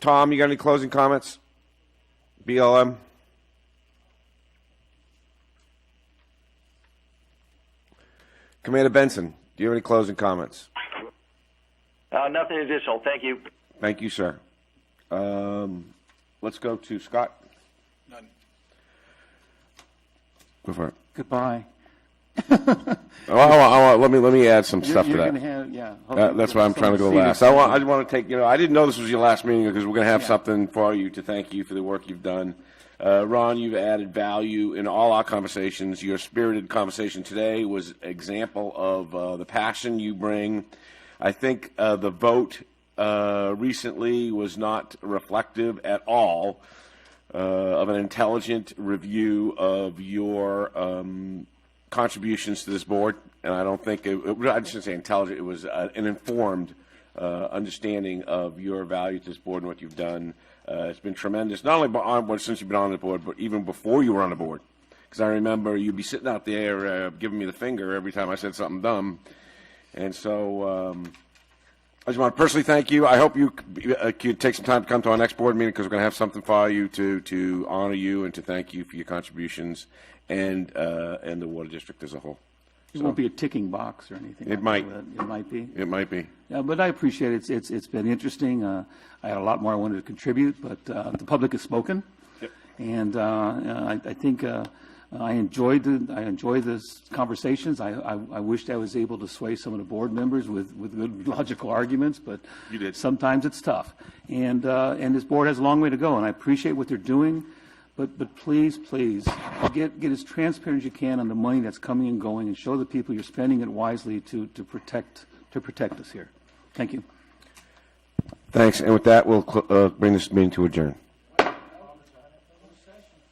Tom, you got any closing comments? BLM? Commander Benson, do you have any closing comments? Nothing additional. Thank you. Thank you, sir. Let's go to Scott. None. Go for it. Goodbye. Let me add some stuff to that. That's why I'm trying to go last. I want to take. I didn't know this was your last meeting because we're going to have something for you to thank you for the work you've done. Ron, you've added value in all our conversations. Your spirited conversation today was an example of the passion you bring. I think the vote recently was not reflective at all of an intelligent review of your contributions to this board, and I don't think I shouldn't say intelligent. It was an informed understanding of your value to this board and what you've done. It's been tremendous, not only since you've been on the board, but even before you were on the board. Because I remember you'd be sitting out there giving me the finger every time I said something dumb, and so. I just want to personally thank you. I hope you could take some time to come to our next board meeting because we're going to have something for you to honor you and to thank you for your contributions and the water district as a whole. It won't be a ticking box or anything. It might. It might be. It might be. Yeah, but I appreciate it. It's been interesting. I had a lot more I wanted to contribute, but the public has spoken, yep. And I think I enjoy the conversations. I wished I was able to sway some of the board members with good logical arguments, but you did. Sometimes it's tough. And this board has a long way to go, and I appreciate what they're doing. But please, get as transparent as you can on the money that's coming and going, and show the people you're spending it wisely to protect us here. Thank you. Thanks. And with that, we'll bring this meeting to adjourn.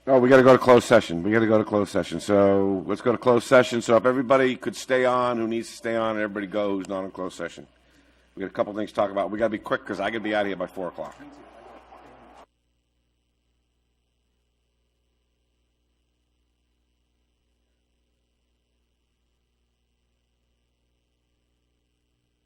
Oh, we got to go to closed session. So let's go to closed session. So if everybody could stay on, who needs to stay on, and everybody go who's not in closed session. We got a couple things to talk about. We got to be quick because I got to be out of here by 4 o'clock.